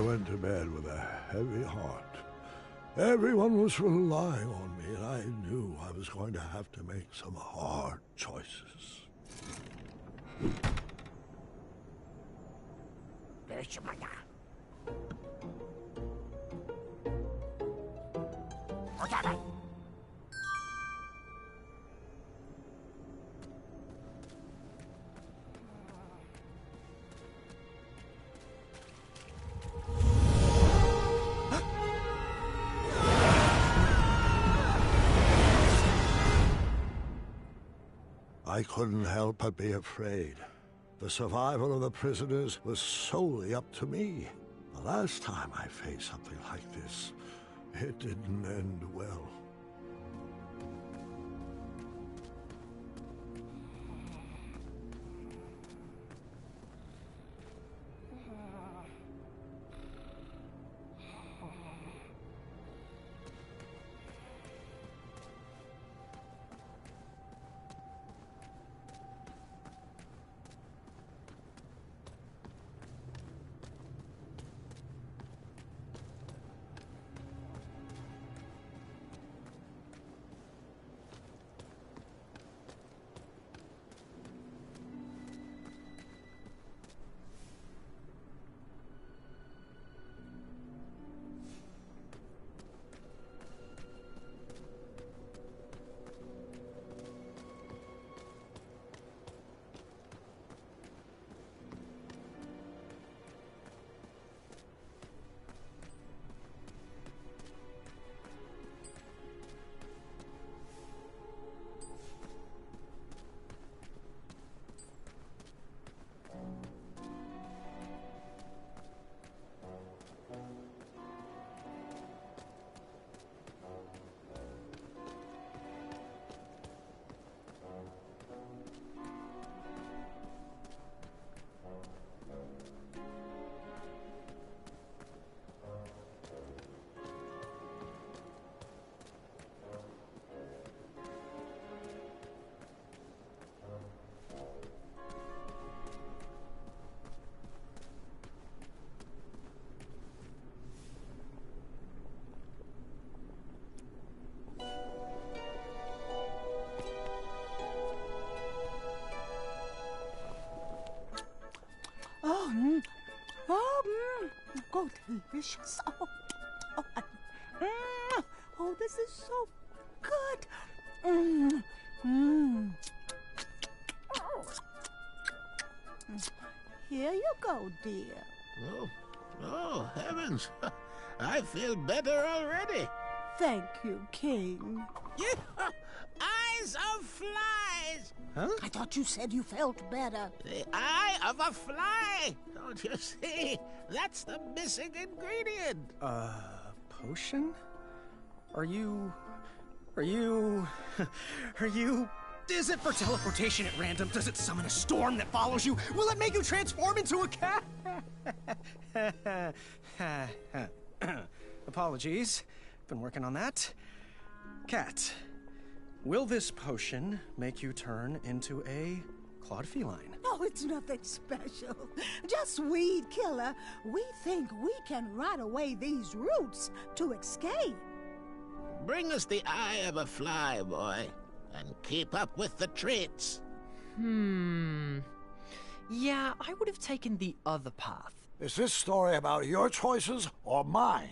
I went to bed with a heavy heart. Everyone was relying on me, and I knew I was going to have to make some hard choices. I couldn't help but be afraid. The survival of the prisoners was solely up to me. The last time I faced something like this, it didn't end well. Oh, delicious. Oh, this is so good. Here you go, dear. Oh, heavens. I feel better already. Thank you, King. Eyes of flies! Huh? I thought you said you felt better. The eye of a fly! Don't you see? That's the missing ingredient. Potion? Are you... Is it for teleportation at random? Does it summon a storm that follows you? Will it make you transform into a cat? Apologies. Been working on that. Cat, will this potion make you turn into a clawed feline? No, it's nothing special. Just weed killer. We think we can rot away these roots to escape. Bring us the eye of a fly, boy, and keep up with the treats. Yeah, I would have taken the other path. Is this story about your choices or mine?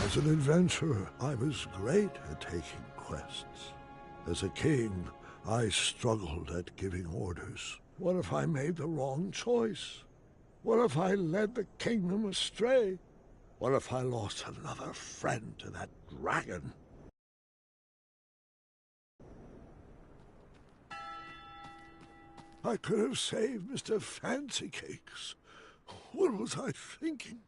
As an adventurer, I was great at taking quests. As a king, I struggled at giving orders. What if I made the wrong choice? What if I led the kingdom astray? What if I lost another friend to that dragon? I could have saved Mr. Fancy Cakes. What was I thinking?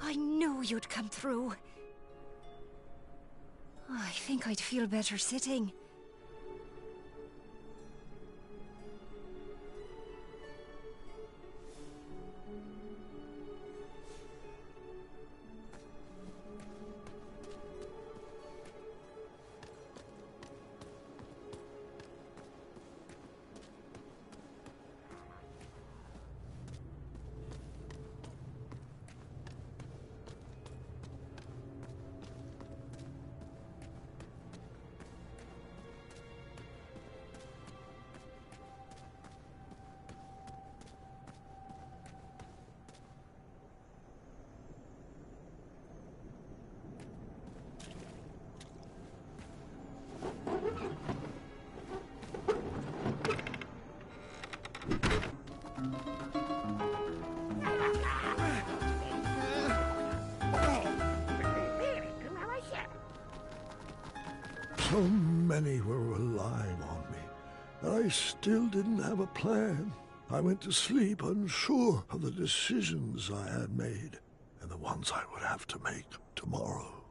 I knew you'd come through. I think I'd feel better sitting. So many were relying on me, and I still didn't have a plan. I went to sleep unsure of the decisions I had made, and the ones I would have to make tomorrow.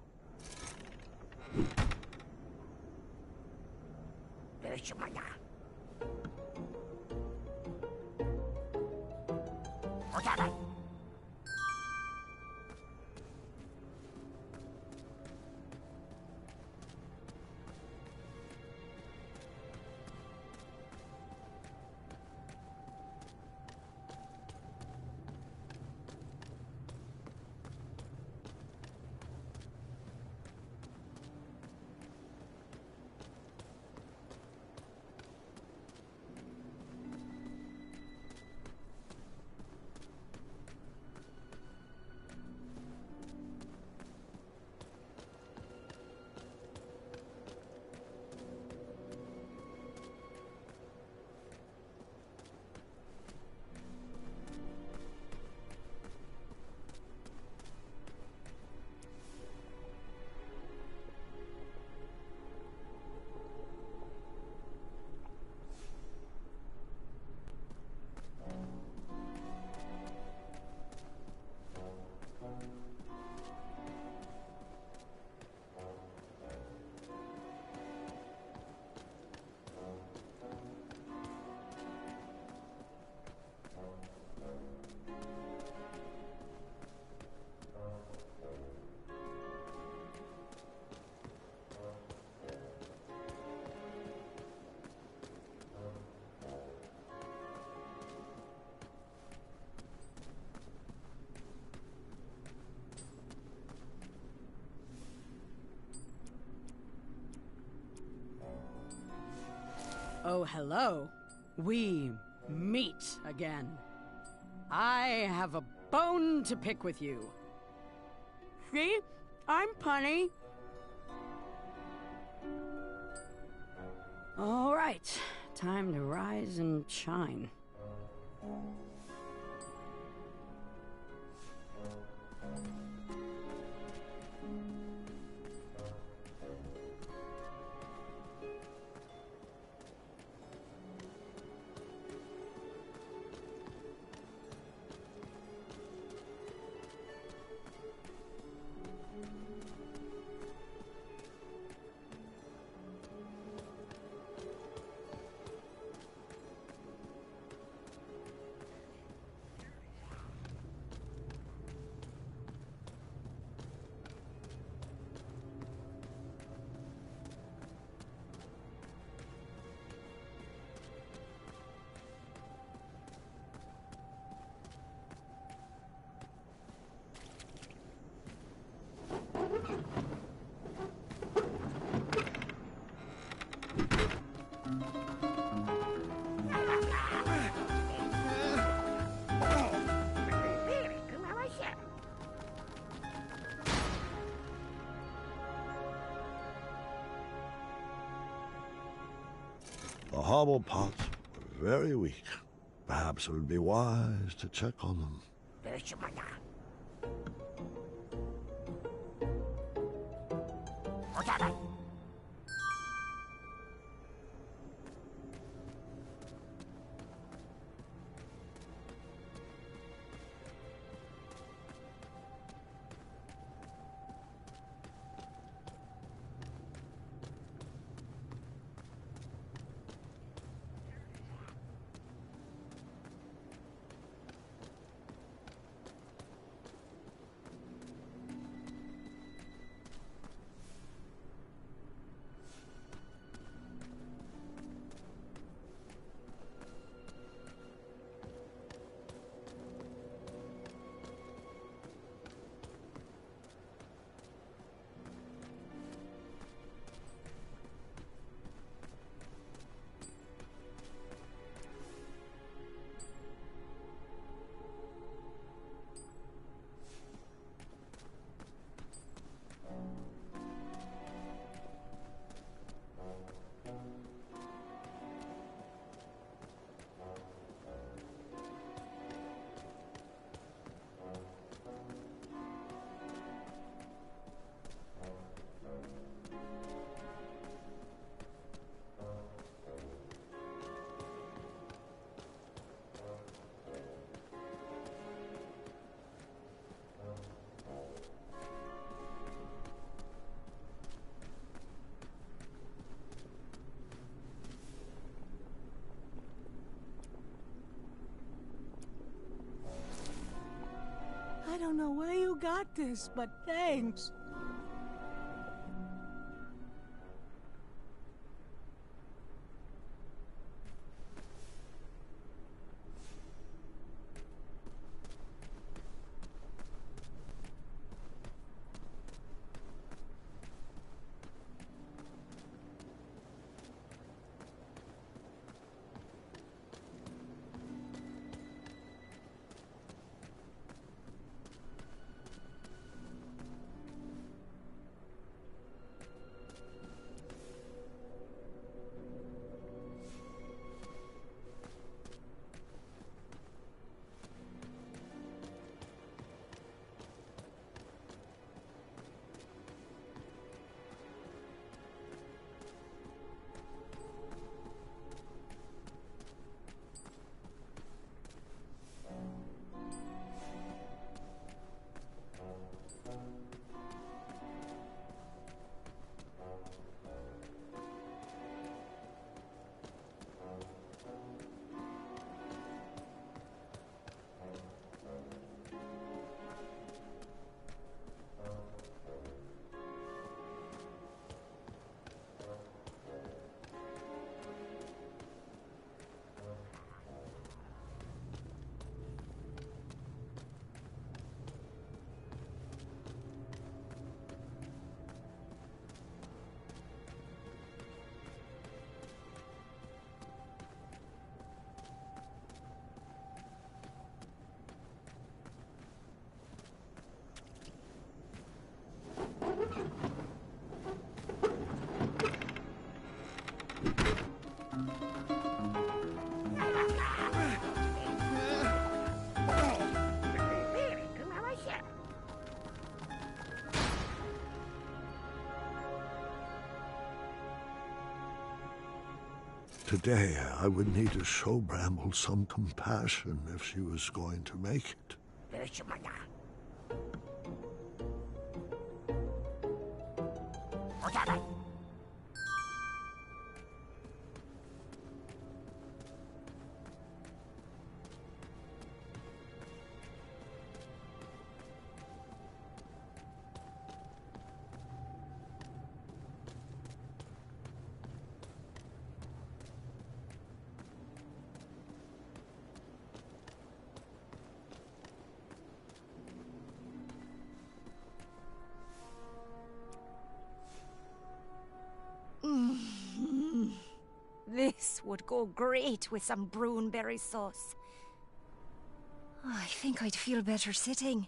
Hello, hello. We meet again. I have a bone to pick with you. See? I'm punny. All right. Time to rise and shine. The Hobblepots were very weak. Perhaps it would be wise to check on them. I don't know where you got this, but thanks. Today, I would need to show Bramble some compassion if she was going to make it. This would go great with some brownberry sauce. Oh, I think I'd feel better sitting.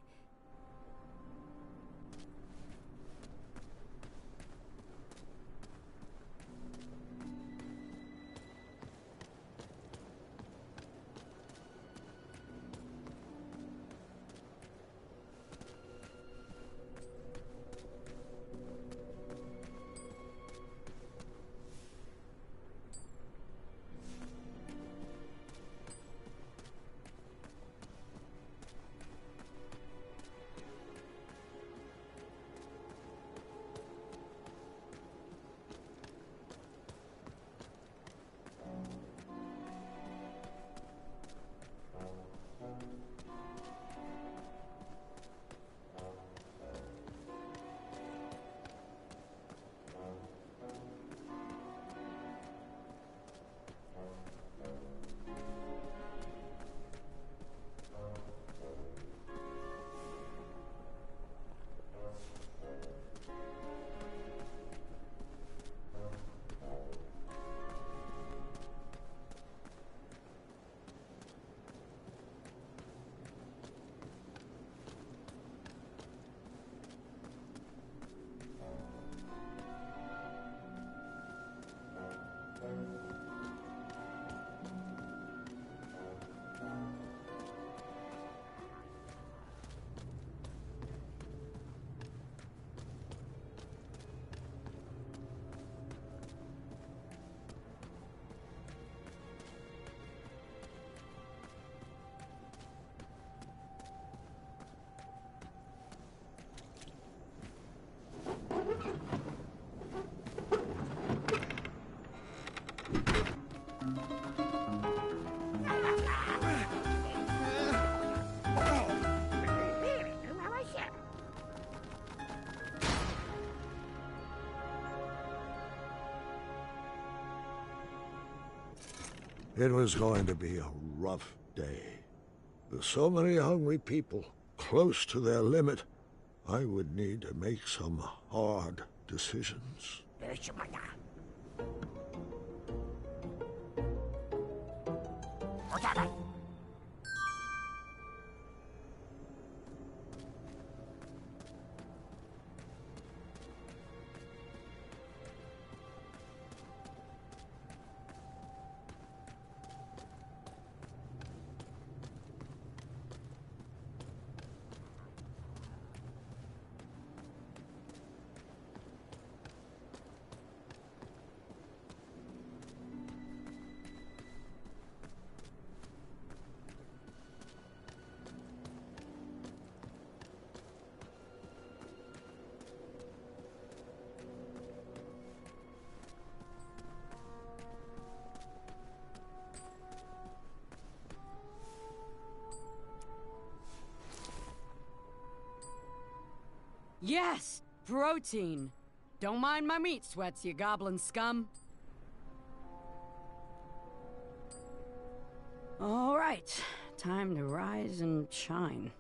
It was going to be a rough day. With so many hungry people close to their limit, I would need to make some hard decisions. Yes! Protein! Don't mind my meat sweats, you goblin scum. All right, time to rise and shine.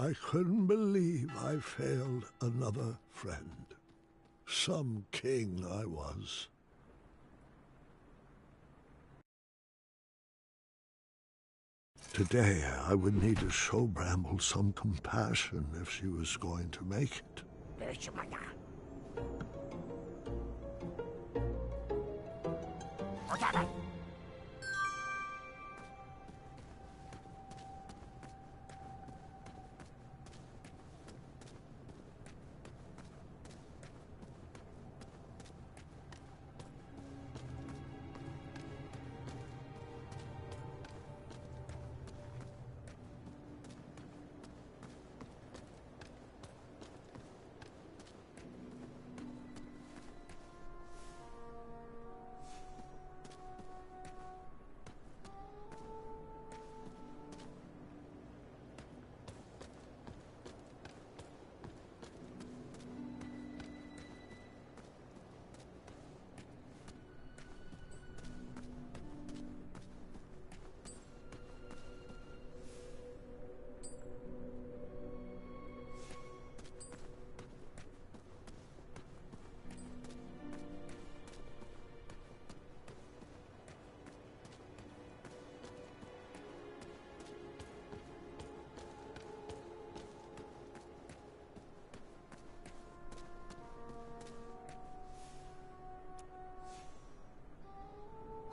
I couldn't believe I failed another friend. Some king I was. Today, I would need to show Bramble some compassion if she was going to make it.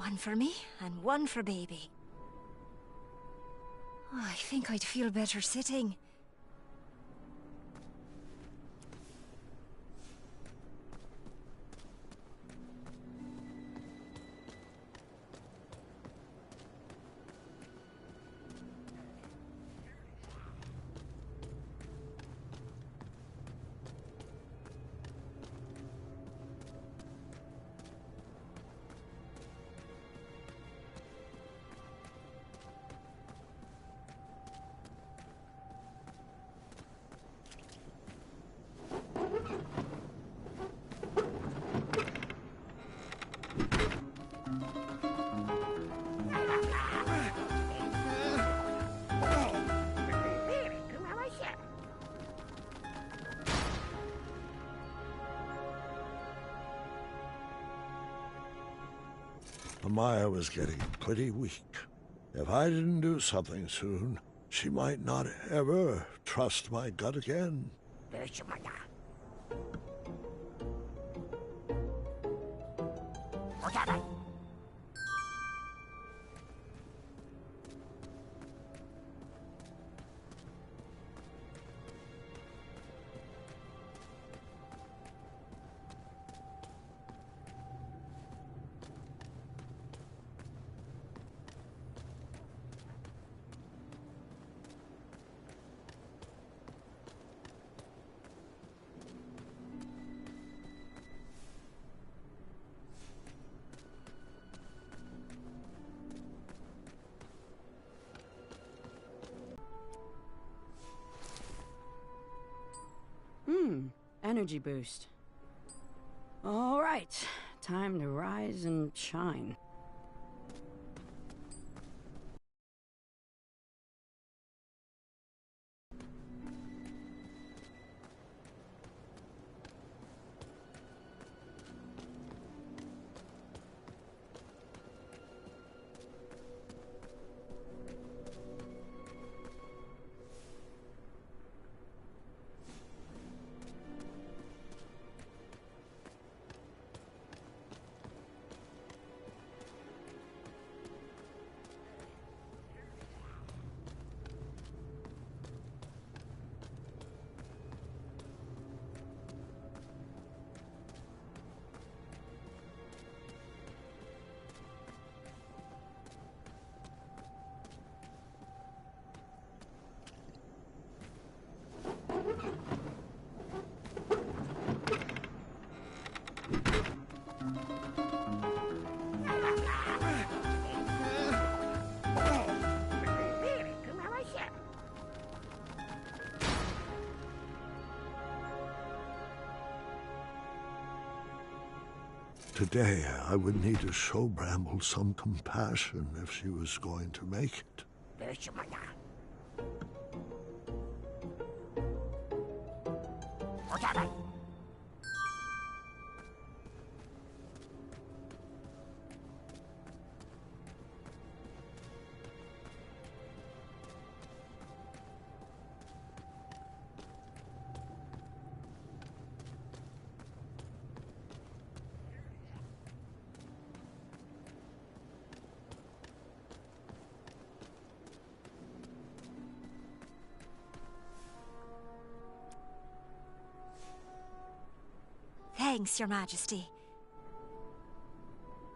One for me, and one for baby. Oh, I think I'd feel better sitting. Amaya was getting pretty weak. If I didn't do something soon, she might not ever trust my gut again. Energy boost. All right, time to rise and shine. Today, I would need to show Bramble some compassion if she was going to make it. Thanks, Your Majesty.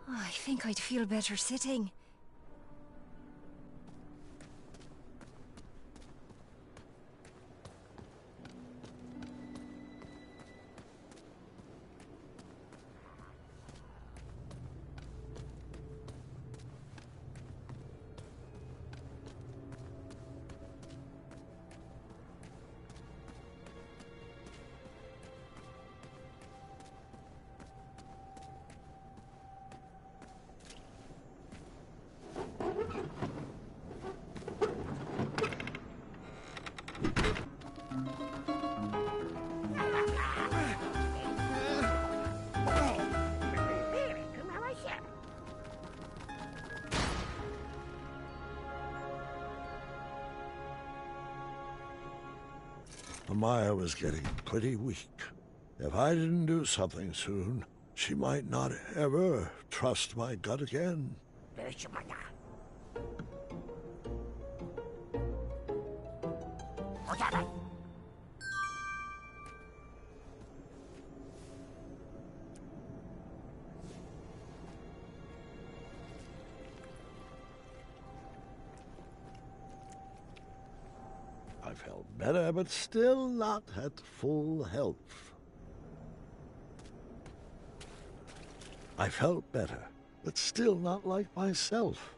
Oh, I think I'd feel better sitting. Maya was getting pretty weak. If I didn't do something soon, she might not ever trust my gut again. I felt better, but still not at full health. I felt better, but still not like myself.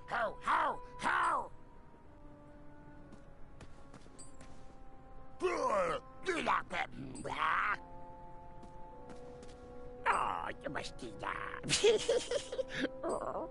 Ho, ho, ho! Du like it. Oh, you must do that. Oh.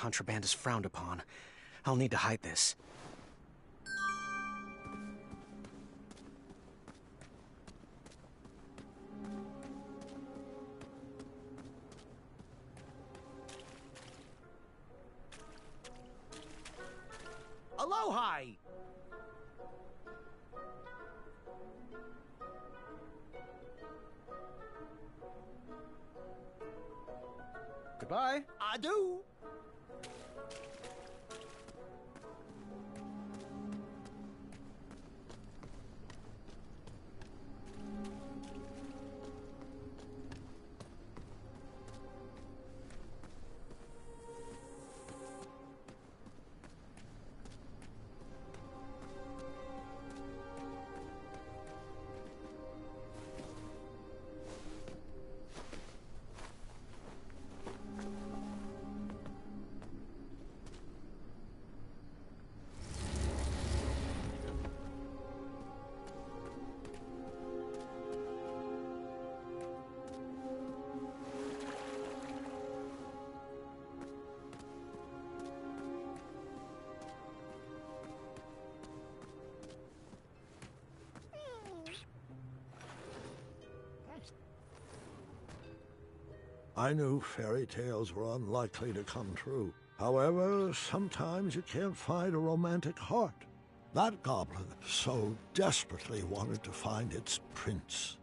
contraband is frowned upon. I'll need to hide this. Aloha! Goodbye. Adieu! I knew fairy tales were unlikely to come true. However, sometimes you can't find a romantic heart. That goblin so desperately wanted to find its prince.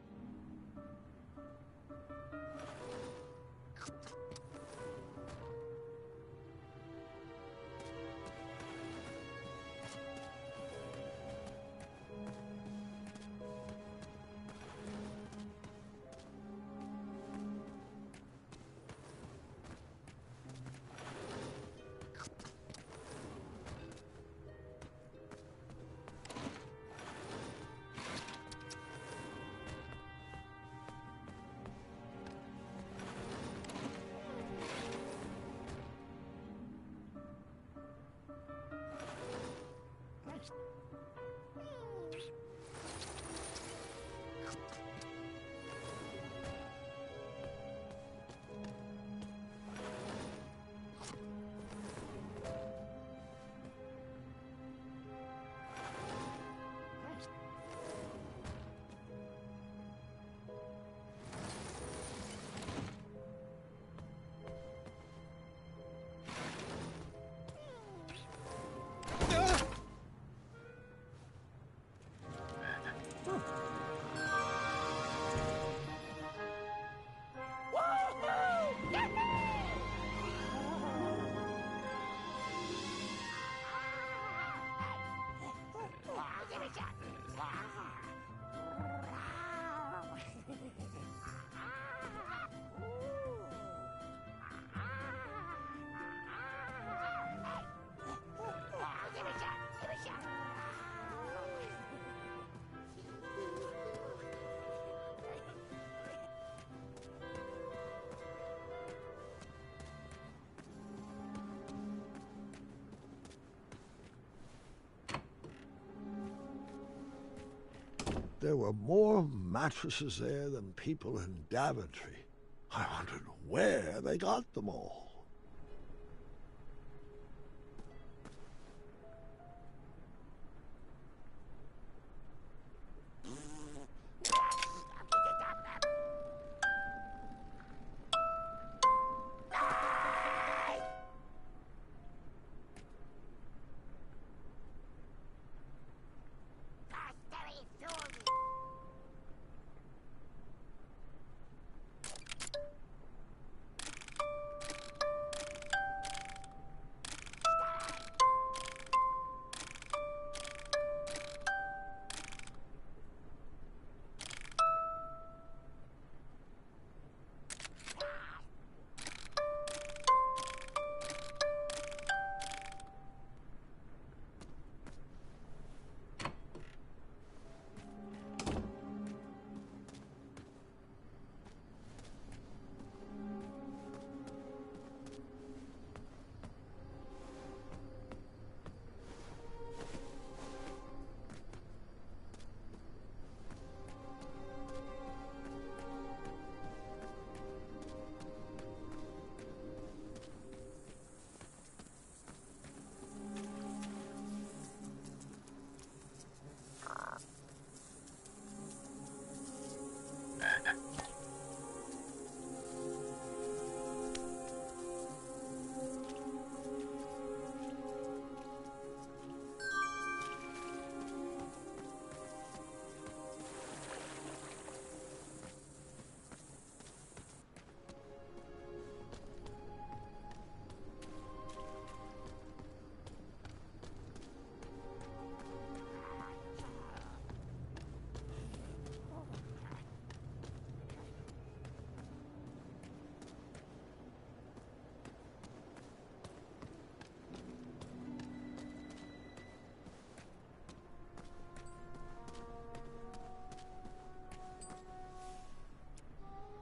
There were more mattresses there than people in Daventry. I wondered where they got them all.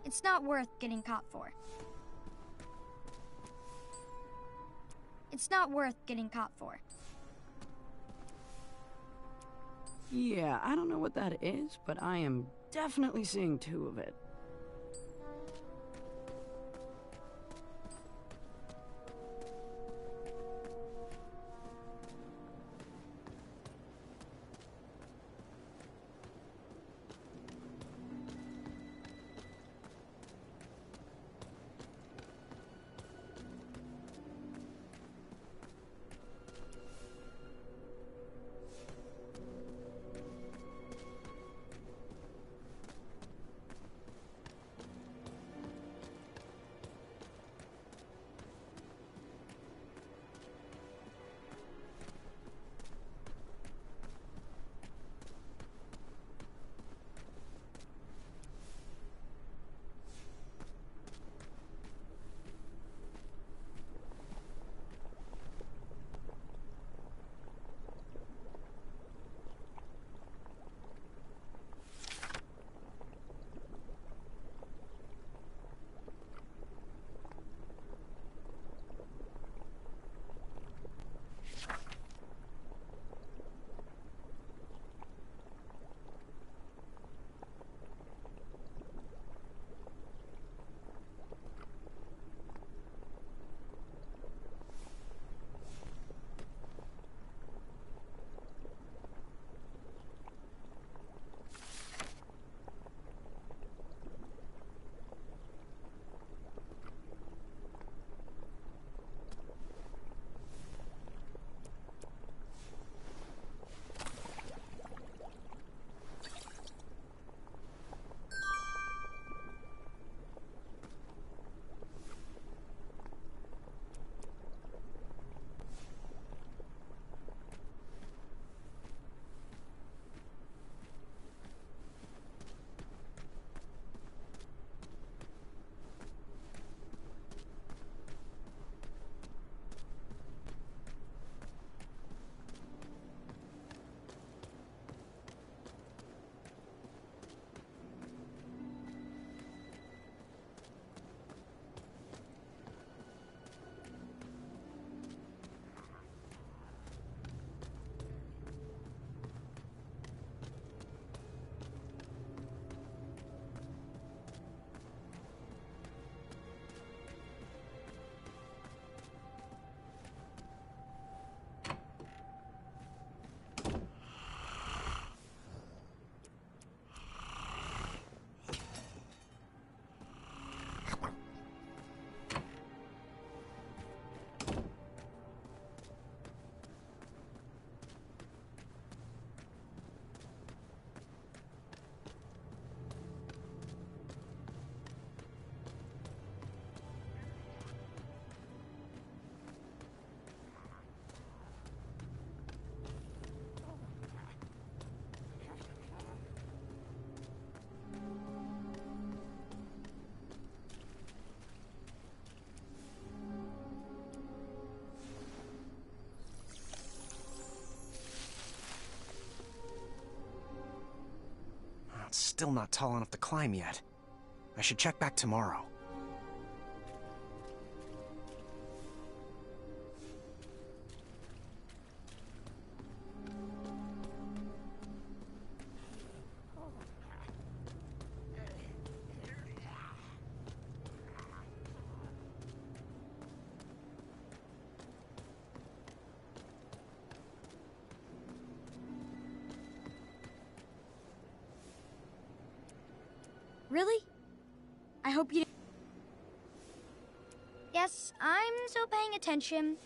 It's not worth getting caught for. It's not worth getting caught for. Yeah, I don't know what that is, but I am definitely seeing two of it. It's still not tall enough to climb yet. I should check back tomorrow. Really? I hope you... Yes, I'm still paying attention.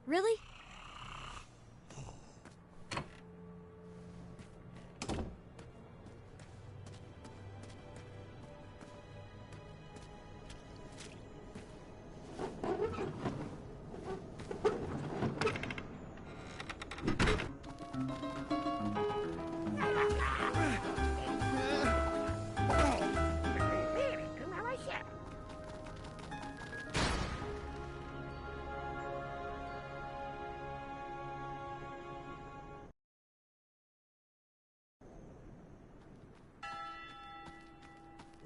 Really?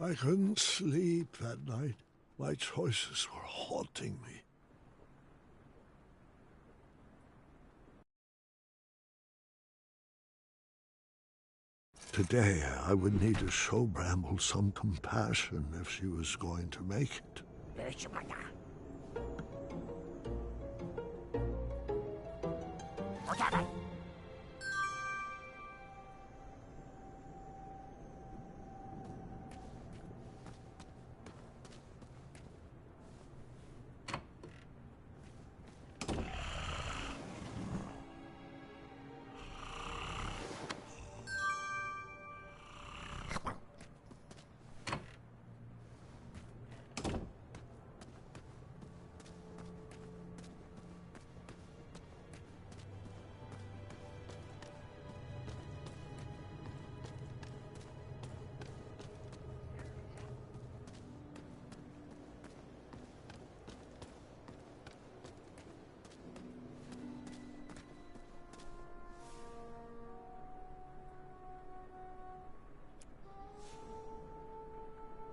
I couldn't sleep that night. My choices were haunting me. Today, I would need to show Bramble some compassion if she was going to make it.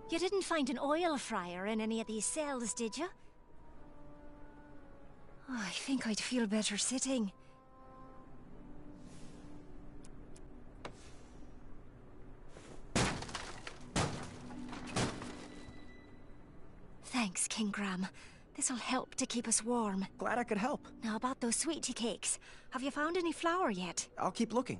You didn't find an oil fryer in any of these cells, did you? Oh, I think I'd feel better sitting. Thanks, King Graham. This'll help to keep us warm. Glad I could help. Now about those sweetie cakes. Have you found any flour yet? I'll keep looking.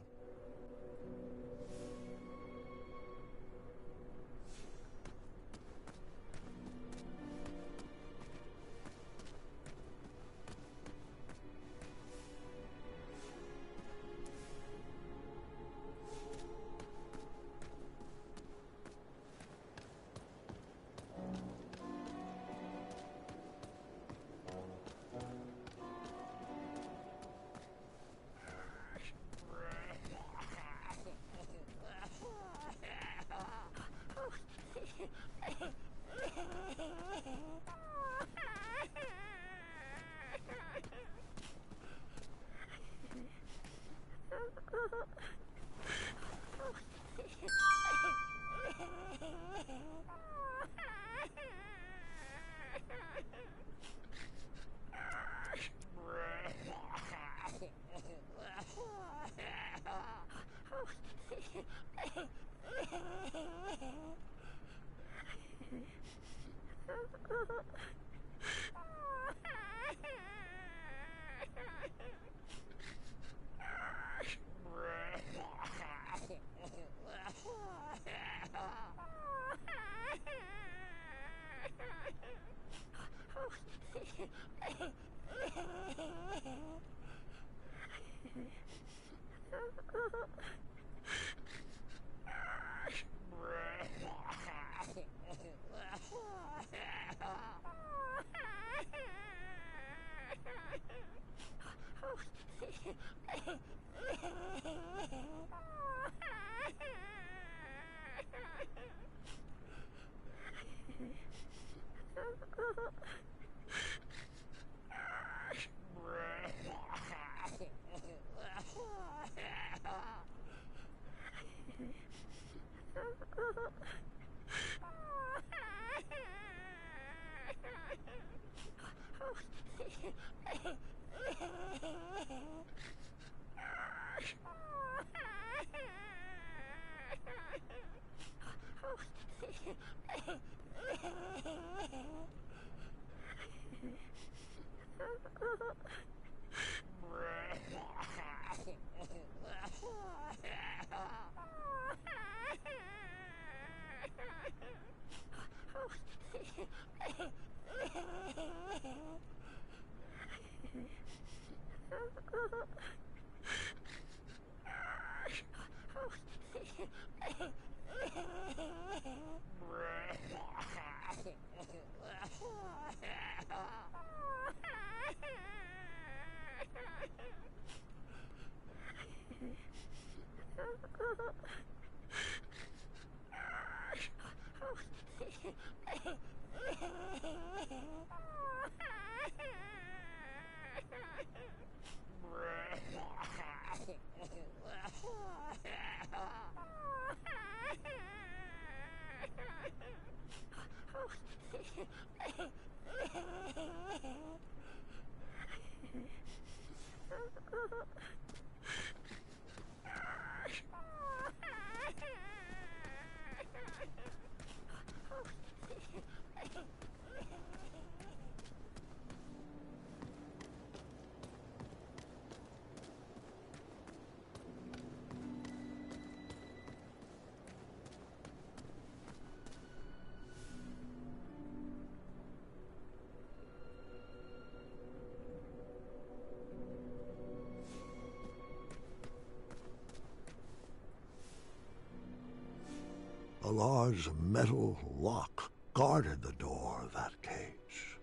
A large metal lock guarded the door of that cage.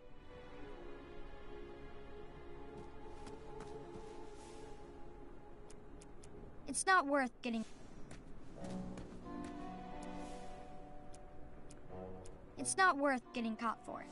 It's not worth getting... It's not worth getting caught for.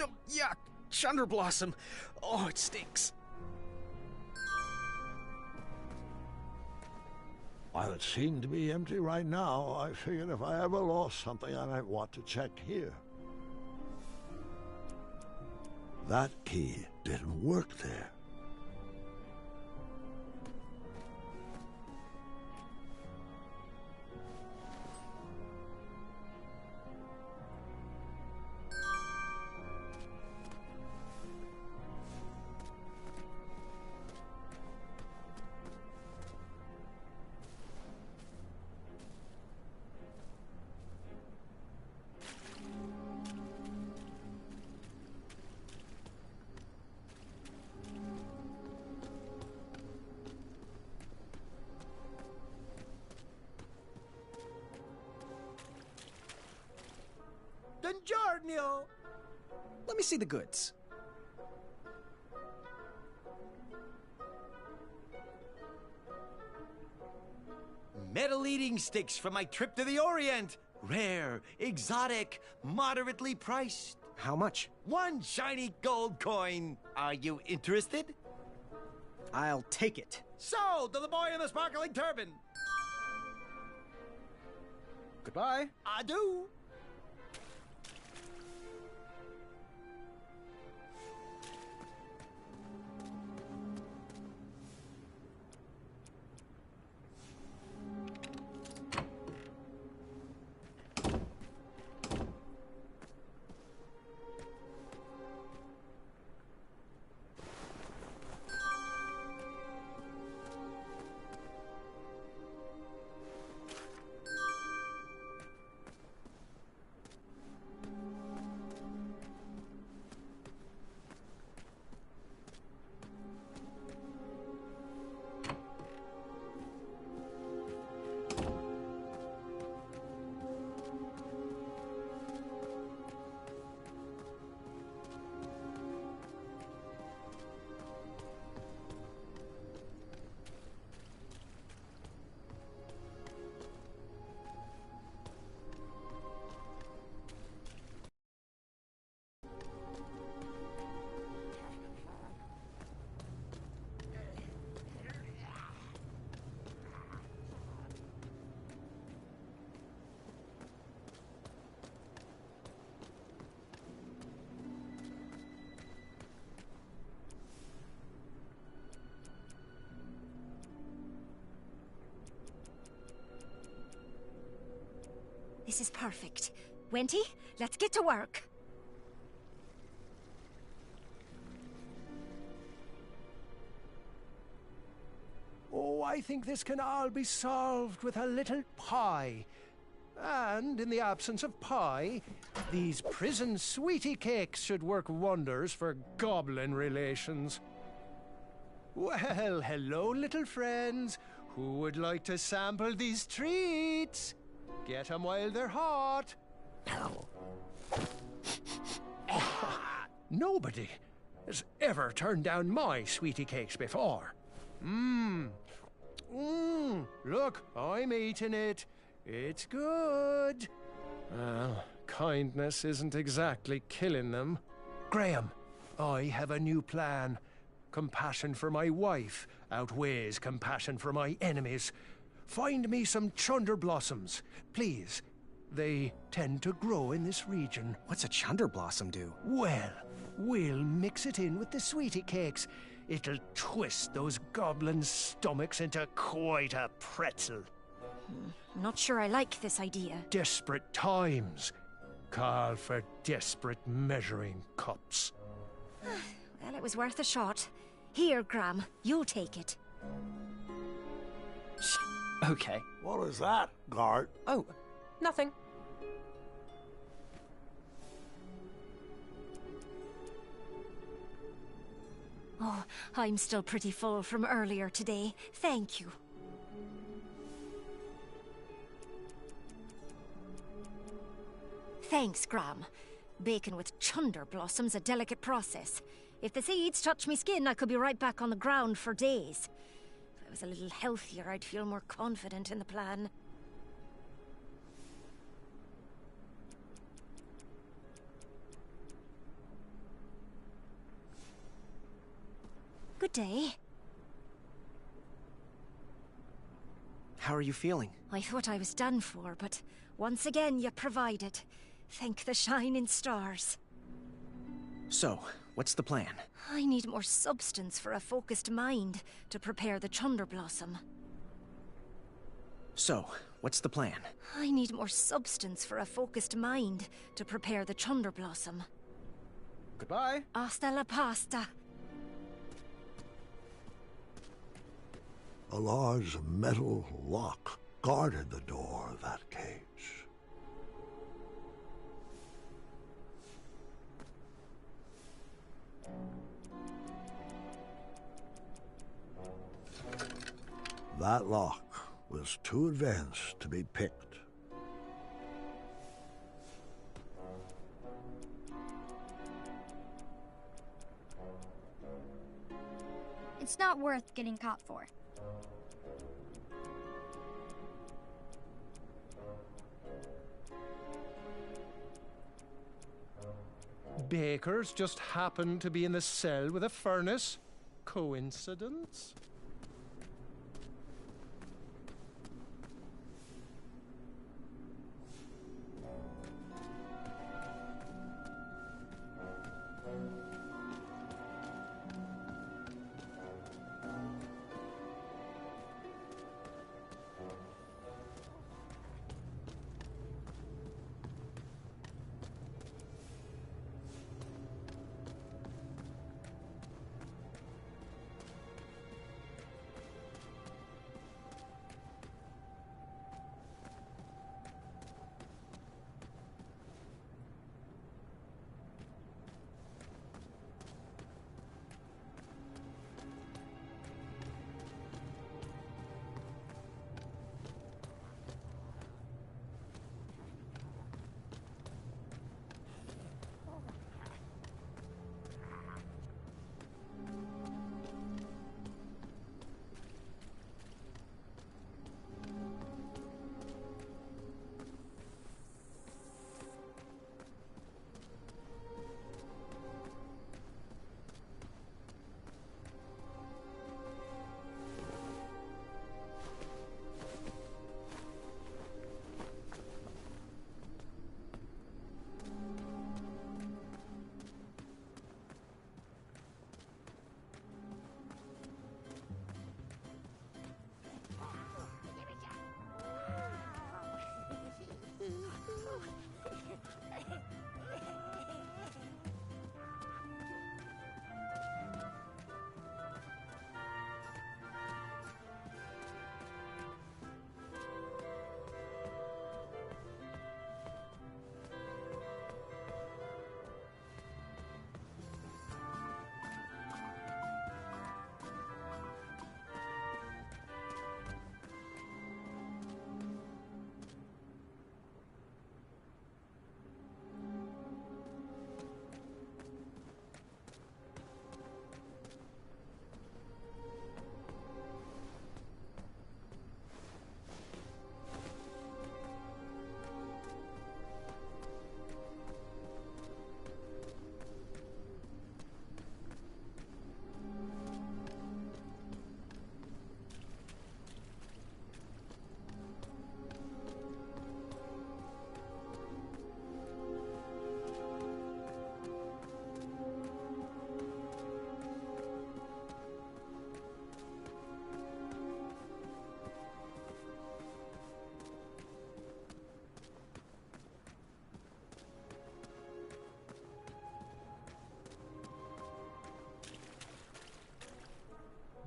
Oh, yuck! Chunderblossom! Oh, it stinks. While it seemed to be empty right now, I figured if I ever lost something, I might want to check here. That key didn't work there. Buongiorno! Let me see the goods. Metal eating sticks from my trip to the Orient. Rare, exotic, moderately priced. How much? 1 shiny gold coin. Are you interested? I'll take it. Sold to the boy in the sparkling turban. Goodbye. Adieu. This is perfect. Wenty, let's get to work. Oh, I think this can all be solved with a little pie. And in the absence of pie, these prison sweetie cakes should work wonders for goblin relations. Well, hello, little friends. Who would like to sample these treats? Get 'em while they're hot. Nobody has ever turned down my sweetie cakes before. Look, I'm eating it. It's good. Well, kindness isn't exactly killing them. Graham, I have a new plan. Compassion for my wife outweighs compassion for my enemies. Find me some chunder blossoms, please. They tend to grow in this region. What's a chunder blossom do? Well, we'll mix it in with the sweetie cakes. It'll twist those goblins' stomachs into quite a pretzel. I'm not sure I like this idea. Desperate times call for desperate measuring cups. Well, it was worth a shot. Here, Graham, you'll take it. Okay. What is that, Gart? Oh, nothing. Oh, I'm still pretty full from earlier today. Thank you. Thanks, Graham. Baking with chunder blossom's a delicate process. If the seeds touch me skin, I could be right back on the ground for days. If I was a little healthier, I'd feel more confident in the plan. Good day. How are you feeling? I thought I was done for, but once again you provided. Thank the shining stars. So, what's the plan? I need more substance for a focused mind to prepare the chunder blossom. So, what's the plan? I need more substance for a focused mind to prepare the chunder blossom. Goodbye. Hasta la pasta. A large metal lock guarded the door of that cage. That lock was too advanced to be picked. It's not worth getting caught for. Bakers just happened to be in the cell with a furnace. Coincidence?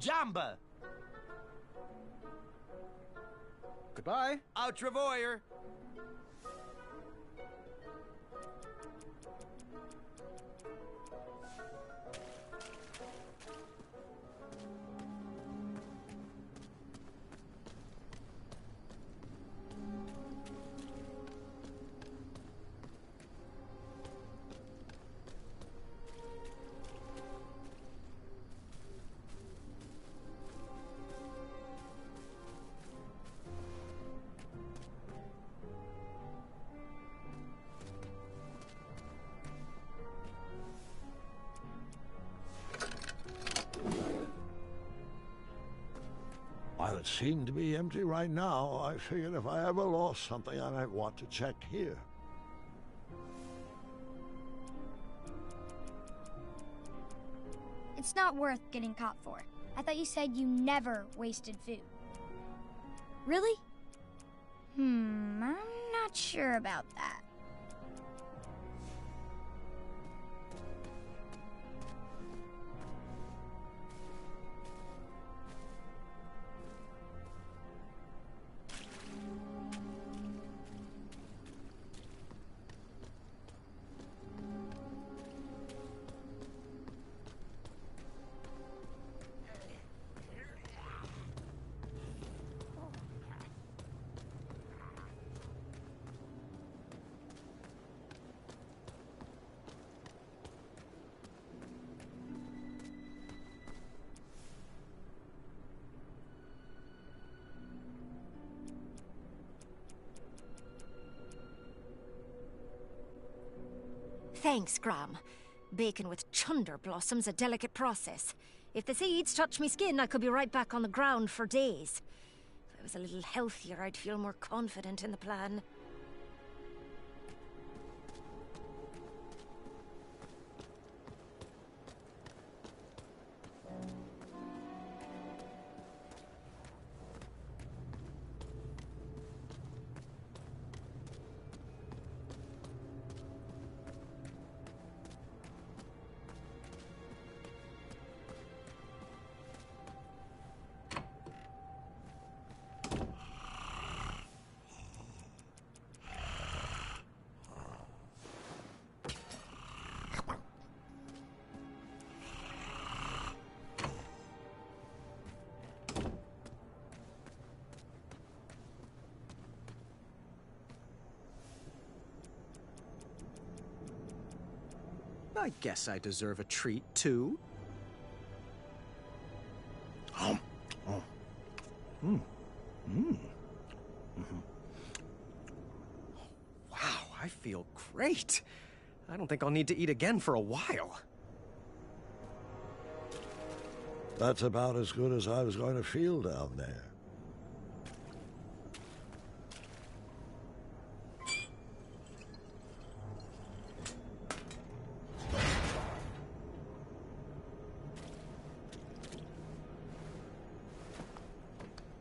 Jamba! Goodbye. Outravoyer! While it seemed to be empty right now, I figured if I ever lost something, I might want to check here. It's not worth getting caught for. I thought you said you never wasted food. Really? I'm not sure about that. Thanks, Graham. Bacon with chunder blossom's a delicate process. If the seeds touch me skin, I could be right back on the ground for days. If I was a little healthier, I'd feel more confident in the plan. I guess I deserve a treat, too. Wow, I feel great. I don't think I'll need to eat again for a while. That's about as good as I was going to feel down there.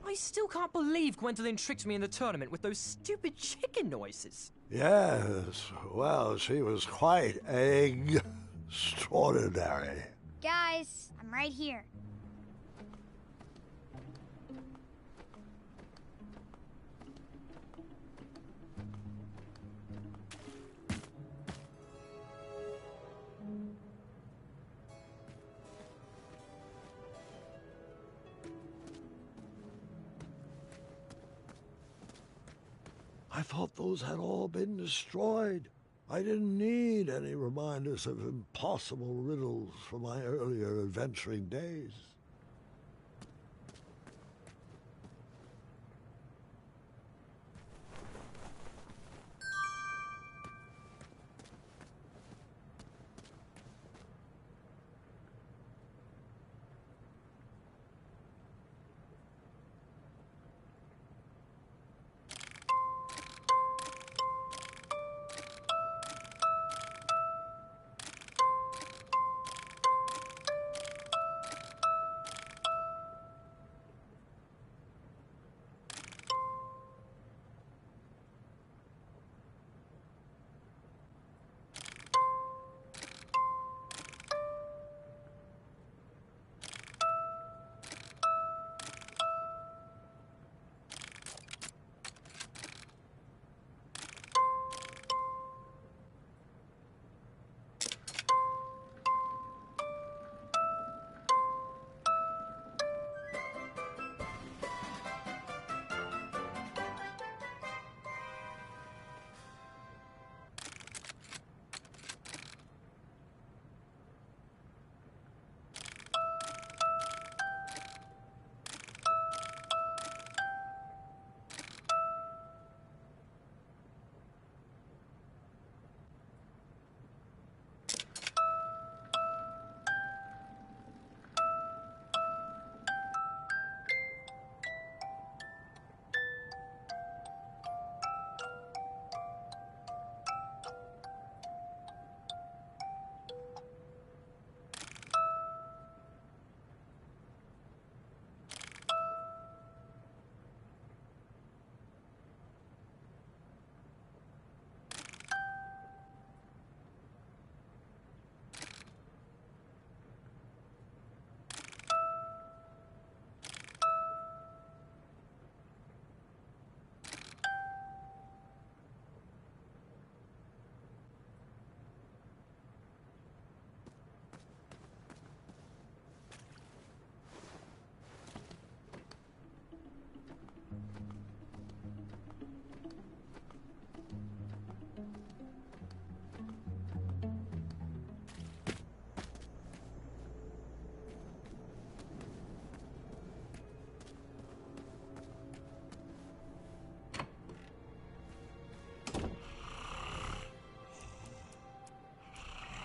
I still can't believe Gwendolyn tricked me in the tournament with those stupid chicken noises. Yes, well, she was quite extraordinary. Guys, I'm right here. I thought those had all been destroyed. I didn't need any reminders of impossible riddles from my earlier adventuring days.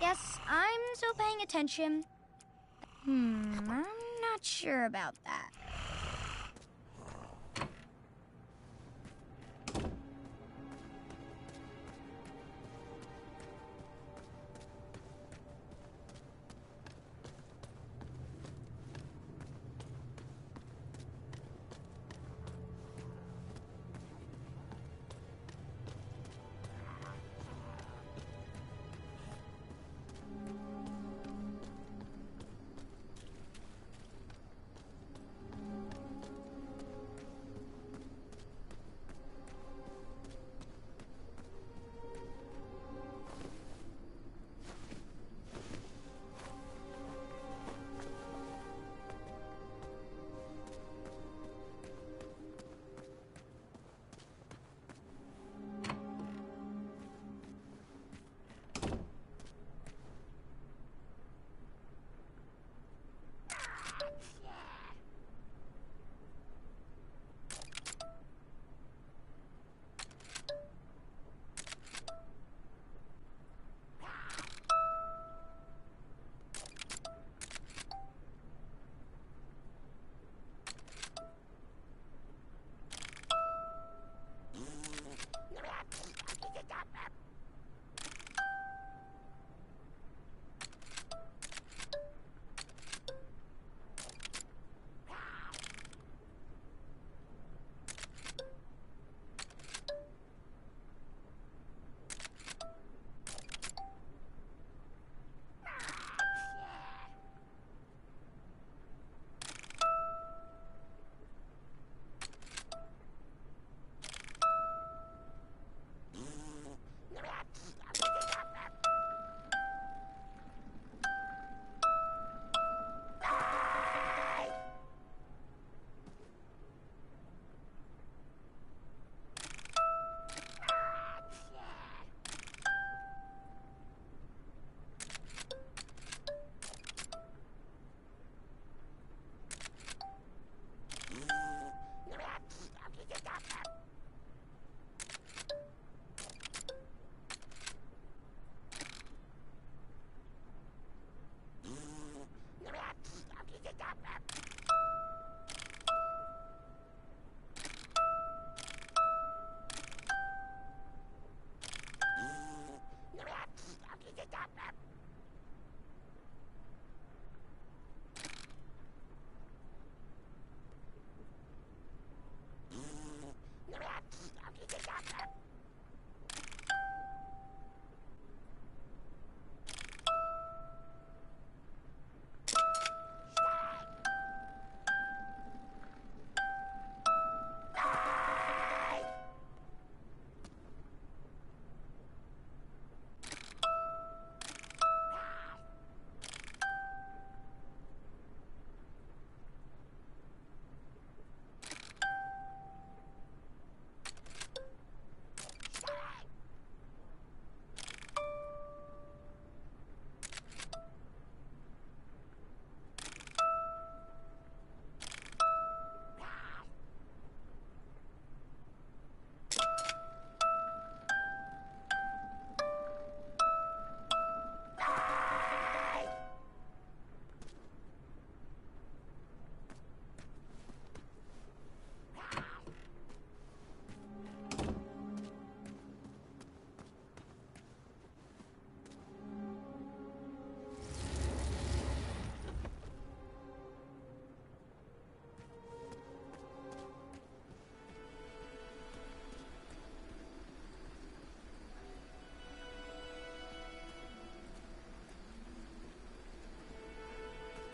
Yes, I'm still paying attention. I'm not sure about that.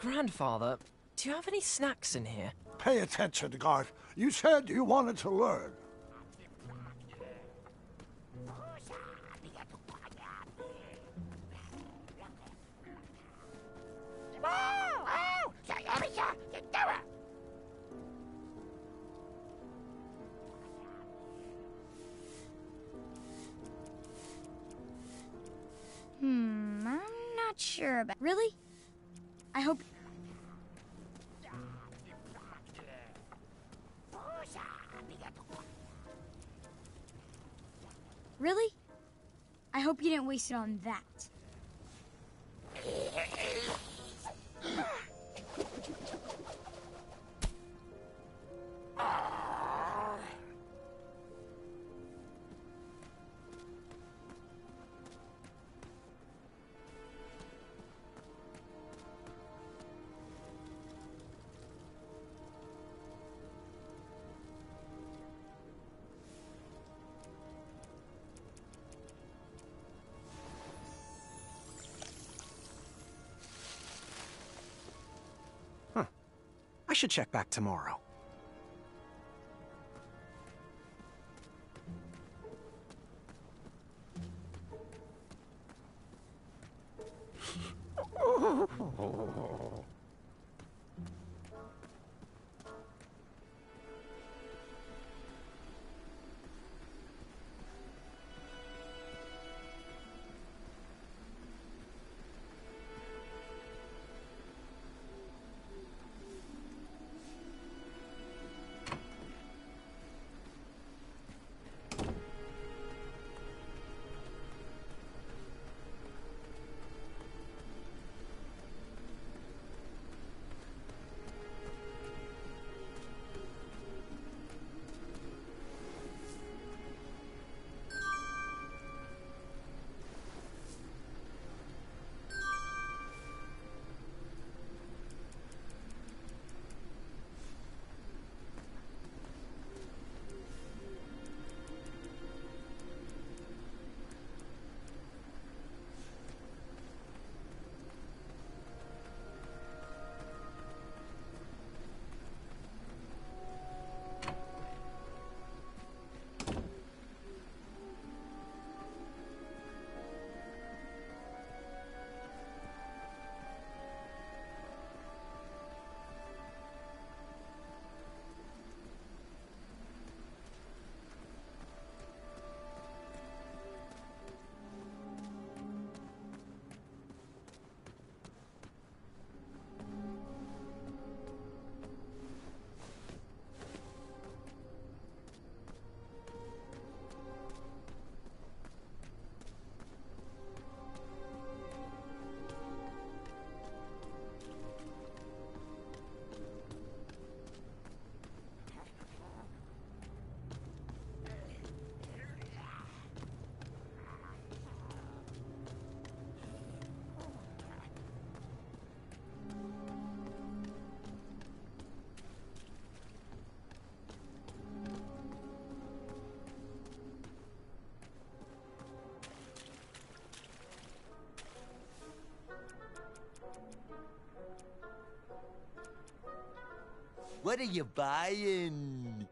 Grandfather, do you have any snacks in here? Pay attention, Gart. You said you wanted to learn. I'm not sure about... Really? I hope... Really? I hope you didn't waste it on that. should check back tomorrow. What are you buying?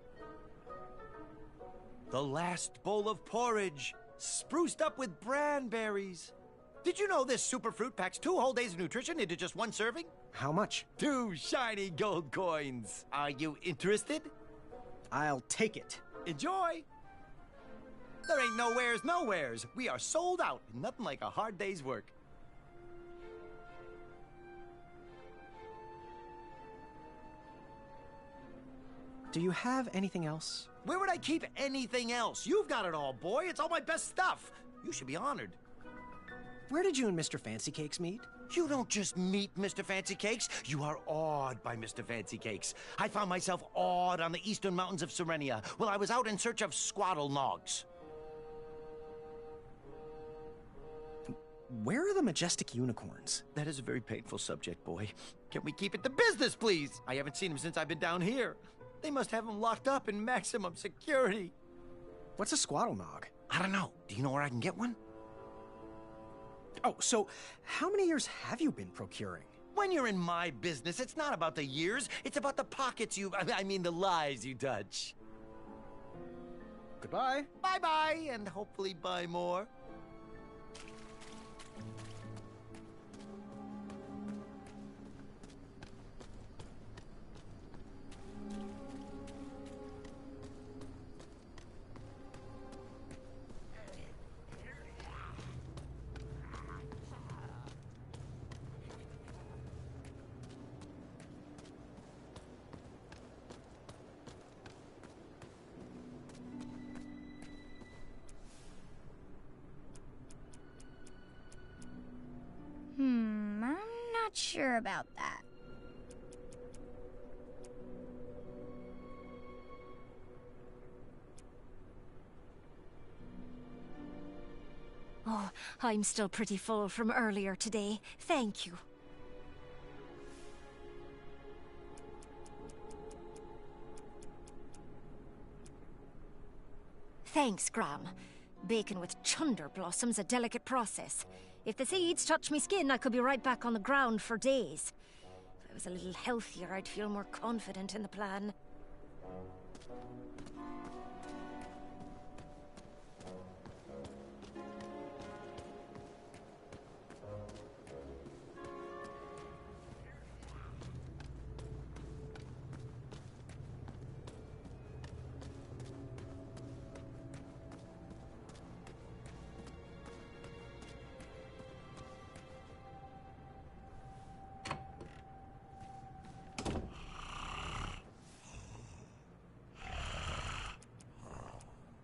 The last bowl of porridge, spruced up with branberries. Did you know this super fruit packs 2 whole days of nutrition into just 1 serving? How much? 2 shiny gold coins. Are you interested? I'll take it. Enjoy. There ain't nowheres. We are sold out. Nothing like a hard day's work. Do you have anything else? Where would I keep anything else? You've got it all, boy. It's all my best stuff. You should be honored. Where did you and Mr. Fancy Cakes meet? You don't just meet Mr. Fancy Cakes. You are awed by Mr. Fancy Cakes. I found myself awed on the eastern mountains of Serenia while I was out in search of squaddle nogs. Where are the majestic unicorns? That is a very painful subject, boy. Can we keep it to business, please? I haven't seen them since I've been down here. They must have them locked up in maximum security. What's a squaddle nog? I don't know. Do you know where I can get one? Oh, so how many years have you been procuring? When you're in my business, it's not about the years. It's about the pockets I mean the lives you touch. Goodbye. Bye-bye, and hopefully buy more. I'm not sure about that. Oh, I'm still pretty full from earlier today. Thank you. Thanks, Graham. Baking with chunder blossom's a delicate process. If the seeds touch me skin, I could be right back on the ground for days. If I was a little healthier, I'd feel more confident in the plan.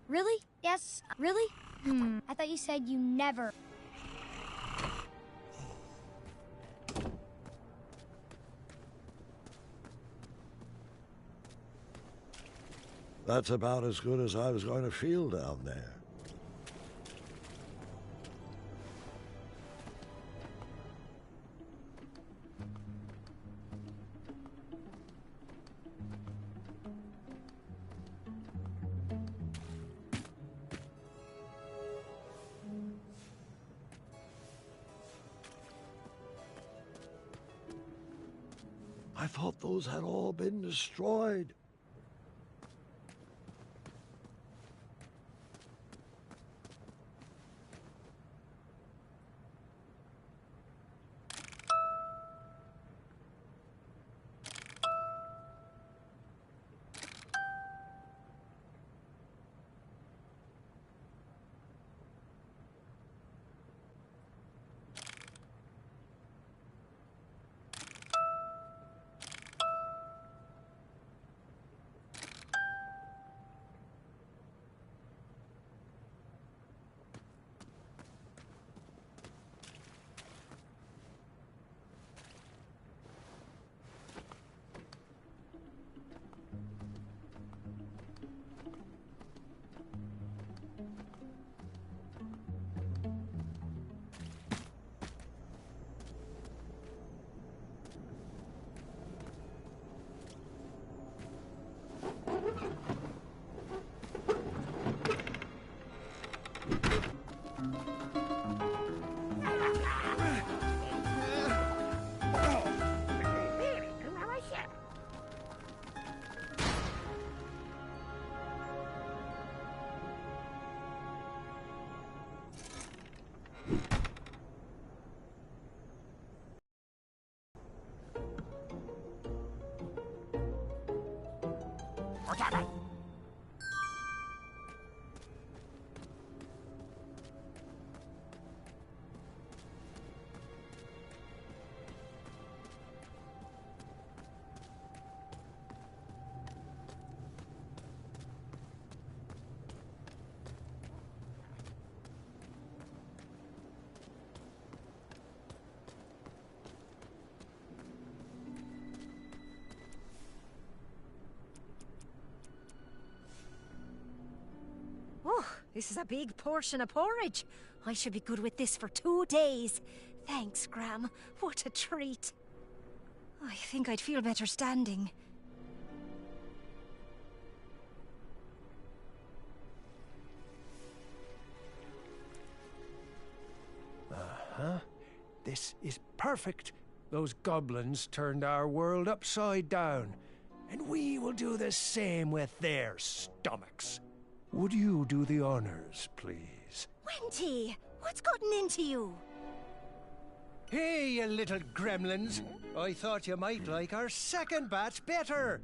Really? Yes. Really? I thought you said you never. That's about as good as I was going to feel down there. I thought those had all been destroyed. Oh, this is a big portion of porridge. I should be good with this for 2 days. Thanks, Graham. What a treat. I think I'd feel better standing. Uh-huh. This is perfect. Those goblins turned our world upside down, and we will do the same with their stomachs. Would you do the honors, please? Wenty, what's gotten into you? Hey, you little gremlins. I thought you might like our second batch better.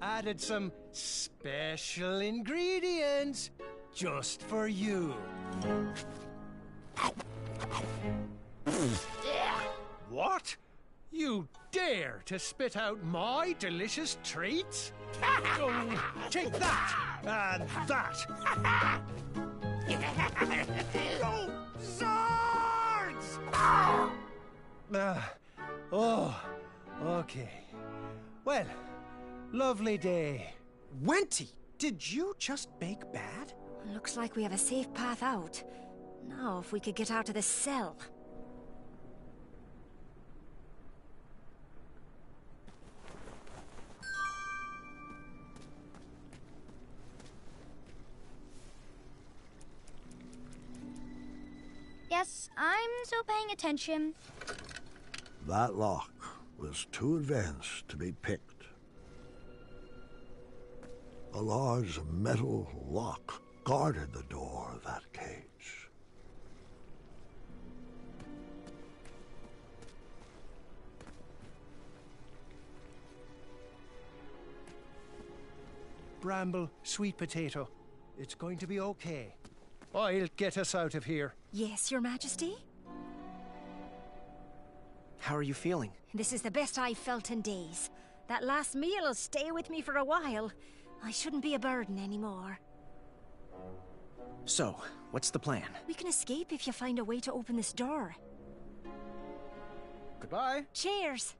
Added some special ingredients just for you. What? You dare to spit out my delicious treats? Oh, take that! And that! Oh, swords! Oh, okay. Well, lovely day. Wenty, did you just bake bad? Looks like we have a safe path out. Now, if we could get out of this cell. Yes, I'm still paying attention. That lock was too advanced to be picked. A large metal lock guarded the door of that cage. Bramble, sweet potato. It's going to be okay. I'll get us out of here. Yes, Your Majesty? How are you feeling? This is the best I've felt in days. That last meal will stay with me for a while. I shouldn't be a burden anymore. So, what's the plan? We can escape if you find a way to open this door. Goodbye. Cheers!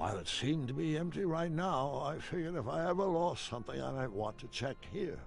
While it seemed to be empty right now, I figured if I ever lost something, I might want to check here.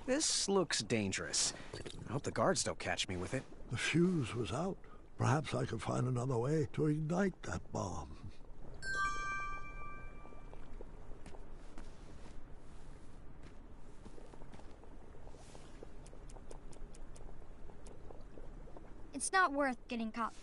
This looks dangerous. I hope the guards don't catch me with it. The fuse was out. Perhaps I could find another way to ignite that bomb. It's not worth getting caught.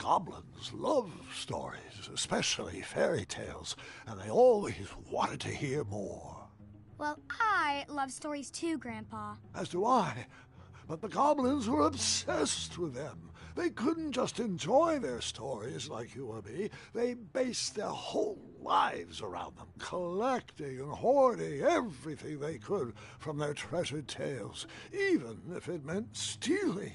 goblins love stories, especially fairy tales, and they always wanted to hear more. Well, I love stories too, Grandpa. As do I. But the goblins were obsessed with them. They couldn't just enjoy their stories like you or me. They based their whole lives around them, collecting and hoarding everything they could from their treasured tales, even if it meant stealing.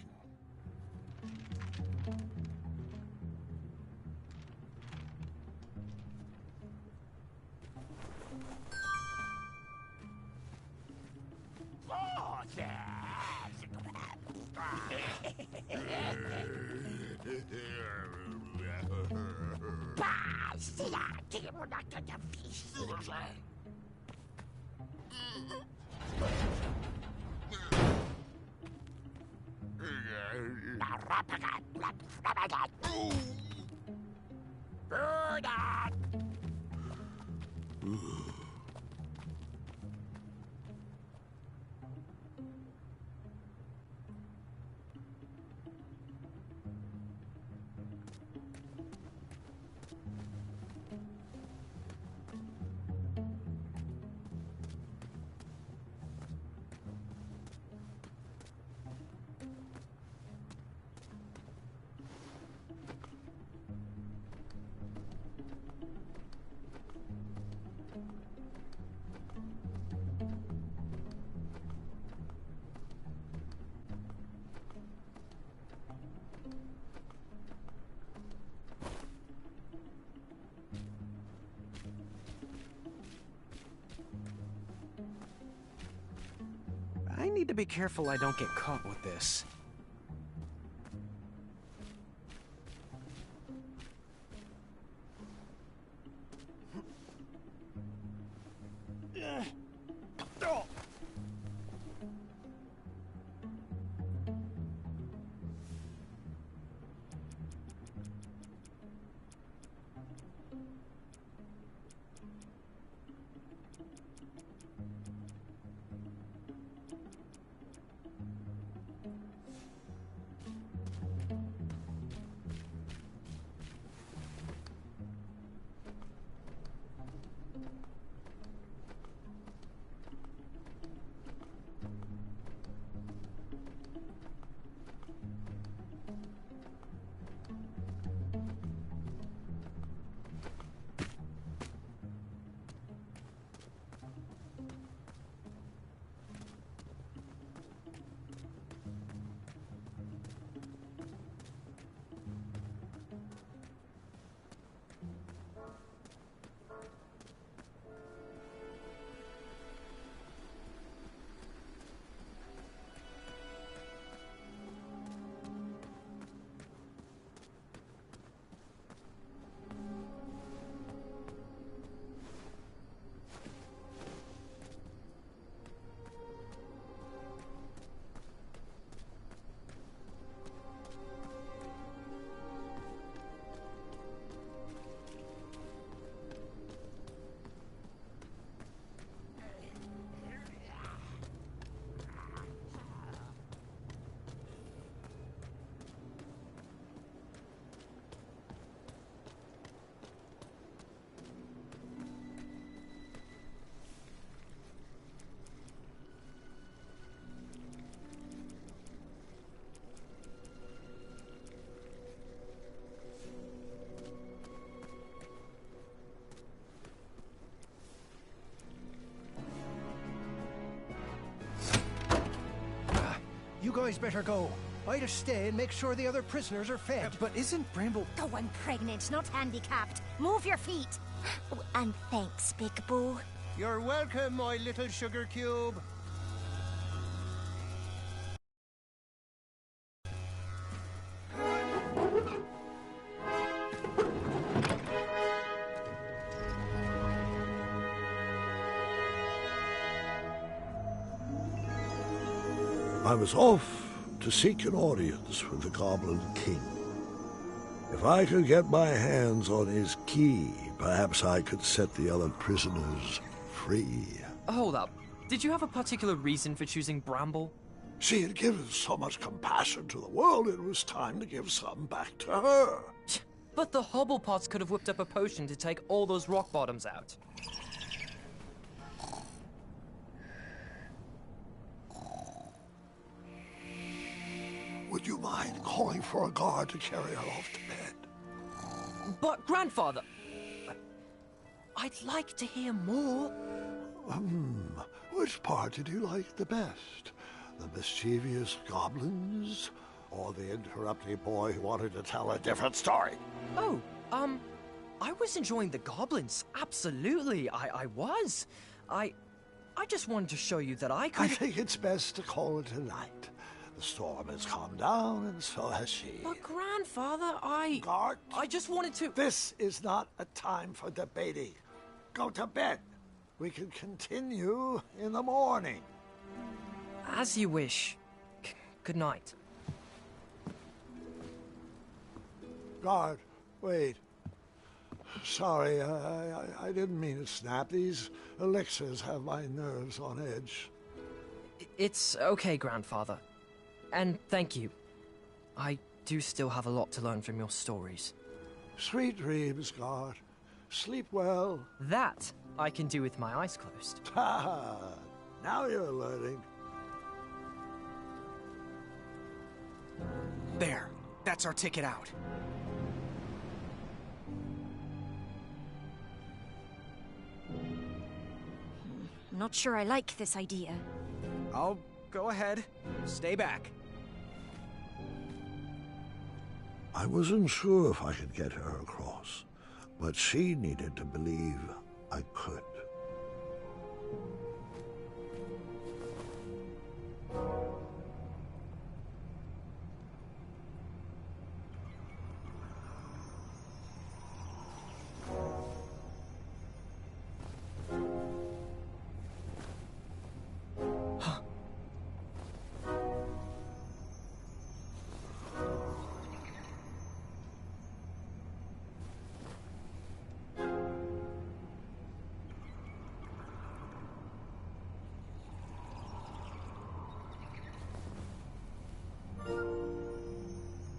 I need to be careful I don't get caught with this. You guys better go. I'd stay and make sure the other prisoners are fed. But isn't Bramble... Go on, pregnant, not handicapped. Move your feet. Oh, and thanks, Big Boo. You're welcome, my little sugar cube. I was off to seek an audience with the Goblin King. If I could get my hands on his key, perhaps I could set the other prisoners free. Hold up. Did you have a particular reason for choosing Bramble? She had given so much compassion to the world, it was time to give some back to her. But the Hobblepots could have whipped up a potion to take all those rock bottoms out. Would you mind calling for a guard to carry her off to bed? But, Grandfather, I'd like to hear more. Which part did you like the best? The mischievous goblins? Or the interrupting boy who wanted to tell a different story? Oh, I was enjoying the goblins. Absolutely, I was. I just wanted to show you that I could... I think it's best to call it a night. The storm has calmed down, and so has she. But, Grandfather, Guard! I just wanted to... This is not a time for debating. Go to bed. We can continue in the morning. As you wish. Good night. Guard, wait. Sorry, I didn't mean to snap. These elixirs have my nerves on edge. It's okay, Grandfather. And thank you. I do still have a lot to learn from your stories. Sweet dreams, Guard. Sleep well. That I can do with my eyes closed. Ha! Now you're learning. There. That's our ticket out. I'm not sure I like this idea. I'll go ahead. Stay back. I wasn't sure if I could get her across, but she needed to believe I could.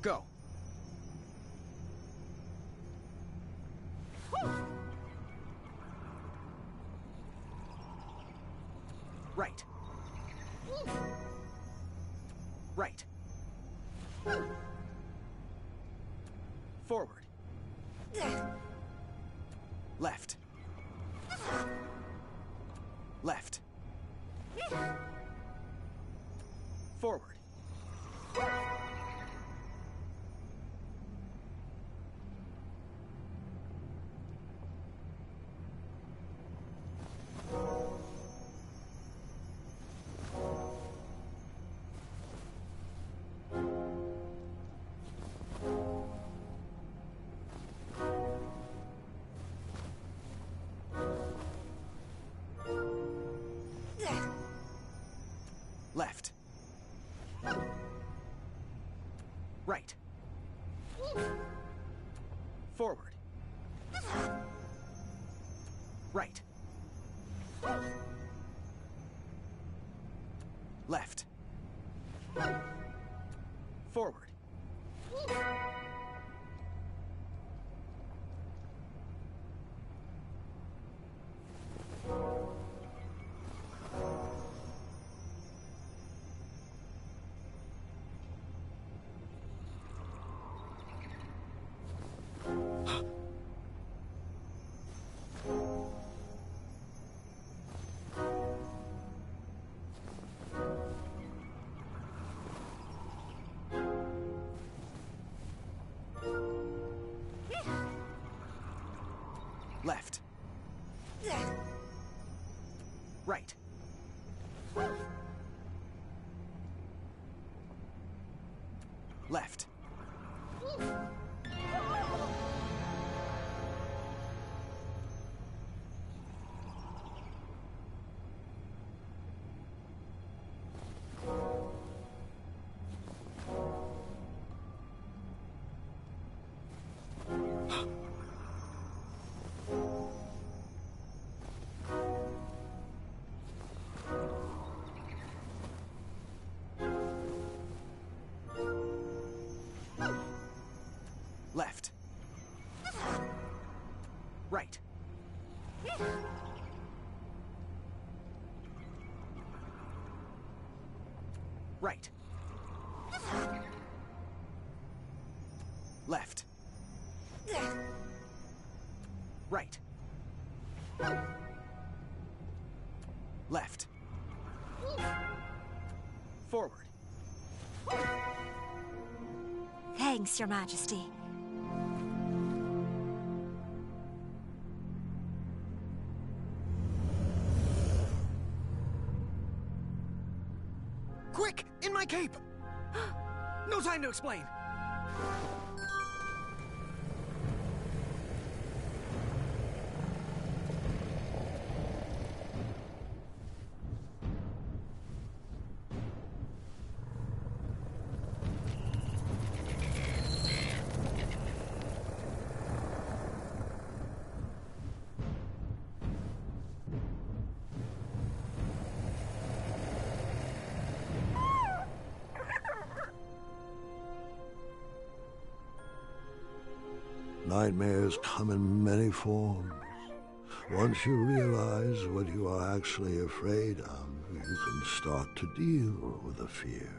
Go. Right. Right. Forward. Left. Left. Forward. Left. Right. Forward. Right. Left. Forward. Left. Right. Left. Left. Right. Left. Forward. Thanks, Your Majesty. Quick! In my cape! No time to explain! Nightmares come in many forms. Once you realize what you are actually afraid of, you can start to deal with the fear.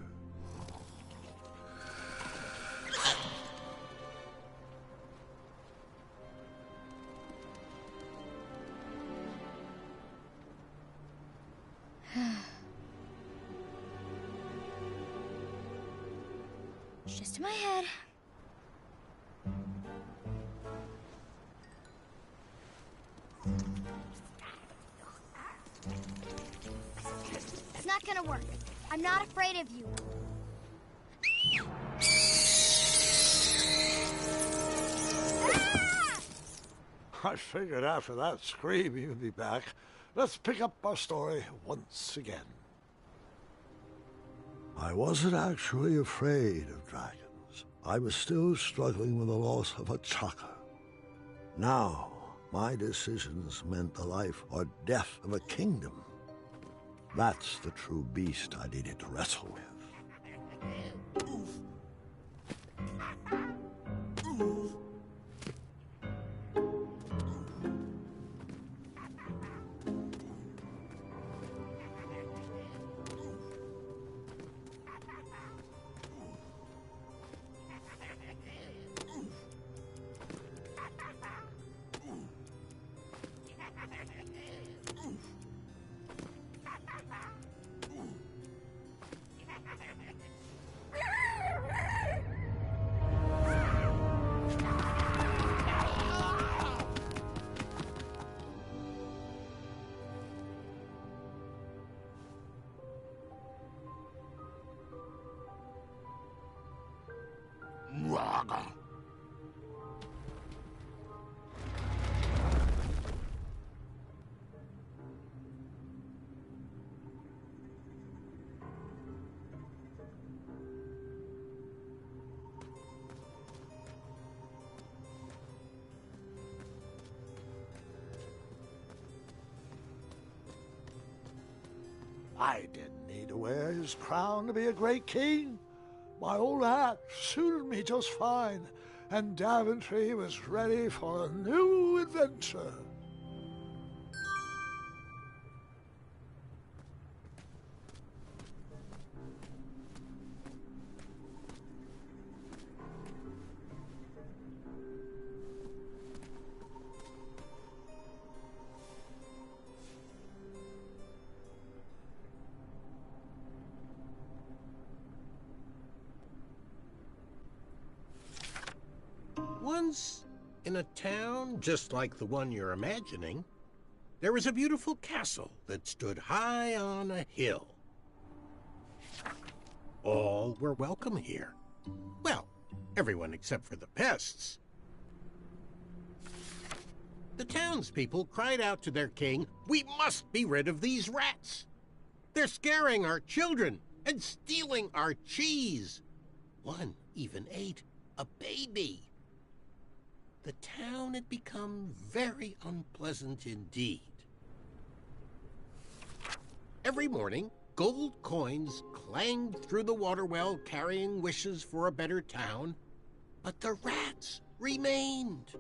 It's just in my head. It's not gonna work. I'm not afraid of you. I figured after that scream you'd be back. Let's pick up our story once again. I wasn't actually afraid of dragons. I was still struggling with the loss of a chakra. Now, my decisions meant the life or death of a kingdom. That's the true beast I needed to wrestle with. I didn't need to wear his crown to be a great king. My old hat suited me just fine, and Daventry was ready for a new adventure. Once, in a town just like the one you're imagining, there was a beautiful castle that stood high on a hill. All were welcome here. Well, everyone except for the pests. The townspeople cried out to their king, "We must be rid of these rats! They're scaring our children and stealing our cheese!" One even ate a baby. The town had become very unpleasant indeed. Every morning, gold coins clanged through the water well carrying wishes for a better town, but the rats remained.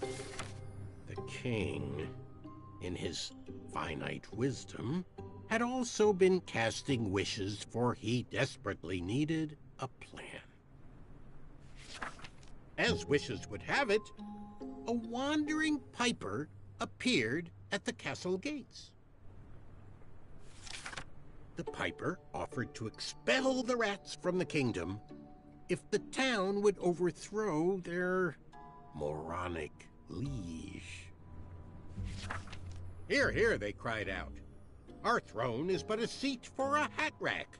The king, in his finite wisdom, had also been casting wishes, for he desperately needed a plan. As wishes would have it, a wandering piper appeared at the castle gates. The piper offered to expel the rats from the kingdom if the town would overthrow their moronic liege. "Hear, hear," they cried out. "Our throne is but a seat for a hat rack.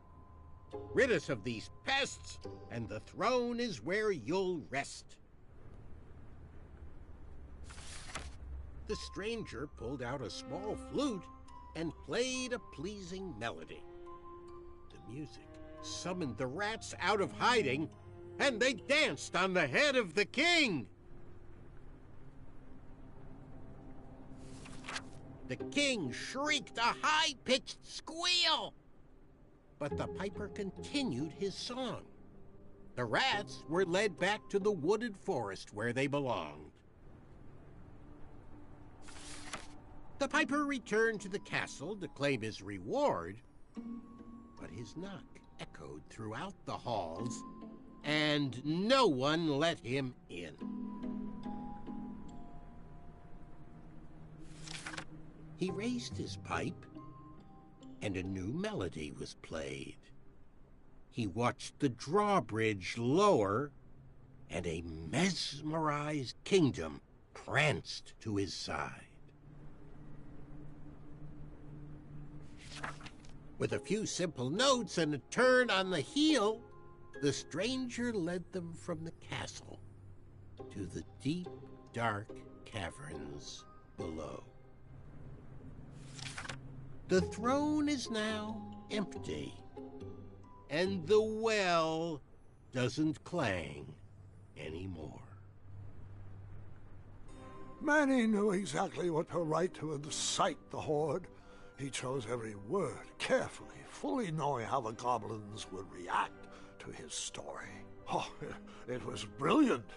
Rid us of these pests, and the throne is where you'll rest." The stranger pulled out a small flute and played a pleasing melody. The music summoned the rats out of hiding, and they danced on the head of the king. The king shrieked a high-pitched squeal, but the piper continued his song. The rats were led back to the wooded forest where they belonged. The piper returned to the castle to claim his reward, but his knock echoed throughout the halls, and no one let him in. He raised his pipe, and a new melody was played. He watched the drawbridge lower, and a mesmerized kingdom pranced to his side. With a few simple notes and a turn on the heel, the stranger led them from the castle to the deep, dark caverns below. The throne is now empty, and the well doesn't clang anymore. Manny knew exactly what to write to incite the horde. He chose every word carefully, fully knowing how the goblins would react to his story. Oh, it was brilliant.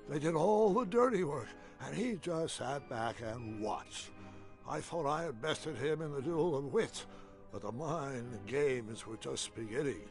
They did all the dirty work, and he just sat back and watched. I thought I had bested him in the duel of wits, but the mind games were just beginning.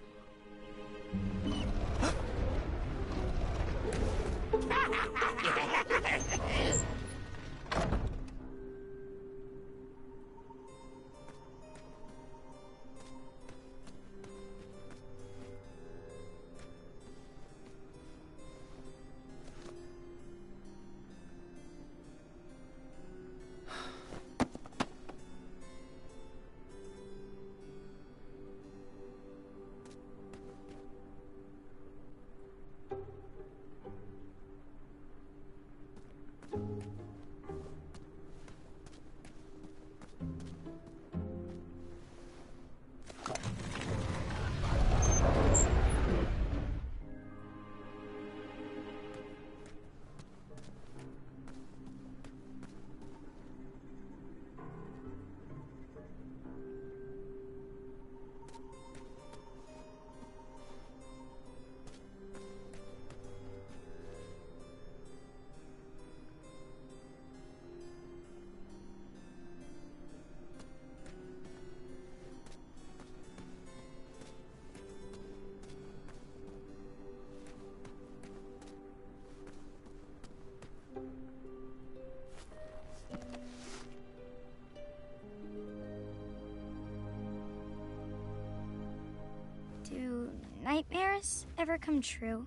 Do nightmares ever come true?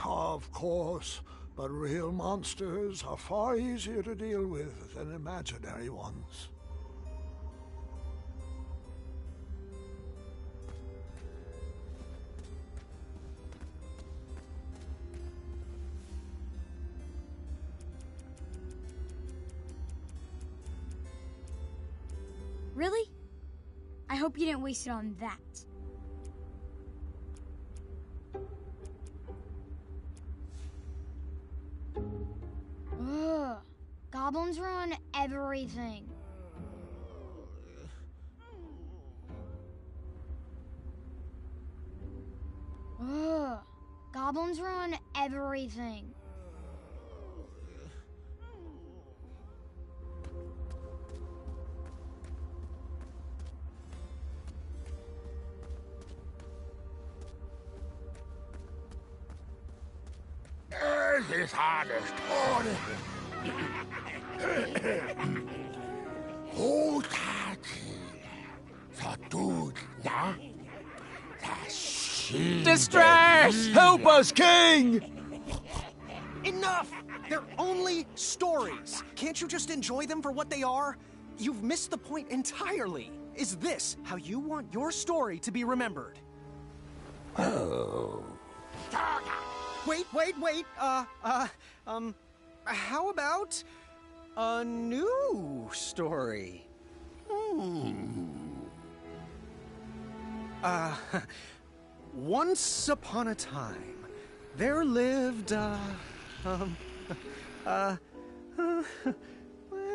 Of course, but real monsters are far easier to deal with than imaginary ones. Really? I hope you didn't waste it on that. Ugh. Goblins ruin everything. Ugh. Goblins ruin everything. Das ist alles toll. Distress! Help us, King! Enough! They're only stories. Can't you just enjoy them for what they are? You've missed the point entirely. Is this how you want your story to be remembered? Oh. Wait. How about a new story? Once upon a time, there lived, let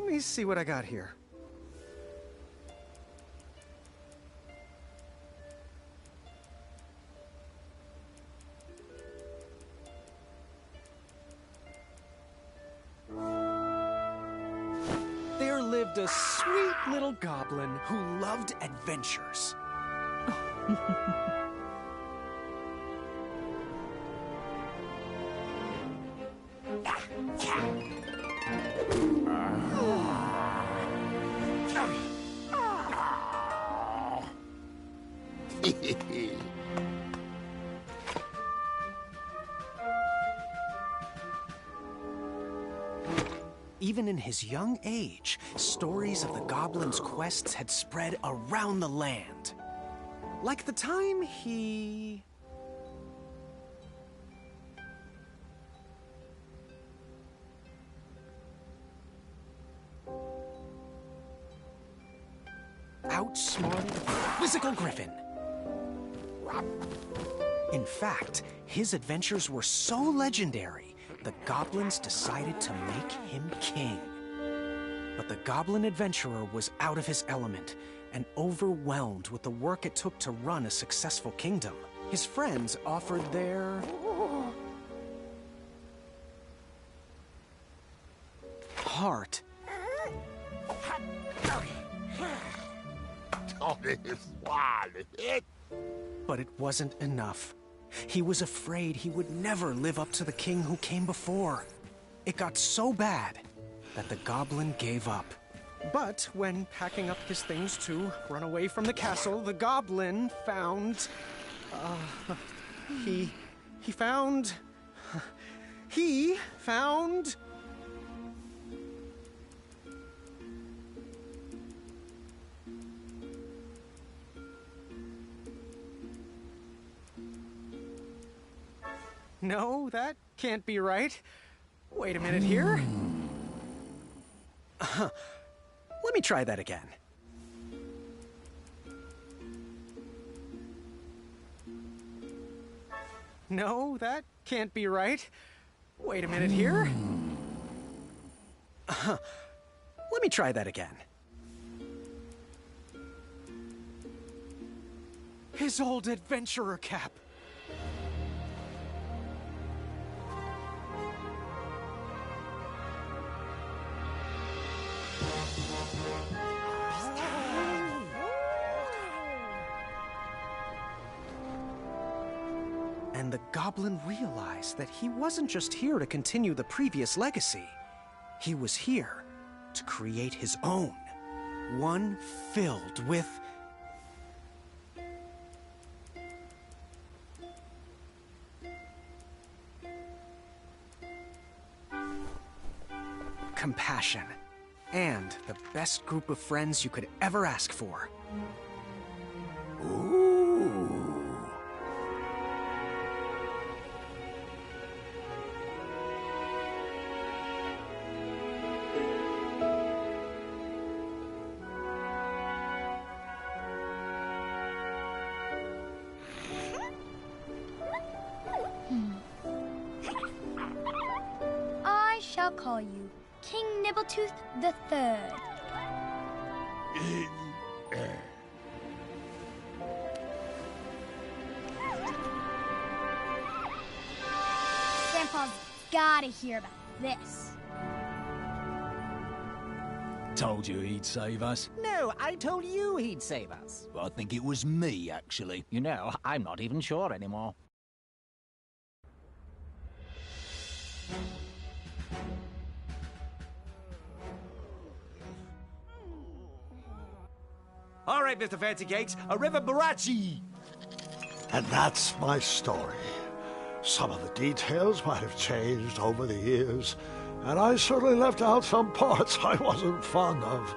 me see what I got here. There lived a sweet little goblin who loved adventures. Even in his young age, stories of the goblin's quests had spread around the land. Like the time he... outsmarted a quizzical griffin. In fact, his adventures were so legendary, the goblins decided to make him king. But the goblin adventurer was out of his element and overwhelmed with the work it took to run a successful kingdom. His friends offered their... heart. But it wasn't enough. He was afraid he would never live up to the king who came before. It got so bad that the goblin gave up. But when packing up his things to run away from the castle, the goblin found... He found... No, that can't be right. Wait a minute here. Let me try that again. No, that can't be right. Wait a minute here. Let me try that again. His old adventurer cap. And the goblin realized that he wasn't just here to continue the previous legacy. He was here to create his own. One filled with... compassion. And the best group of friends you could ever ask for. Ooh. I shall call you King Nibbletooth the Third. Grandpa's gotta hear about this. Told you he'd save us. No, I told you he'd save us. I think it was me, actually. You know, I'm not even sure anymore. All right, Mr. Fancy Cakes, a river barachi. And that's my story. Some of the details might have changed over the years, and I certainly left out some parts I wasn't fond of.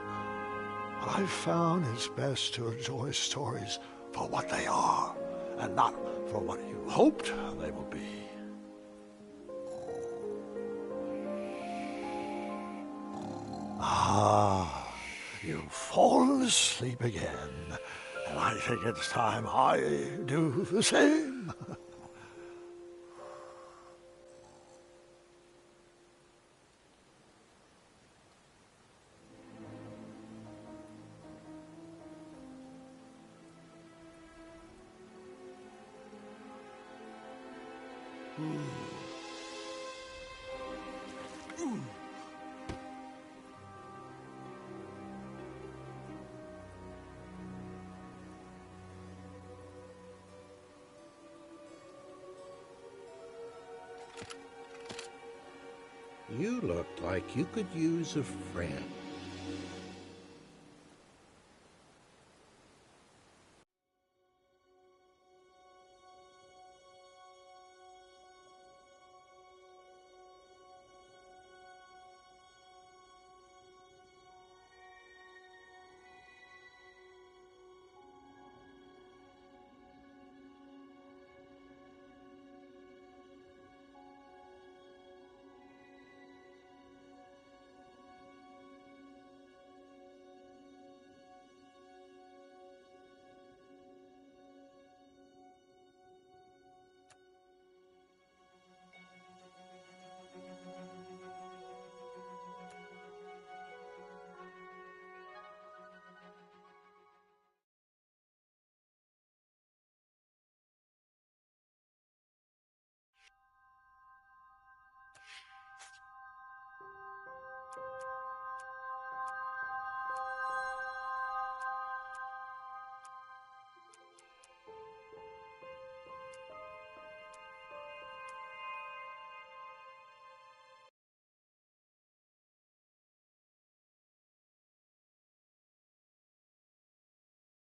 But I found it's best to enjoy stories for what they are, and not for what you hoped they will be. Ah, you've fallen asleep again, and I think it's time I do the same. You look like you could use a friend.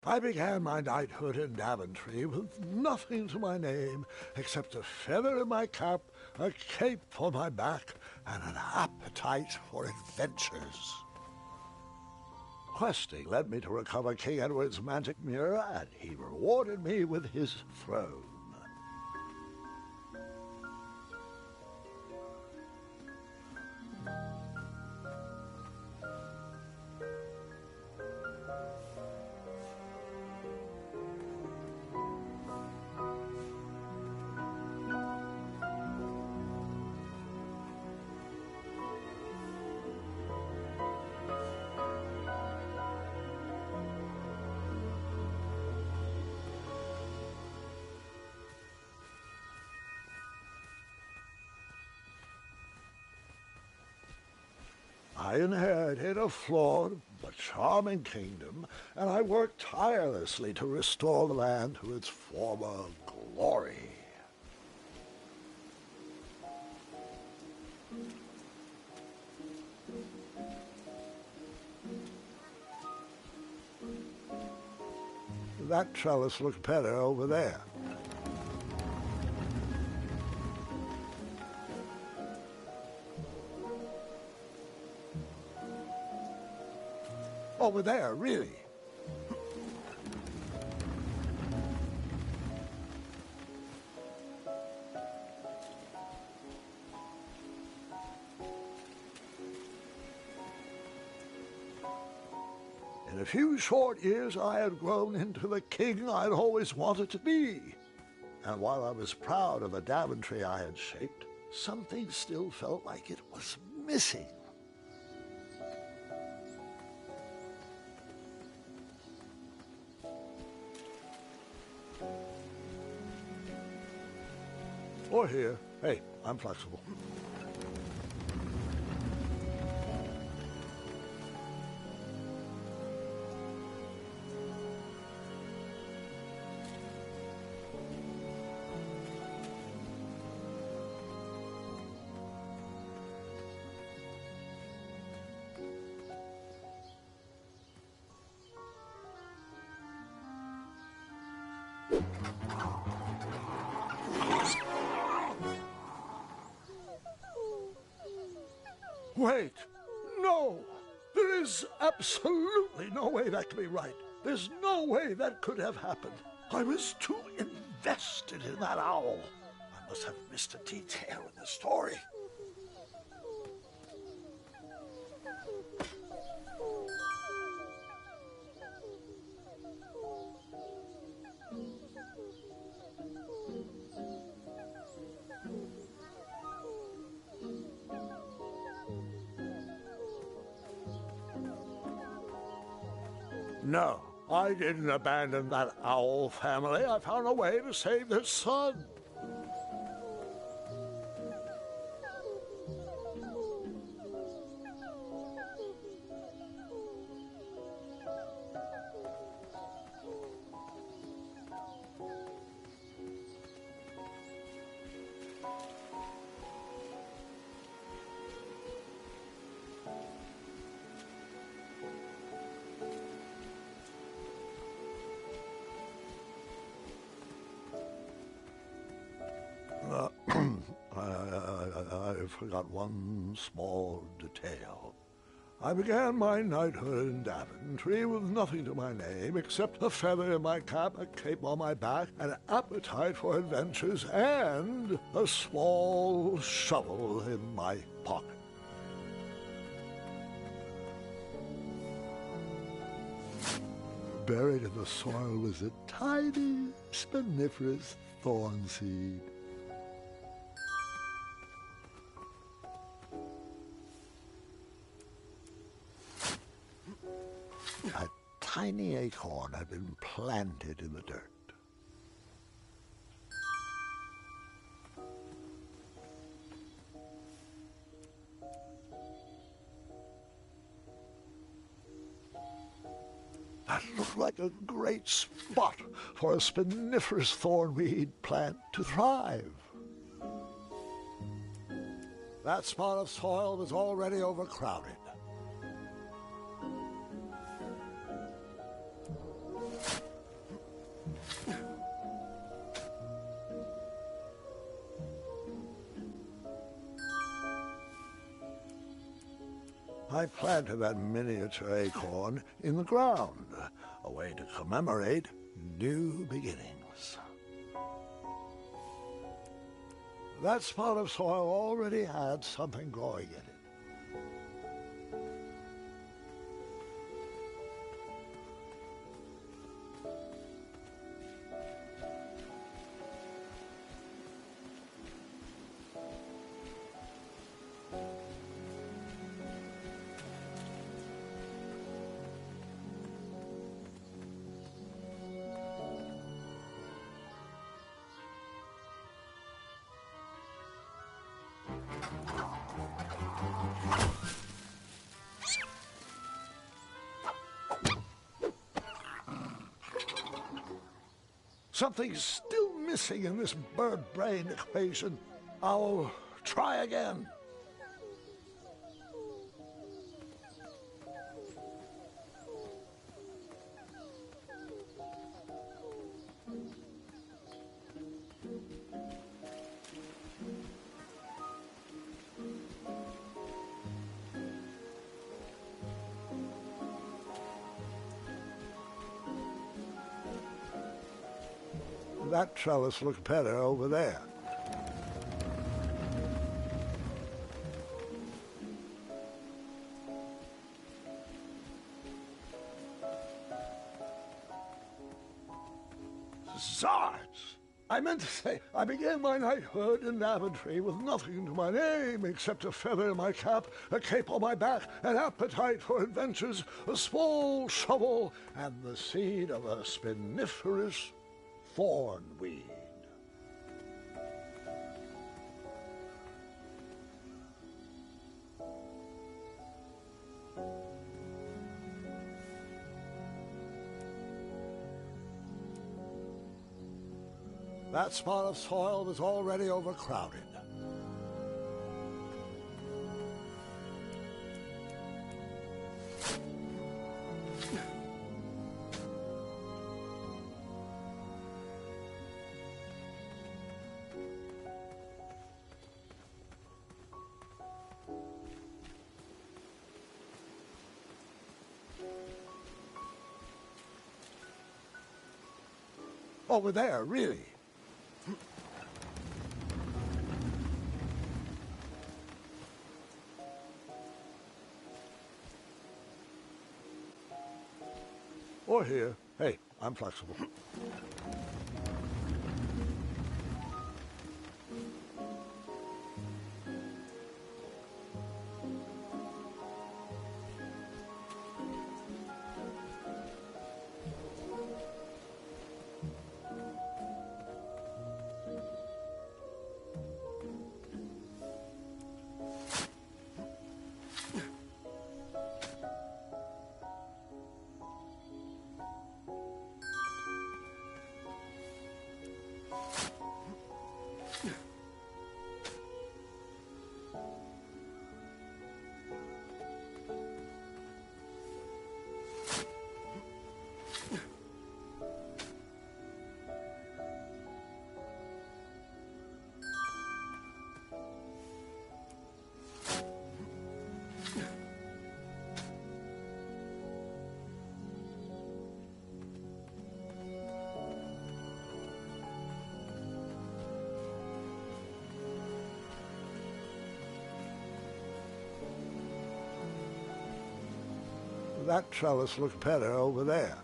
I began my knighthood in Daventry with nothing to my name except a feather in my cap, a cape on my back, and an appetite for adventures. Questing led me to recover King Edward's magic mirror, and he rewarded me with his throne. I inherited a flawed but charming kingdom, and I worked tirelessly to restore the land to its former glory. That trellis looks better over there. Over there, really. In a few short years, I had grown into the king I'd always wanted to be. And while I was proud of the Daventry I had shaped, something still felt like it was missing. Or here. Hey, I'm flexible. Wait! No! There is absolutely no way that could be right. There's no way that could have happened. I was too invested in that owl. I must have missed a detail in the story. No, I didn't abandon that owl family. I found a way to save their son. I forgot one small detail. I began my knighthood in Daventry with nothing to my name except a feather in my cap, a cape on my back, an appetite for adventures, and a small shovel in my pocket. Buried in the soil was a tiny, spiniferous thorn seed. A tiny acorn had been planted in the dirt. That looked like a great spot for a spiniferous thornweed plant to thrive. That spot of soil was already overcrowded. I planted that miniature acorn in the ground, a way to commemorate new beginnings. That spot of soil already had something growing in it. Something's still missing in this bird brain equation. I'll try again. That trellis looks better over there. Czars! I meant to say, I began my knighthood in Daventry with nothing to my name except a feather in my cap, a cape on my back, an appetite for adventures, a small shovel, and the seed of a spiniferous thornweed. That spot of soil was already overcrowded. Over there, really. Or here. Hey, I'm flexible. That trellis looks better over there.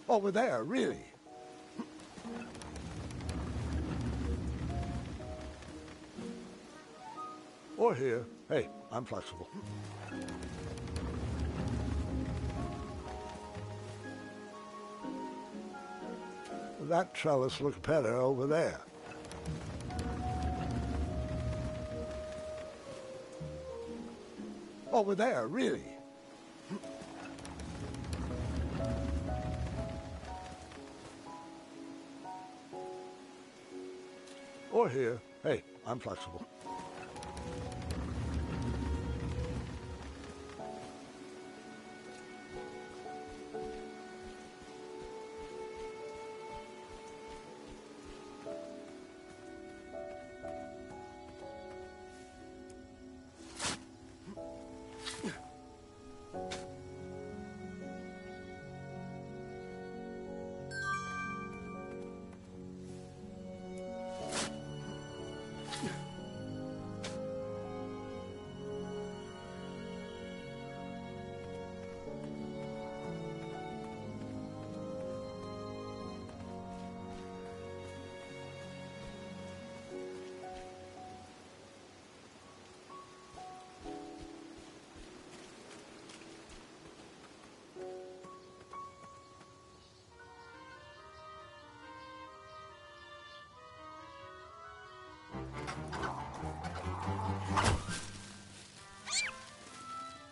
Over there, really. Or here. Hey, I'm flexible. That trellis looks better over there. Over there, really. Or here. Hey, I'm flexible.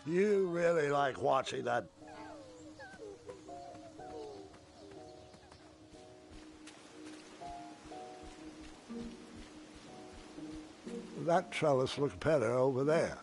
You really like watching that? That trellis looks better over there.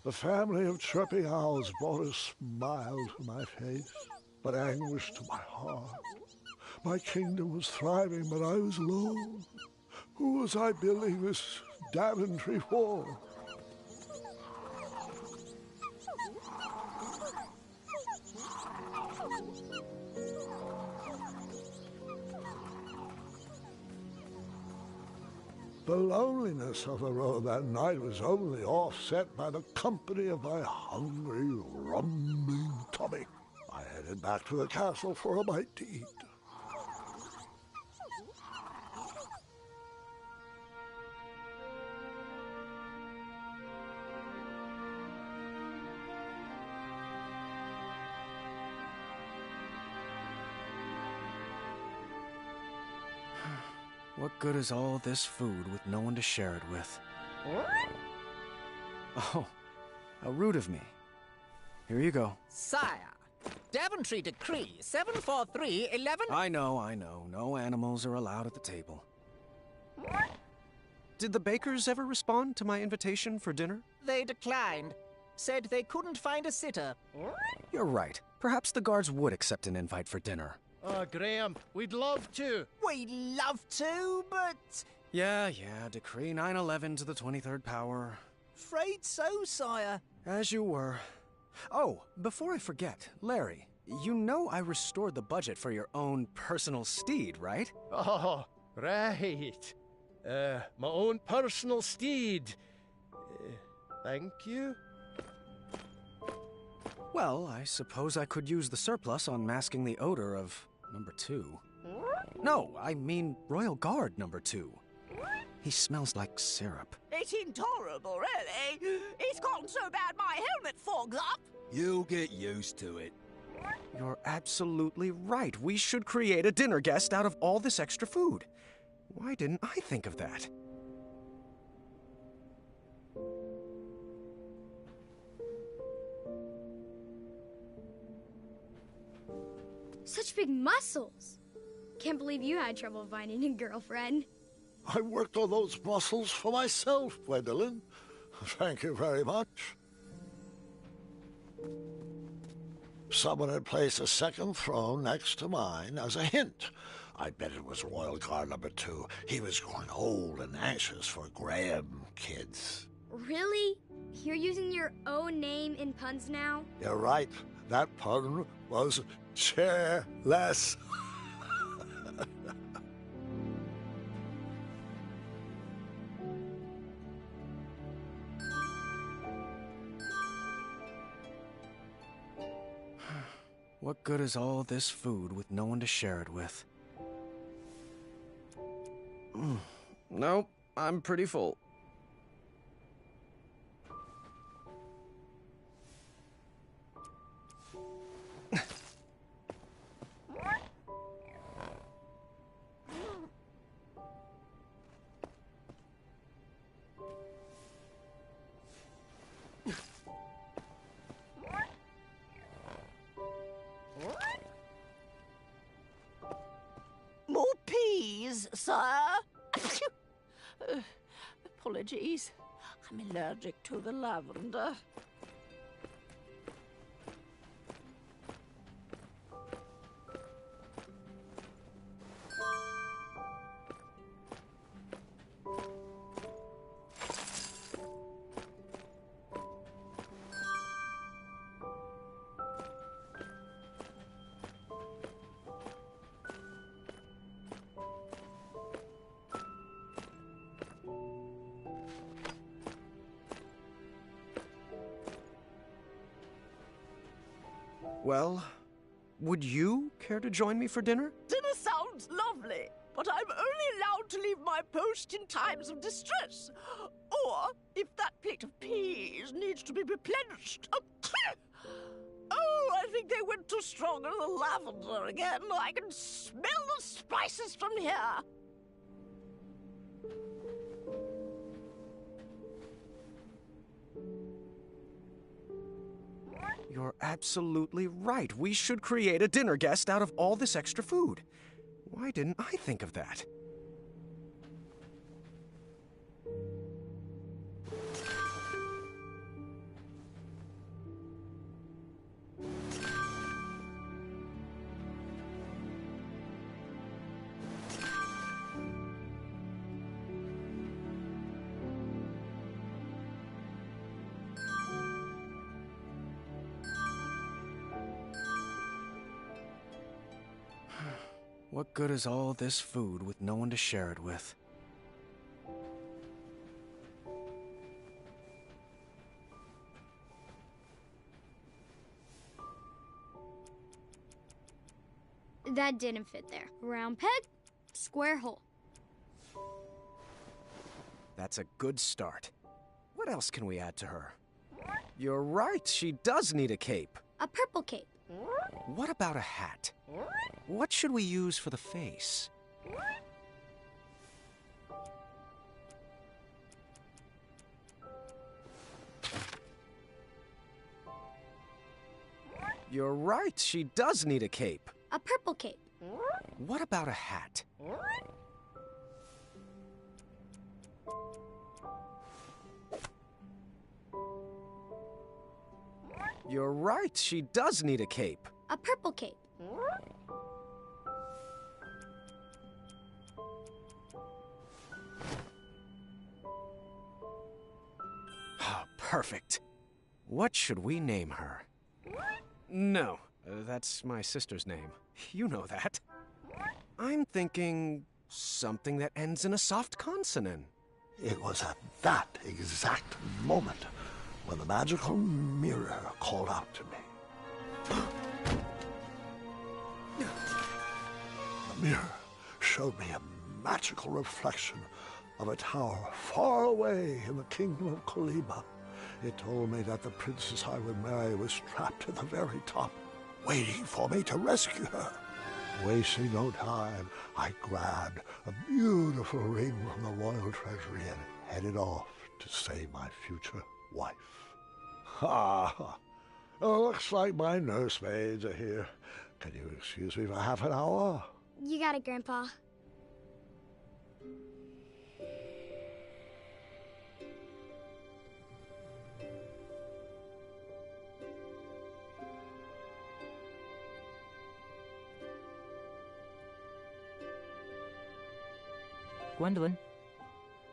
The family of chirping owls brought a smile to my face, but anguish to my heart. My kingdom was thriving, but I was alone. Who was I building this Daventry for? The loneliness of the road that night was only offset by the company of my hungry, rumbling tummy. I headed back to the castle for a bite to eat. What good is all this food with no one to share it with? Oh, how rude of me. Here you go. Sire, Daventry Decree 74311. I know. No animals are allowed at the table. Did the bakers ever respond to my invitation for dinner? They declined. Said they couldn't find a sitter. You're right. Perhaps the guards would accept an invite for dinner. Oh, Graham, we'd love to. We'd love to, but... Yeah, Decree 911 to the 23rd power. Afraid so, sire. As you were. Oh, before I forget, Larry, you know I restored the budget for your own personal steed, right? Oh, right. My own personal steed. Thank you. Well, I suppose I could use the surplus on masking the odor of number 2. No, I mean Royal Guard number 2. He smells like syrup. It's intolerable, really. It's gotten so bad my helmet fogs up. You'll get used to it. You're absolutely right. We should create a dinner guest out of all this extra food. Why didn't I think of that? Such big muscles. Can't believe you had trouble finding a girlfriend. I worked on those muscles for myself, Gwendolyn. Thank you very much. Someone had placed a second throne next to mine as a hint. I bet it was Royal Guard number 2. He was growing old and anxious for Graham kids. Really? You're using your own name in puns now? You're right. That pun was chairless. What good is all this food with no one to share it with? Nope, I'm pretty full. More peas, sir? Apologies. I'm allergic to the lavender. Well, would you care to join me for dinner? Dinner sounds lovely, but I'm only allowed to leave my post in times of distress. Or if that plate of peas needs to be replenished. Oh, I think they went too strong on the lavender again. I can smell the spices from here. You're absolutely right. We should create a dinner guest out of all this extra food. Why didn't I think of that? What good is all this food with no one to share it with? That didn't fit there. Round peg, square hole. That's a good start. What else can we add to her? You're right, she does need a cape. A purple cape. What about a hat? What should we use for the face? You're right, she does need a cape. A purple cape. What about a hat? You're right, she does need a cape. A purple cape. Oh, perfect. What should we name her? No, that's my sister's name. You know that. I'm thinking something that ends in a soft consonant. It was at that exact moment when the magical mirror called out to me. The mirror showed me a magical reflection of a tower far away in the kingdom of Colima. It told me that the princess I would marry was trapped at the very top, waiting for me to rescue her. Wasting no time, I grabbed a beautiful ring from the royal treasury and headed off to save my future wife. Ha! Looks like my nursemaids are here. Can you excuse me for half an hour? You got it, Grandpa. Gwendolyn,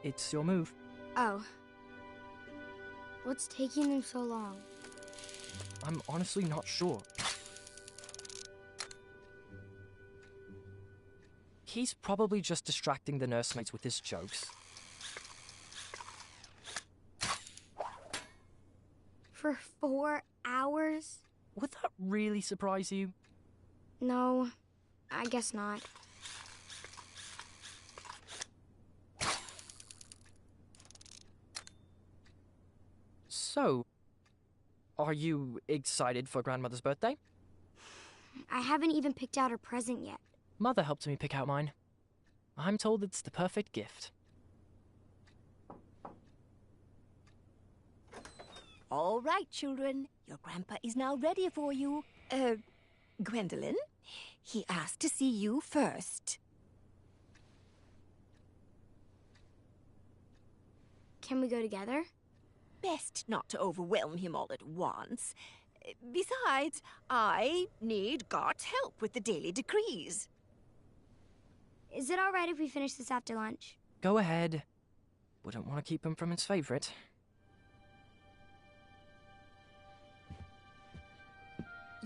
it's your move. Oh. What's taking them so long? I'm honestly not sure. He's probably just distracting the nursemaids with his jokes. For 4 hours? Would that really surprise you? No, I guess not. So, are you excited for Grandmother's birthday? I haven't even picked out her present yet. Mother helped me pick out mine. I'm told it's the perfect gift. All right, children. Your grandpa is now ready for you. Gwendolyn, he asked to see you first. Can we go together? Best not to overwhelm him all at once. Besides, I need God's help with the daily decrees. Is it all right if we finish this after lunch? Go ahead. Wouldn't want to keep him from his favorite.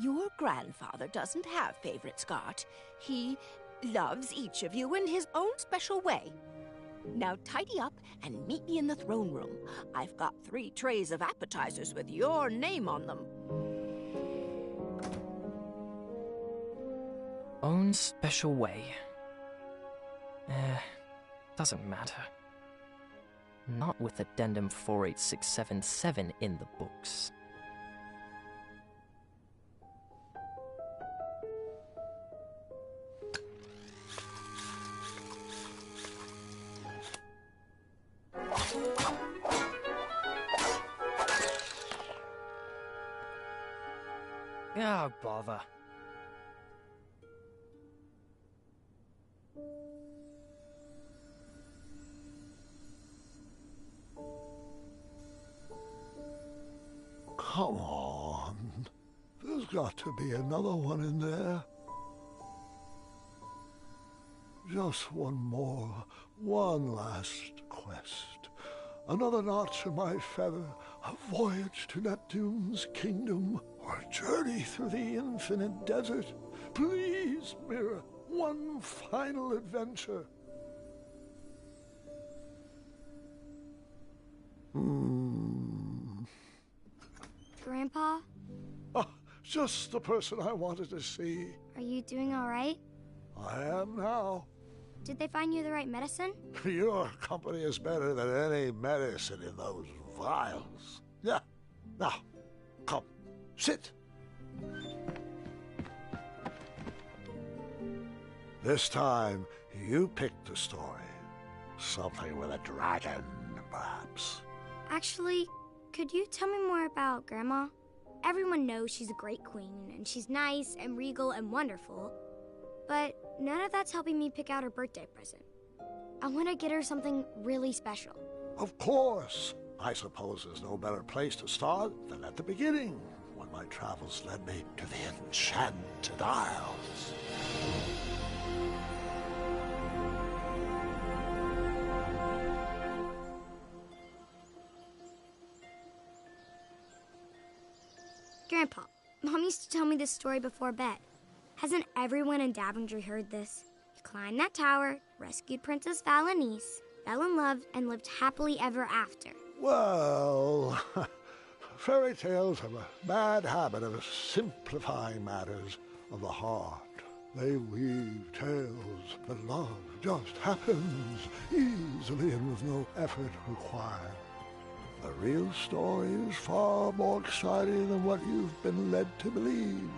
Your grandfather doesn't have favorites, Scott. He loves each of you in his own special way. Now tidy up and meet me in the throne room. I've got 3 trays of appetizers with your name on them. Own special way. Doesn't matter. Not with Addendum 48677 in the books. Oh, bother. Come on. There's got to be another one in there. Just one more, one last quest. Another notch in my feather, a voyage to Neptune's kingdom, or a journey through the infinite desert. Please, Mirror, one final adventure. Grandpa? Oh, just the person I wanted to see. Are you doing all right? I am now. Did they find you the right medicine? Your company is better than any medicine in those vials. Yeah. Now, come, sit. This time, you picked the story. Something with a dragon, perhaps. Actually, could you tell me more about Grandma? everyone knows she's a great queen, and she's nice and regal and wonderful. But none of that's helping me pick out her birthday present. I want to get her something really special. Of course. I suppose there's no better place to start than at the beginning, when my travels led me to the Enchanted Isles. Grandpa, Mom used to tell me this story before bed. Hasn't everyone in Daventry heard this? You climbed that tower, rescued Princess Valenice, fell in love, and lived happily ever after. Well, fairy tales have a bad habit of simplifying matters of the heart. They weave tales that love just happens easily and with no effort required. The real story is far more exciting than what you've been led to believe.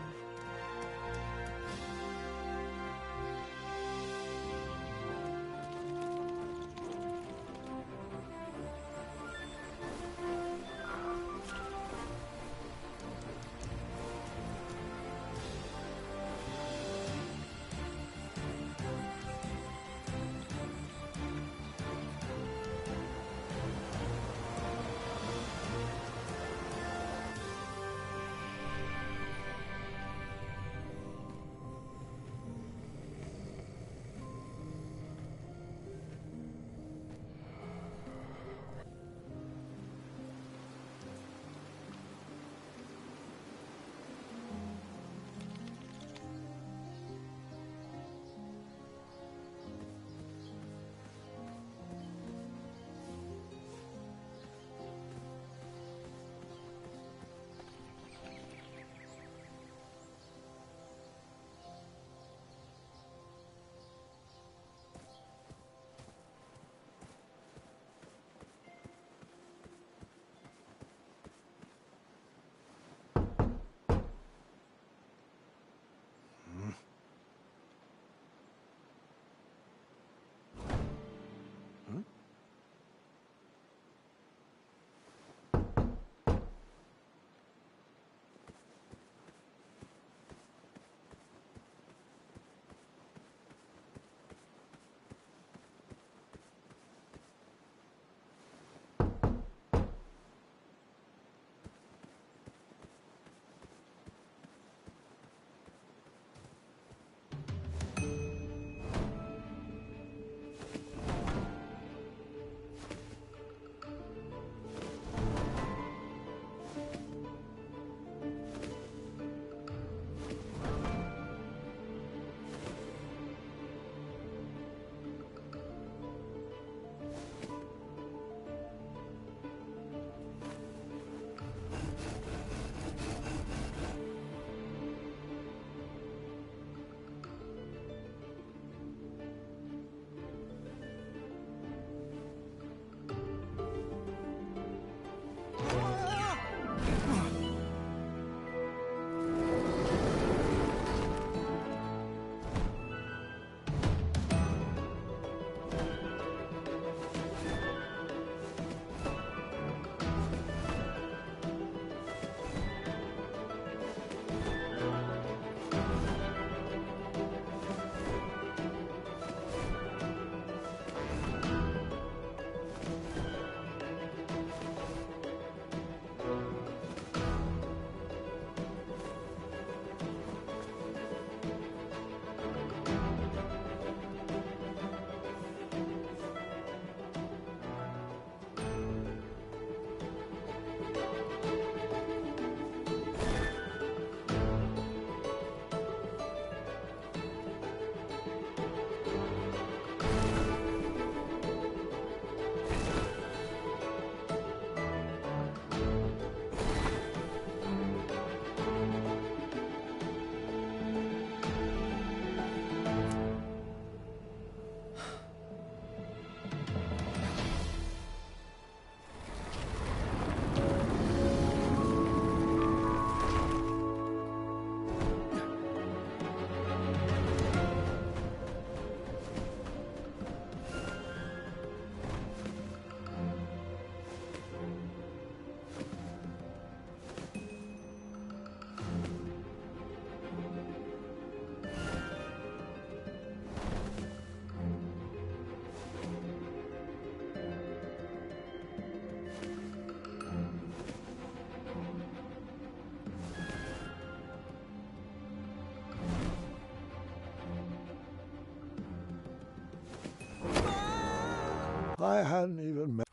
I hadn't even met.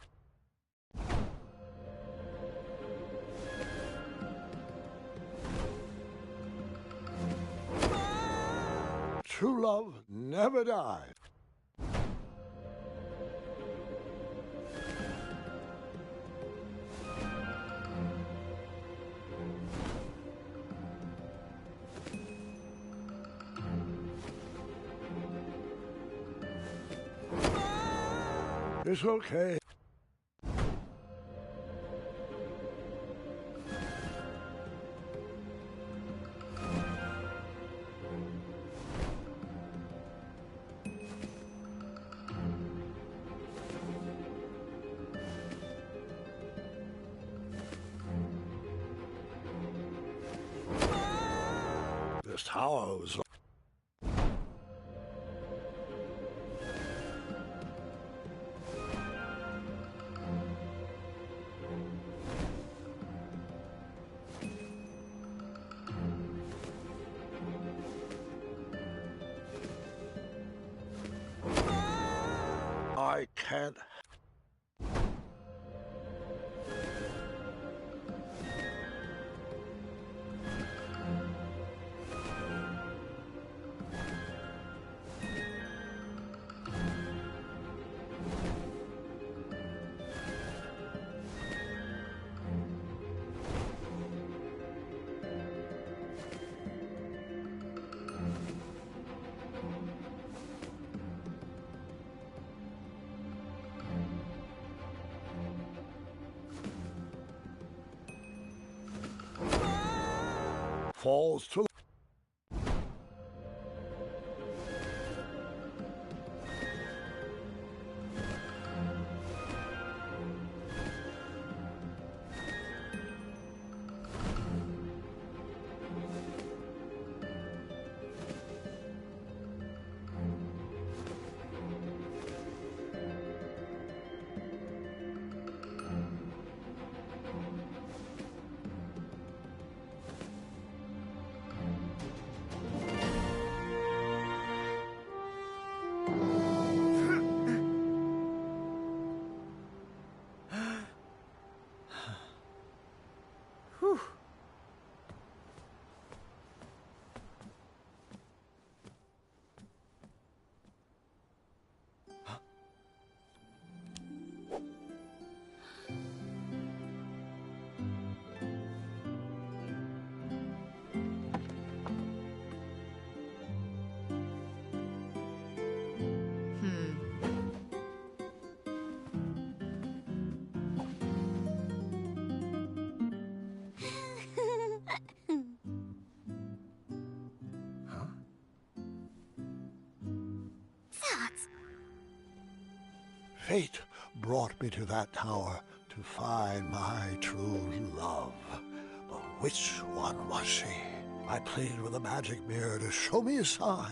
True love never dies. It's okay. This tower was I can't. Falls to Fate brought me to that tower to find my true love. But which one was she? I pleaded with the magic mirror to show me a sign.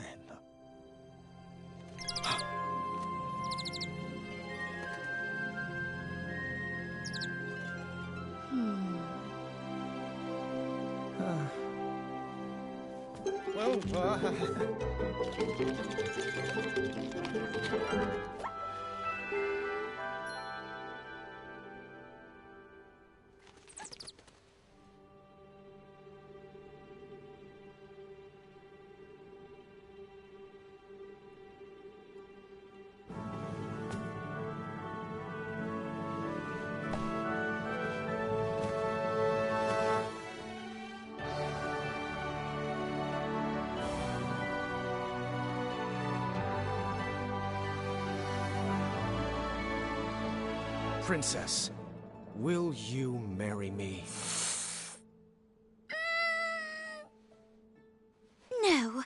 Princess, will you marry me? No.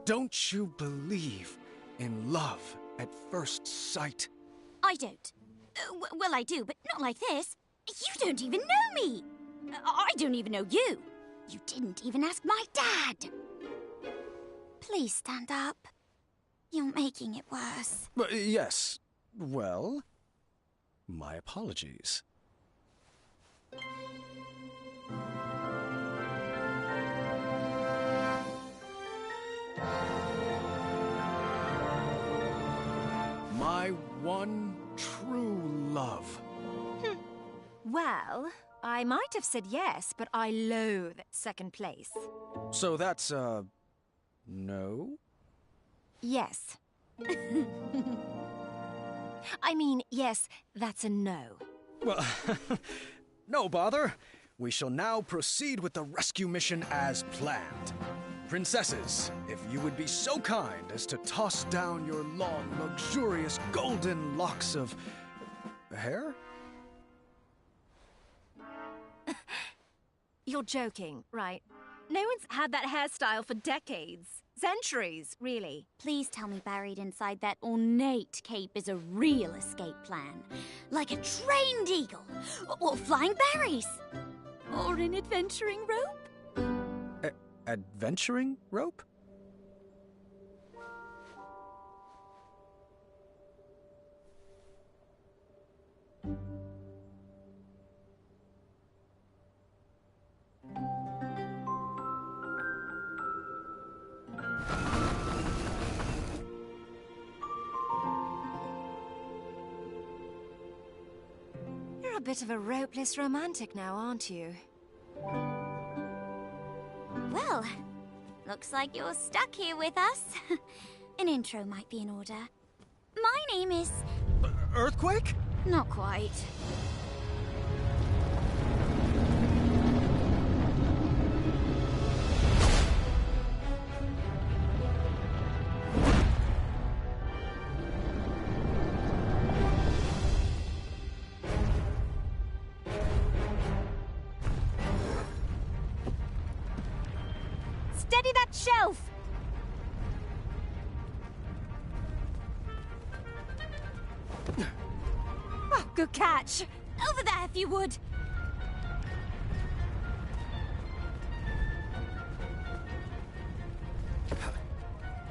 Don't you believe in love at first sight? I don't. Well, I do, but not like this. You don't even know me. I don't even know you. You didn't even ask my dad. Please stand up. You're making it worse. Yes. Well, my apologies. My one true love. Well, I might have said yes, but I loathe second place. So that's, no? Yes. I mean, yes, that's a no. Well, no bother. We shall now proceed with the rescue mission as planned. Princesses, if you would be so kind as to toss down your long, luxurious golden locks of hair? You're joking, right? No one's had that hairstyle for decades. Centuries, really. Please tell me buried inside that ornate cape is a real escape plan. Like a trained eagle, or flying berries, or an adventuring rope. Adventuring rope? You're a bit of a ropeless romantic now, aren't you? Well, looks like you're stuck here with us. An intro might be in order. My name is... Earthquake? Not quite. Steady that shelf! Oh, good catch. Over there, if you would.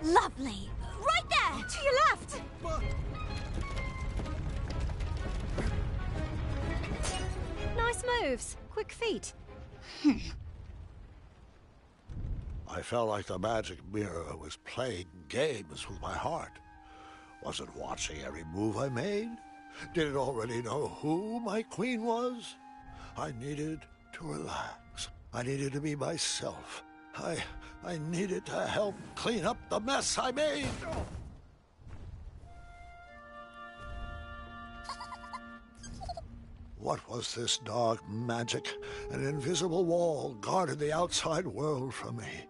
Lovely. Right there! To your left! Nice moves. Quick feet. I felt like the magic mirror was playing games with my heart. Was it watching every move I made? Did it already know who my queen was? I needed to relax. I needed to be myself. I needed to help clean up the mess I made. What was this dark magic? An invisible wall guarded the outside world from me.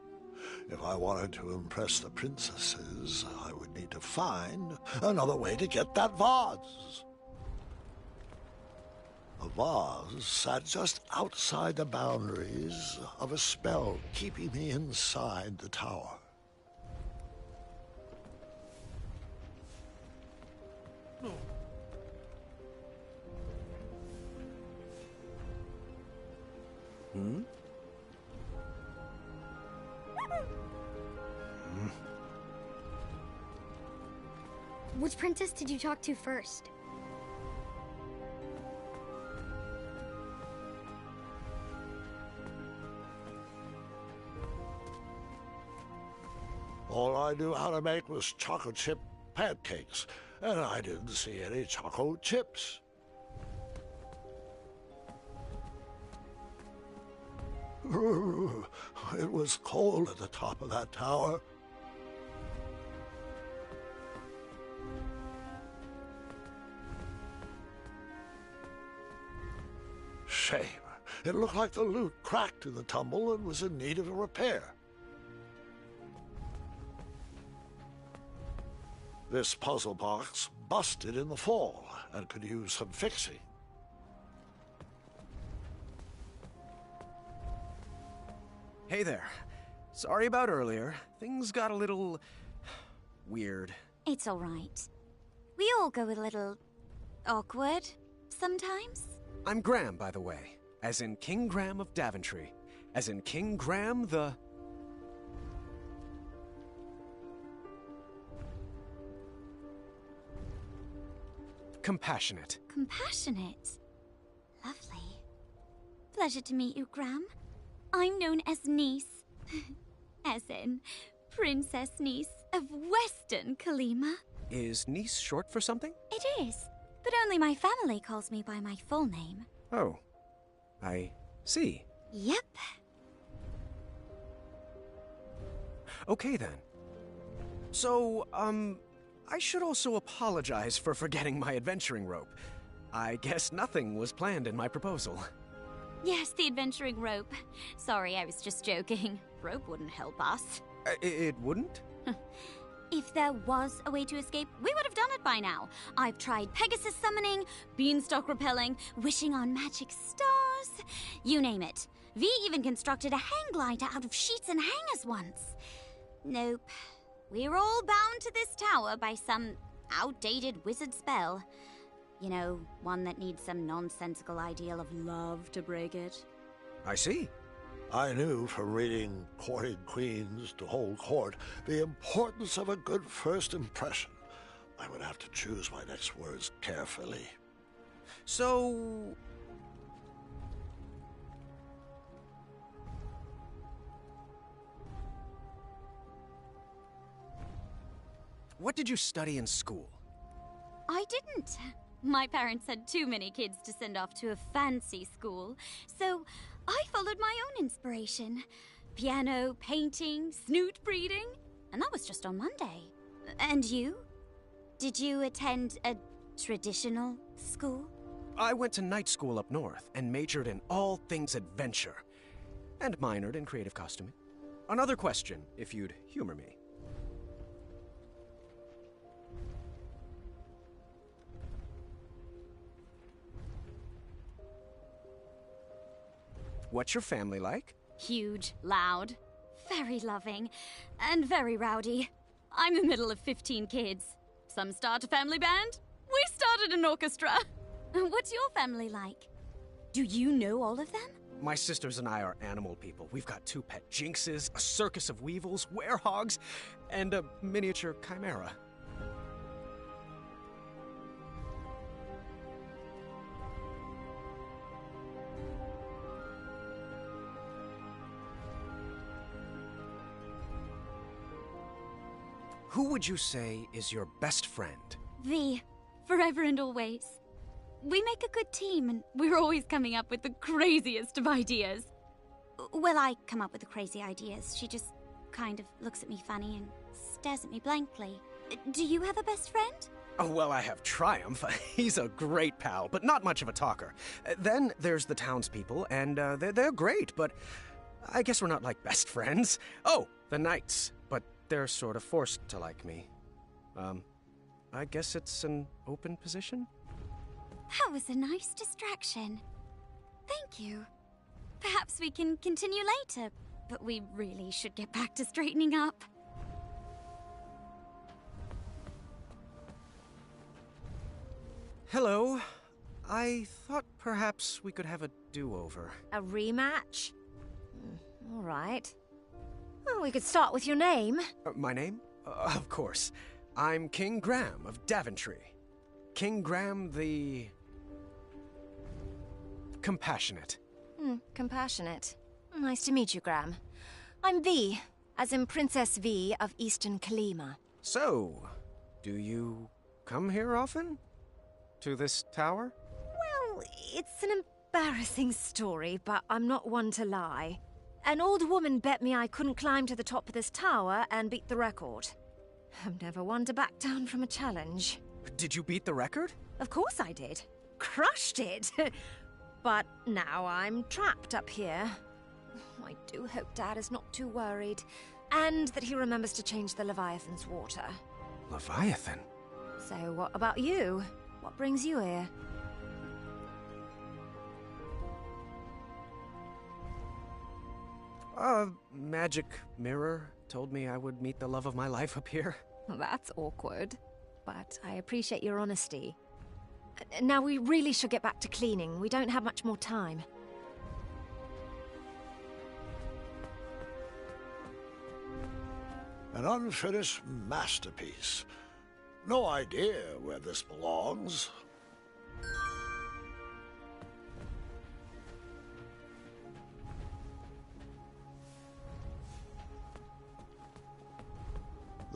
If I wanted to impress the princesses, I would need to find another way to get that vase. The vase sat just outside the boundaries of a spell keeping me inside the tower. Hmm? Which princess did you talk to first? All I knew how to make was chocolate chip pancakes, and I didn't see any chocolate chips. It was cold at the top of that tower. Shame. It looked like the loot cracked in the tumble and was in need of a repair. This puzzle box busted in the fall and could use some fixing. Hey there. Sorry about earlier. Things got a little... weird. It's all right. We all go a little... awkward sometimes. I'm Graham, by the way. As in King Graham of Daventry. As in King Graham the... Compassionate. Compassionate. Lovely. Pleasure to meet you, Graham. I'm known as Niece. As in, Princess Niece of Western Kalima. Is niece short for something? It is, but only my family calls me by my full name. Oh, I see. Yep. Okay then. So, I should also apologize for forgetting my adventuring rope. I guess nothing was planned in my proposal. Yes, the adventuring rope. Sorry, I was just joking. Rope wouldn't help us. It wouldn't? If there was a way to escape, we would have done it by now. I've tried Pegasus summoning, beanstalk rappelling, wishing on magic stars. You name it. V even constructed a hang glider out of sheets and hangers once. Nope. We're all bound to this tower by some outdated wizard spell. You know, one that needs some nonsensical ideal of love to break it. I see. I knew from reading Courting Queens to Hold Court the importance of a good first impression. I would have to choose my next words carefully. So... what did you study in school? I didn't. My parents had too many kids to send off to a fancy school, so I followed my own inspiration. Piano, painting, snoot breeding, and that was just on Monday. And you? Did you attend a traditional school? I went to night school up north and majored in all things adventure, and minored in creative costuming. Another question, if you'd humor me. What's your family like? Huge, loud, very loving, and very rowdy. I'm the middle of 15 kids. Some start a family band. We started an orchestra. What's your family like? Do you know all of them? My sisters and I are animal people. We've got 2 pet jinxes, a circus of weevils, werehogs, and a miniature chimera. Who would you say is your best friend? V, forever and always. We make a good team, and we're always coming up with the craziest of ideas. Well, I come up with the crazy ideas. She just kind of looks at me funny and stares at me blankly. Do you have a best friend? Oh, well, I have Triumph. He's a great pal, but not much of a talker. Then there's the townspeople, and they're great, but I guess we're not like best friends. Oh, the knights, but they're sort of forced to like me. I guess it's an open position? That was a nice distraction. Thank you. Perhaps we can continue later, but we really should get back to straightening up. Hello. I thought perhaps we could have a do-over. A rematch? All right. Well, we could start with your name. My name? Of course. I'm King Graham of Daventry. King Graham the... Compassionate. Compassionate. Nice to meet you, Graham. I'm V, as in Princess V of Eastern Kalima. So, do you come here often? To this tower? Well, it's an embarrassing story, but I'm not one to lie. An old woman bet me I couldn't climb to the top of this tower and beat the record. I'm never one to back down from a challenge. Did you beat the record? Of course I did. Crushed it. But now I'm trapped up here. I do hope Dad is not too worried. And that he remembers to change the Leviathan's water. Leviathan? So what about you? What brings you here? Magic mirror told me I would meet the love of my life up here. That's awkward. But I appreciate your honesty. Now we really should get back to cleaning. We don't have much more time. An unfinished masterpiece. No idea where this belongs.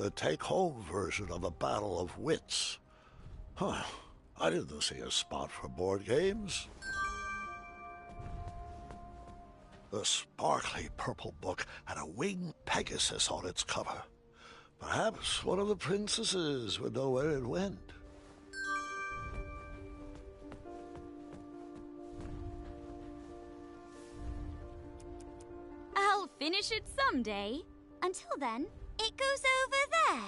the take-home version of a battle of wits. Huh. I didn't see a spot for board games. The sparkly purple book had a winged Pegasus on its cover. Perhaps one of the princesses would know where it went. I'll finish it someday. Until then, it goes over there.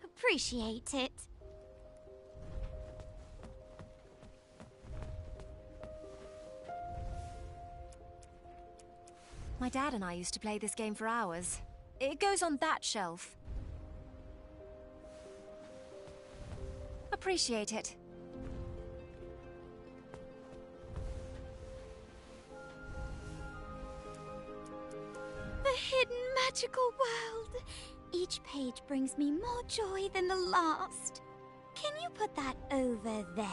Appreciate it. My dad and I used to play this game for hours. It goes on that shelf. Appreciate it. The hidden magical world. Each page brings me more joy than the last. Can you put that over there?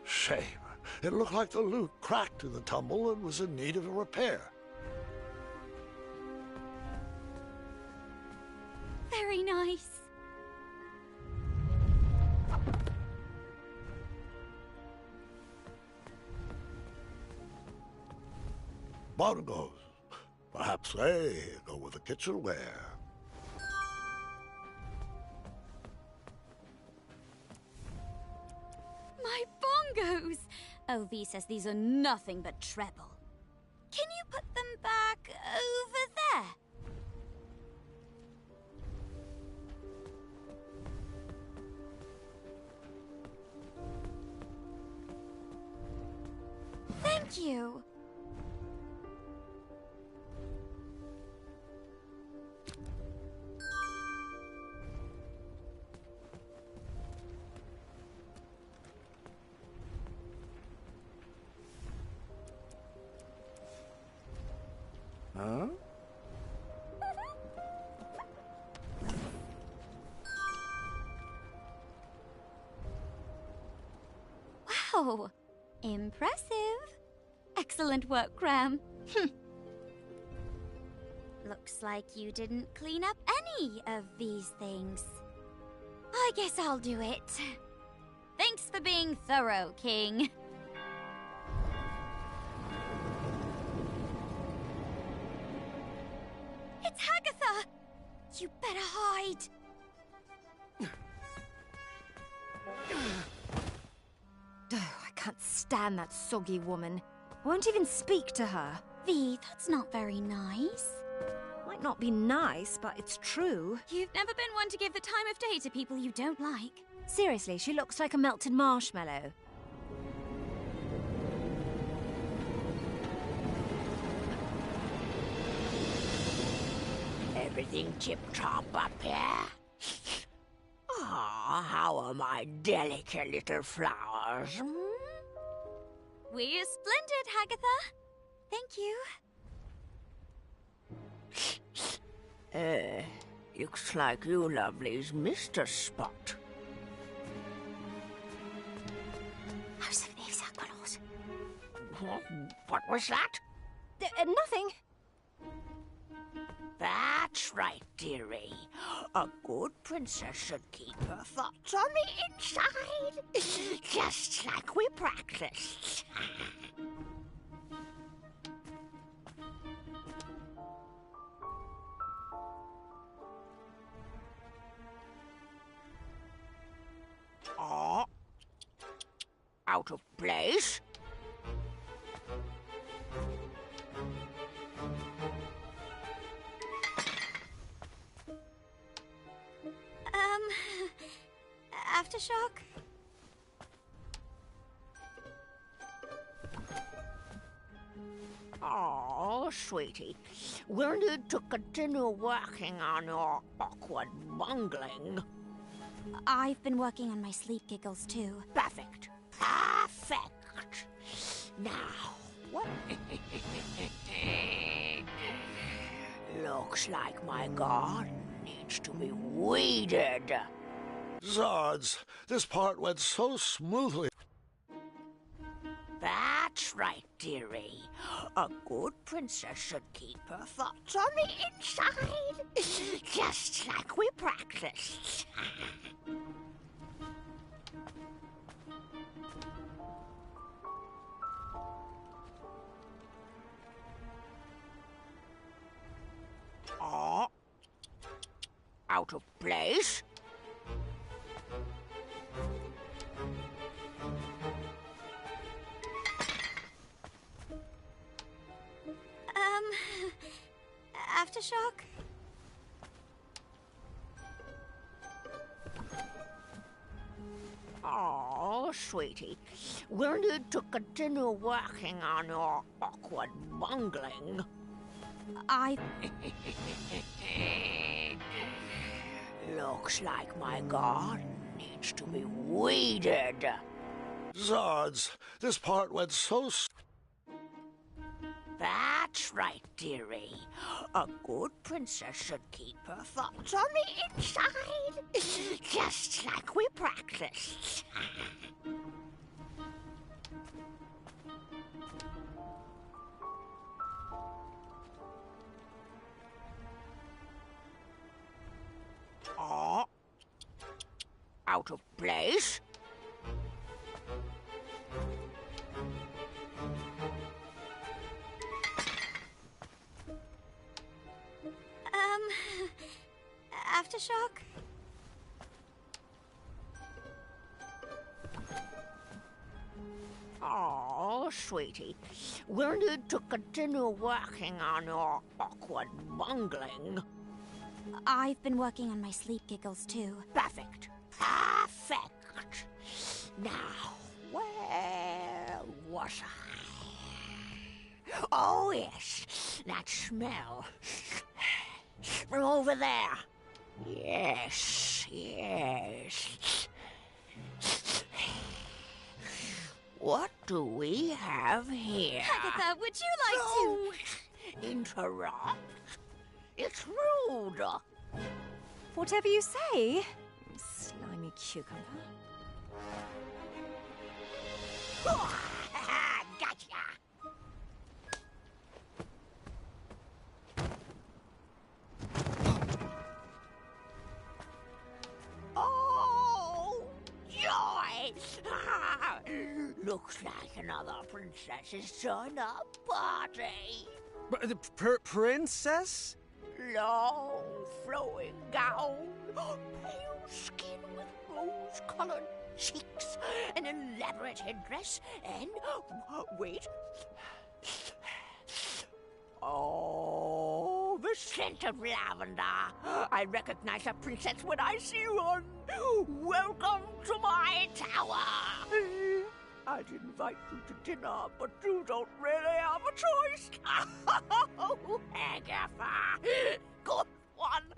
Shame. It looked like the loot cracked in the tumble and was in need of a repair. Very nice. Bongos. Perhaps they go with the kitchenware. My bongos! Oh, V says these are nothing but treble. Can you put them back over there? Thank you. Huh? Wow, impressive. Excellent work, Graham. Looks like you didn't clean up any of these things. I guess I'll do it. Thanks for being thorough, King. It's Hagatha! You better hide! I can't stand that soggy woman. I won't even speak to her. V, that's not very nice. Might not be nice, but it's true. You've never been one to give the time of day to people you don't like. Seriously, she looks like a melted marshmallow. Everything tip-top up here? Ah, how are my delicate little flowers? We're splendid, Hagatha. Thank you. Looks like you lovelies missed a spot. House of Thieves, Aquanaut. What was that? Nothing. That's right, dearie. A good princess should keep her thoughts on the inside, just like we practiced. Oh, out of place? Aftershock? Oh, sweetie, we'll need to continue working on your awkward bungling. I've been working on my sleep giggles, too. Perfect. Perfect. Now, what? Looks like my garden needs to be weeded. Zards, this part went so smoothly. That's right, dearie. A good princess should keep her thoughts on the inside, just like we practiced. Oh, out of place? Aftershock? Oh, sweetie, we'll need to continue working on your awkward bungling. Looks like my garden needs to be weeded. Zards, this part went so... That's right, dearie. A good princess should keep her thoughts on the inside, just like we practiced. Oh, out of place? Aftershock? Oh, sweetie, we'll need to continue working on your awkward bungling. I've been working on my sleep giggles, too. Perfect. Perfect. Now, where was I? Oh, yes, that smell. From over there. Yes, yes. What do we have here? Agatha, would you like to... interrupt? It's rude. Whatever you say, slimy cucumber. Gotcha. Oh, joy! Looks like another princess has joined our party. The princess? Long, flowing gown, pale skin with rose-colored cheeks, an elaborate headdress, and... wait. Oh, the scent of lavender. I recognize a princess when I see one. Welcome to my tower. I'd invite you to dinner, but you don't really have a choice. Oh, Agatha. Good one.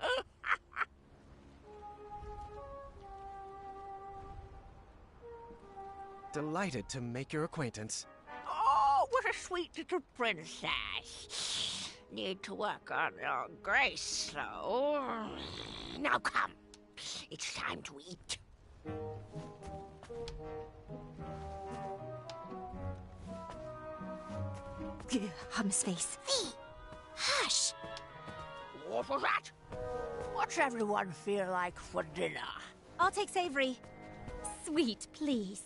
Delighted to make your acquaintance. Oh, what a sweet little princess. Need to work on your grace, though. Now come. It's time to eat. Hum's face. Fee! Hush! What was that? What's everyone feel like for dinner? I'll take savory. Sweet, please.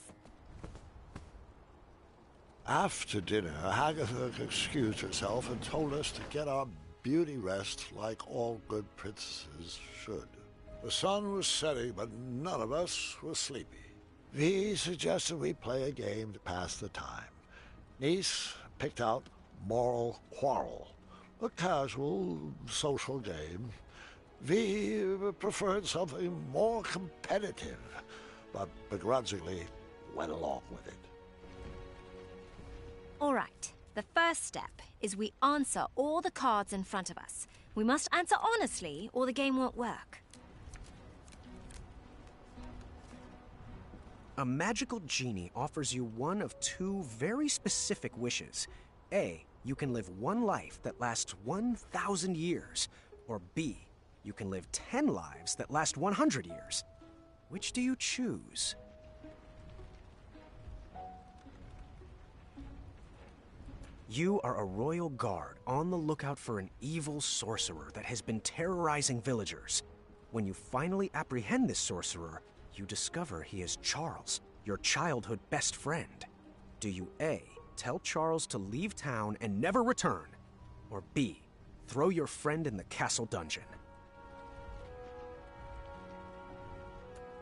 After dinner, Agatha excused herself and told us to get our beauty rest like all good princesses should. The sun was setting, but none of us were sleepy. Vi suggested we play a game to pass the time. Nice picked out Moral Quarrel, a casual social game. Vi preferred something more competitive, but begrudgingly went along with it. All right. The first step is we answer all the cards in front of us. We must answer honestly, or the game won't work. A magical genie offers you one of two very specific wishes. A, you can live one life that lasts 1,000 years. Or B, you can live 10 lives that last 100 years. Which do you choose? You are a royal guard on the lookout for an evil sorcerer that has been terrorizing villagers. When you finally apprehend this sorcerer, you discover he is Charles, your childhood best friend. Do you A, tell Charles to leave town and never return? Or B, throw your friend in the castle dungeon?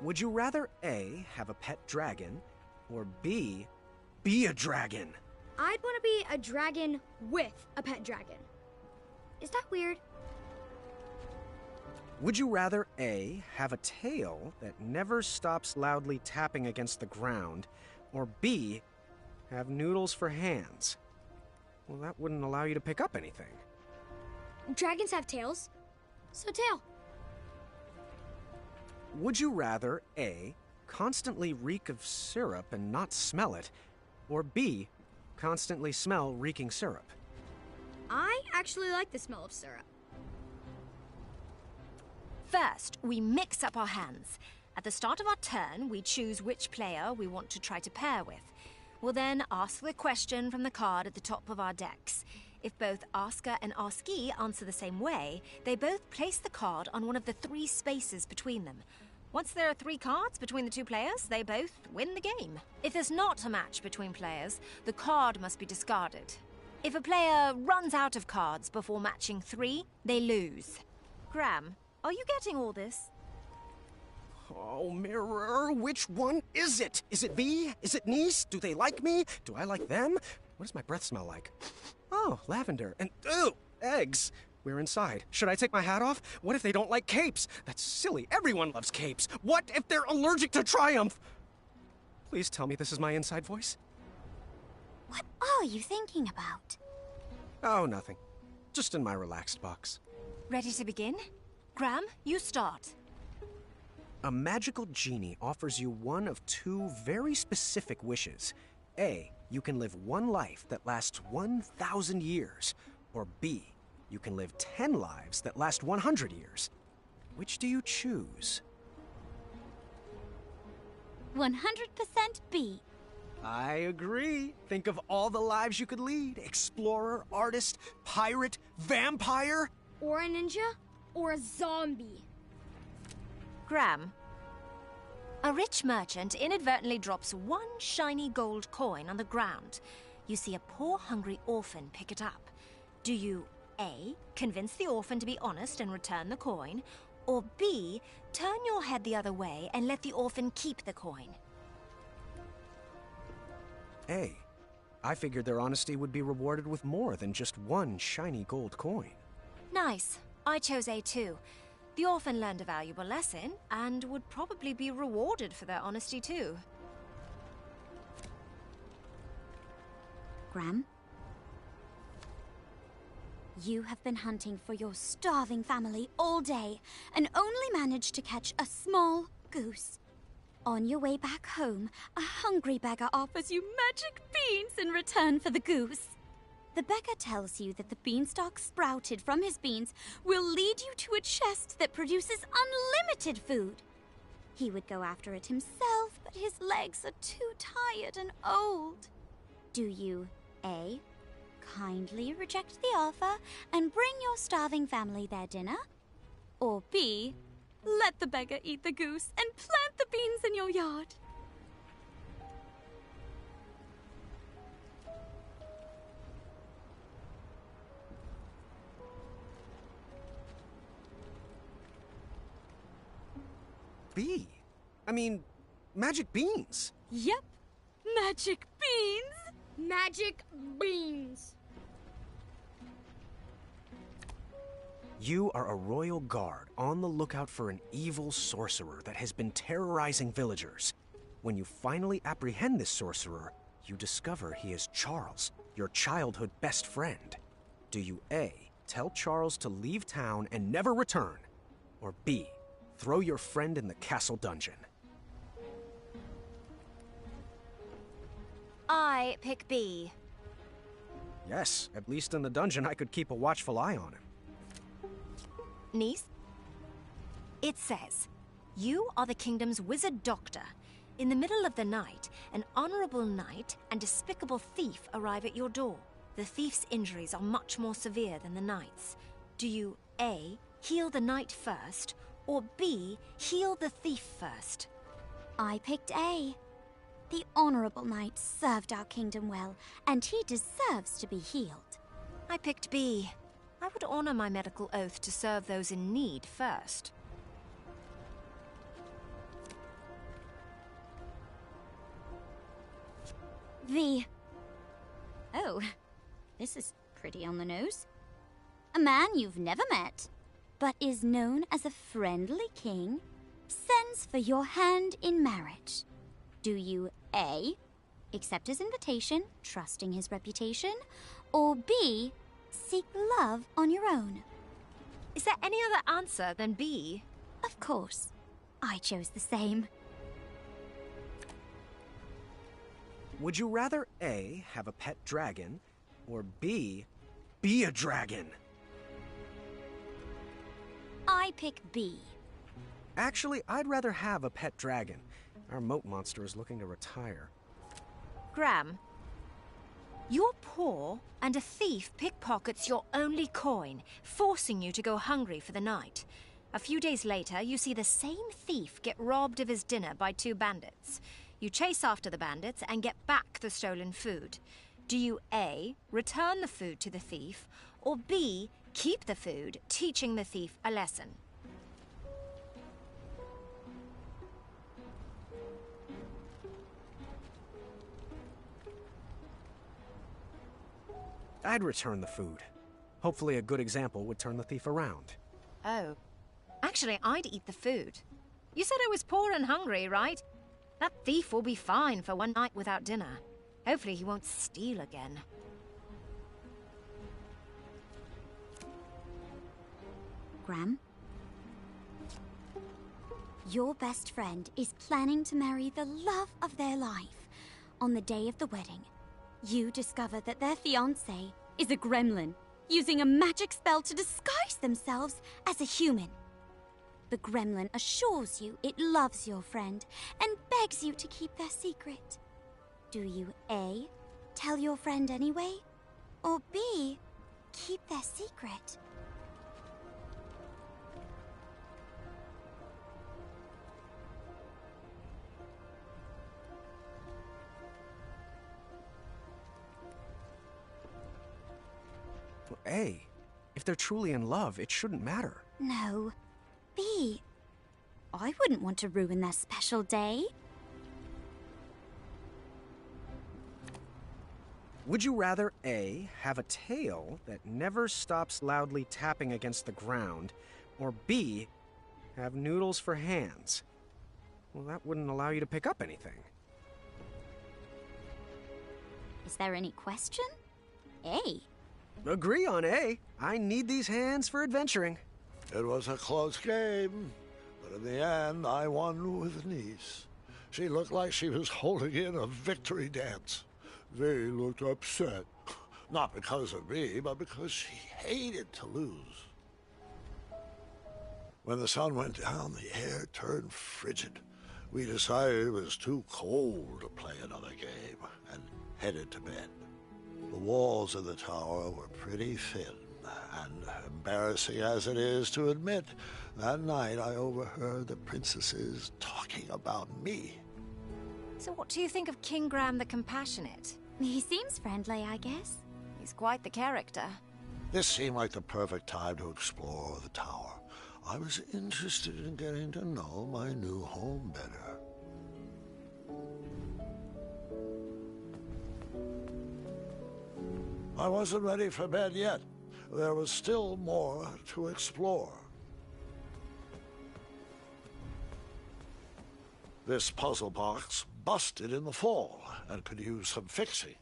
Would you rather A, have a pet dragon, or B, be a dragon? I'd want to be a dragon with a pet dragon. Is that weird? Would you rather A, have a tail that never stops loudly tapping against the ground, or B, have noodles for hands? Well, that wouldn't allow you to pick up anything. Dragons have tails, so tail. Would you rather A, constantly reek of syrup and not smell it, or B, constantly smell reeking syrup? I actually like the smell of syrup. First, we mix up our hands. At the start of our turn, we choose which player we want to try to pair with. We'll then ask the question from the card at the top of our decks. If both asker and askee answer the same way, they both place the card on one of the 3 spaces between them. Once there are 3 cards between the 2 players, they both win the game. If there's not a match between players, the card must be discarded. If a player runs out of cards before matching 3, they lose. Graham, are you getting all this? Oh, Mirror, which one is it? Is it V? Is it Niece? Do they like me? Do I like them? What does my breath smell like? Oh, lavender. And, ooh, eggs. We're inside. Should I take my hat off? What if they don't like capes? That's silly. Everyone loves capes. What if they're allergic to Triumph? Please tell me this is my inside voice. What are you thinking about? Oh, nothing. Just in my relaxed box. Ready to begin? Graham, you start. A magical genie offers you one of two very specific wishes. A, you can live one life that lasts 1,000 years. Or B, you can live 10 lives that last 100 years. Which do you choose? 100% B. I agree. Think of all the lives you could lead. Explorer, artist, pirate, vampire. Or a ninja, or a zombie. Graham, a rich merchant inadvertently drops 1 shiny gold coin on the ground. You see a poor, hungry orphan pick it up. Do you A, convince the orphan to be honest and return the coin, or B, turn your head the other way and let the orphan keep the coin? A. I figured their honesty would be rewarded with more than just 1 shiny gold coin. Nice. I chose A too. The orphan learned a valuable lesson and would probably be rewarded for their honesty too. Graham? You have been hunting for your starving family all day and only managed to catch a small goose. On your way back home, a hungry beggar offers you magic beans in return for the goose. The beggar tells you that the beanstalk sprouted from his beans will lead you to a chest that produces unlimited food. He would go after it himself, but his legs are too tired and old. Do you A, kindly reject the offer and bring your starving family their dinner? Or B, let the beggar eat the goose and plant the beans in your yard? B. I mean, magic beans. Yep, magic beans. Magic beans. You are a royal guard on the lookout for an evil sorcerer that has been terrorizing villagers. When you finally apprehend this sorcerer, you discover he is Charles, your childhood best friend. Do you A, tell Charles to leave town and never return? Or B, throw your friend in the castle dungeon? I pick B. Yes, at least in the dungeon I could keep a watchful eye on him. Niece? It says, you are the kingdom's wizard doctor. In the middle of the night, an honorable knight and despicable thief arrive at your door. The thief's injuries are much more severe than the knight's. Do you A, heal the knight first, or B, heal the thief first? I picked A. The honorable knight served our kingdom well, and he deserves to be healed. I picked B. I would honor my medical oath to serve those in need first. V. Oh, this is pretty on the nose. A man you've never met, but is known as a friendly king, sends for your hand in marriage. Do you A, accept his invitation, trusting his reputation, or B, seek love on your own? Is there any other answer than B? Of course. I chose the same. Would you rather A, have a pet dragon, or B, be a dragon? I pick B. Actually, I'd rather have a pet dragon. Our moat monster is looking to retire. Graham, you're poor, and a thief pickpockets your only coin, forcing you to go hungry for the night. A few days later, you see the same thief get robbed of his dinner by 2 bandits. You chase after the bandits and get back the stolen food. Do you A, return the food to the thief, or B, keep the food, teaching the thief a lesson? I'd return the food. Hopefully a good example would turn the thief around. Oh. Actually, I'd eat the food. You said I was poor and hungry, right? That thief will be fine for one night without dinner. Hopefully he won't steal again. Graham? Your best friend is planning to marry the love of their life. On the day of the wedding, you discover that their fiancé is a gremlin, using a magic spell to disguise themselves as a human. The gremlin assures you it loves your friend and begs you to keep their secret. Do you A, tell your friend anyway, or B, keep their secret? A, if they're truly in love, it shouldn't matter. No. B, I wouldn't want to ruin their special day. Would you rather A, have a tail that never stops loudly tapping against the ground, or B, have noodles for hands? Well, that wouldn't allow you to pick up anything. Is there any question? A. Agree on A. I need these hands for adventuring. It was a close game, but in the end, I won with Niece. She looked like she was holding in a victory dance. V looked upset. Not because of me, but because she hated to lose. When the sun went down, the air turned frigid. We decided it was too cold to play another game and headed to bed. The walls of the tower were pretty thin, and embarrassing as it is to admit, that night I overheard the princesses talking about me. So what do you think of King Graham the Compassionate? He seems friendly, I guess. He's quite the character. This seemed like the perfect time to explore the tower. I was interested in getting to know my new home better. I wasn't ready for bed yet. There was still more to explore. This puzzle box busted in the fall and could use some fixing.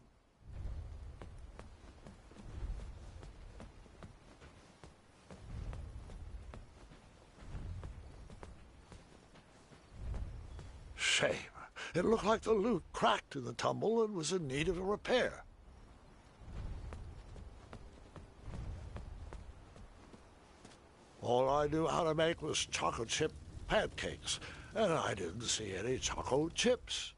Shame. It looked like the loot cracked in the tumble and was in need of a repair. All I knew how to make was chocolate chip pancakes, and I didn't see any chocolate chips.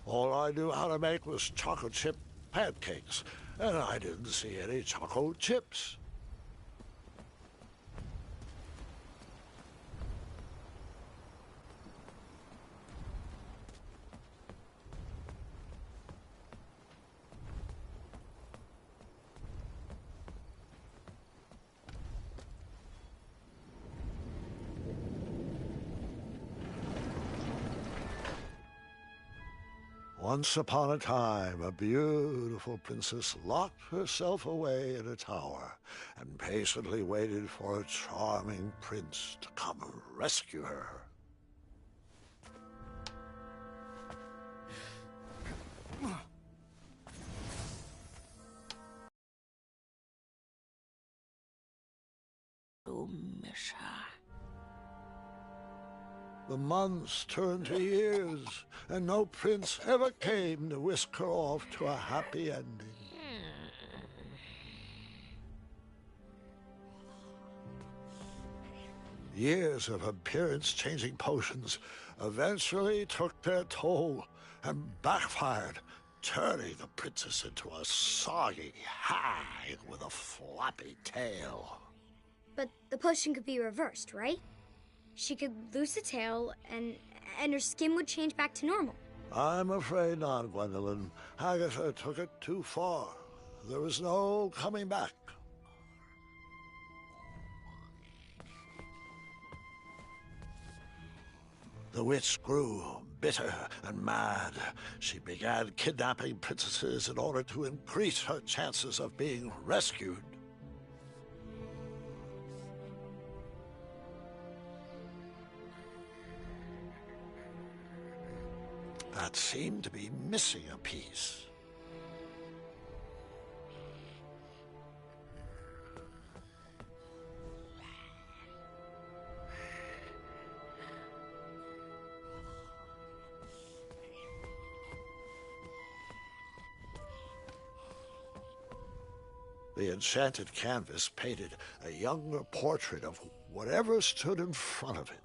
All I knew how to make was chocolate chip pancakes, and I didn't see any chocolate chips. Once upon a time, a beautiful princess locked herself away in a tower and patiently waited for a charming prince to come rescue her. miss her. The months turned to years, and no prince ever came to whisk her off to a happy ending. Years of appearance-changing potions eventually took their toll and backfired, turning the princess into a soggy hag with a floppy tail. But the potion could be reversed, right? She could lose the tail, and her skin would change back to normal. I'm afraid not, Gwendolyn. Agatha took it too far. There was no coming back. The witch grew bitter and mad. She began kidnapping princesses in order to increase her chances of being rescued. That seemed to be missing a piece. The enchanted canvas painted a younger portrait of whatever stood in front of it.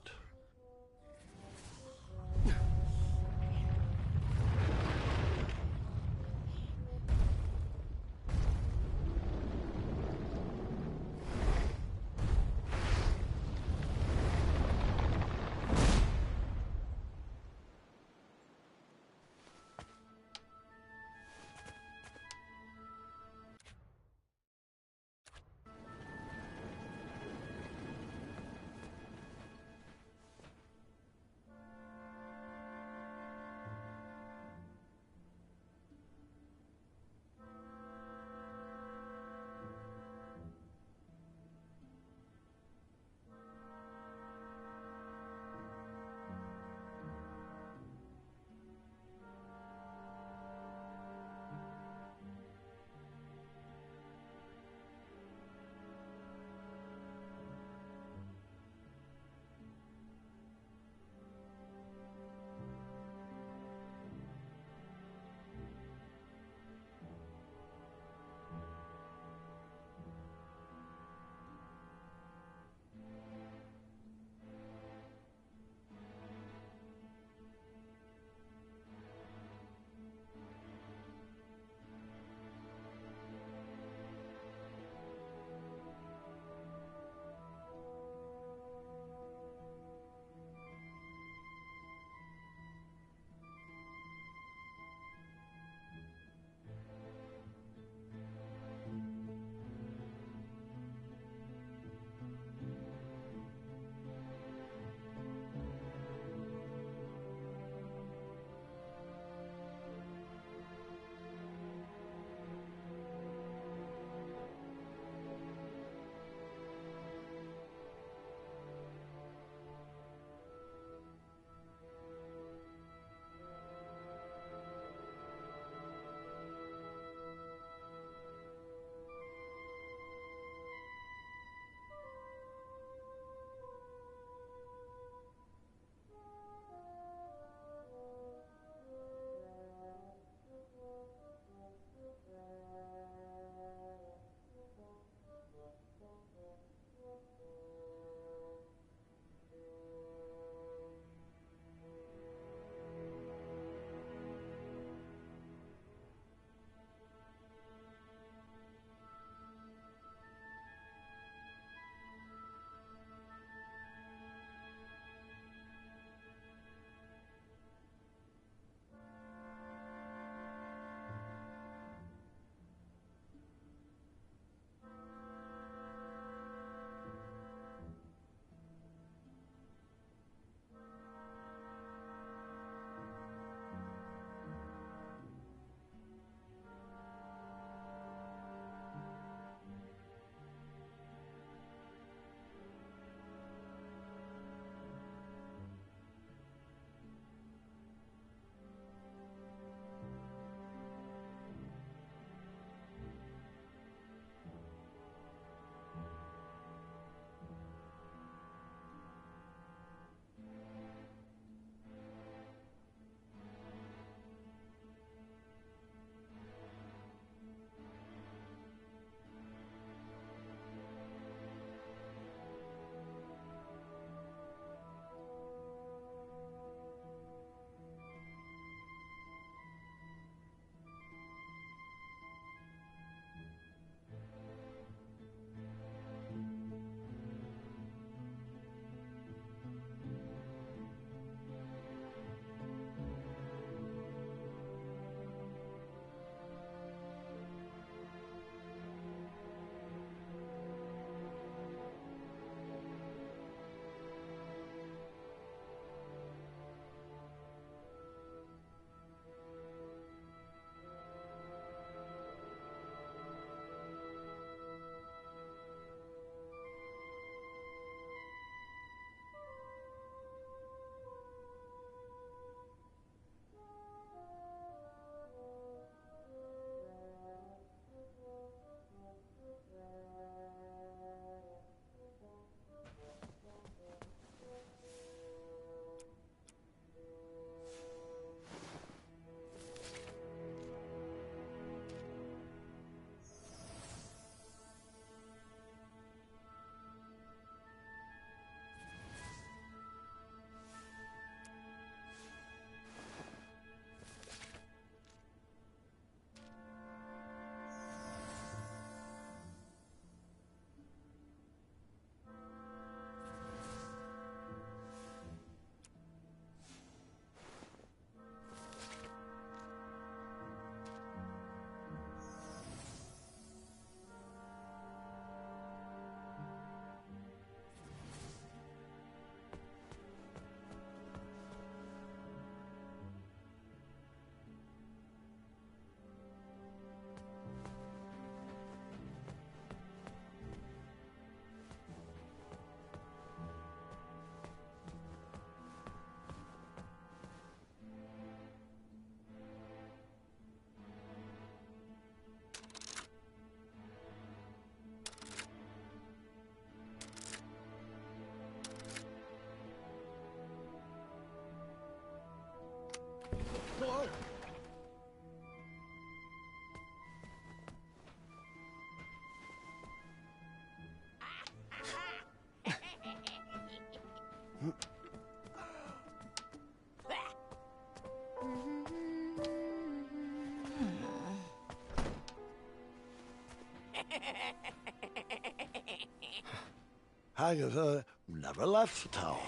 Agatha never left the tower,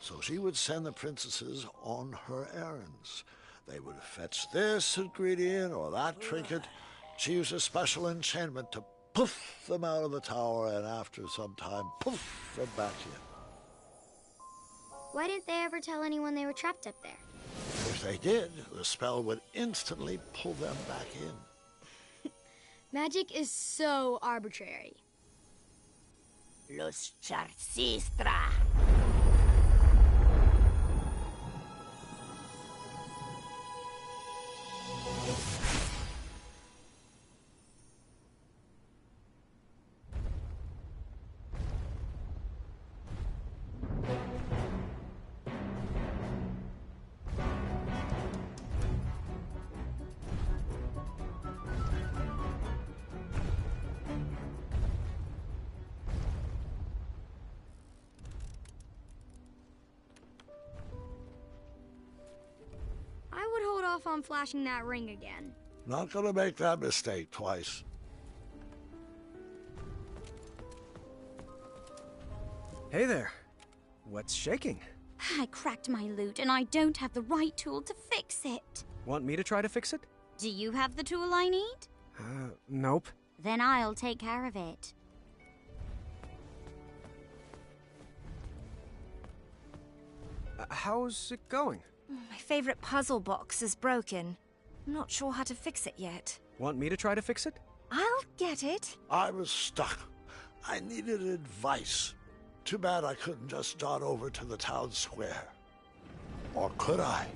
so she would send the princesses on her errands. They would fetch this ingredient or that trinket. She used a special enchantment to poof them out of the tower, and after some time, poof them back in. Why didn't they ever tell anyone they were trapped up there? If they did, the spell would instantly pull them back in. Magic is so arbitrary. Los Charcistra. I would hold off on flashing that ring again. Not gonna make that mistake twice. Hey there. What's shaking? I cracked my lute and I don't have the right tool to fix it. Want me to try to fix it? Do you have the tool I need? Nope. Then I'll take care of it. How's it going? My favorite puzzle box is broken. I'm not sure how to fix it yet. Want me to try to fix it? I'll get it. I was stuck. I needed advice. Too bad I couldn't just dart over to the town square. Or could I?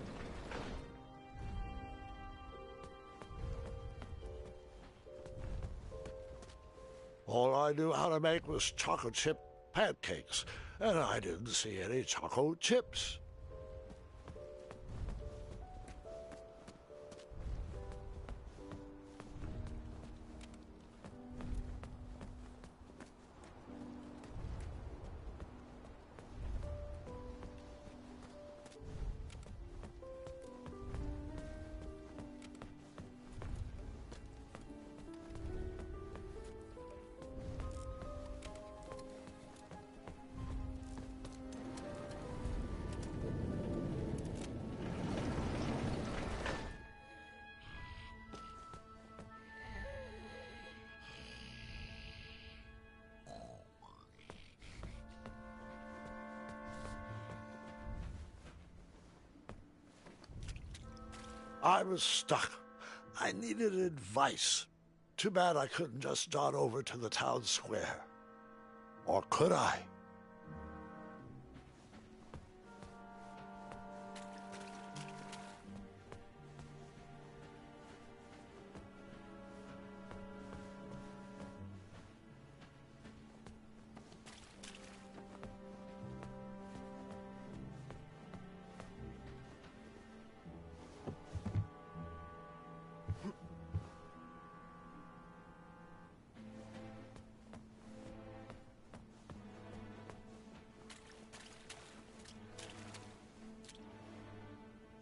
All I knew how to make was chocolate chip pancakes, and I didn't see any chocolate chips. I was stuck. I needed advice. Too bad I couldn't just dart over to the town square. Or could I?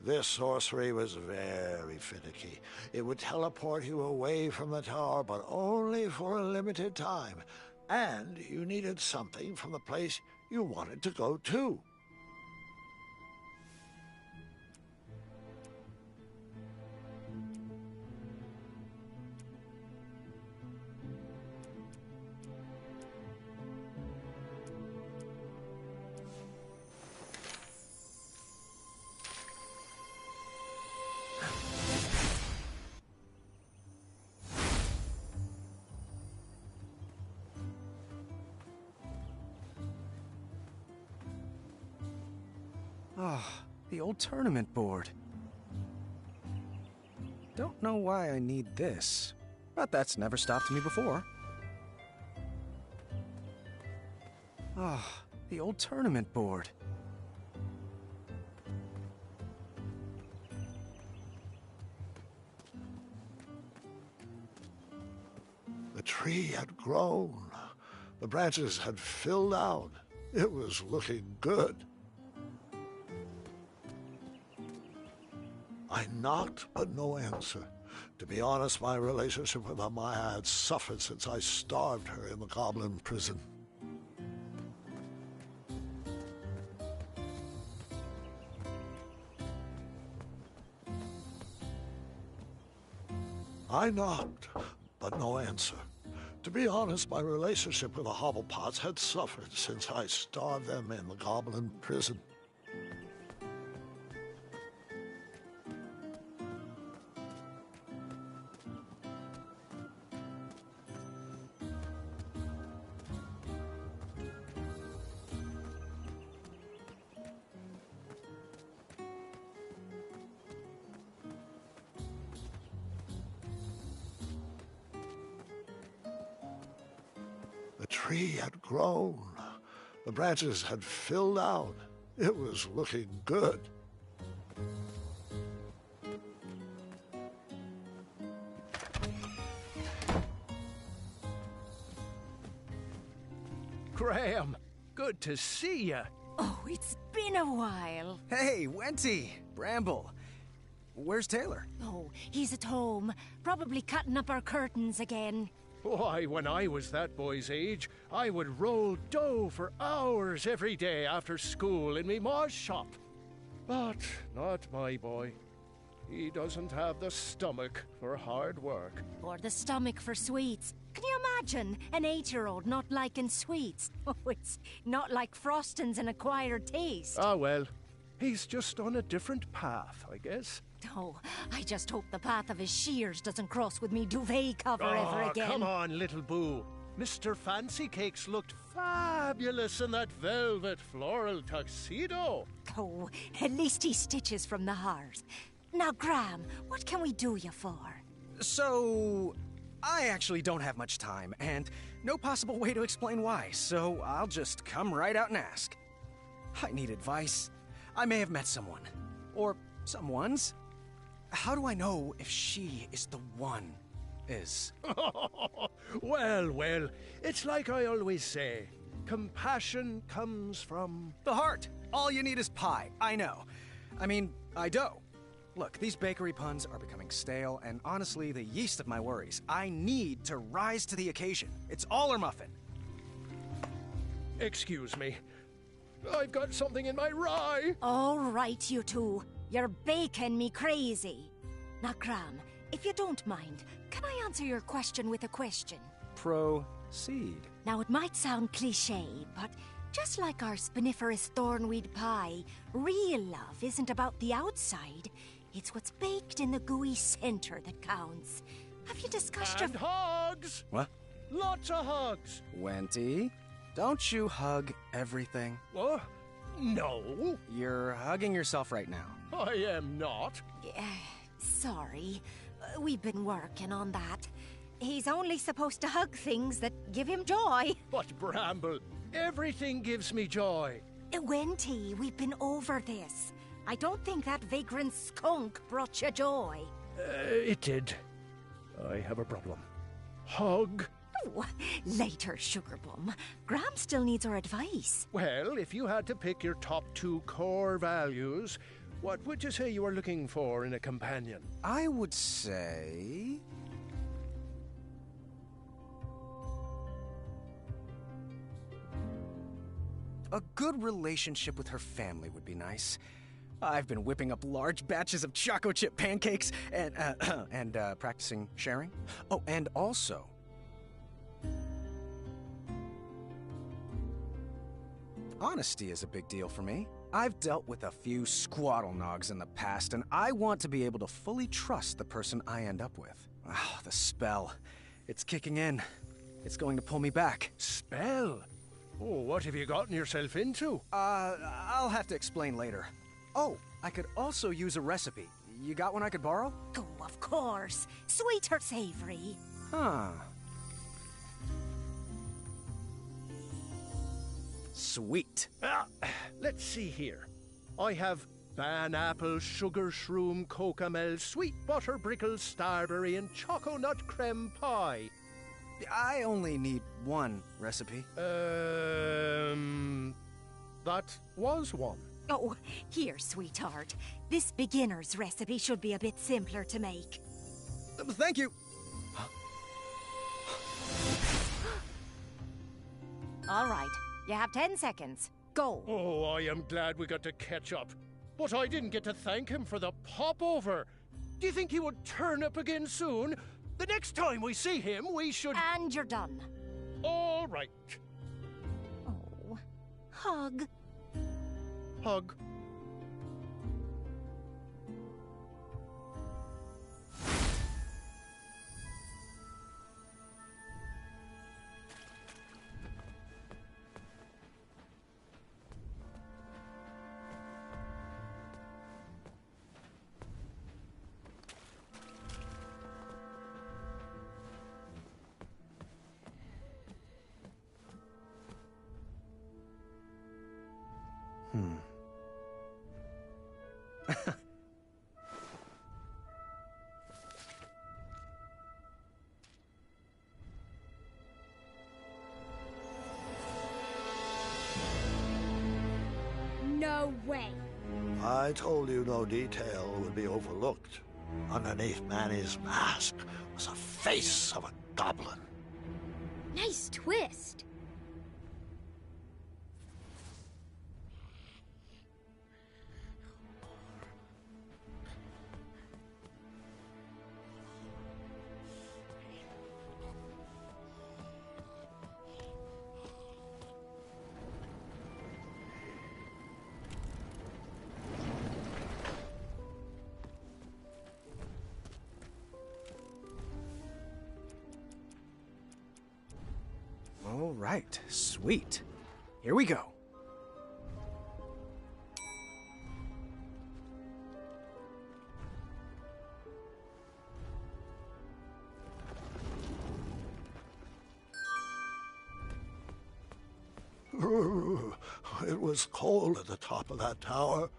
This sorcery was very finicky. It would teleport you away from the tower, but only for a limited time. And you needed something from the place you wanted to go to. Ah, the old tournament board. Don't know why I need this, but that's never stopped me before. Ah, the old tournament board. The tree had grown. The branches had filled out. It was looking good. I knocked, but no answer. To be honest, my relationship with Amaya had suffered since I starved her in the goblin prison. I knocked, but no answer. To be honest, my relationship with the Hobblepots had suffered since I starved them in the Goblin prison. The tree had grown. The branches had filled out. It was looking good. Graham, good to see you. Oh, it's been a while. Hey, Wenty, Bramble. Where's Taylor? Oh, he's at home. Probably cutting up our curtains again. Why, when I was that boy's age, I would roll dough for hours every day after school in me ma's shop. But not my boy. He doesn't have the stomach for hard work. Or the stomach for sweets. Can you imagine an 8-year-old not liking sweets? Oh, it's not like frosting's an acquired taste. Ah, well, he's just on a different path, I guess. Oh, I just hope the path of his shears doesn't cross with me duvet cover ever again. Come on, little boo. Mr. Fancy Cakes looked fabulous in that velvet floral tuxedo. Oh, at least he stitches from the heart. Now, Graham, what can we do you for? So, I actually don't have much time, and no possible way to explain why, so I'll just come right out and ask. I need advice. I may have met someone. Or someone's. How do I know if she is the one? Well, it's like I always say. Compassion comes from... the heart. All you need is pie, I know. I mean, I dough. Look, these bakery puns are becoming stale, and honestly, the yeast of my worries. I need to rise to the occasion. It's all or muffin. Excuse me. I've got something in my rye. All right, you two. You're baking me crazy. Now, Graham, if you don't mind, can I answer your question with a question? Proceed. Now, it might sound cliché, but just like our spiniferous thornweed pie, real love isn't about the outside. It's what's baked in the gooey center that counts. Have you discussed And hugs! What? Lots of hugs! Wenty, don't you hug everything? What? No. You're hugging yourself right now. I am not. Sorry. We've been working on that. He's only supposed to hug things that give him joy. But, Bramble, everything gives me joy. Wenty, we've been over this. I don't think that vagrant skunk brought you joy. It did. I have a problem. Hug. Oh, later, Sugarbum. Graham still needs our advice. Well, if you had to pick your top 2 core values, what would you say you are looking for in a companion? I would say... a good relationship with her family would be nice. I've been whipping up large batches of choco chip pancakes and practicing sharing. Oh, and also... honesty is a big deal for me. I've dealt with a few squaddle nogs in the past, and I want to be able to fully trust the person I end up with. Oh, the spell. It's kicking in. It's going to pull me back. Spell? Oh, what have you gotten yourself into? I'll have to explain later. Oh, I could also use a recipe. You got one I could borrow? Oh, of course. Sweet or savory? Huh. Sweet. Let's see here. I have banapple, sugar shroom, cocamel, sweet butter brickle, starberry, and choco nut creme pie. I only need one recipe. That was one. Oh, here, sweetheart. This beginner's recipe should be a bit simpler to make. Thank you. All right. You have 10 seconds. Go. Oh, I am glad we got to catch up. But I didn't get to thank him for the popover. Do you think he would turn up again soon? The next time we see him, we should... And you're done. All right. Oh, hug. Hug. No way. I told you no detail would be overlooked. Underneath Manny's mask was a face of a goblin. Nice twist. All right, sweet. Here we go. It was cold at the top of that tower.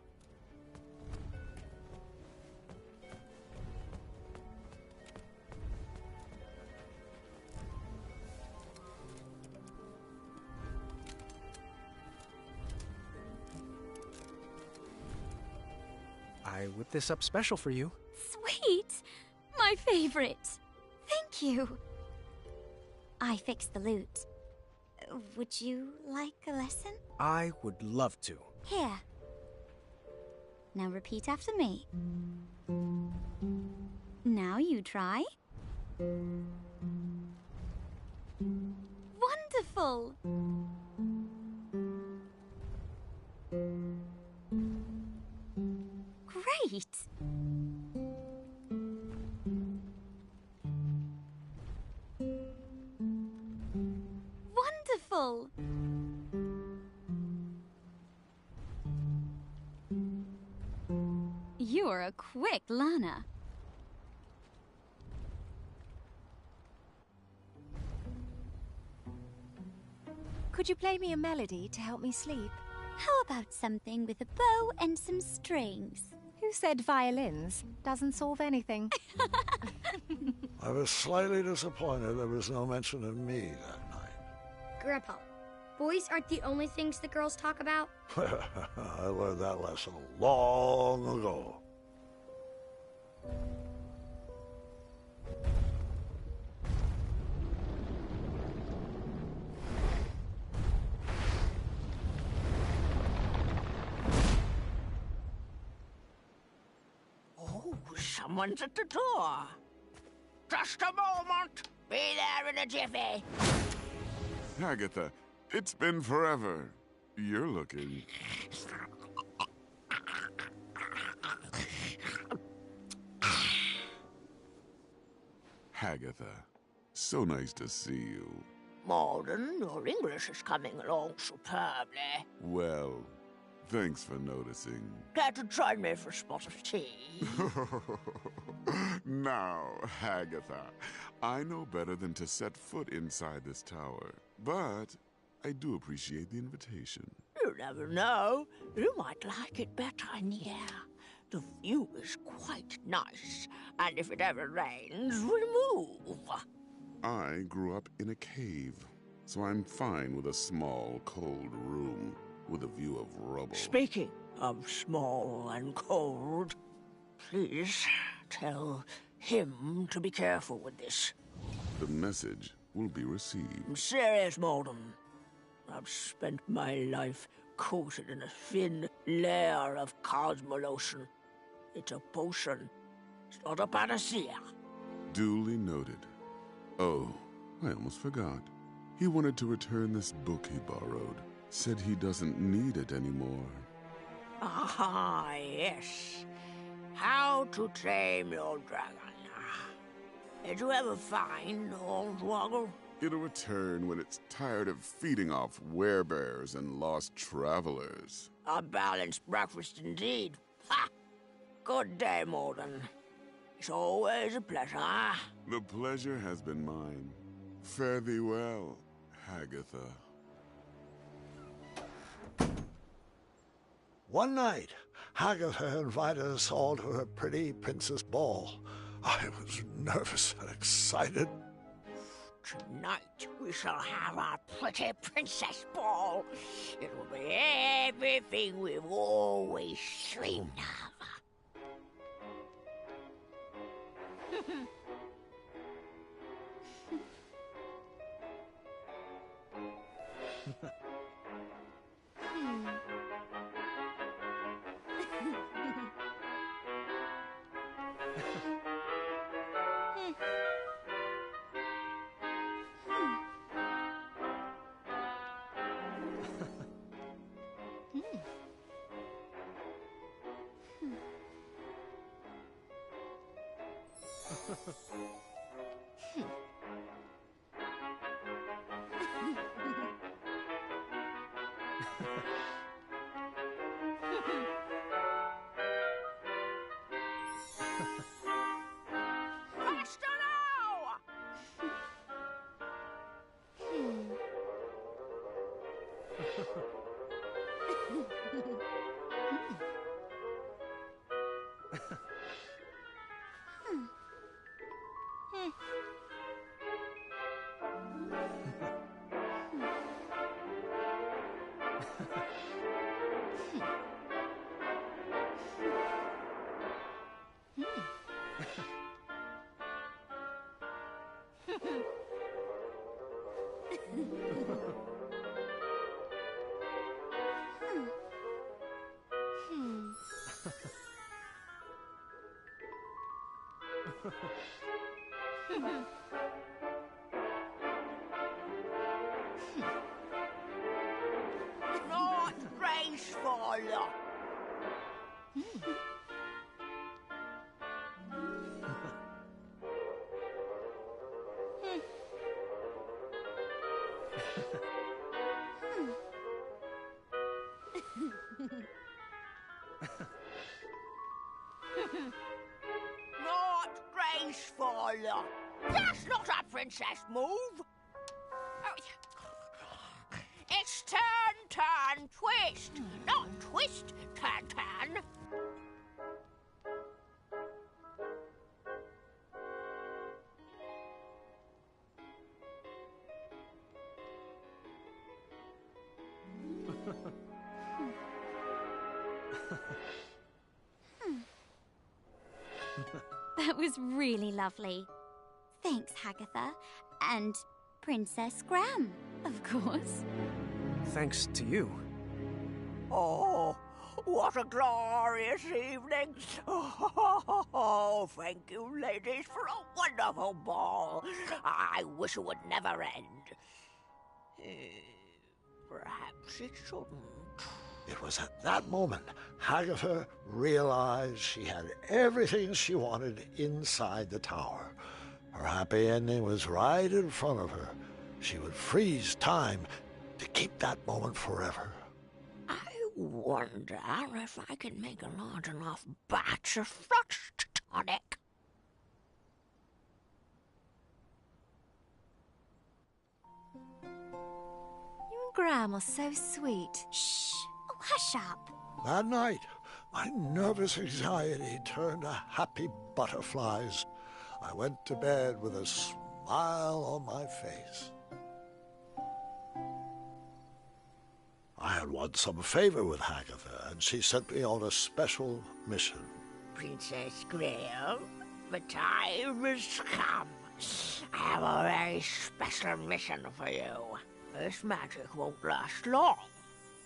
I whipped this up special for you. Sweet! My favorite. Thank you. I fixed the loot. Would you like a lesson? I would love to. Here. Now repeat after me. Now you try. Wonderful! Great! Wonderful! You're a quick learner. Could you play me a melody to help me sleep? How about something with a bow and some strings? Who said violins? Doesn't solve anything. I was slightly disappointed there was no mention of me that night. Grandpa, boys aren't the only things the girls talk about. I learned that lesson long ago. Oh, someone's at the door. Just a moment. Be there in a jiffy. Agatha, it's been forever. You're looking... Agatha, so nice to see you. Malden, your English is coming along superbly. Well, thanks for noticing. Care to join me for a spot of tea? Now, Agatha, I know better than to set foot inside this tower, but I do appreciate the invitation. You never know. You might like it better in here. The view is quite nice, and if it ever rains, we'll move. I grew up in a cave, so I'm fine with a small, cold room with a view of rubble. Speaking of small and cold, please tell him to be careful with this. The message will be received. I'm serious, Malden. I've spent my life coated in a thin layer of cosmolotion. It's a potion. It's not a panacea. Duly noted. Oh, I almost forgot. He wanted to return this book he borrowed. Said he doesn't need it anymore. Ah, yes. How to Tame Your Dragon. Did you ever find Hornswoggle? It'll return when it's tired of feeding off werebears and lost travelers. A balanced breakfast indeed. Ha! Good day, Morgan. It's always a pleasure. The pleasure has been mine. Fare thee well, Hagatha. One night, Hagatha invited us all to her pretty princess ball. I was nervous and excited. Tonight we shall have our pretty princess ball. It will be everything we've always dreamed of. Faster now! Not graceful. Not graceful. That's not a princess move. It's turn, turn, twist. Not twist, turn, turn. That was really lovely. Thanks, Hagatha. And Princess Graham, of course. Thanks to you. Oh, what a glorious evening. Oh, thank you, ladies, for a wonderful ball. I wish it would never end. Perhaps it shouldn't. It was at that moment Hagatha realized she had everything she wanted inside the tower. Her happy ending was right in front of her. She would freeze time to keep that moment forever. I wonder if I can make a large enough batch of frost tonic. You and Graham are so sweet. Shh! Oh, hush up. That night, my nervous anxiety turned to happy butterflies. I went to bed with a smile on my face. I had won some favor with Hagatha, and she sent me on a special mission. Princess Graham, the time has come. I have a very special mission for you. This magic won't last long,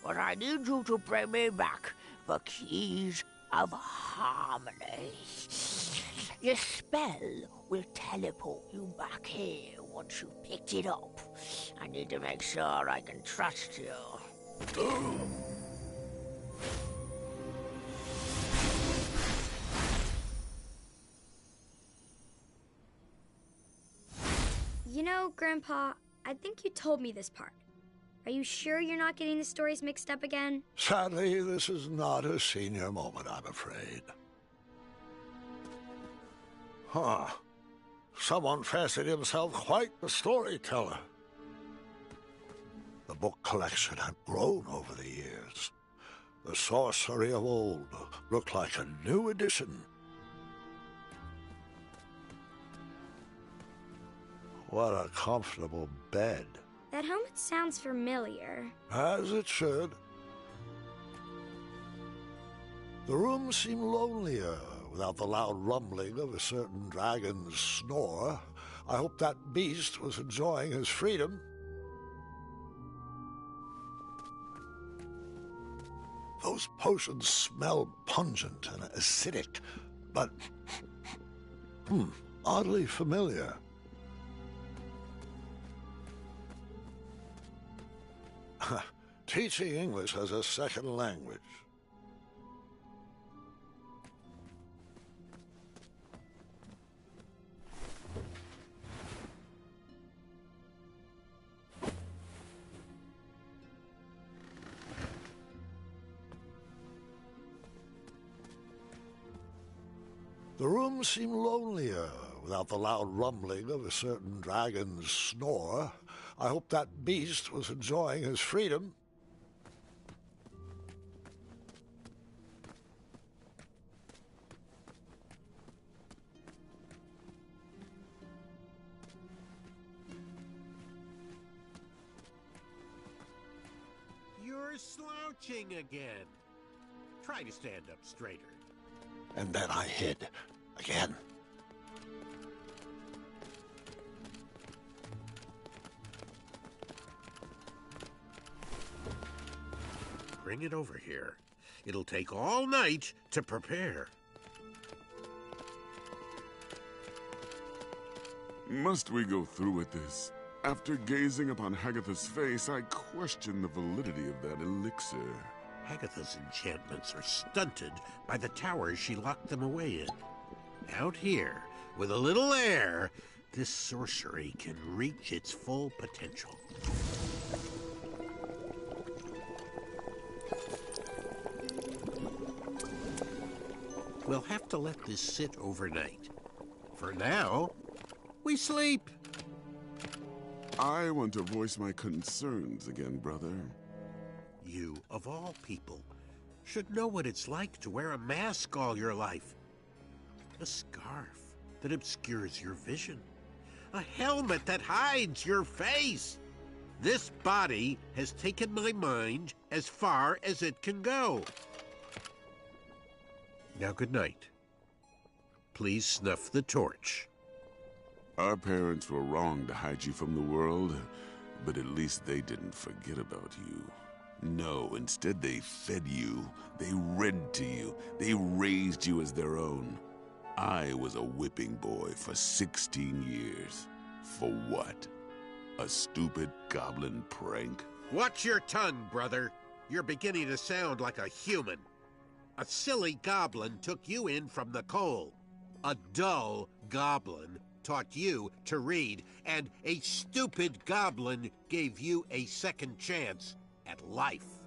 but I need you to bring me back the keys of harmony. Your spell will teleport you back here once you've picked it up. I need to make sure I can trust you. You know, Grandpa, I think you told me this part. Are you sure you're not getting the stories mixed up again? Sadly, this is not a senior moment, I'm afraid. Huh. Someone fancied himself quite the storyteller. The book collection had grown over the years. The sorcery of old looked like a new edition. What a comfortable bed. That helmet sounds familiar. As it should. The room seemed lonelier without the loud rumbling of a certain dragon's snore. I hope that beast was enjoying his freedom. Those potions smell pungent and acidic, but oddly familiar. Teaching English as a second language. The room seemed lonelier without the loud rumbling of a certain dragon's snore. I hope that beast was enjoying his freedom. You're slouching again. Try to stand up straighter. And then I hid again. Bring it over here. It'll take all night to prepare. Must we go through with this? After gazing upon Hagatha's face, I question the validity of that elixir. Hagatha's enchantments are stunted by the towers she locked them away in. Out here, with a little air, this sorcery can reach its full potential. We'll have to let this sit overnight. For now, we sleep. I want to voice my concerns again, brother. You, of all people, should know what it's like to wear a mask all your life. A scarf that obscures your vision. A helmet that hides your face. This body has taken my mind as far as it can go. Now, good night. Please snuff the torch. Our parents were wrong to hide you from the world, but at least they didn't forget about you. No, instead they fed you, they read to you, they raised you as their own. I was a whipping boy for 16 years. For what? A stupid goblin prank? Watch your tongue, brother. You're beginning to sound like a human. A silly goblin took you in from the cold. A dull goblin taught you to read, and a stupid goblin gave you a second chance at life.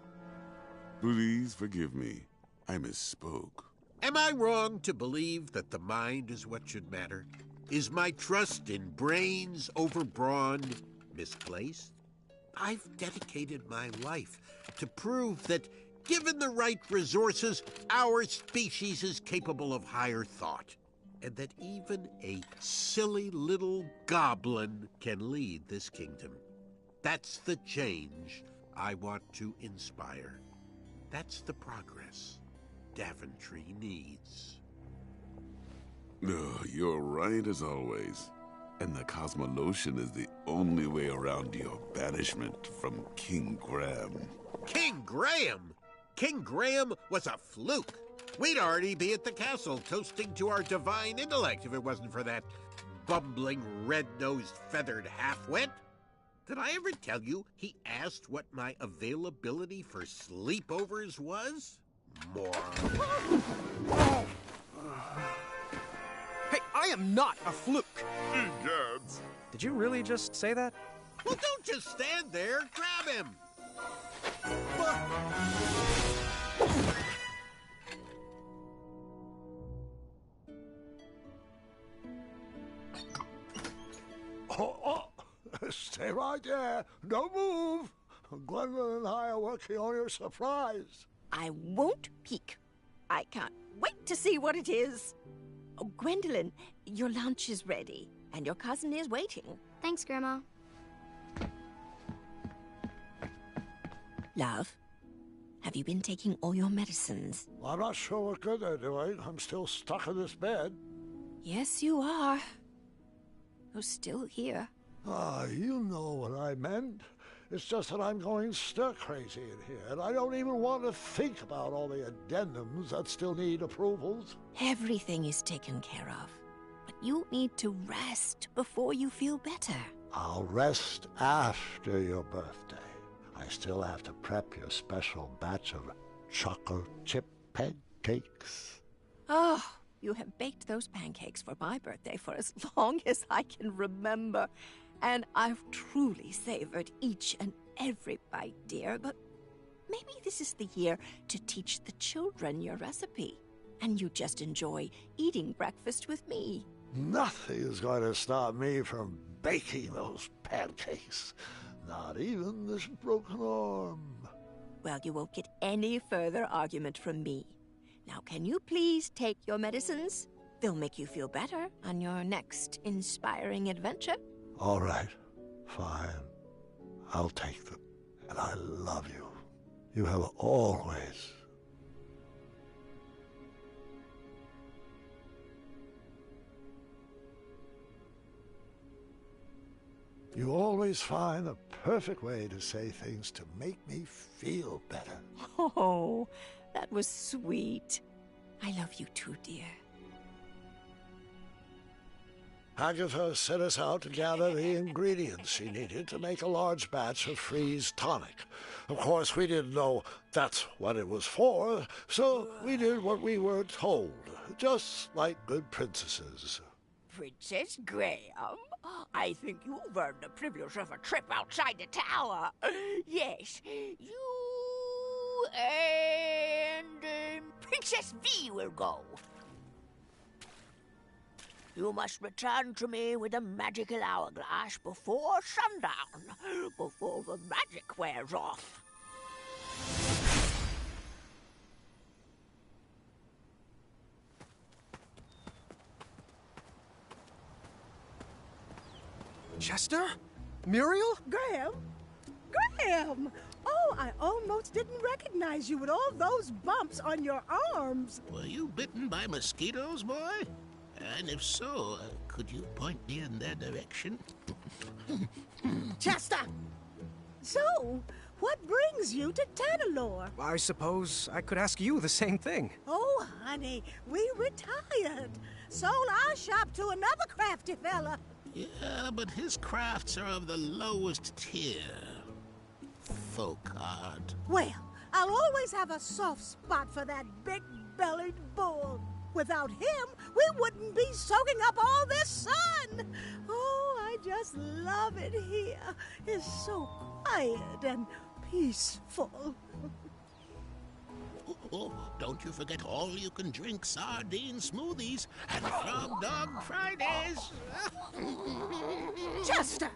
Please forgive me. I misspoke. Am I wrong to believe that the mind is what should matter? Is my trust in brains over brawn misplaced? I've dedicated my life to prove that, given the right resources, our species is capable of higher thought, and that even a silly little goblin can lead this kingdom. That's the change I want to inspire. That's the progress Daventry needs. Oh, you're right as always. And the Cosmolotion is the only way around your banishment from King Graham. King Graham? King Graham was a fluke. We'd already be at the castle toasting to our divine intellect if it wasn't for that bumbling, red-nosed, feathered half-wit. Did I ever tell you he asked what my availability for sleepovers was? Moron. Hey, I am not a fluke! Egads! Did you really just say that? Well, don't just stand there. Grab him. Stay right there. Don't move. Gwendolyn and I are working on your surprise. I won't peek. I can't wait to see what it is. Oh, Gwendolyn, your lunch is ready, and your cousin is waiting. Thanks, Grandma. Love, have you been taking all your medicines? I'm not sure what good they're doing. I'm still stuck in this bed. Yes, you are. You're still here. You know what I meant. It's just that I'm going stir-crazy in here, and I don't even want to think about all the addendums that still need approvals. Everything is taken care of, but you need to rest before you feel better. I'll rest after your birthday. I still have to prep your special batch of chocolate chip pancakes. Oh, you have baked those pancakes for my birthday for as long as I can remember. And I've truly savored each and every bite, dear. But maybe this is the year to teach the children your recipe. And you just enjoy eating breakfast with me. Nothing is going to stop me from baking those pancakes. Not even this broken arm. Well, you won't get any further argument from me. Now, can you please take your medicines? They'll make you feel better on your next inspiring adventure. All right, fine. I'll take them. And I love you. You have always. You always find the perfect way to say things to make me feel better. Oh, that was sweet. I love you too, dear. Agatha set us out to gather the ingredients she needed to make a large batch of freeze tonic. Of course, we didn't know that's what it was for, so we did what we were told, just like good princesses. Princess Graham, I think you've earned the privilege of a trip outside the tower. Yes, you and Princess V will go. You must return to me with a magical hourglass before sundown, before the magic wears off. Chester? Muriel? Graham? Graham! Oh, I almost didn't recognize you with all those bumps on your arms. Were you bitten by mosquitoes, boy? And if so, could you point me in their direction? Chester! So, what brings you to Tanalorr? I suppose I could ask you the same thing. Oh, honey, we retired. Sold our shop to another crafty fella. Yeah, but his crafts are of the lowest tier. Folk art. Well, I'll always have a soft spot for that big-bellied bull. Without him, we wouldn't be soaking up all this sun. Oh, I just love it here. It's so quiet and peaceful. Oh, don't you forget all-you-can-drink sardine smoothies and Frog Dog Fridays. Chester,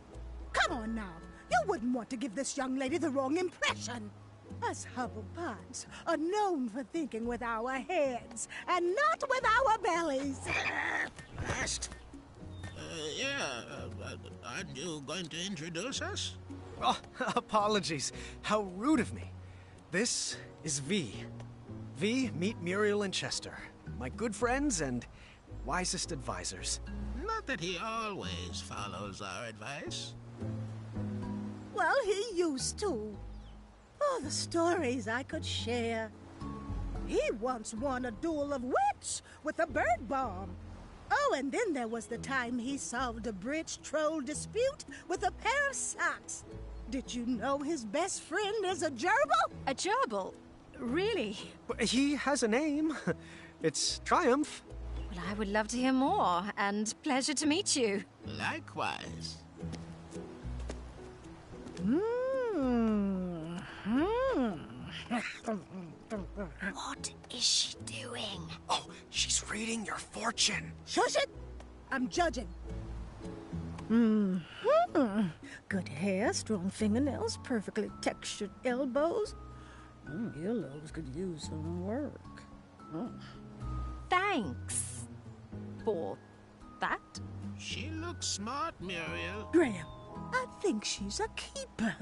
come on now. You wouldn't want to give this young lady the wrong impression. Us Hubblepods are known for thinking with our heads and not with our bellies. Last. Aren't you going to introduce us? Oh, apologies. How rude of me. This is V. V, meet Muriel and Chester. My good friends and wisest advisors. Not that he always follows our advice. Well, he used to. Oh, the stories I could share. He once won a duel of wits with a bird bomb. Oh, and then there was the time he solved a bridge troll dispute with a pair of socks. Did you know his best friend is a gerbil? A gerbil? Really? But he has a name. It's Triumph. Well, I would love to hear more, and pleasure to meet you. Likewise. What is she doing? Oh, she's reading your fortune. Shush it! I'm judging. Good hair, strong fingernails, perfectly textured elbows. Earlobes could use some work. Thanks for that. She looks smart, Muriel. Graham, I think she's a keeper.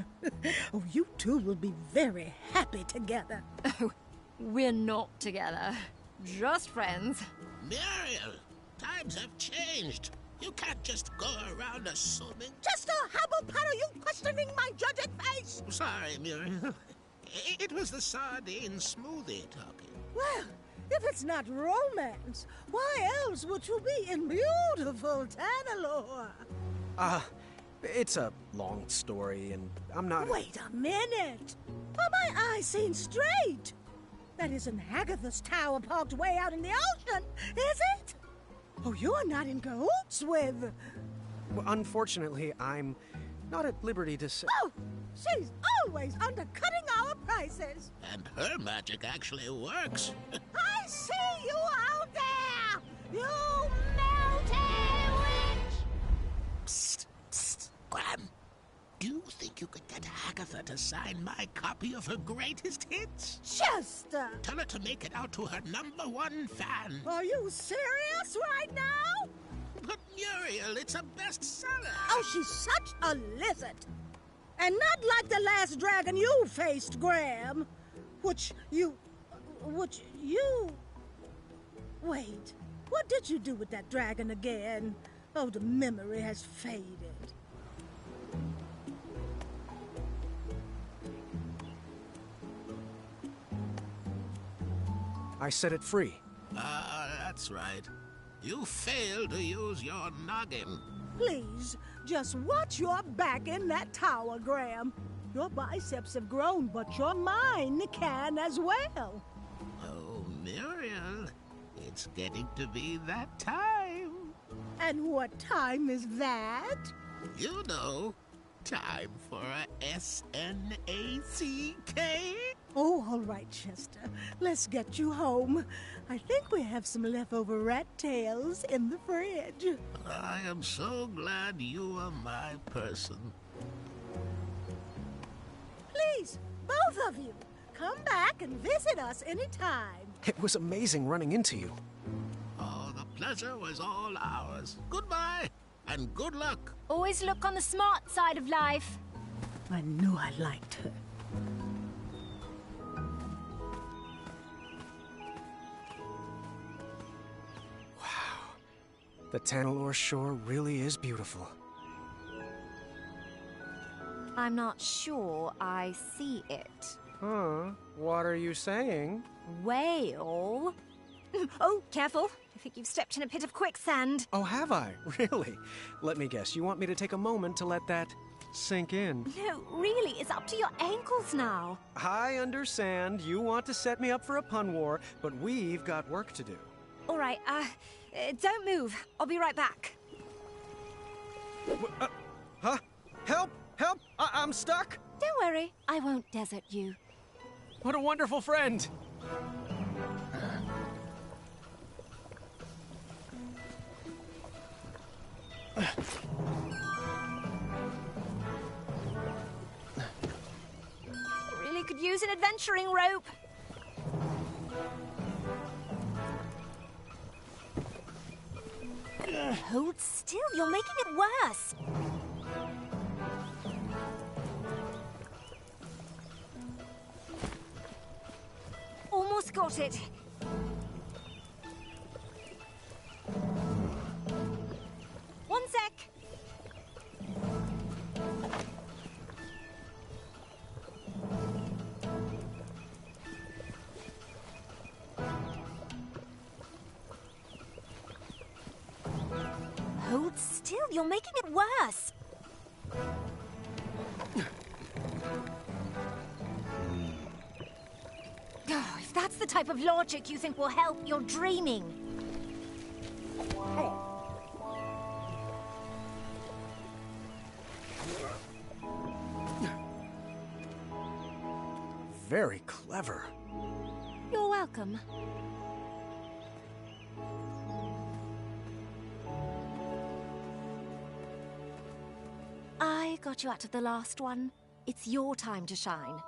Oh, you two will be very happy together. Oh, we're not together. Just friends. Muriel, times have changed. You can't just go around assuming. Chester, how about are you questioning my judging face? Sorry, Muriel. It was the sardine smoothie talking. Well, if it's not romance, why else would you be in beautiful Tanalore? It's a long story, and I'm not... Wait a minute! Are my eyes seen straight? That isn't Agatha's tower parked way out in the ocean, is it? Oh, you're not in cahoots with... Well, unfortunately, I'm not at liberty to say... Oh! She's always undercutting our prices! And her magic actually works. I see you out there! You melted witch! Psst, psst, Graham. Do you think you could get Agatha to sign my copy of her greatest hits? Chester! Tell her to make it out to her #1 fan. Are you serious right now? But Muriel, it's a bestseller. Oh, she's such a lizard. And not like the last dragon you faced, Graham. Which you... Wait, what did you do with that dragon again? Oh, the memory has faded. I set it free. That's right. You failed to use your noggin. Please, just watch your back in that tower, Graham. Your biceps have grown, but your mind can as well. Oh, Muriel, it's getting to be that time. And what time is that? You know, time for a S-N-A-C-K. Oh, all right, Chester. Let's get you home. I think we have some leftover rat tails in the fridge. I am so glad you are my person. Please, both of you, come back and visit us anytime. It was amazing running into you. Oh, the pleasure was all ours. Goodbye, and good luck. Always look on the smart side of life. I knew I liked her. The Tanalore shore really is beautiful. I'm not sure I see it. Huh? What are you saying? Whale? Oh, careful. I think you've stepped in a pit of quicksand. Oh, have I? Really? Let me guess. You want me to take a moment to let that sink in? No, really, it's up to your ankles now. I understand. You want to set me up for a pun war, but we've got work to do. All right, don't move. I'll be right back. Huh? Help! Help! I'm stuck! Don't worry, I won't desert you. What a wonderful friend! Really could use an adventuring rope. Hold still, you're making it worse. Almost got it. One sec. Still, you're making it worse. Oh, if that's the type of logic you think will help, you're dreaming. Very clever. You're welcome. I got you out of the last one. It's your time to shine.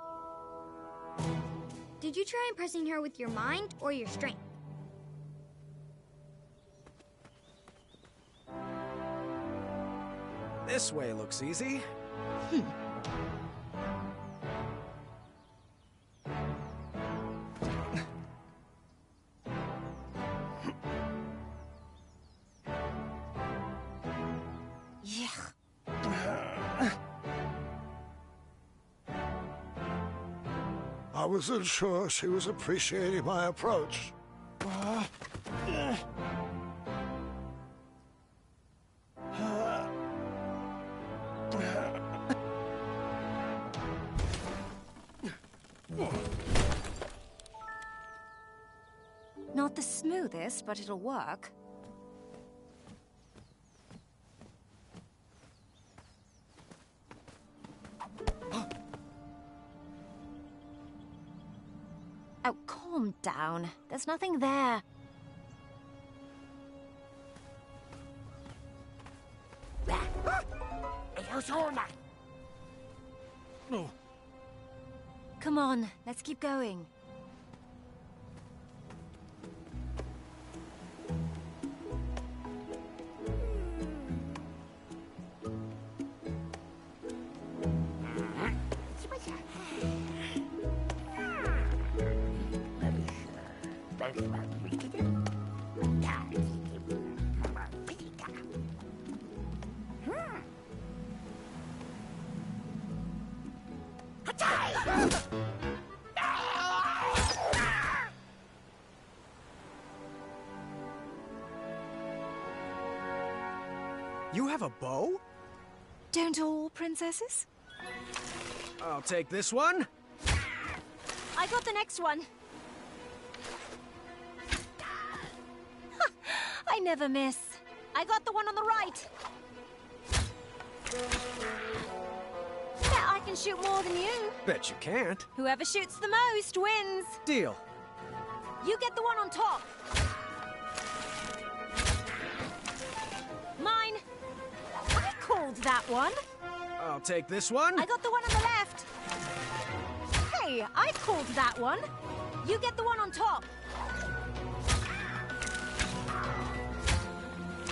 Did you try impressing her with your mind or your strength? This way looks easy. I wasn't sure she was appreciating my approach. Not the smoothest, but it'll work. Oh, calm down. There's nothing there. Come on, let's keep going. You have a bow? Don't all princesses? I'll take this one. I got the next one. I never miss. I got the one on the right. Bet I can shoot more than you. Bet you can't. Whoever shoots the most wins. Deal. You get the one on top. Mine. I called that one. I'll take this one. I got the one on the left. Hey, I called that one. You get the one on top.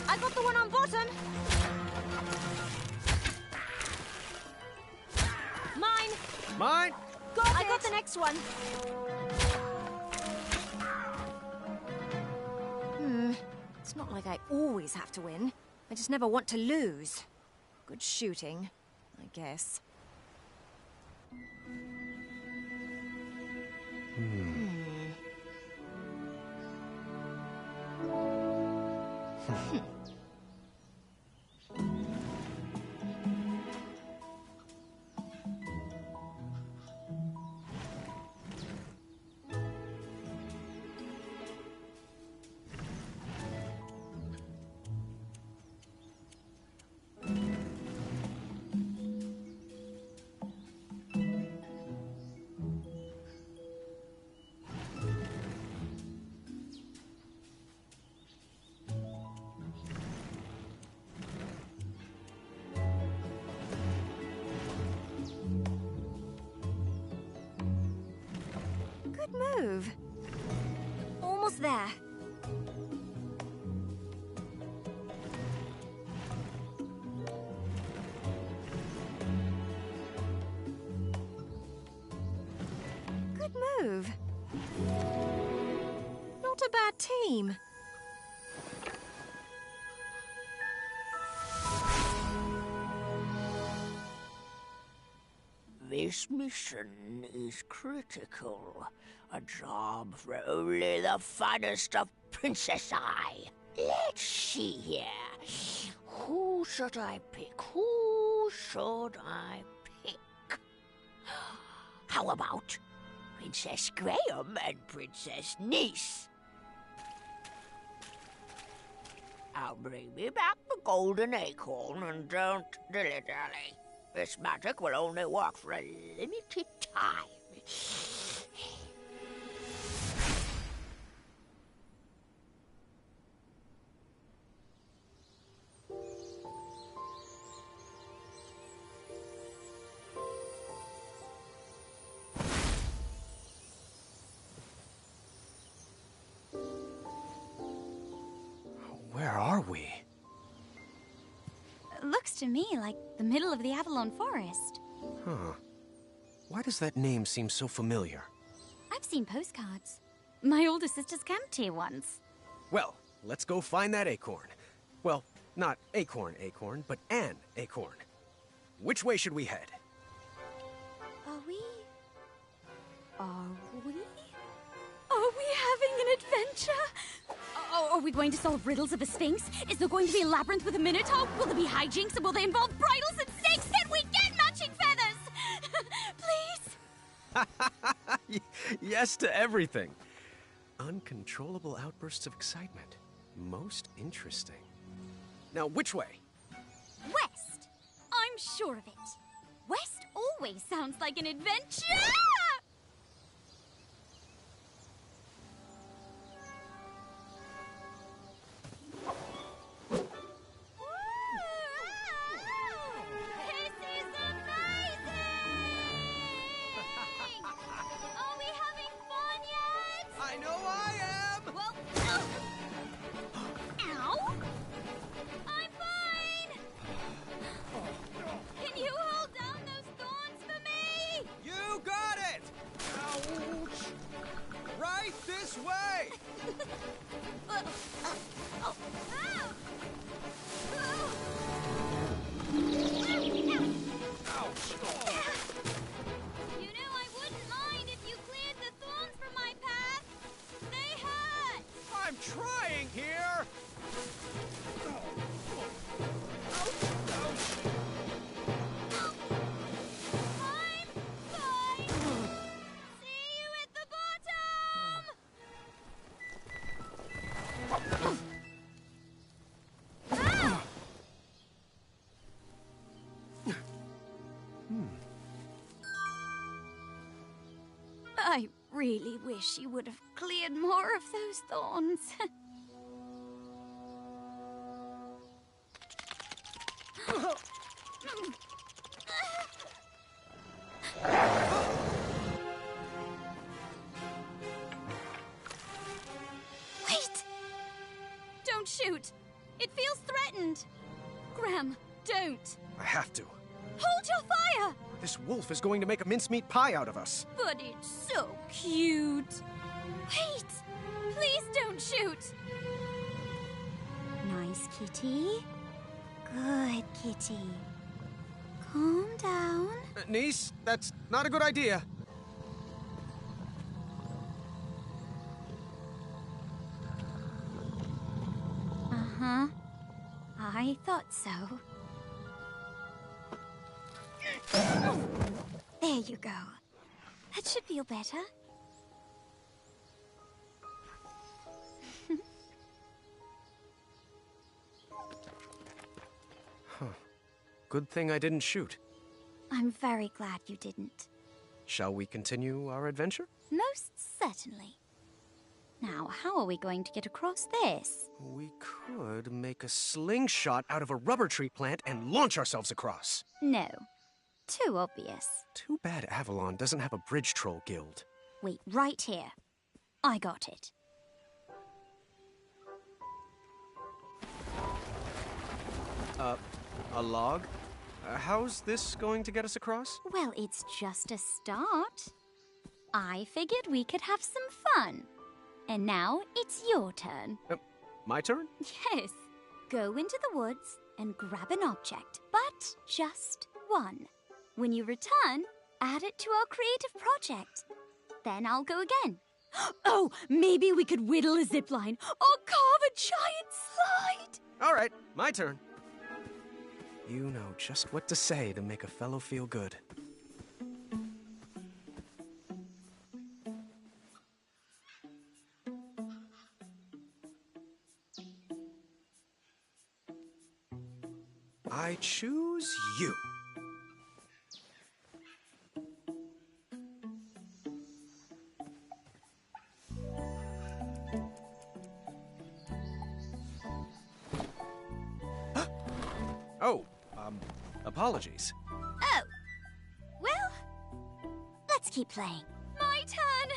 I got the one on bottom. Mine. Mine. I got the next one. It's not like I always have to win. I just never want to lose. Good shooting, I guess. Move. Almost there. Good move. Not a bad team. This mission is critical. A job for only the finest of Princess Eye. Let's see here. Who should I pick? Who should I pick? How about Princess Graham and Princess Niece? Now bring me back the golden acorn and don't dilly-dally. This magic will only work for a limited time. Where are we? Looks to me like the middle of the Avalon Forest. Huh. Why does that name seem so familiar? I've seen postcards. My older sister's camped here once. Well, let's go find that acorn. Well, not acorn, but an acorn. Which way should we head? Are we having an adventure? Are we going to solve riddles of a sphinx? Is there going to be a labyrinth with a minotaur? Will there be hijinks, and will they involve bridles and stakes? Can we get matching feathers? Please? Yes to everything. Uncontrollable outbursts of excitement. Most interesting. Now, which way? West. I'm sure of it. West always sounds like an adventure! I really wish you would have cleared more of those thorns. Wait! Don't shoot! It feels threatened! Graham, don't! I have to. Hold your fire! This wolf is going to make a mincemeat pie out of us. But it's so cute. Wait! Please don't shoot! Nice kitty. Good kitty. Calm down. Niece, that's not a good idea. Uh-huh. I thought so. There you go. That should feel better. Huh. Good thing I didn't shoot. I'm very glad you didn't. Shall we continue our adventure? Most certainly. Now, how are we going to get across this? We could make a slingshot out of a rubber tree plant and launch ourselves across. No. Too obvious. Too bad Avalon doesn't have a bridge troll guild. Wait, right here. I got it. A log? How's this going to get us across? Well, it's just a start. I figured we could have some fun. And now it's your turn. My turn? Yes. Go into the woods and grab an object, but just one. When you return, add it to our creative project. Then I'll go again. Oh, maybe we could whittle a zipline or carve a giant slide. All right, my turn. You know just what to say to make a fellow feel good. I choose you. Oh, apologies. Oh. Well, let's keep playing. My turn.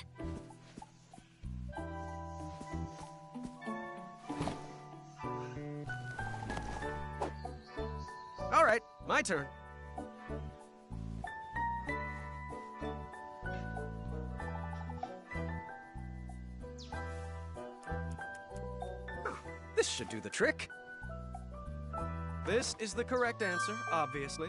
All right, my turn. This should do the trick. This is the correct answer, obviously.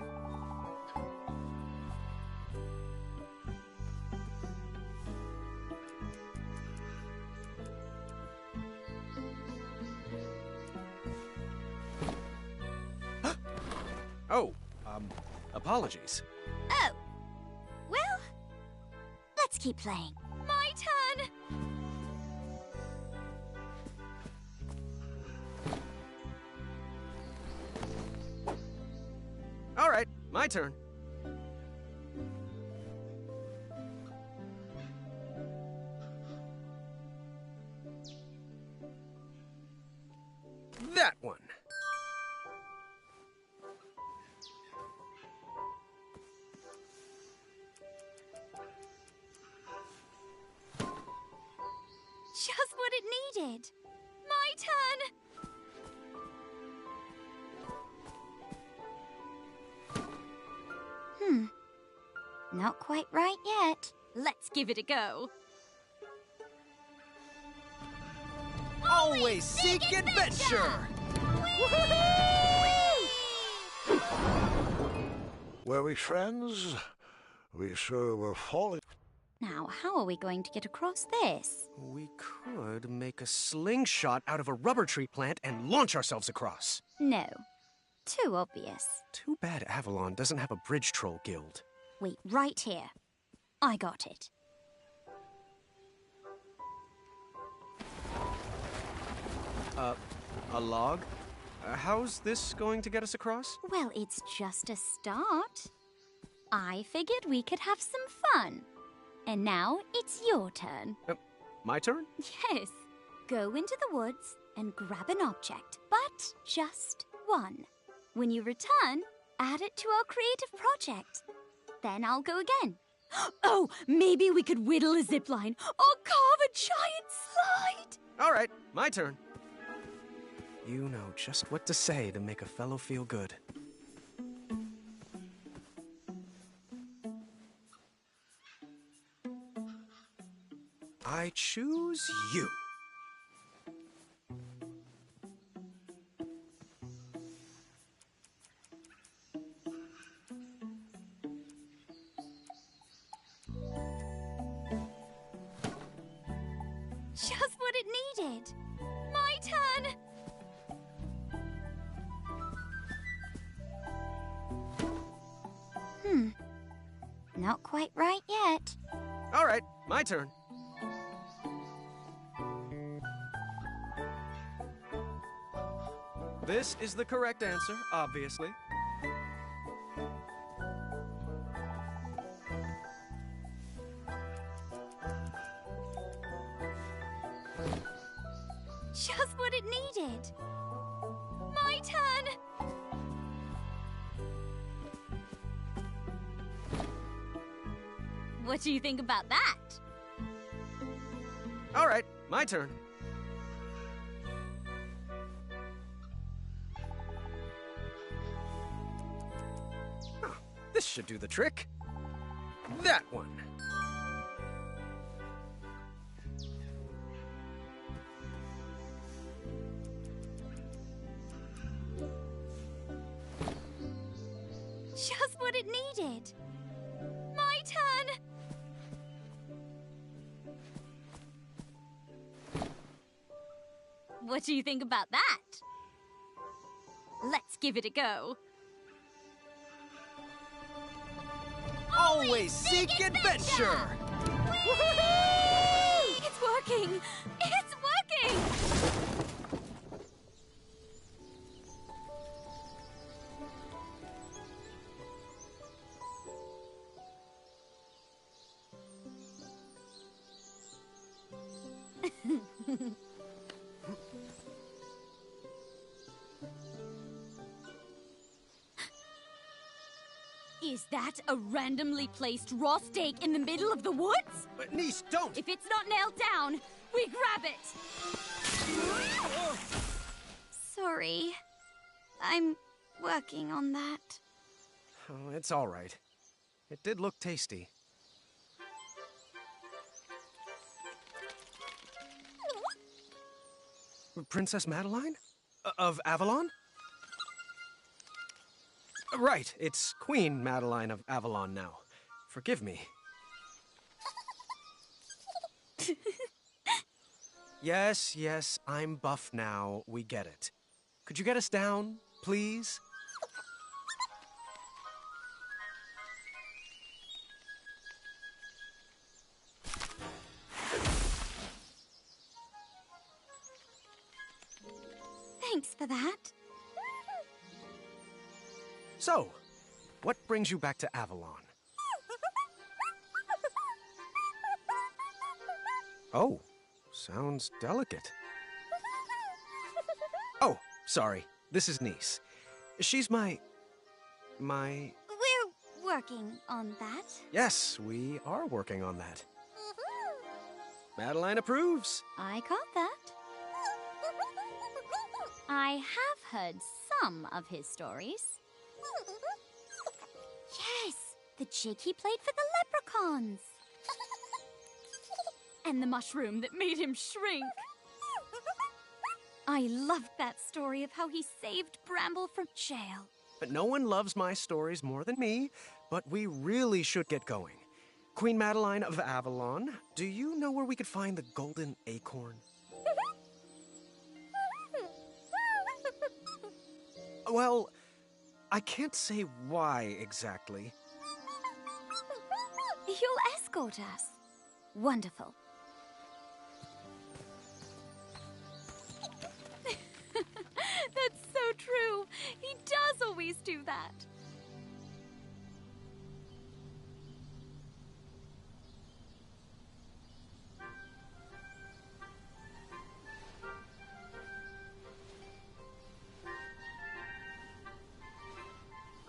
Oh, apologies. Oh. Well, let's keep playing. My turn. All right, my turn. That one. Just what it needed. My turn. Not quite right yet. Let's give it a go. Always seek adventure! Were we friends? We sure were falling. Now, how are we going to get across this? We could make a slingshot out of a rubber tree plant and launch ourselves across. No. Too obvious. Too bad Avalon doesn't have a bridge troll guild. Wait, right here. I got it. A log? How's this going to get us across? Well, it's just a start. I figured we could have some fun. And now it's your turn. My turn? Yes. Go into the woods and grab an object, but just one. When you return, add it to our creative project. Then I'll go again. Oh, maybe we could whittle a zipline or carve a giant slide. All right, my turn. You know just what to say to make a fellow feel good. I choose you. Just what it needed. My turn. Not quite right yet. All right, my turn. This is the correct answer, obviously. Just what it needed. My turn. What do you think about that? All right, my turn. This should do the trick. That one. Just what it needed. My turn. What do you think about that? Let's give it a go. Always seek adventure! Woohoo! It's working! It's working! Is that a randomly placed raw steak in the middle of the woods? But niece, don't! If it's not nailed down, we grab it! Sorry. I'm working on that. Oh, it's all right. It did look tasty. Princess Madeline? Of Avalon? Right, it's Queen Madeline of Avalon now. Forgive me. Yes, I'm buff now. We get it. Could you get us down, please? Thanks for that. So, what brings you back to Avalon? Oh, sounds delicate. Oh, sorry. This is Niece. She's my... We're working on that. Yes, we are working on that. Madeline approves. I caught that. I have heard some of his stories. Yes, the jig he played for the leprechauns. And the mushroom that made him shrink. I loved that story of how he saved Bramble from jail. But no one loves my stories more than me, but we really should get going. Queen Madeline of Avalon, do you know where we could find the golden acorn? Well, I can't say why exactly. You'll escort us. Wonderful. That's so true. He does always do that.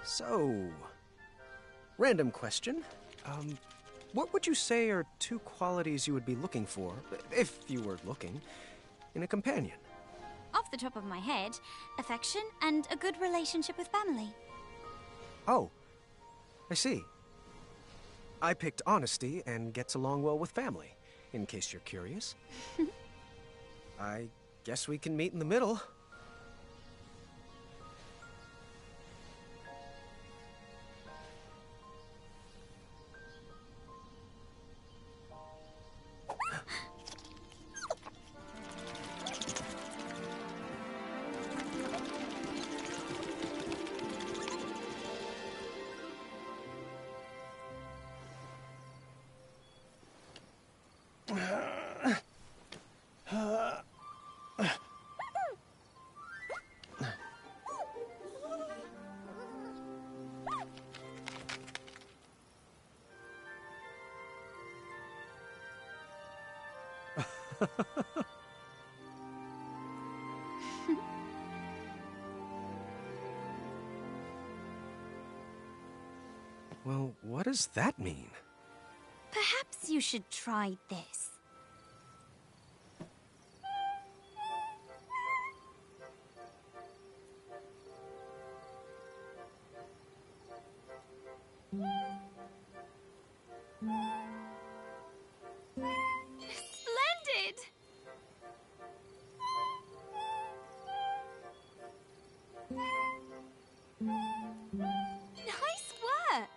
So, random question. What would you say are 2 qualities you would be looking for, if you were looking, in a companion? Off the top of my head, affection and a good relationship with family. Oh, I see. I picked honesty and gets along well with family, in case you're curious. I guess we can meet in the middle. Well, what does that mean? Perhaps you should try this. Splendid! Nice work!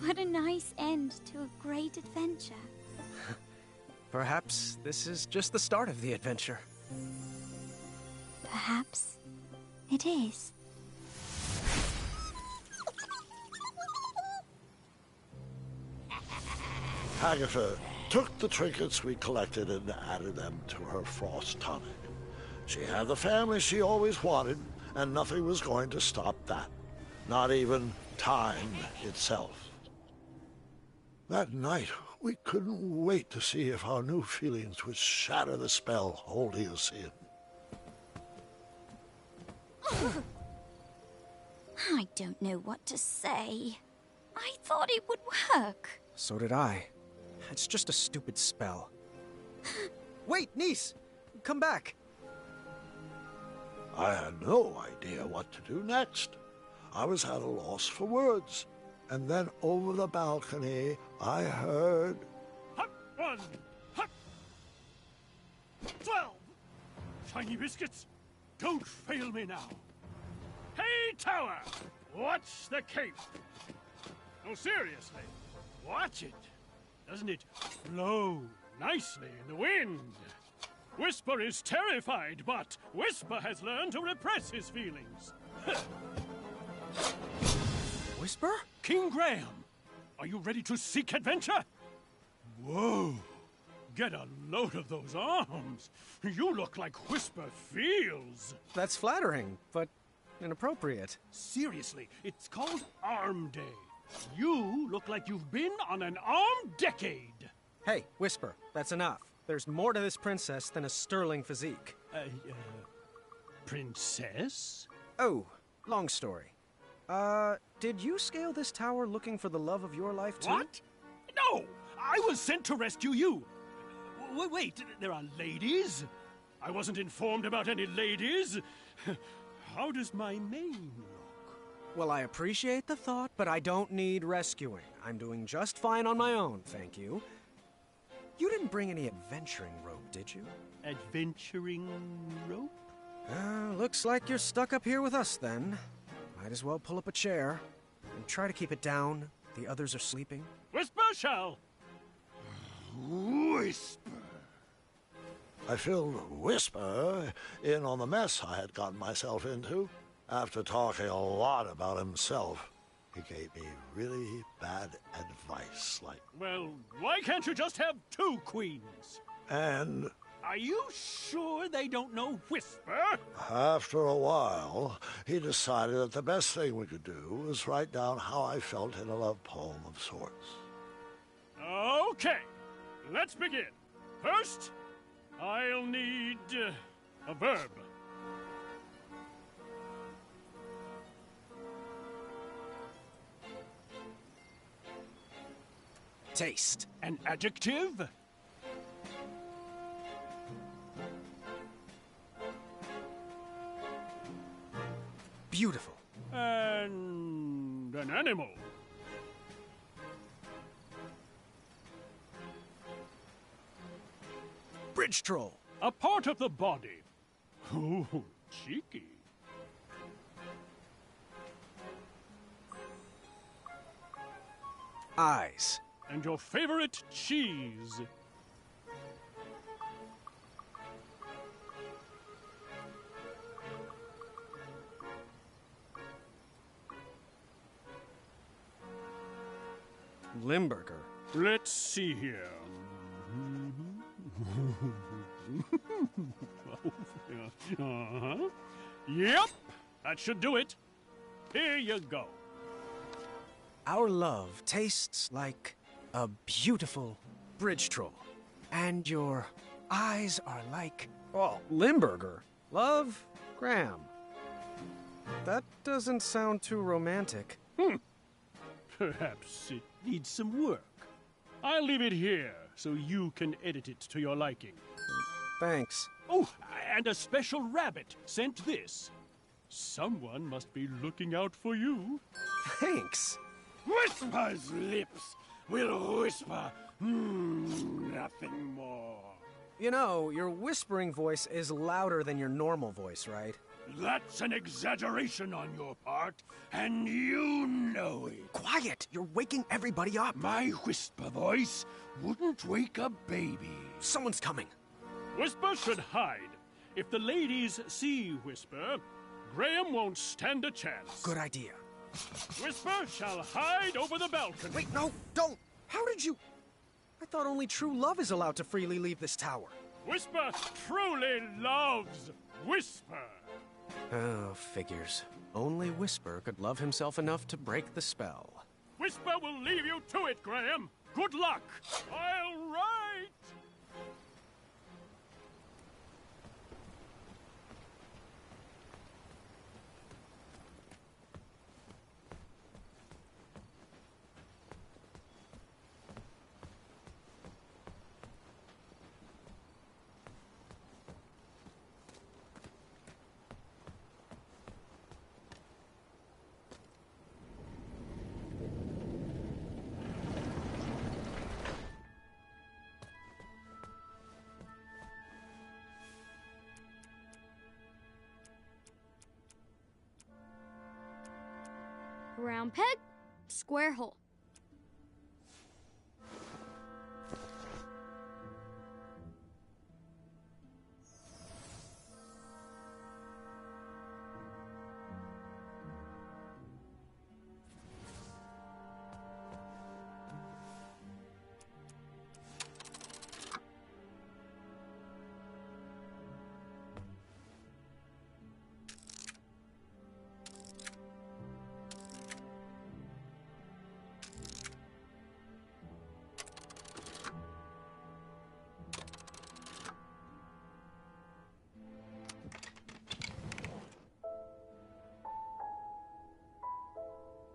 What a nice end to a great adventure. Perhaps this is just the start of the adventure. Perhaps it is. Agatha took the trinkets we collected and added them to her frost tonic. She had the family she always wanted, and nothing was going to stop that. Not even time itself. That night, we couldn't wait to see if our new feelings would shatter the spell holding us in. I don't know what to say. I thought it would work. So did I. It's just a stupid spell. Wait, niece! Come back! I had no idea what to do next. I was at a loss for words. And then over the balcony, I heard... Hop, 1, hop, 12! Shiny biscuits, don't fail me now. Hey, tower, watch the cape. No, seriously, watch it. Doesn't it flow nicely in the wind? Whisper is terrified, but Whisper has learned to repress his feelings. Whisper? King Graham, are you ready to seek adventure? Whoa! Get a load of those arms. You look like Whisper feels. That's flattering, but inappropriate. Seriously, it's called Arm Day. You look like you've been on an armed decade. Hey, Whisper, that's enough. There's more to this princess than a sterling physique. Princess? Oh, long story. Did you scale this tower looking for the love of your life, too? What? No! I was sent to rescue you. Wait, there are ladies? I wasn't informed about any ladies. How does my mane look? Well, I appreciate the thought, but I don't need rescuing. I'm doing just fine on my own, thank you. You didn't bring any adventuring rope, did you? Adventuring rope? Looks like you're stuck up here with us, then. Might as well pull up a chair and try to keep it down. The others are sleeping. Whisper shall! Whisper! I filled Whisper in on the mess I had gotten myself into. After talking a lot about himself, he gave me really bad advice, like... Well, why can't you just have 2 queens? And... Are you sure they don't know Whisper? After a while, he decided that the best thing we could do was write down how I felt in a love poem of sorts. Okay, let's begin. First, I'll need a verb. Taste. An adjective. Beautiful. And an animal. Bridge troll. A part of the body. Ooh, cheeky. Eyes. And your favorite cheese. Limburger. Let's see here. Yep, that should do it. Here you go. Our love tastes like a beautiful bridge troll. And your eyes are like, well, Limburger. Love, Graham. That doesn't sound too romantic. Perhaps it needs some work. I'll leave it here so you can edit it to your liking. Thanks. Oh, and a special rabbit sent this. Someone must be looking out for you. Thanks. Whisper's lips will whisper nothing more. You know, your whispering voice is louder than your normal voice, right? That's an exaggeration on your part, and you know it. Quiet! You're waking everybody up. My whisper voice wouldn't wake a baby. Someone's coming. Whisper should hide. If the ladies see Whisper, Graham won't stand a chance. Good idea. Whisper shall hide over the balcony. Wait, no, don't! How did you... I thought only true love is allowed to freely leave this tower. Whisper truly loves Whisper. Oh, figures. Only Whisper could love himself enough to break the spell. Whisper will leave you to it, Graham. Good luck. I'll write. Round peg, square hole.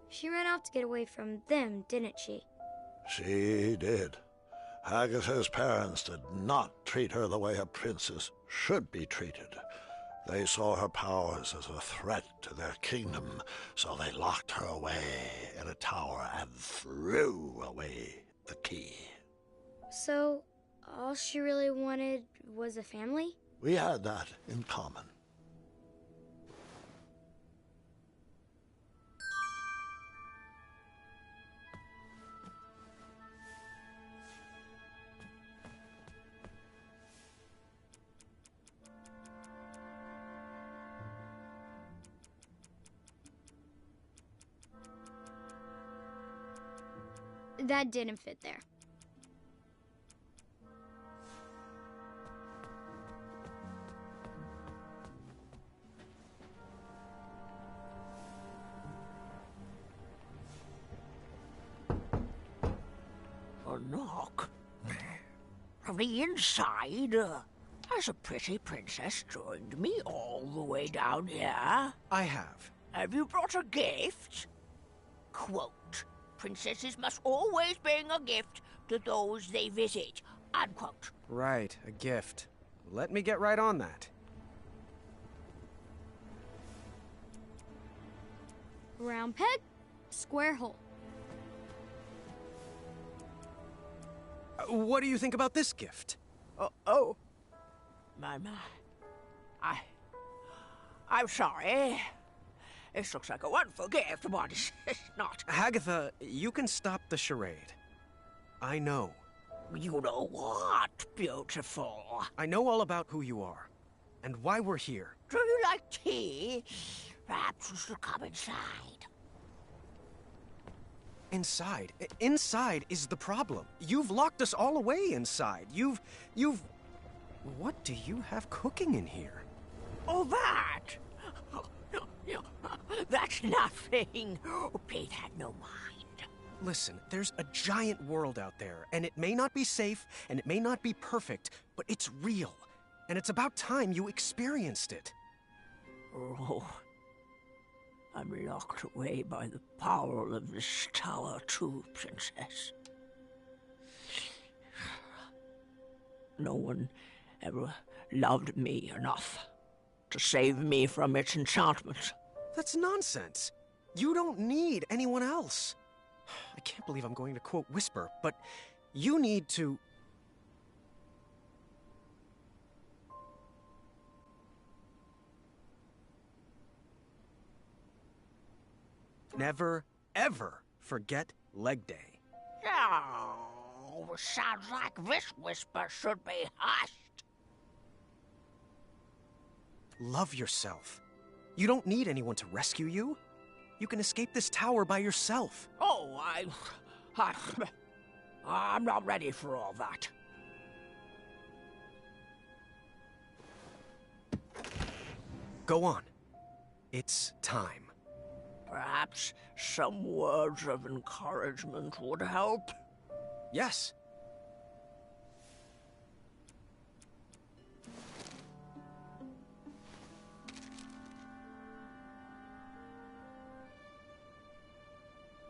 She ran off to get away from them, didn't she? She did. Agatha's parents did not treat her the way a princess should be treated. They saw her powers as a threat to their kingdom, so they locked her away in a tower and threw away the key. So, all she really wanted was a family? We had that in common. That didn't fit there. A knock? From the inside? Has a pretty princess joined me all the way down here? I have. Have you brought a gift? Quote, princesses must always bring a gift to those they visit. Unquote. Right, a gift. Let me get right on that. Round peg, square hole. What do you think about this gift? Oh. My. I'm sorry. This looks like a wonderful gift, but it's not. Agatha, you can stop the charade. I know. You know what, beautiful? I know all about who you are, and why we're here. Do you like tea? Perhaps you should come inside. Inside? Inside is the problem. You've locked us all away inside. You've... What do you have cooking in here? Oh, that? That's nothing. Pay that no mind. Listen, there's a giant world out there, and it may not be safe, and it may not be perfect, but it's real. And it's about time you experienced it. Oh, I'm locked away by the power of this tower too, Princess. No one ever loved me enough to save me from its enchantment. That's nonsense. You don't need anyone else. I can't believe I'm going to quote Whisper, but you need to... Never, ever forget Leg Day. Oh, sounds like this whisper should be hushed. Love yourself. You don't need anyone to rescue you. You can escape this tower by yourself. Oh, I'm not ready for all that. Go on. It's time. Perhaps some words of encouragement would help? Yes.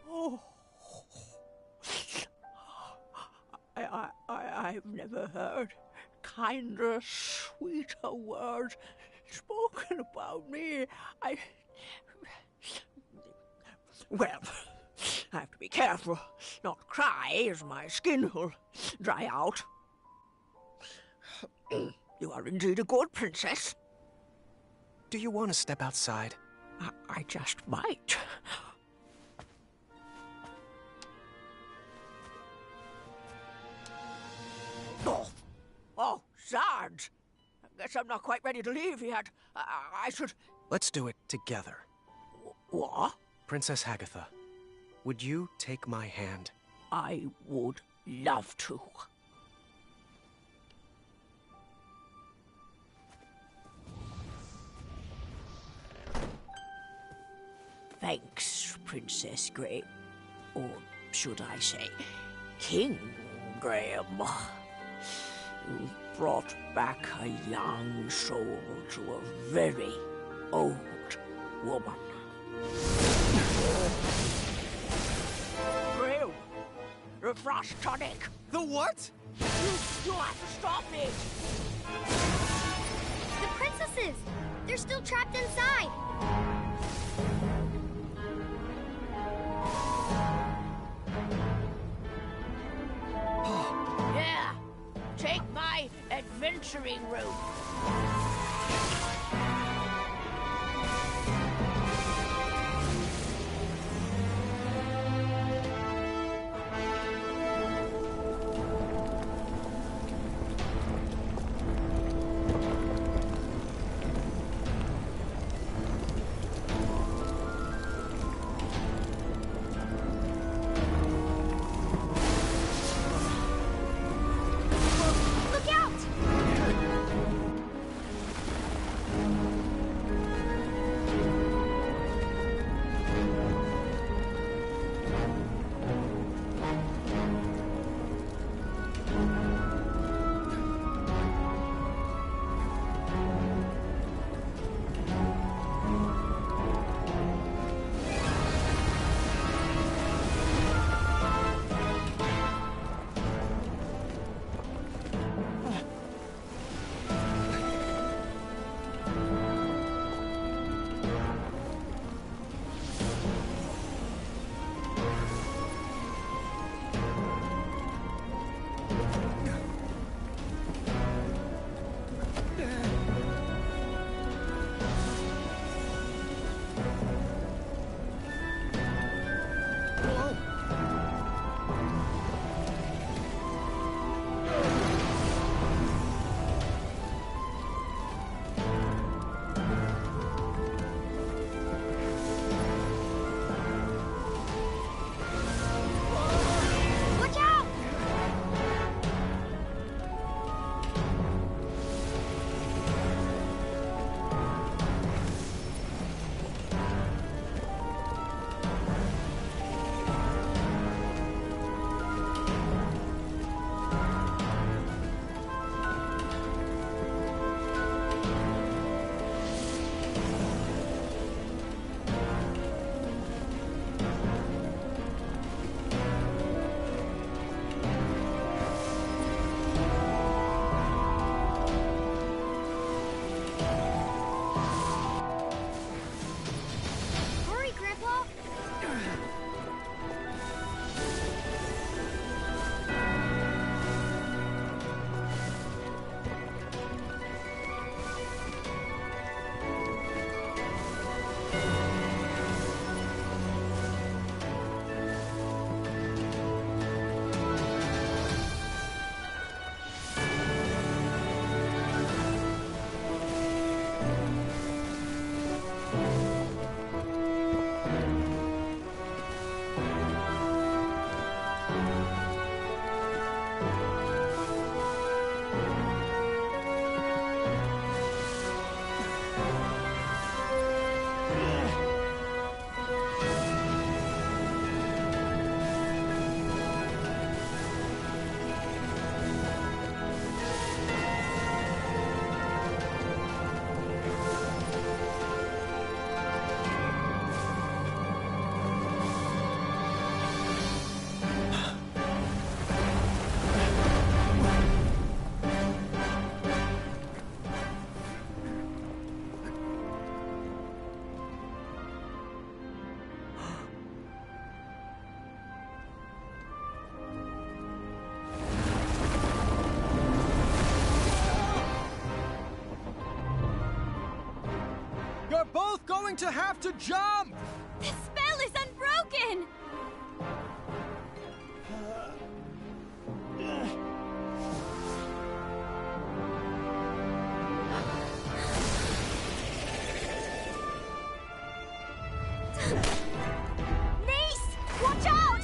Oh. I've never heard kinder, sweeter words spoken about me. Well, I have to be careful not to cry, as my skin will dry out. You are indeed a good princess. Do you want to step outside? I just might. Oh, Sarge! I guess I'm not quite ready to leave yet. I should... Let's do it together. What? Princess Hagatha, would you take my hand? I would love to. Thanks, Princess Graham. Or should I say, King Graham. You brought back a young soul to a very old woman. Graham, the frost tonic. The what? You have to stop it. The princesses! They're still trapped inside. Yeah, take my adventuring route. You're both going to have to jump! The spell is unbroken! Niece! Watch out!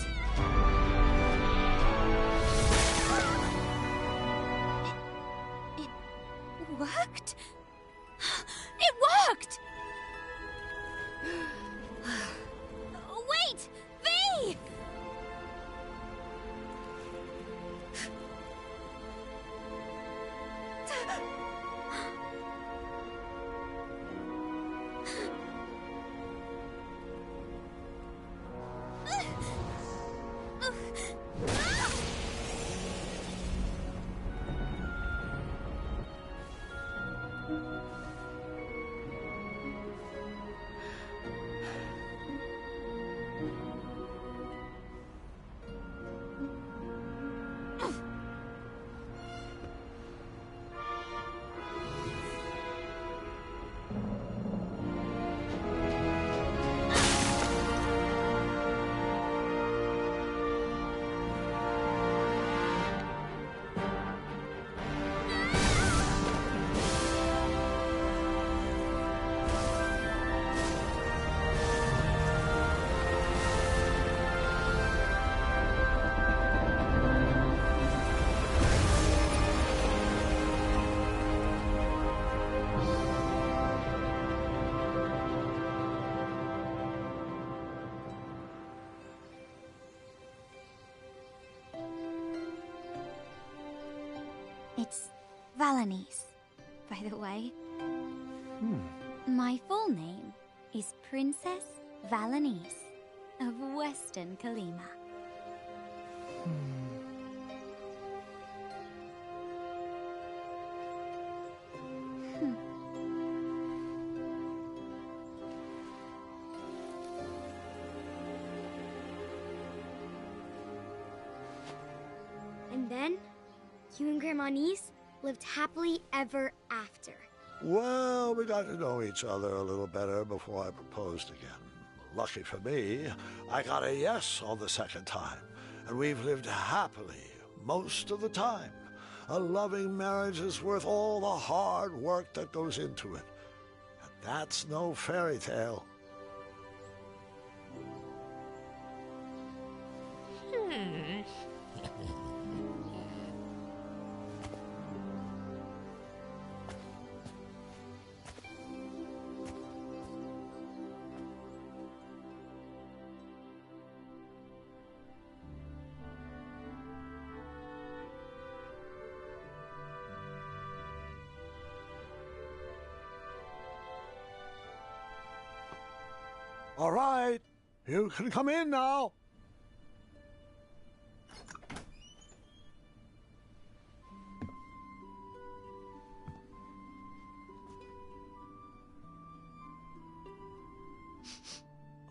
It worked? It worked! Wait! V! It's Valanice, by the way. My full name is Princess Valanice of Western Kalima. And then, you and Grandma Niece lived happily ever after. Well, we got to know each other a little better before I proposed again. Lucky for me, I got a yes on the second time, and we've lived happily most of the time. A loving marriage is worth all the hard work that goes into it. And that's no fairy tale. All right, you can come in now.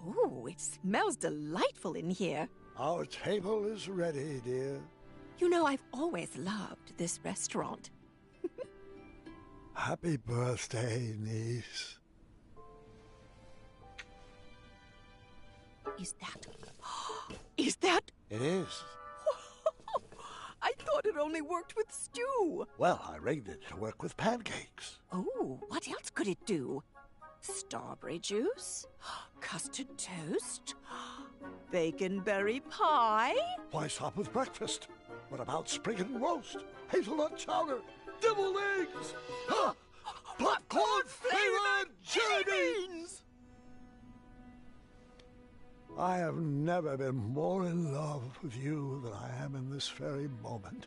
Ooh, it smells delightful in here. Our table is ready, dear. You know, I've always loved this restaurant. Happy birthday, niece. Is that... Is that... It is. I thought it only worked with stew. Well, I rigged it to work with pancakes. Oh, what else could it do? Strawberry juice? Custard toast? Baconberry pie? Why stop with breakfast? What about spring and roast? Hazelnut chowder? Deviled eggs? Popcorn-flavored jelly beans! I have never been more in love with you than I am in this very moment.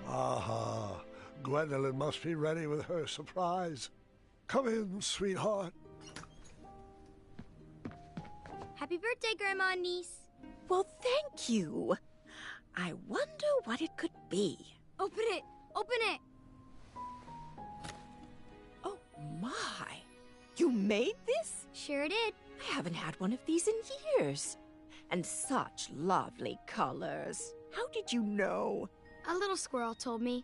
Aha, Gwendolyn must be ready with her surprise. Come in, sweetheart. Happy birthday, Grandma and Niece. Well, thank you. I wonder what it could be. Open it! Open it! Oh, my. You made this? Sure did. I haven't had one of these in years. And such lovely colors. How did you know? A little squirrel told me.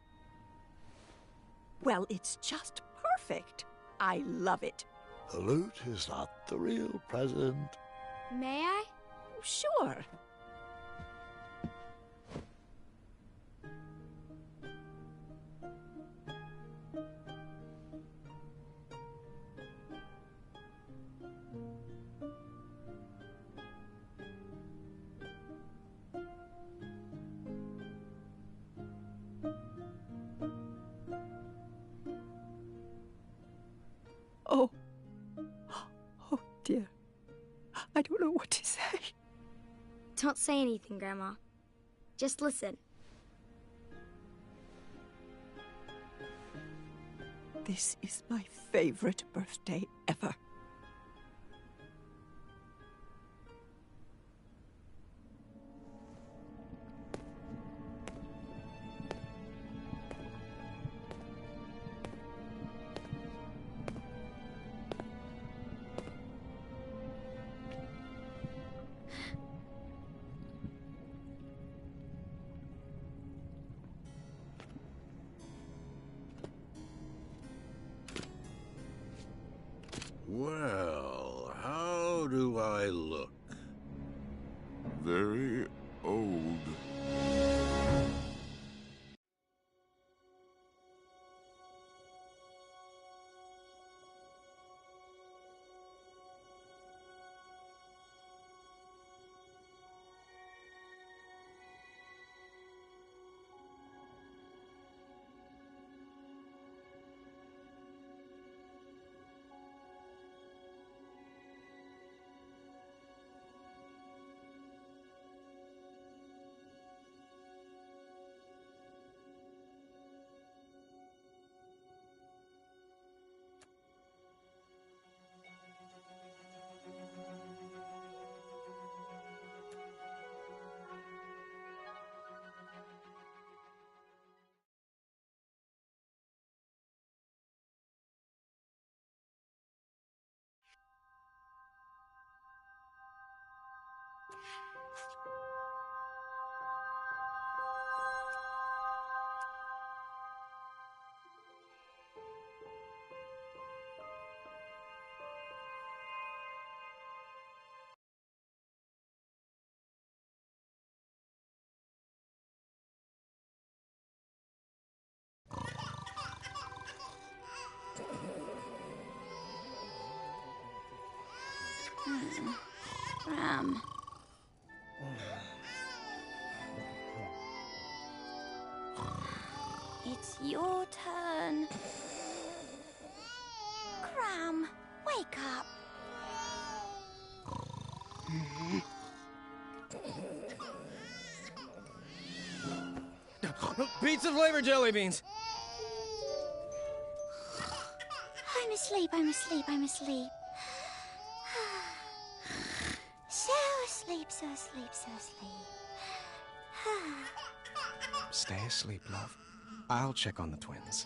Well, it's just perfect. I love it. The loot is not the real present. May I? Sure. Oh. Oh, dear. I don't know what to say. Don't say anything, Grandma. Just listen. This is my favorite birthday ever. Well, how do I look? Very old. It's your turn. Cram, wake up. Pizza flavor jelly beans. I'm asleep, I'm asleep, I'm asleep. So asleep, so asleep, so asleep. Stay asleep, love. I'll check on the twins.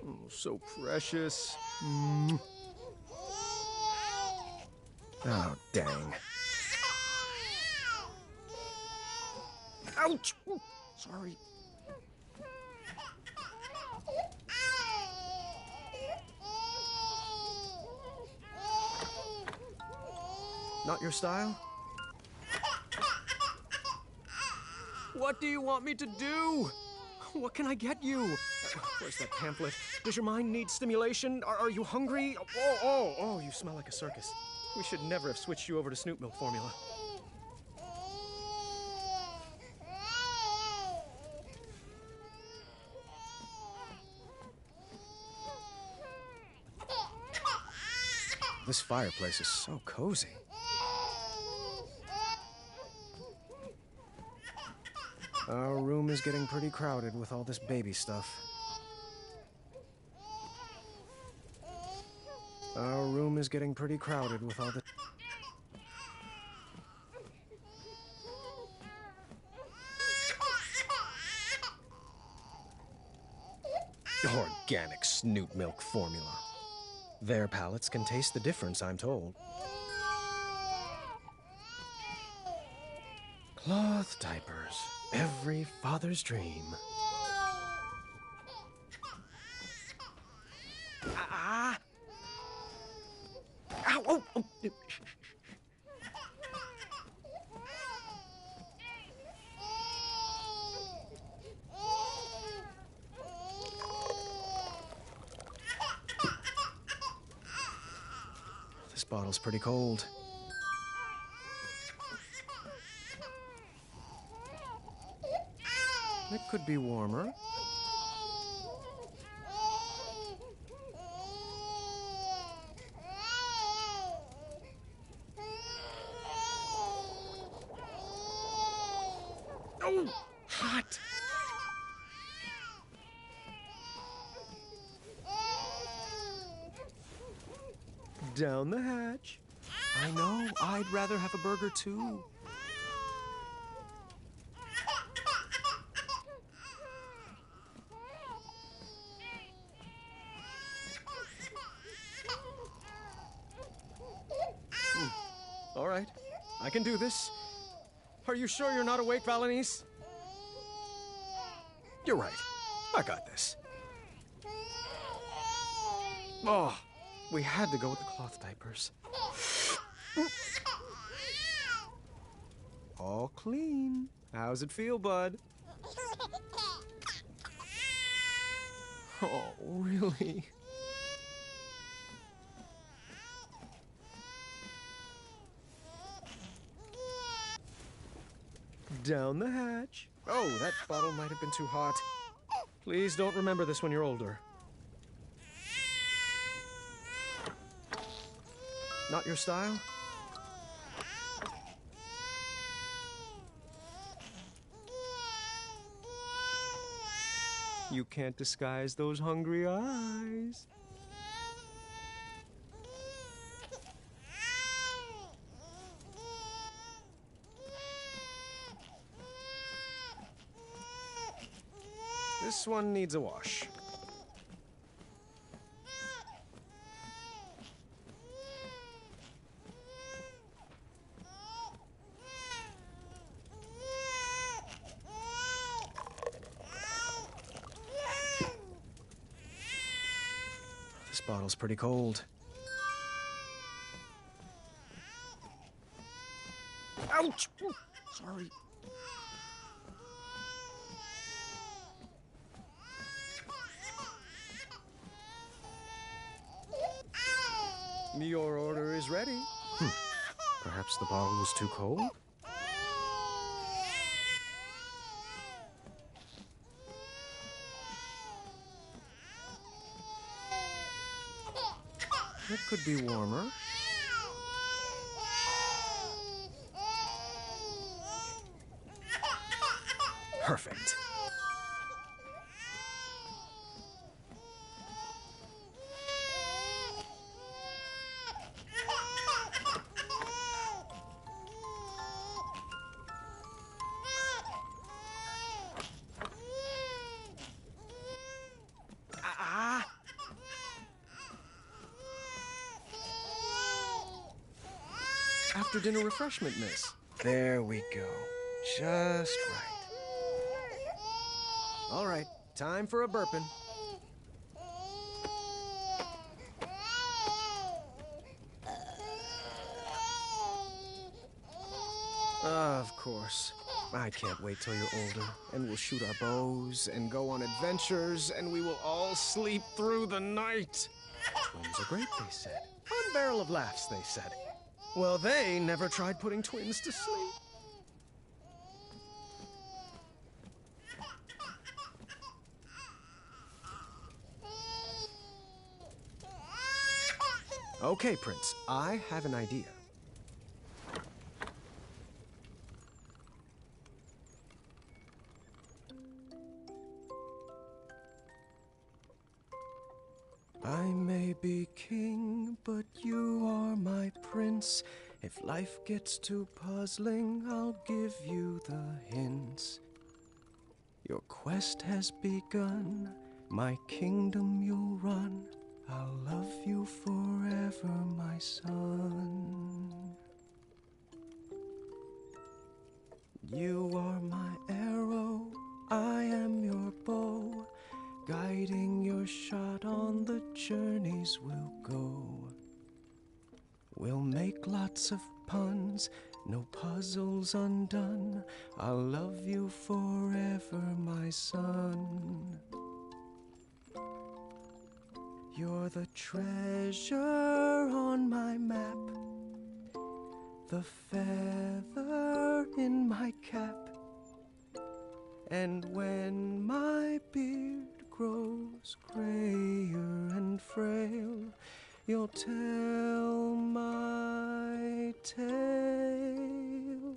Oh, so precious. Oh, dang. Ouch! Sorry. Not your style? What do you want me to do? What can I get you? Where's that pamphlet? Does your mind need stimulation? Are you hungry? Oh, you smell like a circus. We should never have switched you over to Snoop Milk formula. This fireplace is so cozy. Our room is getting pretty crowded with all this baby stuff. Our room is getting pretty crowded with all the... Organic Snoop Milk formula. Their palates can taste the difference, I'm told. Cloth diapers. Every father's dream. Ah! Ow! Oh! Oh. This bottle's pretty cold. It could be warmer. Oh, hot! Down the hatch. I know, I'd rather have a burger too. All right, I can do this. Are you sure you're not awake, Valenice? You're right. I got this. Oh, we had to go with the cloth diapers. All clean. How's it feel, bud? Oh, really? Down the hatch. Oh, that bottle might have been too hot. Please don't remember this when you're older. Not your style? You can't disguise those hungry eyes. This one needs a wash. This bottle's pretty cold. Ouch! Sorry. Your order is ready. Perhaps the bottle was too cold? It could be warmer. Perfect. After dinner refreshment, miss. There we go. Just right. All right, time for a burping. Of course. I can't wait till you're older, and we'll shoot our bows, and go on adventures, and we will all sleep through the night. Twins are great, they said. One barrel of laughs, they said. Well, they never tried putting twins to sleep. Okay, Prince, I have an idea. I may be king, but you are my prince. If life gets too puzzling, I'll give you the hints. Your quest has begun, my kingdom you'll run. I'll love you for son. You are my arrow, I am your bow, guiding your shot on the journeys we'll go. We'll make lots of puns, no puzzles undone. I'll love you forever, my son. You're the treasure on my map, the feather in my cap. And when my beard grows grayer and frail, you'll tell my tale.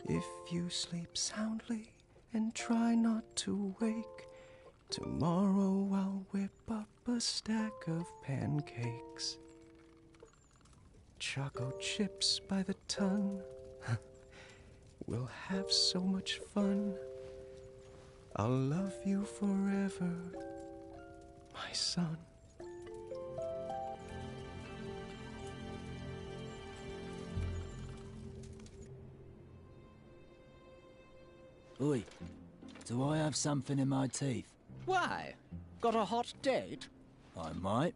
If you sleep soundly and try not to wake, tomorrow I'll whip up a stack of pancakes. Choco chips by the ton. We'll have so much fun. I'll love you forever, my son. Oi, do I have something in my teeth? Why? Got a hot date? I might.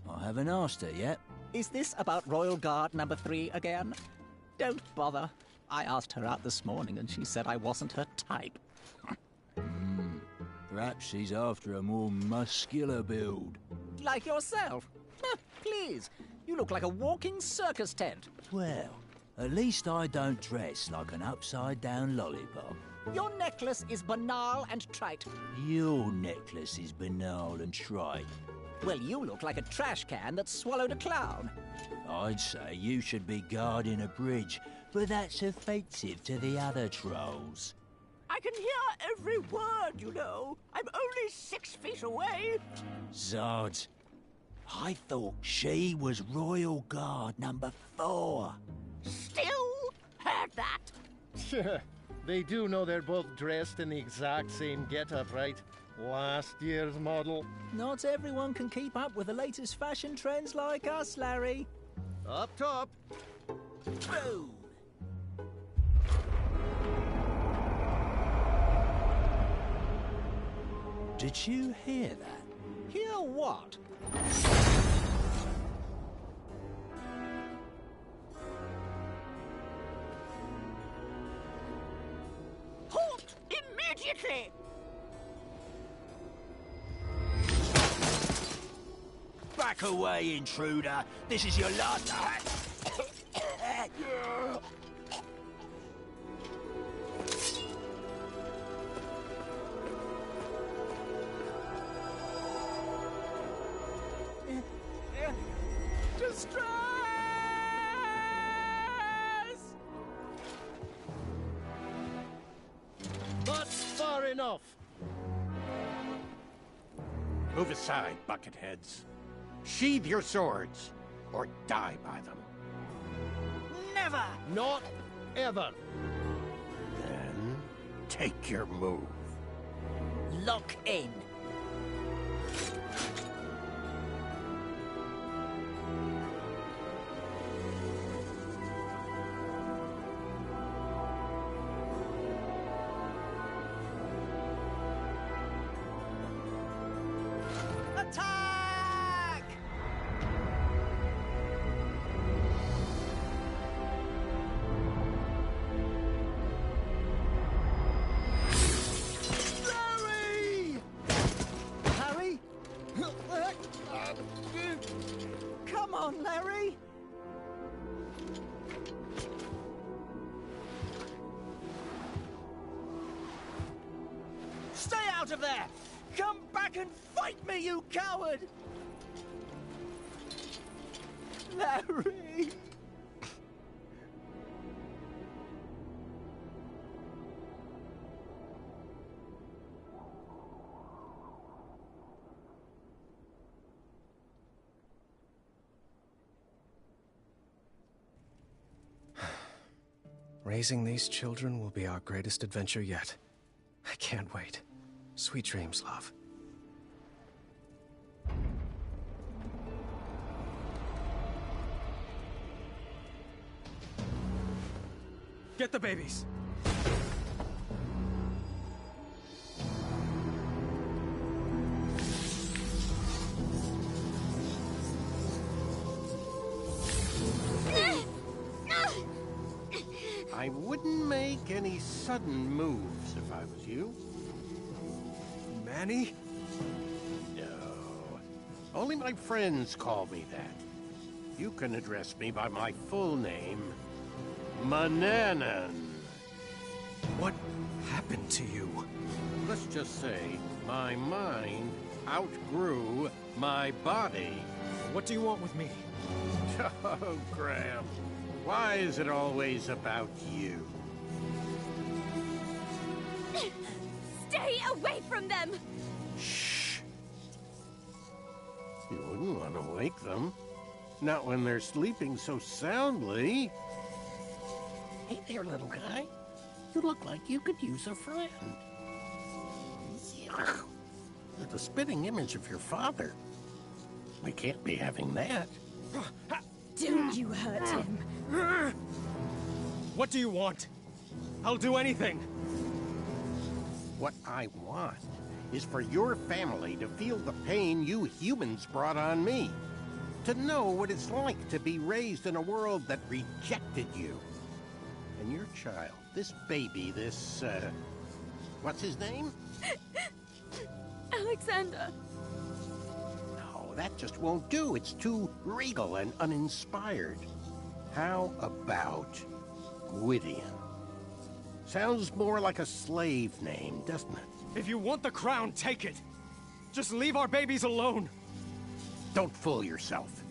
I haven't asked her yet. Is this about Royal Guard number 3 again? Don't bother. I asked her out this morning and she said I wasn't her type. Perhaps she's after a more muscular build. Like yourself. Please, you look like a walking circus tent. Well, at least I don't dress like an upside-down lollipop. Your necklace is banal and trite. Your necklace is banal and trite. Well, you look like a trash can that swallowed a clown. I'd say you should be guarding a bridge, but that's offensive to the other trolls. I can hear every word, you know. I'm only 6 feet away. Zods, I thought she was Royal Guard number 4. Still heard that. They do know they're both dressed in the exact same getup, right? Last year's model. Not everyone can keep up with the latest fashion trends like us, Larry. Up top. Boom. Did you hear that? Hear what? Halt immediately! Back away, intruder! This is your last... Distress! That's far enough. Move aside, bucketheads. Sheathe your swords, or die by them. Never! Not ever. Then, take your move. Lock in. Attack! Larry! Harry? Come on, Larry! Stay out of there! Come back and fight me, you coward! Larry! Raising these children will be our greatest adventure yet. I can't wait. Sweet dreams, love. Get the babies. I wouldn't make any sudden moves if I was you. Manny? No. Only my friends call me that. You can address me by my full name, Mananan. What happened to you? Let's just say my mind outgrew my body. What do you want with me? Oh, Graham. Why is it always about you? Stay away from them! Shh. You wouldn't want to wake them. Not when they're sleeping so soundly. Hey there, little guy. You look like you could use a friend. Yuck. You're the spitting image of your father. We can't be having that. Don't you hurt him. What do you want? I'll do anything. What I want is for your family to feel the pain you humans brought on me. To know what it's like to be raised in a world that rejected you. And your child, this baby, this, what's his name? Alexander. No, that just won't do. It's too regal and uninspired. How about Gwydion? Sounds more like a slave name, doesn't it? If you want the crown, take it. Just leave our babies alone. Don't fool yourself.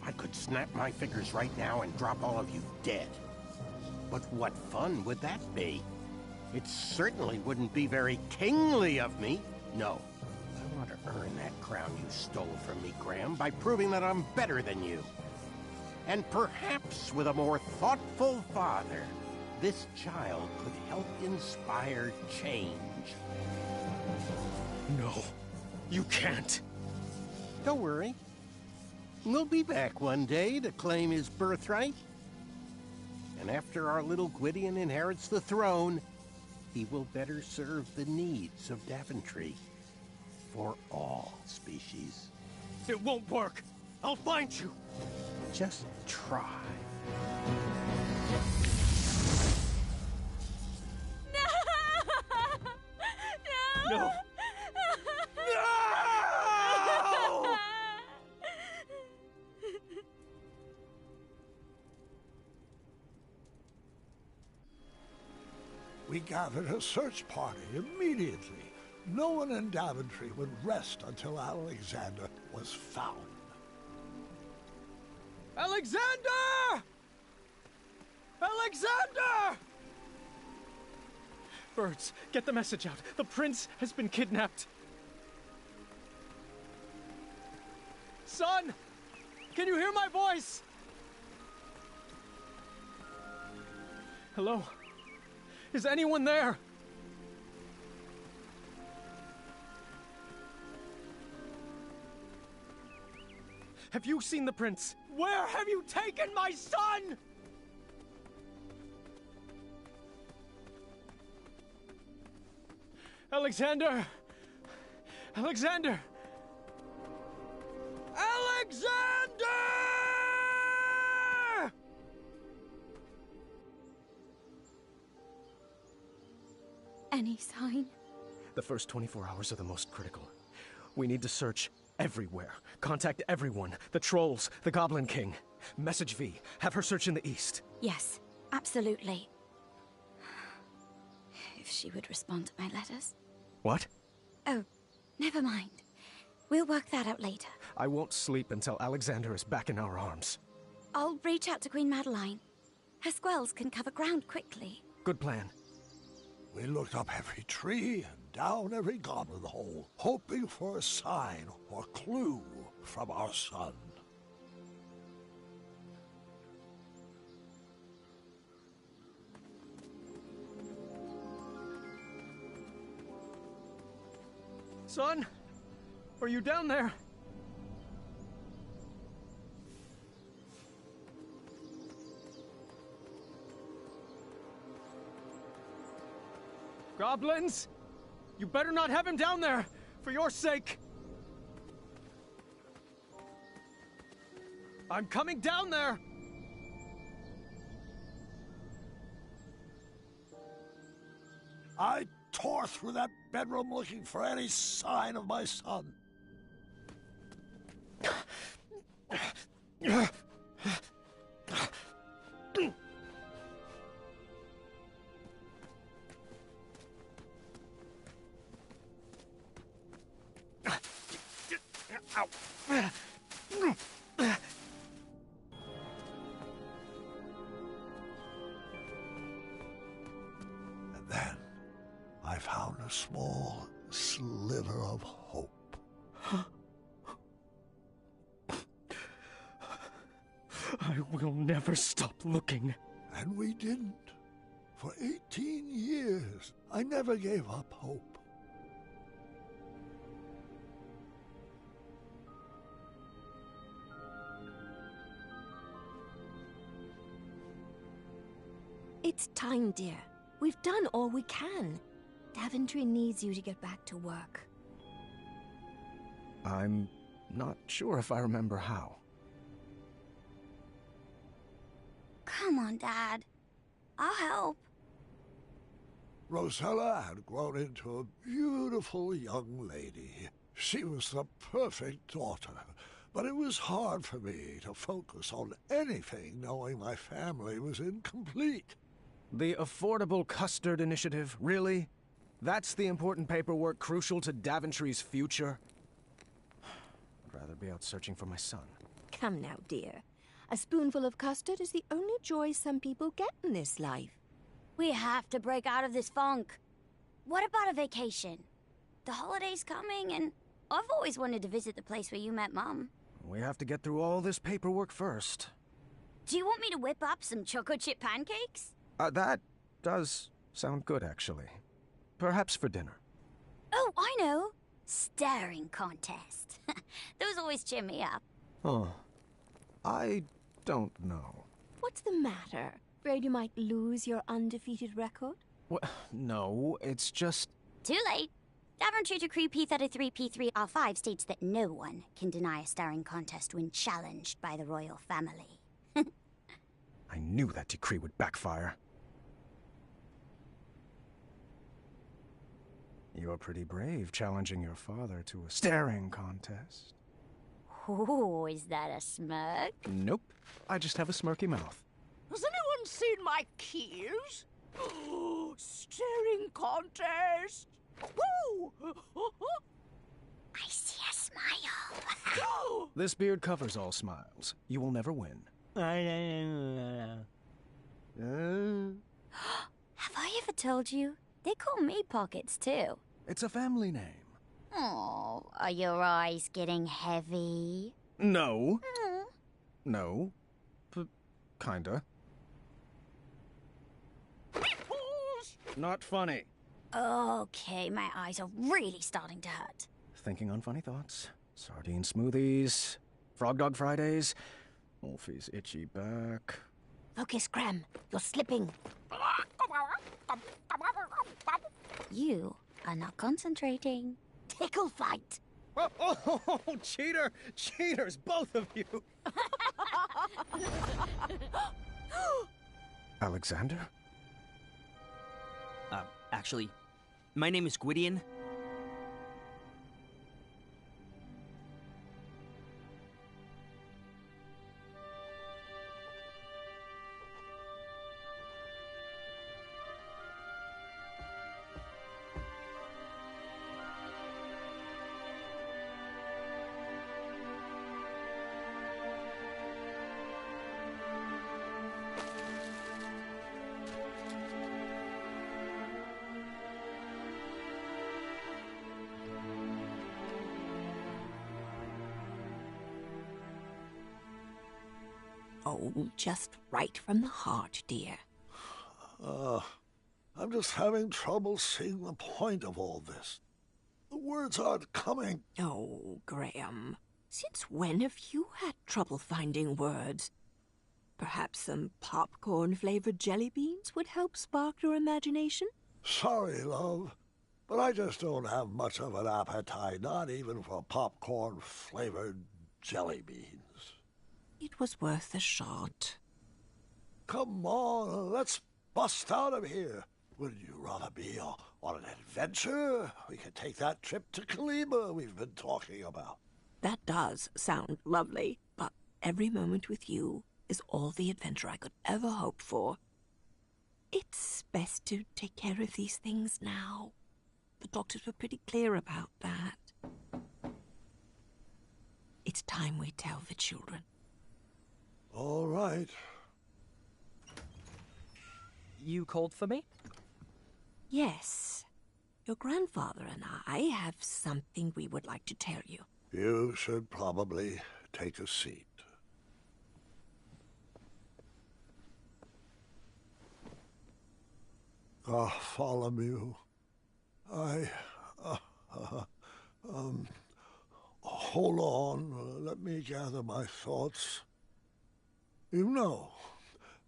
I could snap my fingers right now and drop all of you dead. But what fun would that be? It certainly wouldn't be very kingly of me. No, I want to earn that crown you stole from me, Graham, by proving that I'm better than you. And perhaps with a more thoughtful father, this child could help inspire change. No, you can't. Don't worry. We'll be back one day to claim his birthright. And after our little Gwydion inherits the throne, he will better serve the needs of Daventry. For all species. It won't work. I'll find you. Just try. No! No! We gathered a search party immediately. No one in Daventry would rest until Alexander was found. Alexander! Alexander! Birds, get the message out. The prince has been kidnapped. Son! Can you hear my voice? Hello? Is anyone there? Have you seen the prince? Where have you taken my son? Alexander! Alexander! Alexander! Any sign? The first 24 hours are the most critical. We need to search everywhere. Contact everyone. The trolls, the Goblin King. Message V. Have her search in the east. Yes, absolutely. If she would respond to my letters. What? Oh, never mind. We'll work that out later. I won't sleep until Alexander is back in our arms. I'll reach out to Queen Madeline. Her squells can cover ground quickly. Good plan. We looked up every tree and down every goblin hole, hoping for a sign or clue from our son. Son? Are you down there? Goblins! You better not have him down there, for your sake! I'm coming down there! I tore through that bedroom looking for any sign of my son. And then I found a small sliver of hope. I will never stop looking. And we didn't. For 18 years, I never gave up hope. It's time, dear. We've done all we can. Daventry needs you to get back to work. I'm not sure if I remember how. Come on, Dad. I'll help. Rosella had grown into a beautiful young lady. She was the perfect daughter, but it was hard for me to focus on anything knowing my family was incomplete. The Affordable Custard Initiative, really? That's the important paperwork crucial to Daventry's future? I'd rather be out searching for my son. Come now, dear. A spoonful of custard is the only joy some people get in this life. We have to break out of this funk. What about a vacation? The holiday's coming, and I've always wanted to visit the place where you met Mom. We have to get through all this paperwork first. Do you want me to whip up some chocolate chip pancakes? That does sound good, actually. Perhaps for dinner. Oh, I know. Staring contest. Those always cheer me up. Oh, I don't know. What's the matter? Afraid you might lose your undefeated record? What? No, it's just... Too late. Daventry Decree P33P3R5 states that no one can deny a staring contest when challenged by the royal family. I knew that decree would backfire. You're pretty brave, challenging your father to a staring contest. Oh, is that a smirk? Nope. I just have a smirky mouth. Has anyone seen my keys? Staring contest! Woo! I see a smile. This beard covers all smiles. You will never win. Have I ever told you? They call me Pockets, too. It's a family name. Oh, are your eyes getting heavy? No. No. Kinda. Not funny. Okay, my eyes are really starting to hurt. Thinking on funny thoughts. Sardine smoothies. Frog Dog Fridays. Wolfie's itchy back. Focus, Graham. You're slipping. You are not concentrating. Tickle fight. Oh, cheater! Cheaters, both of you! Alexander? Actually, my name is Gwydion. Oh, just right from the heart, dear. I'm just having trouble seeing the point of all this. The words aren't coming. Oh, Graham. Since when have you had trouble finding words? Perhaps some popcorn-flavored jelly beans would help spark your imagination? Sorry, love, but I just don't have much of an appetite, not even for popcorn-flavored jelly beans. It was worth a shot. Come on, let's bust out of here. Wouldn't you rather be on an adventure? We could take that trip to Kalima we've been talking about. That does sound lovely, but every moment with you is all the adventure I could ever hope for. It's best to take care of these things now. The doctors were pretty clear about that. It's time we tell the children. All right. You called for me? Yes. Your grandfather and I have something we would like to tell you. You should probably take a seat. Bartholomew, hold on, let me gather my thoughts. You know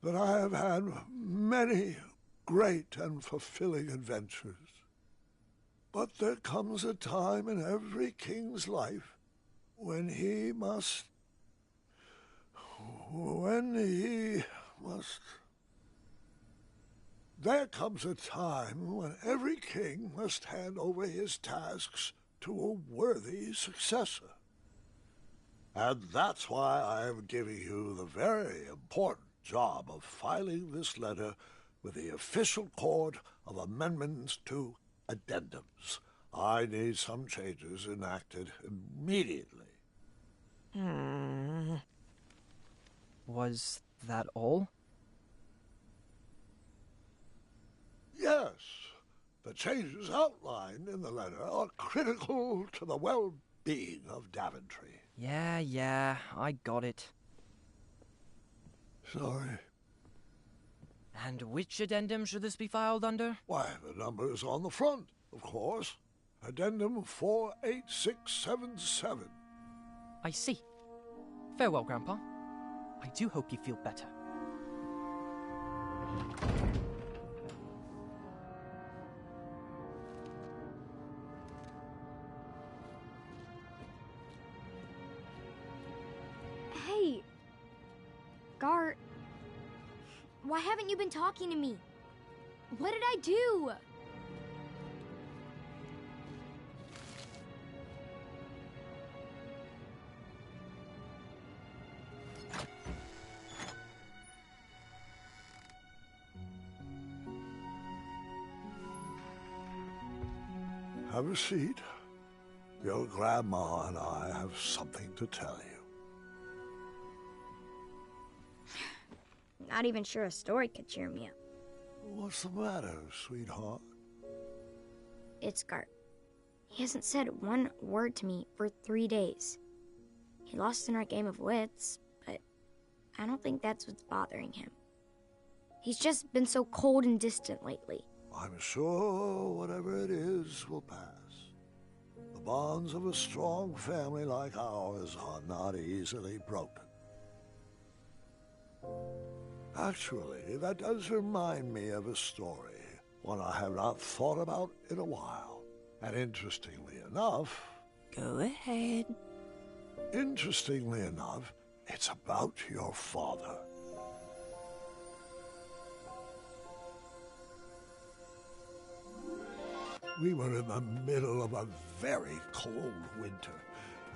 that I have had many great and fulfilling adventures. But there comes a time in every king's life when he must... There comes a time when every king must hand over his tasks to a worthy successor. And that's why I am giving you the very important job of filing this letter with the official court of amendments to addendums. I need some changes enacted immediately. Was that all? Yes. The changes outlined in the letter are critical to the well-being of Daventry. Yeah, I got it. Sorry. And which addendum should this be filed under? Why, the number's on the front, of course. Addendum 48677. I see. Farewell, Grandpa. I do hope you feel better. Hey, Gar, why haven't you been talking to me? What did I do? Have a seat. Your grandma and I have something to tell you. Not even sure a story could cheer me up. What's the matter, sweetheart? It's Gart. He hasn't said one word to me for 3 days. He lost in our game of wits, but I don't think that's what's bothering him. He's just been so cold and distant lately. I'm sure whatever it is will pass. The bonds of a strong family like ours are not easily broken. Actually, that does remind me of a story, one I have not thought about in a while. And interestingly enough... Go ahead. Interestingly enough, it's about your father. We were in the middle of a very cold winter,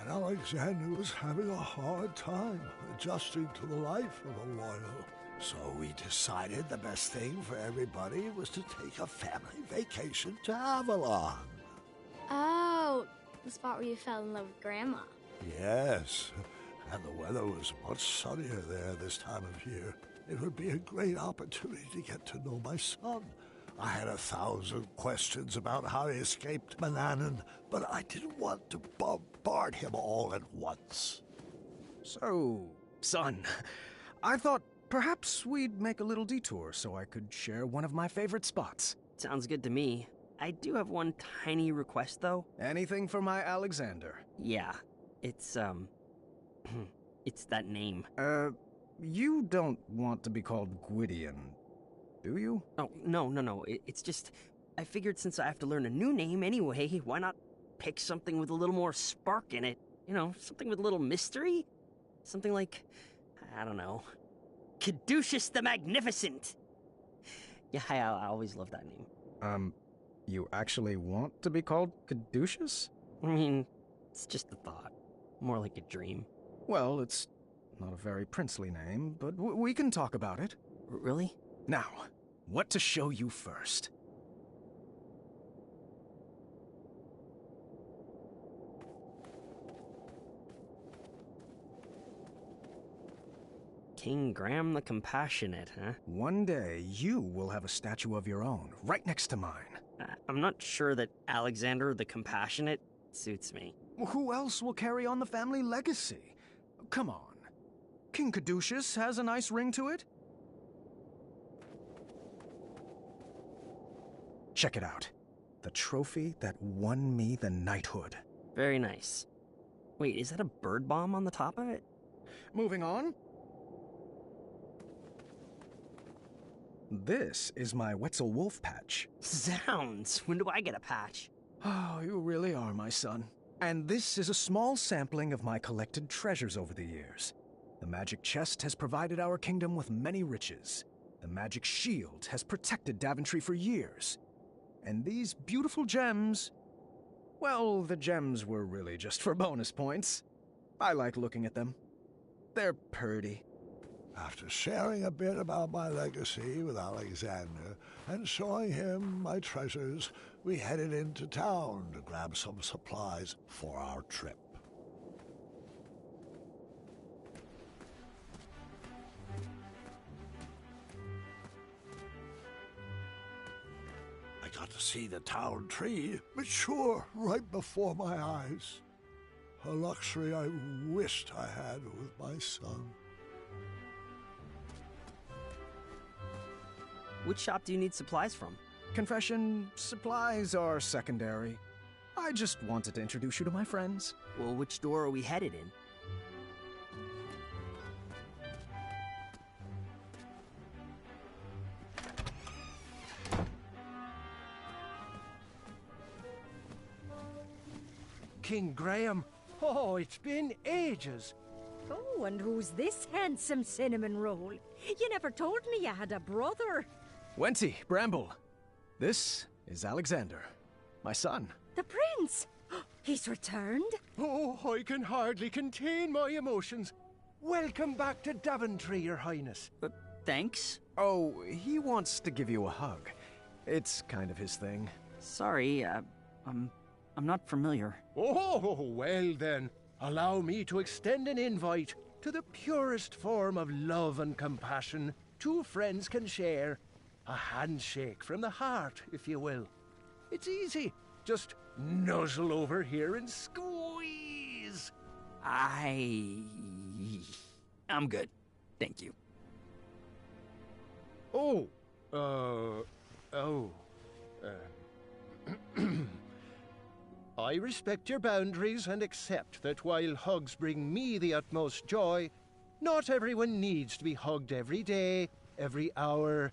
and Alexander was having a hard time adjusting to the life of a royal. So we decided the best thing for everybody was to take a family vacation to Avalon. Oh, the spot where you fell in love with Grandma. Yes, and the weather was much sunnier there this time of year. It would be a great opportunity to get to know my son. I had 1,000 questions about how he escaped Manannan, but I didn't want to bombard him all at once. So, son, I thought perhaps we'd make a little detour so I could share one of my favorite spots. Sounds good to me. I do have one tiny request, though. Anything for my Alexander? Yeah, it's, it's that name. You don't want to be called Gwydion, do you? Oh, no. It's just, I figured since I have to learn a new name anyway, why not pick something with a little more spark in it? You know, something with a little mystery? Something like, I don't know, Caduceus the Magnificent. Yeah, I always loved that name. You actually want to be called Caduceus? I mean, it's just a thought. More like a dream. Well, it's not a very princely name, but we can talk about it. Really? Now, what to show you first? King Graham the Compassionate, huh? One day, you will have a statue of your own, right next to mine. I'm not sure that Alexander the Compassionate suits me. Who else will carry on the family legacy? Come on. King Caduceus has a nice ring to it. Check it out. The trophy that won me the knighthood. Very nice. Wait, is that a bird bomb on the top of it? Moving on. This is my Wetzel Wolf patch. Zounds! When do I get a patch? Oh, you really are, my son. And this is a small sampling of my collected treasures over the years. The magic chest has provided our kingdom with many riches. The magic shield has protected Daventry for years. And these beautiful gems... well, the gems were really just for bonus points. I like looking at them. They're purty. After sharing a bit about my legacy with Alexander and showing him my treasures, we headed into town to grab some supplies for our trip. I got to see the town tree mature right before my eyes. A luxury I wished I had with my son. Which shop do you need supplies from? Confession, supplies are secondary. I just wanted to introduce you to my friends. Well, which door are we headed in? King Graham. Oh, it's been ages. Oh, and who's this handsome cinnamon roll? You never told me you had a brother. Wenty, Bramble. This is Alexander, my son. The prince! He's returned? Oh, I can hardly contain my emotions. Welcome back to Daventry, Your Highness. Thanks? Oh, he wants to give you a hug. It's kind of his thing. Sorry, I'm not familiar. Oh, well then. Allow me to extend an invite to the purest form of love and compassion two friends can share. A handshake from the heart, if you will. It's easy. Just nuzzle over here and squeeze. I'm good. Thank you. I respect your boundaries and accept that while hugs bring me the utmost joy, not everyone needs to be hugged every day, every hour,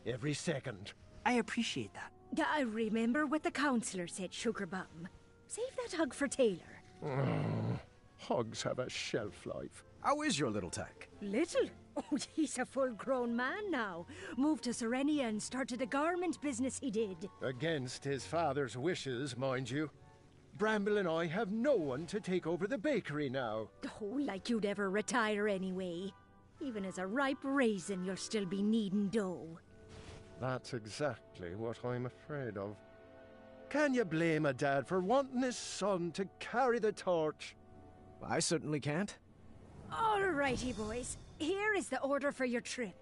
every second. I appreciate that. I remember what the counselor said, Sugarbum. Save that hug for Taylor. Hugs have a shelf life. How is your little tech? Little? Oh, he's a full-grown man now. Moved to Serenia and started a garment business he did. Against his father's wishes, mind you. Bramble and I have no one to take over the bakery now. Oh, like you'd ever retire anyway. Even as a ripe raisin, you'll still be kneading dough. That's exactly what I'm afraid of. Can you blame a dad for wanting his son to carry the torch? I certainly can't. All righty, boys. Here is the order for your trip.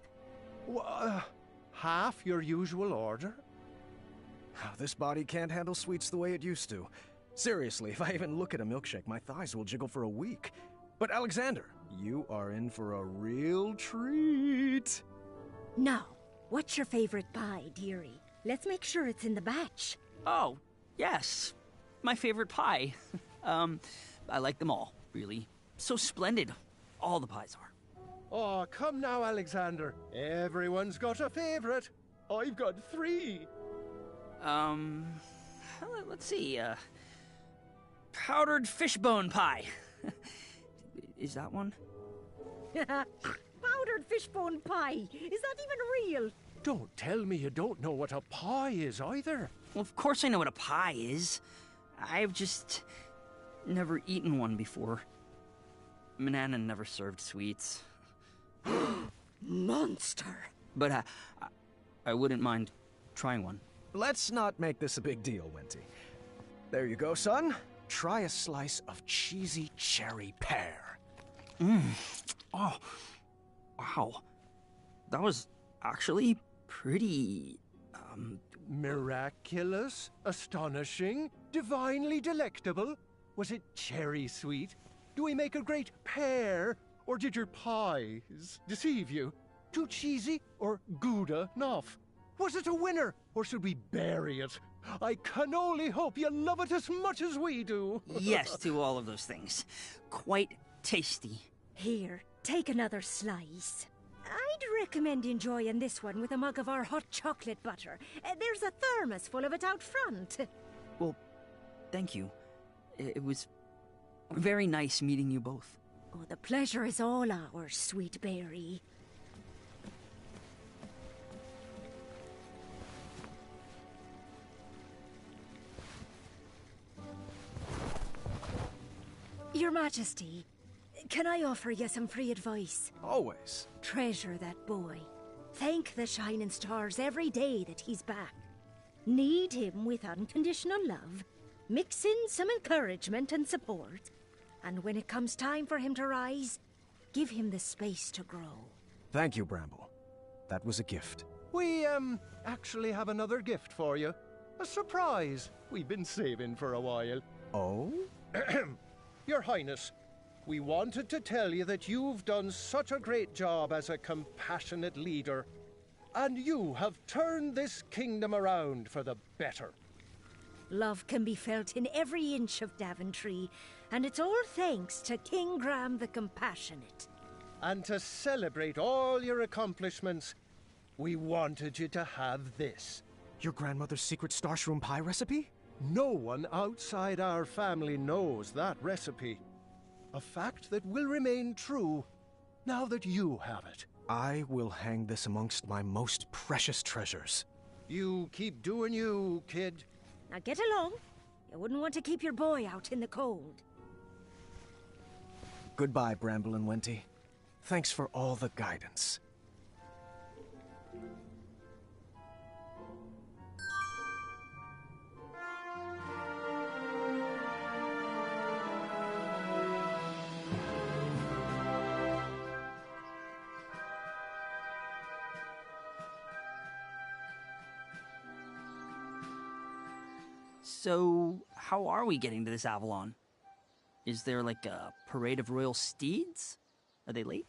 Half your usual order? This body can't handle sweets the way it used to. Seriously, if I even look at a milkshake, my thighs will jiggle for a week. But Alexander, you are in for a real treat. Now, what's your favorite pie, dearie? Let's make sure it's in the batch. Oh, yes. My favorite pie. I like them all, really. So splendid. All the pies are. Oh, come now, Alexander. Everyone's got a favorite. I've got 3. Let's see, powdered fishbone pie. Is that one? Powdered fishbone pie. Is that even real? Don't tell me you don't know what a pie is either. Well, of course I know what a pie is. I've just never eaten one before. Manana never served sweets. Monster. But I wouldn't mind trying one. Let's not make this a big deal, Wenty. There you go, son. Try a slice of cheesy cherry pear. Oh, wow. That was actually pretty, Miraculous, astonishing, divinely delectable. Was it cherry sweet? Do we make a great pear? Or did your pies deceive you? Too cheesy or Gouda enough? Was it a winner, or should we bury it? I can only hope you love it as much as we do. Yes to all of those things. Quite tasty. Here, take another slice. I'd recommend enjoying this one with a mug of our hot chocolate butter. There's a thermos full of it out front. Well, thank you. It was very nice meeting you both. Oh, the pleasure is all ours, sweet berry. Your Majesty, can I offer you some free advice? Always. Treasure that boy. Thank the shining stars every day that he's back. Need him with unconditional love. Mix in some encouragement and support. And when it comes time for him to rise, give him the space to grow. Thank you, Bramble. That was a gift. We, actually have another gift for you. A surprise we've been saving for a while. Oh? Your Highness, we wanted to tell you that you've done such a great job as a compassionate leader, and you have turned this kingdom around for the better. Love can be felt in every inch of Daventry, and it's all thanks to King Graham the Compassionate. And to celebrate all your accomplishments, we wanted you to have this. Your grandmother's secret starshroom pie recipe? No one outside our family knows that recipe. A fact that will remain true now that you have it. I will hang this amongst my most precious treasures. You keep doing you, kid. Now get along. You wouldn't want to keep your boy out in the cold. Goodbye, Bramble and Wenty. Thanks for all the guidance. So, how are we getting to this Avalon? Is there like a parade of royal steeds? Are they late?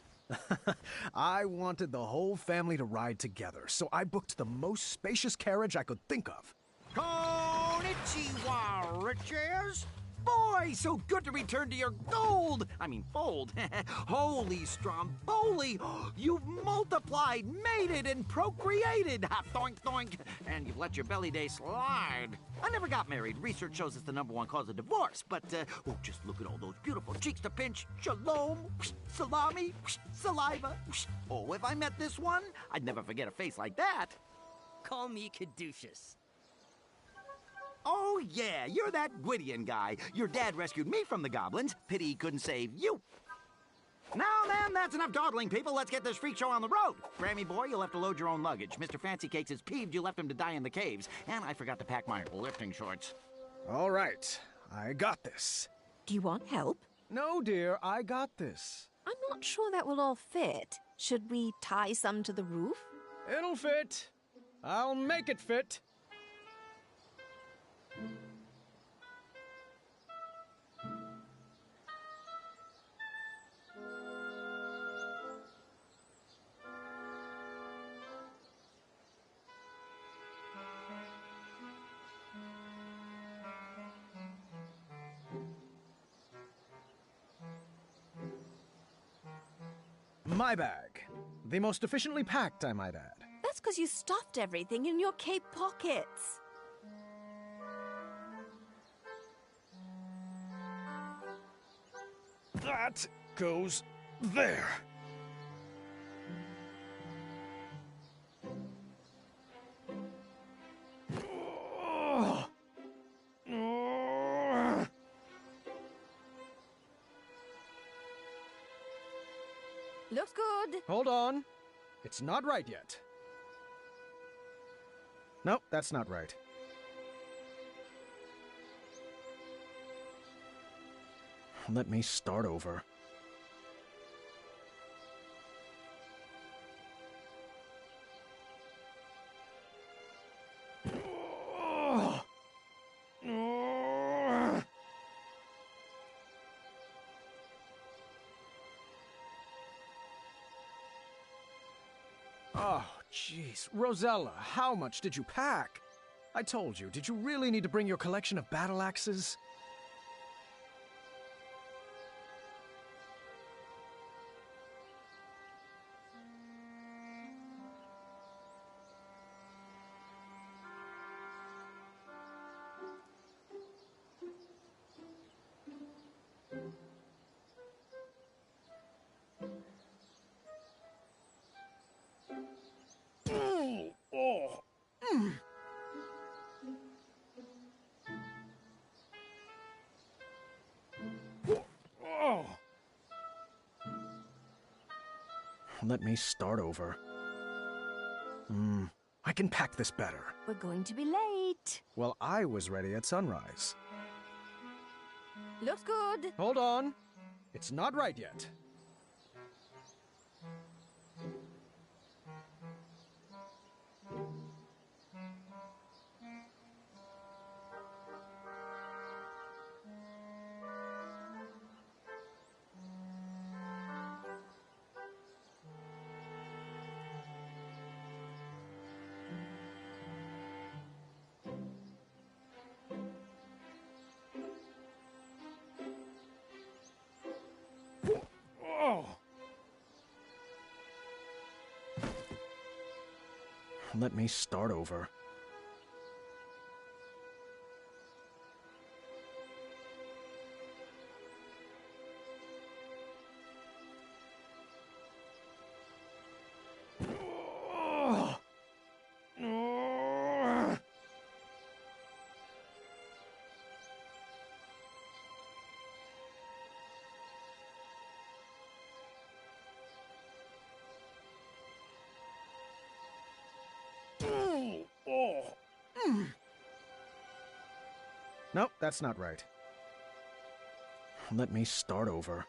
I wanted the whole family to ride together, so I booked the most spacious carriage I could think of. Konnichiwa, riches! Boy, so good to return to your gold! I mean, fold. Holy Stromboli! You've multiplied, mated, and procreated! Ha, doink, doink! And you've let your belly day slide. I never got married. Research shows it's the #1 cause of divorce. But, oh, just look at all those beautiful cheeks to pinch. Shalom, salami, saliva. Oh, if I met this one, I'd never forget a face like that. Call me Caduceus. Oh, yeah, you're that Gwydion guy. Your dad rescued me from the goblins. Pity he couldn't save you. Now then, that's enough dawdling, people. Let's get this freak show on the road. Grammy boy, you'll have to load your own luggage. Mr. Fancy Cakes is peeved you left him to die in the caves. And I forgot to pack my lifting shorts. All right, I got this. Do you want help? No, dear, I got this. I'm not sure that will all fit. Should we tie some to the roof? It'll fit. I'll make it fit. My bag. The most efficiently packed, I might add. That's because you stuffed everything in your cape pockets. That goes there. Looks good. Hold on. It's not right yet. Nope, that's not right. Let me start over. Oh, jeez. Rosella, how much did you pack? I told you, did you really need to bring your collection of battle axes? Let me start over. I can pack this better. We're going to be late. Well, I was ready at sunrise. Looks good. Hold on. It's not right yet. Let me start over. Nope, that's not right. Let me start over.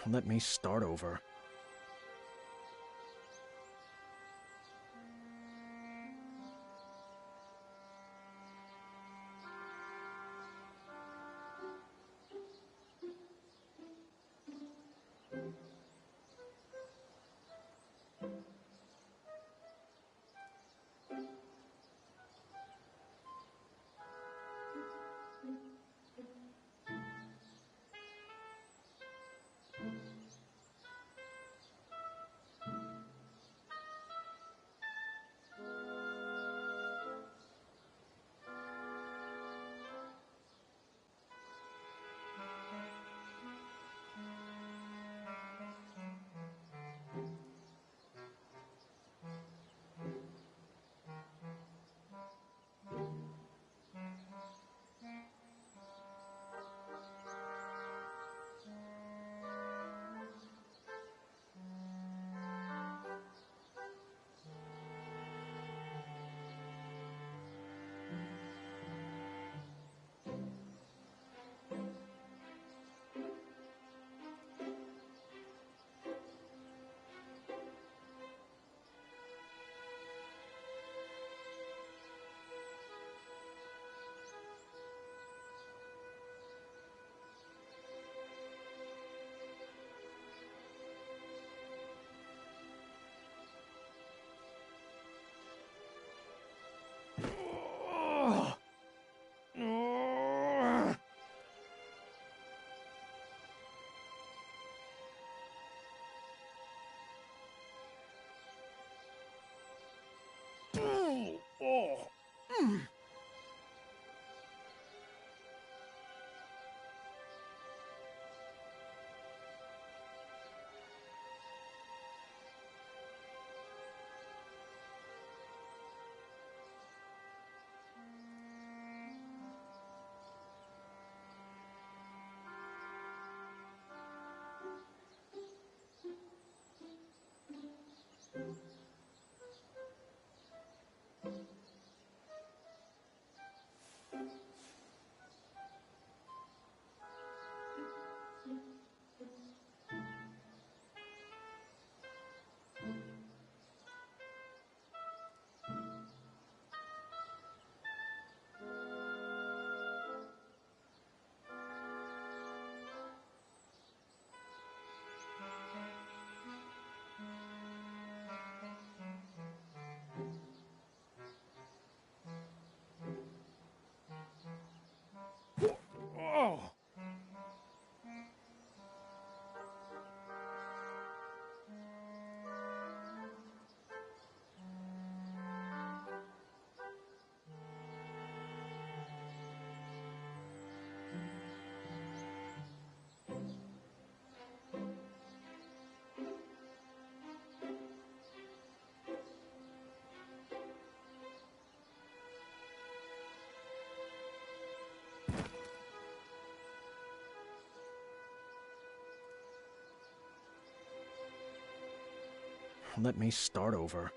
Let me start over. Let me start over.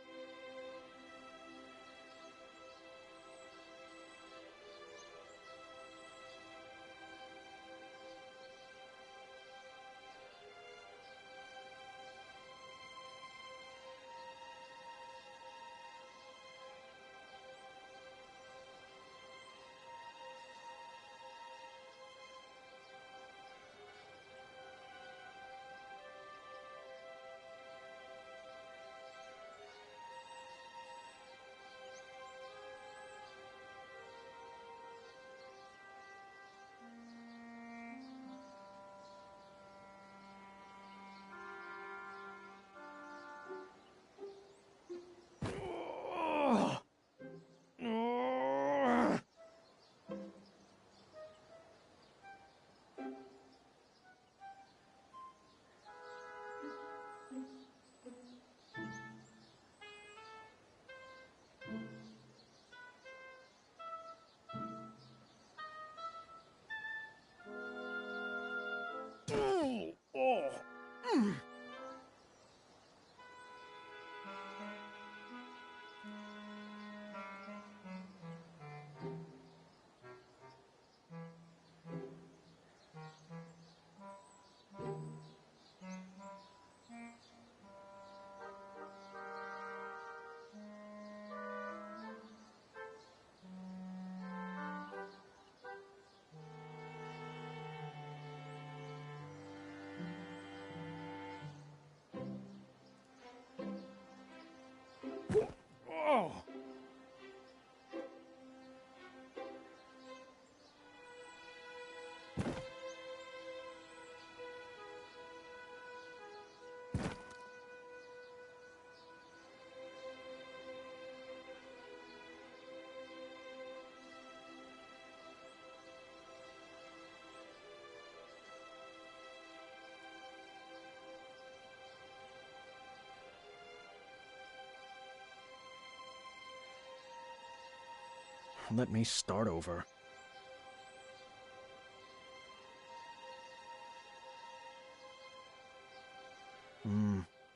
let me start over.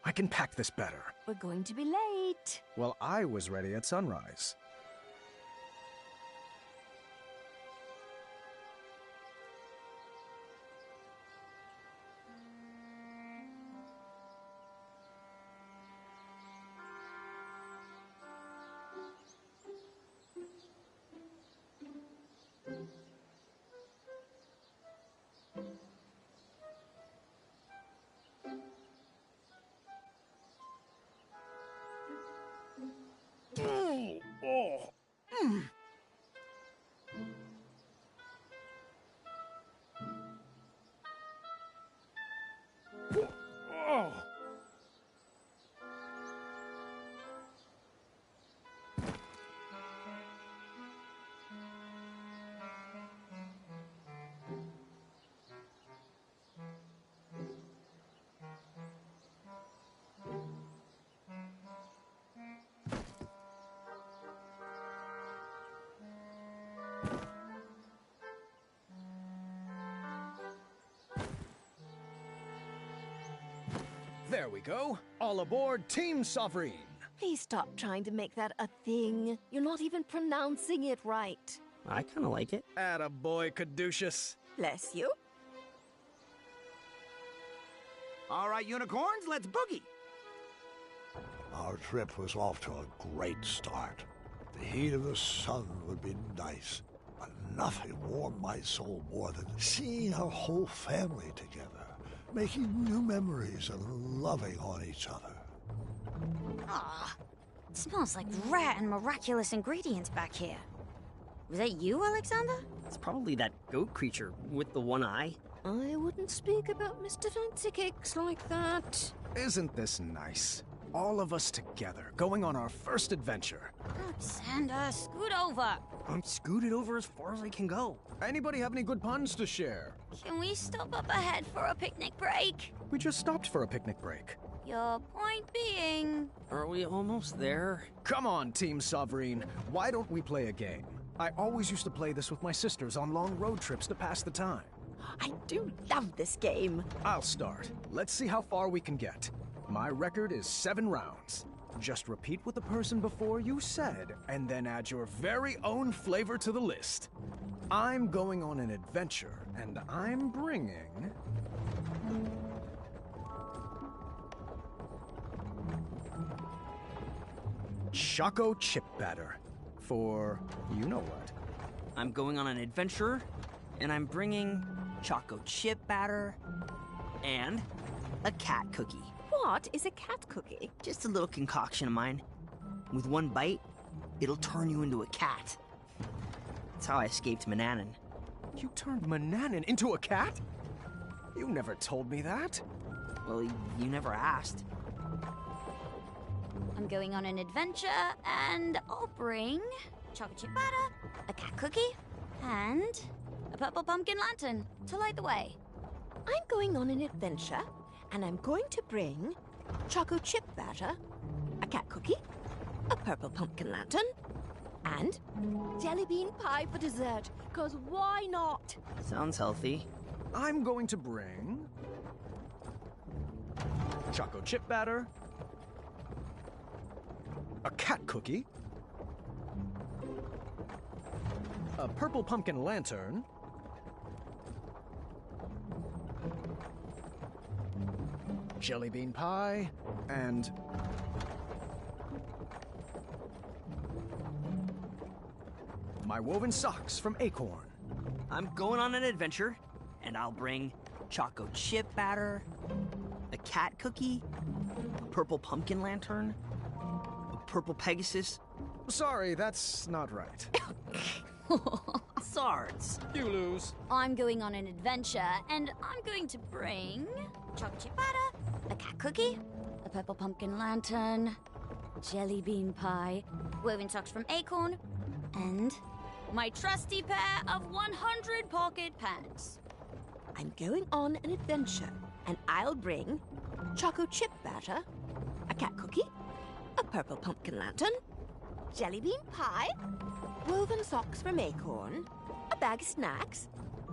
I can pack this better. We're going to be late. Well, I was ready at sunrise. There we go. All aboard Team Sovereign. Please stop trying to make that a thing. You're not even pronouncing it right. I kind of like it. Attaboy, Caduceus. Bless you. All right, unicorns, let's boogie. Our trip was off to a great start. The heat of the sun would be nice, but nothing warmed my soul more than seeing our whole family together, making new memories and loving on each other. Ah, it smells like rare and miraculous ingredients back here. Was that you, Alexander? It's probably that goat creature with the one eye. I wouldn't speak about Mr. Fancy Cakes like that. Isn't this nice? All of us together, going on our first adventure. Alexander, scoot over. I'm scooted over as far as I can go. Anybody have any good puns to share? Can we stop up ahead for a picnic break? We just stopped for a picnic break. Your point being... Are we almost there? Come on, Team Sovereign. Why don't we play a game? I always used to play this with my sisters on long road trips to pass the time. I do love this game. I'll start. Let's see how far we can get. My record is 7 rounds. Just repeat what the person before you said, and then add your very own flavor to the list. I'm going on an adventure, and I'm bringing... Choco chip batter. For you-know-what. I'm going on an adventure, and I'm bringing choco chip batter and a cat cookie. What is a cat cookie? Just a little concoction of mine. With one bite, it'll turn you into a cat. That's how I escaped Manannan. You turned Manannan into a cat? You never told me that. Well, you never asked. I'm going on an adventure, and I'll bring chocolate chip batter, a cat cookie, and a purple pumpkin lantern to light the way. I'm going on an adventure, and I'm going to bring choco chip batter, a cat cookie, a purple pumpkin lantern, and jelly bean pie for dessert, 'cause why not? Sounds healthy. I'm going to bring... choco chip batter, a cat cookie, a purple pumpkin lantern, jelly bean pie, and... my woven socks from Acorn. I'm going on an adventure, and I'll bring choco chip batter, a cat cookie, a purple pumpkin lantern, a purple Pegasus. Sorry, that's not right. Sards. You lose. I'm going on an adventure, and I'm going to bring chocolate chip batter, a cat cookie, a purple pumpkin lantern, jelly bean pie, woven socks from Acorn, and my trusty pair of 100 pocket pants. I'm going on an adventure, and I'll bring choco chip batter, a cat cookie, a purple pumpkin lantern, jelly bean pie, woven socks from Acorn, a bag of snacks.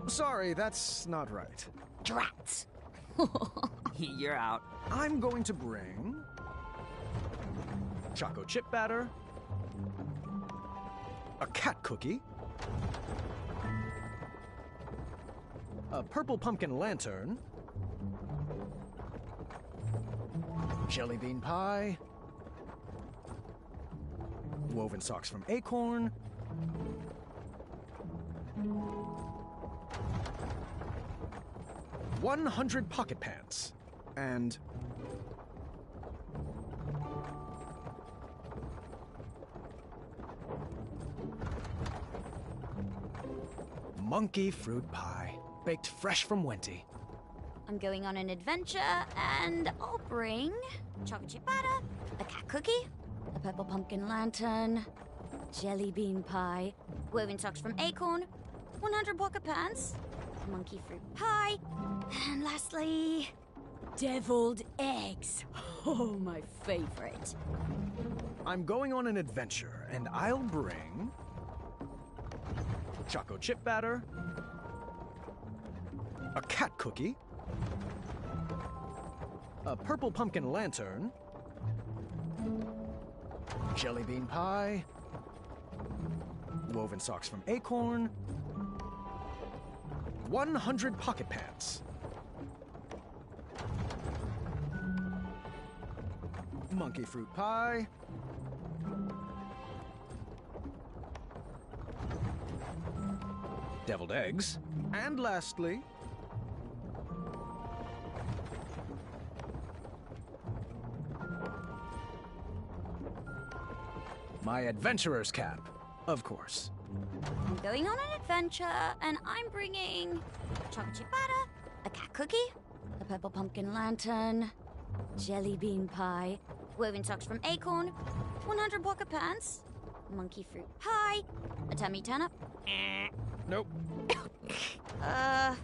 Sorry, that's not right. Drats! You're out. I'm going to bring choco chip batter, a cat cookie, a purple pumpkin lantern, jelly bean pie, woven socks from Acorn, 100 pocket pants, and monkey fruit pie, baked fresh from Wenty. I'm going on an adventure, and I'll bring chocolate chip batter, a cat cookie, a purple pumpkin lantern, jelly bean pie, woven socks from Acorn, 100 pocket pants, monkey fruit pie, and lastly, deviled eggs. Oh, my favorite. I'm going on an adventure, and I'll bring choco chip batter, a cat cookie, a purple pumpkin lantern, jelly bean pie, woven socks from Acorn, 100 pocket pants, monkey fruit pie, deviled eggs, and lastly, my adventurer's cap, of course. I'm going on an adventure, and I'm bringing chocolate chip batter, a cat cookie, a purple pumpkin lantern, jelly bean pie, woven socks from Acorn, 100 pocket pants, monkey fruit pie, a tummy turnip. Nope. I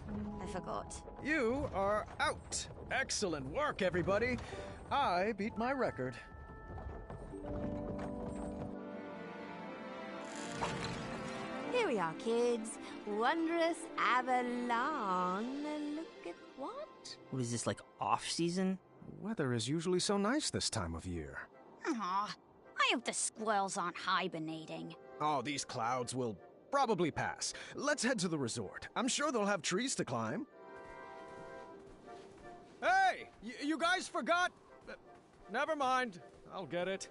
forgot. You are out. Excellent work, everybody. I beat my record. Here we are, kids. Wondrous Avalon. Look at what? What is this, like off-season? Weather is usually so nice this time of year. Aw, I hope the squirrels aren't hibernating. Oh, these clouds will probably pass. Let's head to the resort. I'm sure they'll have trees to climb. Hey! You guys forgot? Never mind. I'll get it.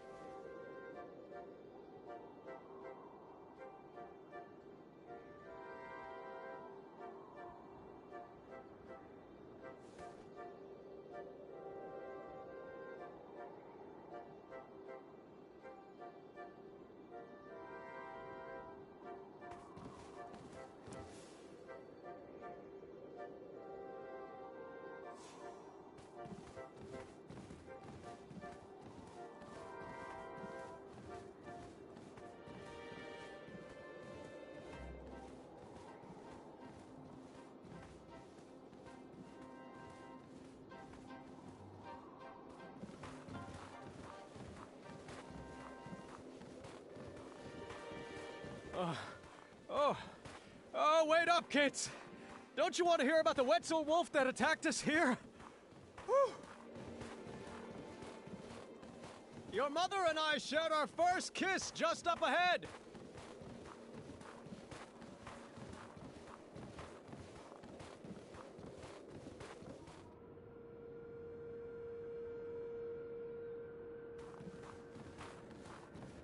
Oh, wait up, kids! Don't you want to hear about the Wetzel wolf that attacked us here? Whew. Your mother and I shared our first kiss just up ahead!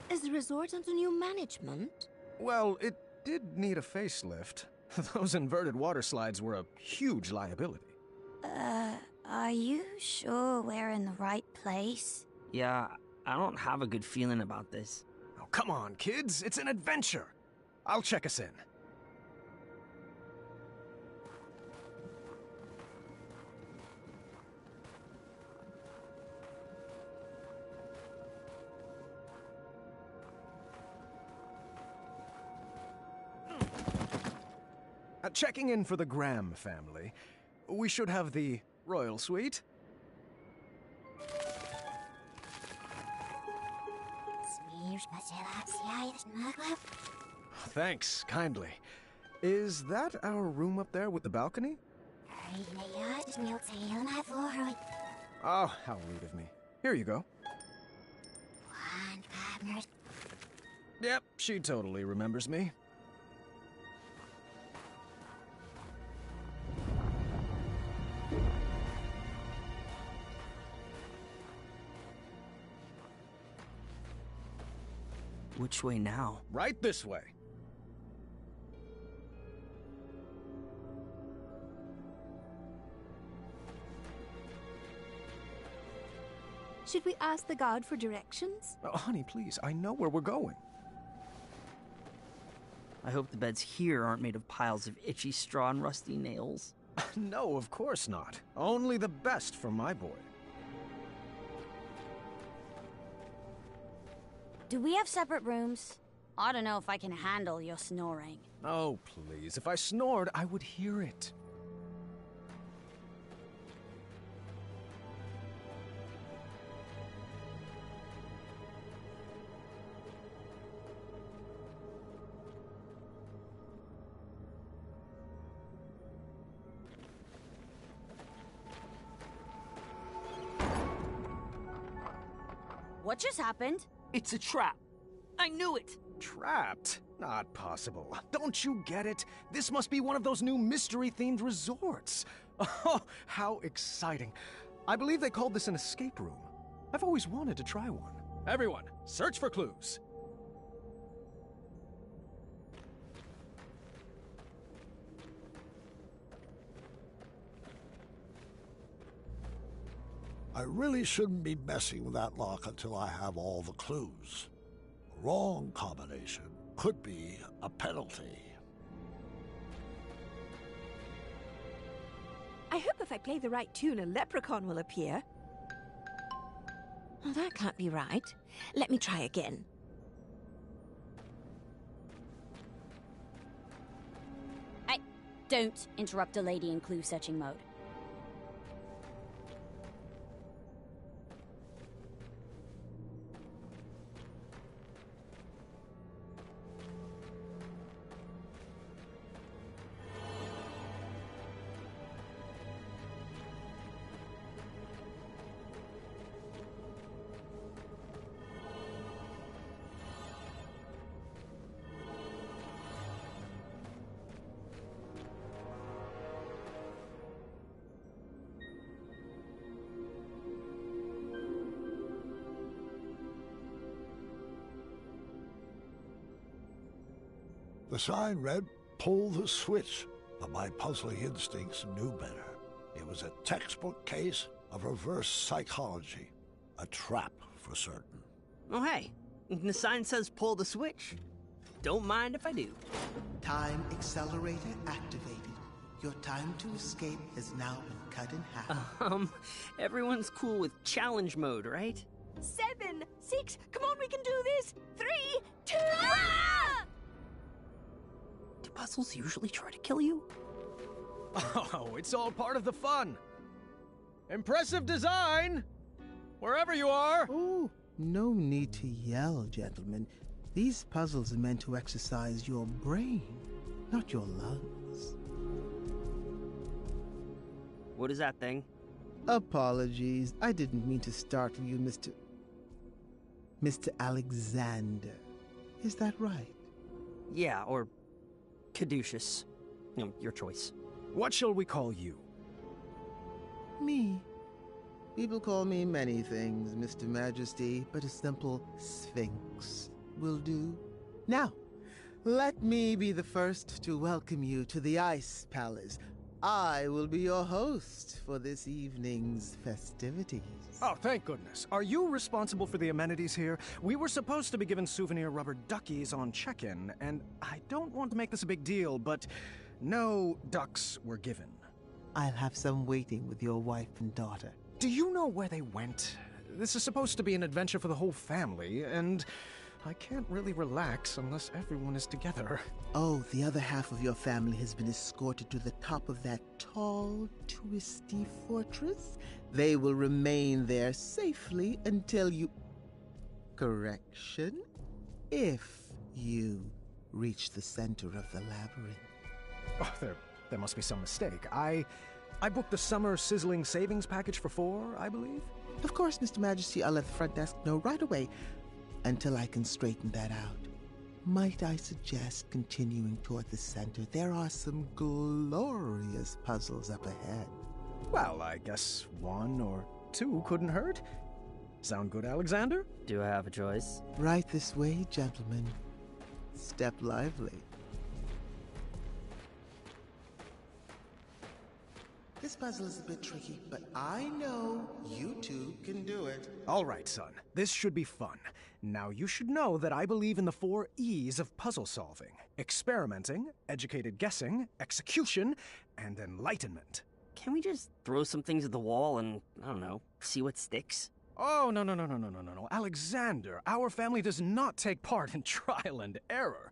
Is the resort under new management? Well, it did need a facelift. Those inverted water slides were a huge liability. Are you sure we're in the right place? Yeah, I don't have a good feeling about this. Oh, come on, kids. It's an adventure. I'll check us in. Checking in for the Graham family. We should have the royal suite. Thanks, kindly. Is that our room up there with the balcony? Oh, how rude of me. Here you go. Yep, she totally remembers me. Which way now? Right this way. Should we ask the guard for directions? Oh, honey, please, I know where we're going. I hope the beds here aren't made of piles of itchy straw and rusty nails. No, of course not. Only the best for my boy. Do we have separate rooms? I don't know if I can handle your snoring. Oh, please. If I snored, I would hear it. What just happened? It's a trap. I knew it. Trapped? Not possible. Don't you get it? This must be one of those new mystery-themed resorts. Oh, how exciting. I believe they called this an escape room. I've always wanted to try one. Everyone, search for clues. I really shouldn't be messing with that lock until I have all the clues. Wrong combination could be a penalty. I hope if I play the right tune, a leprechaun will appear. Oh, that can't be right. Let me try again. Don't interrupt a lady in clue-searching mode. The sign read, "Pull the switch," but my puzzling instincts knew better. It was a textbook case of reverse psychology. A trap, for certain. Oh, hey. The sign says pull the switch. Don't mind if I do. Time accelerator activated. Your time to escape has now been cut in half. Everyone's cool with challenge mode, right? 7, 6, come on, we can do this! 3, 2, Do puzzles usually try to kill you? Oh, it's all part of the fun. Impressive design! Wherever you are! Oh, no need to yell, gentlemen. These puzzles are meant to exercise your brain, not your lungs. What is that thing? Apologies. I didn't mean to startle you, Mr. Alexander. Is that right? Yeah, or caduceus. Your choice. What shall we call you? Me. People call me many things, Mr. Majesty, but a simple Sphinx will do. Now, let me be the first to welcome you to the Ice Palace. I will be your host for this evening's festivities. Oh, thank goodness. Are you responsible for the amenities here? We were supposed to be given souvenir rubber duckies on check-in, and I don't want to make this a big deal, but no ducks were given. I'll have some waiting with your wife and daughter. Do you know where they went? This is supposed to be an adventure for the whole family, and I can't really relax unless everyone is together. Oh, the other half of your family has been escorted to the top of that tall, twisty fortress. They will remain there safely until you... Correction? if you reach the center of the labyrinth. Oh, there must be some mistake. I booked the summer sizzling savings package for 4, I believe. Of course, Mr. Majesty, I'll let the front desk know right away until I can straighten that out. Might I suggest continuing toward the center? There are some glorious puzzles up ahead. Well, I guess 1 or 2 couldn't hurt. Sound good, Alexander? Do I have a choice? Right this way, gentlemen. Step lively. This puzzle is a bit tricky, but I know you two can do it. All right, son. This should be fun. Now, you should know that I believe in the 4 E's of puzzle solving. Experimenting, educated guessing, execution, and enlightenment. Can we just throw some things at the wall and, I don't know, see what sticks? Oh, no. Alexander, our family does not take part in trial and error.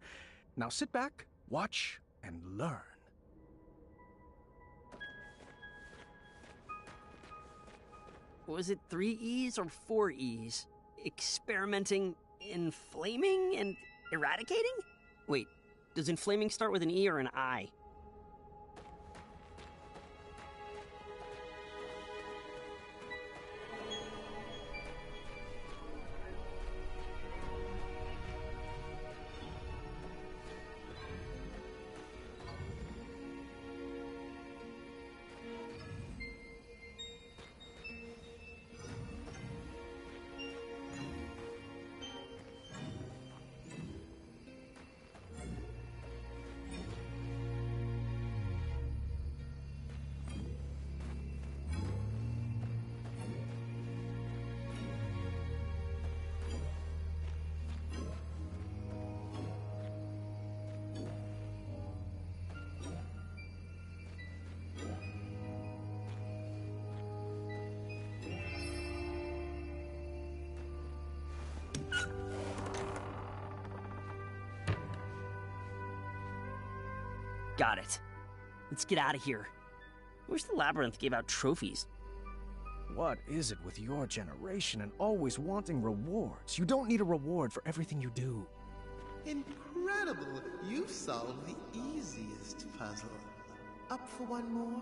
Now sit back, watch, and learn. Was it 3 E's or 4 E's? Experimenting, inflaming, and eradicating? Wait, does inflaming start with an E or an I? Got it. Let's get out of here. I wish the labyrinth gave out trophies. What is it with your generation and always wanting rewards? You don't need a reward for everything you do. Incredible! You've solved the easiest puzzle. Up for one more?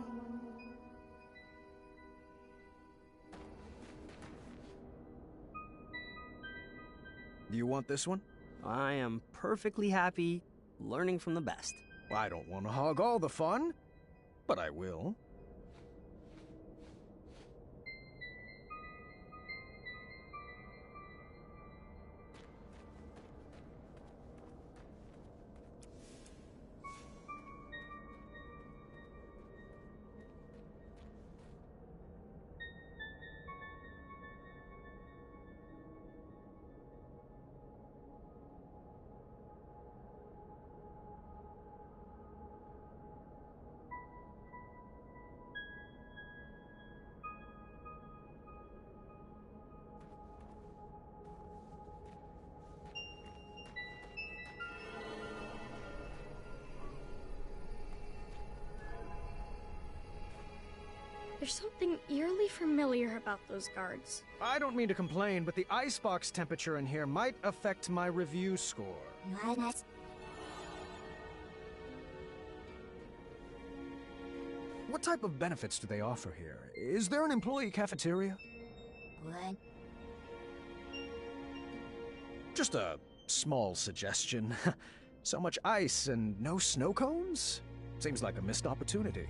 Do you want this one? I am perfectly happy learning from the best. I don't want to hog all the fun, but I will. There's something eerily familiar about those guards. I don't mean to complain, but the icebox temperature in here might affect my review score. What type of benefits do they offer here? Is there an employee cafeteria? What? Just a small suggestion. So much ice and no snow cones? Seems like a missed opportunity.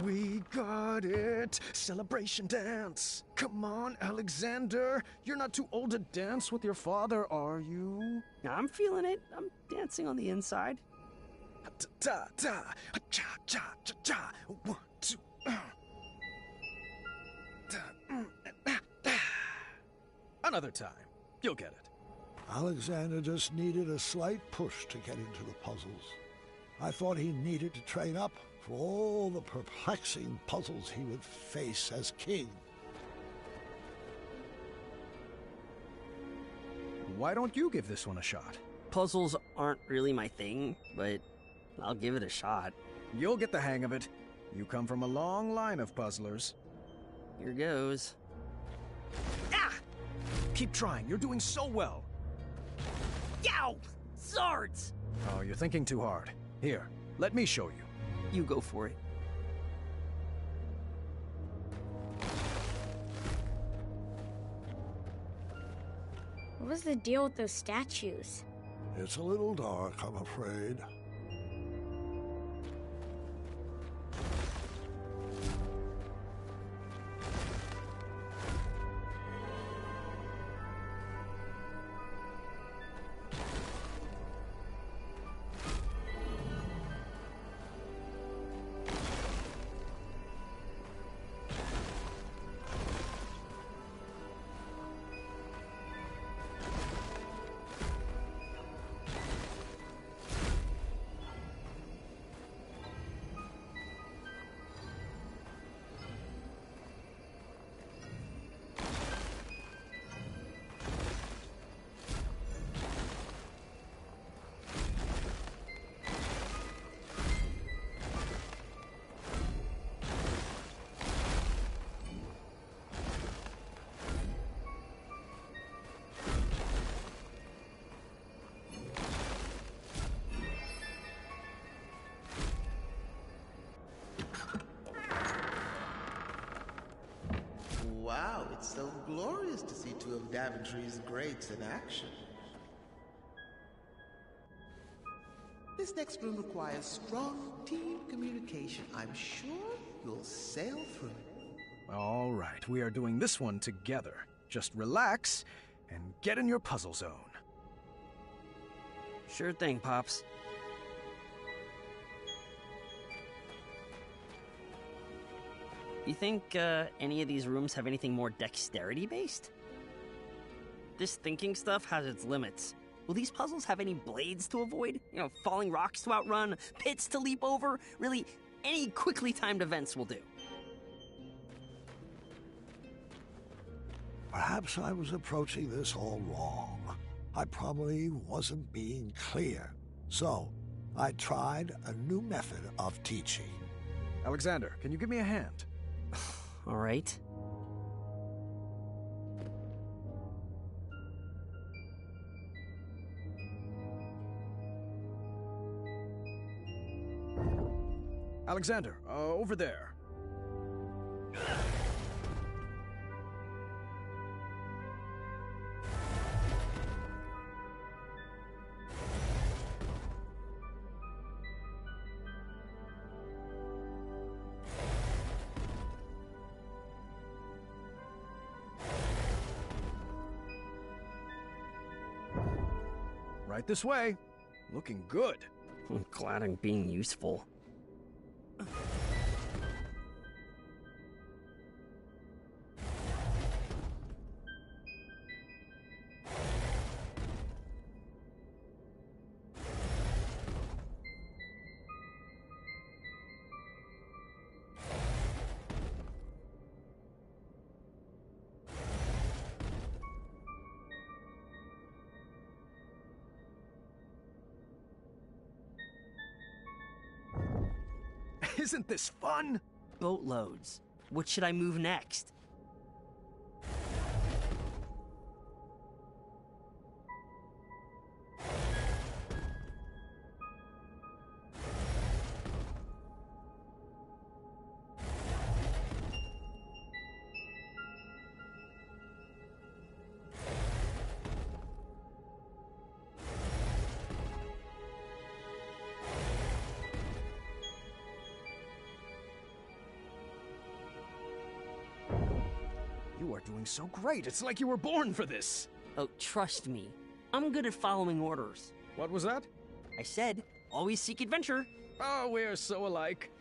We got it! Celebration dance! Come on, Alexander! You're not too old to dance with your father, are you? I'm feeling it. I'm dancing on the inside. Ta-ta! Cha-cha-cha-cha! 1, 2... Another time. You'll get it. Alexander just needed a slight push to get into the puzzles. I thought he needed to train up for all the perplexing puzzles he would face as king. Why don't you give this one a shot? Puzzles aren't really my thing, but I'll give it a shot. You'll get the hang of it. You come from a long line of puzzlers. Here goes. Ah! Keep trying. You're doing so well. Yow! Swords! Oh, you're thinking too hard. Here, let me show you. You go for it. What was the deal with those statues? It's a little dark, I'm afraid. Wow, it's so glorious to see two of Daventry's greats in action. This next room requires strong team communication. I'm sure you'll sail through it. All right, we are doing this one together. Just relax and get in your puzzle zone. Sure thing, Pops. You think any of these rooms have anything more dexterity-based? This thinking stuff has its limits. Will these puzzles have any blades to avoid? You know, falling rocks to outrun, pits to leap over? Really, any quickly timed events will do. Perhaps I was approaching this all wrong. I probably wasn't being clear. So, I tried a new method of teaching. Alexander, can you give me a hand? All right. Alexander, over there. Right this way. Looking good. I'm glad I'm being useful. Isn't this fun? Boatloads. What should I move next? doing so great. It's like you were born for this. Oh, trust me. I'm good at following orders. What was that? I said, always seek adventure. Oh, we're so alike.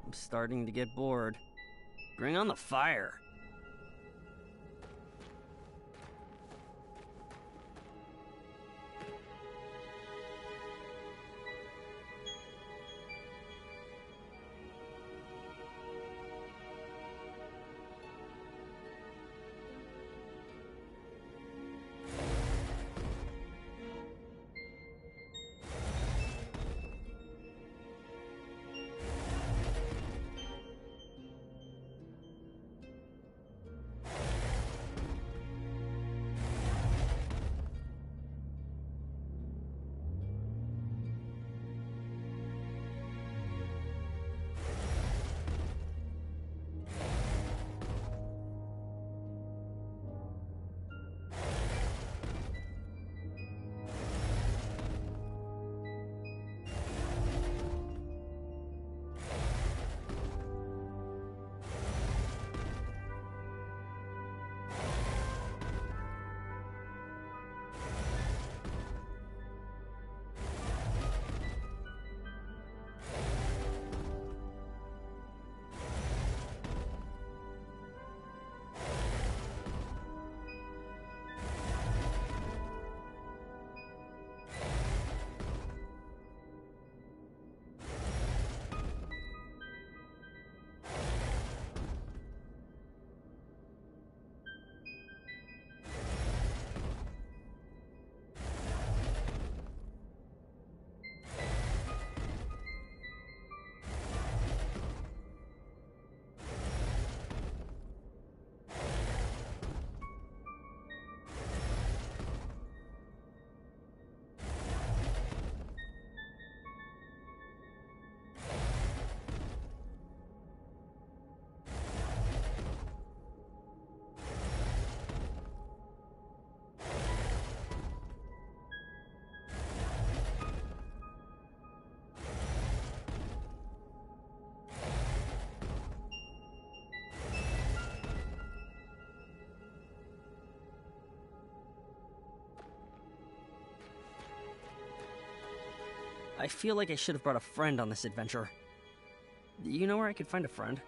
I'm starting to get bored. Bring on the fire. I feel like I should have brought a friend on this adventure. Do you know where I could find a friend?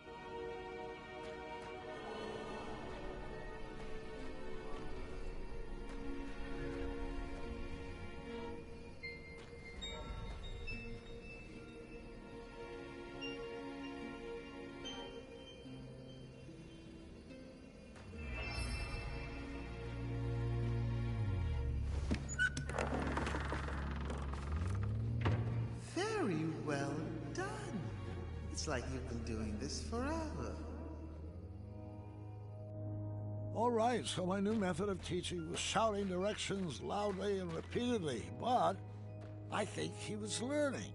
Very well done. It's like you've been doing this forever. All right, so my new method of teaching was shouting directions loudly and repeatedly, but I think he was learning.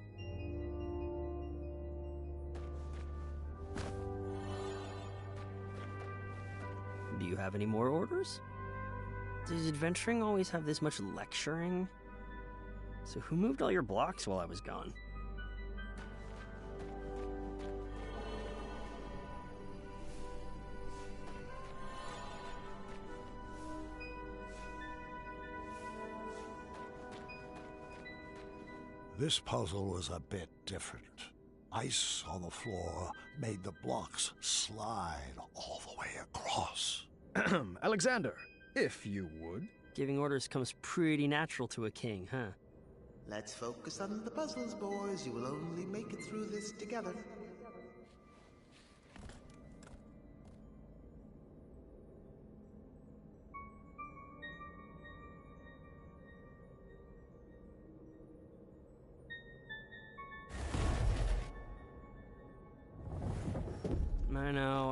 Do you have any more orders? Does adventuring always have this much lecturing? So who moved all your blocks while I was gone? This puzzle was a bit different. Ice on the floor made the blocks slide all the way across. Alexander, if you would. Giving orders comes pretty natural to a king, huh? Let's focus on the puzzles, boys. You will only make it through this together.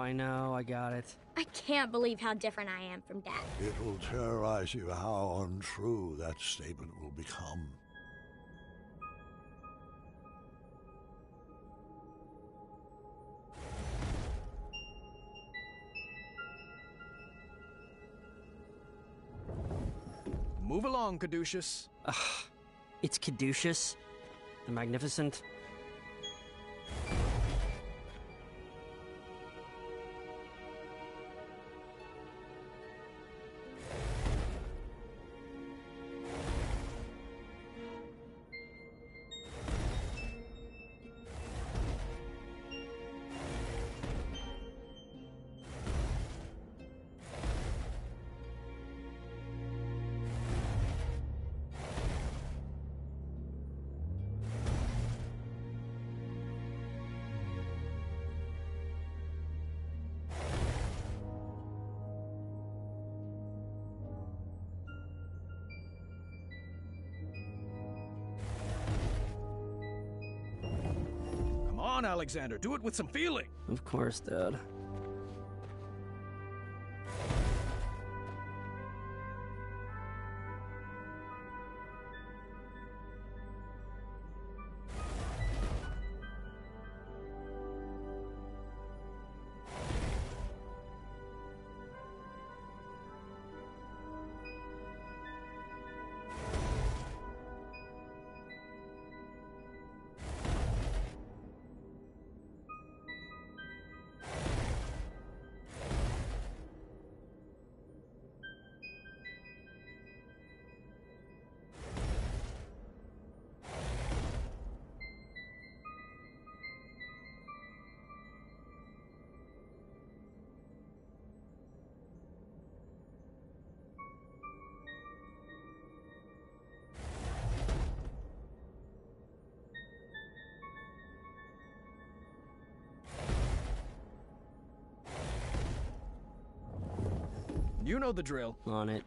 I know, I got it. I can't believe how different I am from Dad. It will terrorize you how untrue that statement will become. Move along, Caduceus. It's Caduceus, the Magnificent. Come on, Alexander, do it with some feeling. Of course, Dad. You know the drill. On it.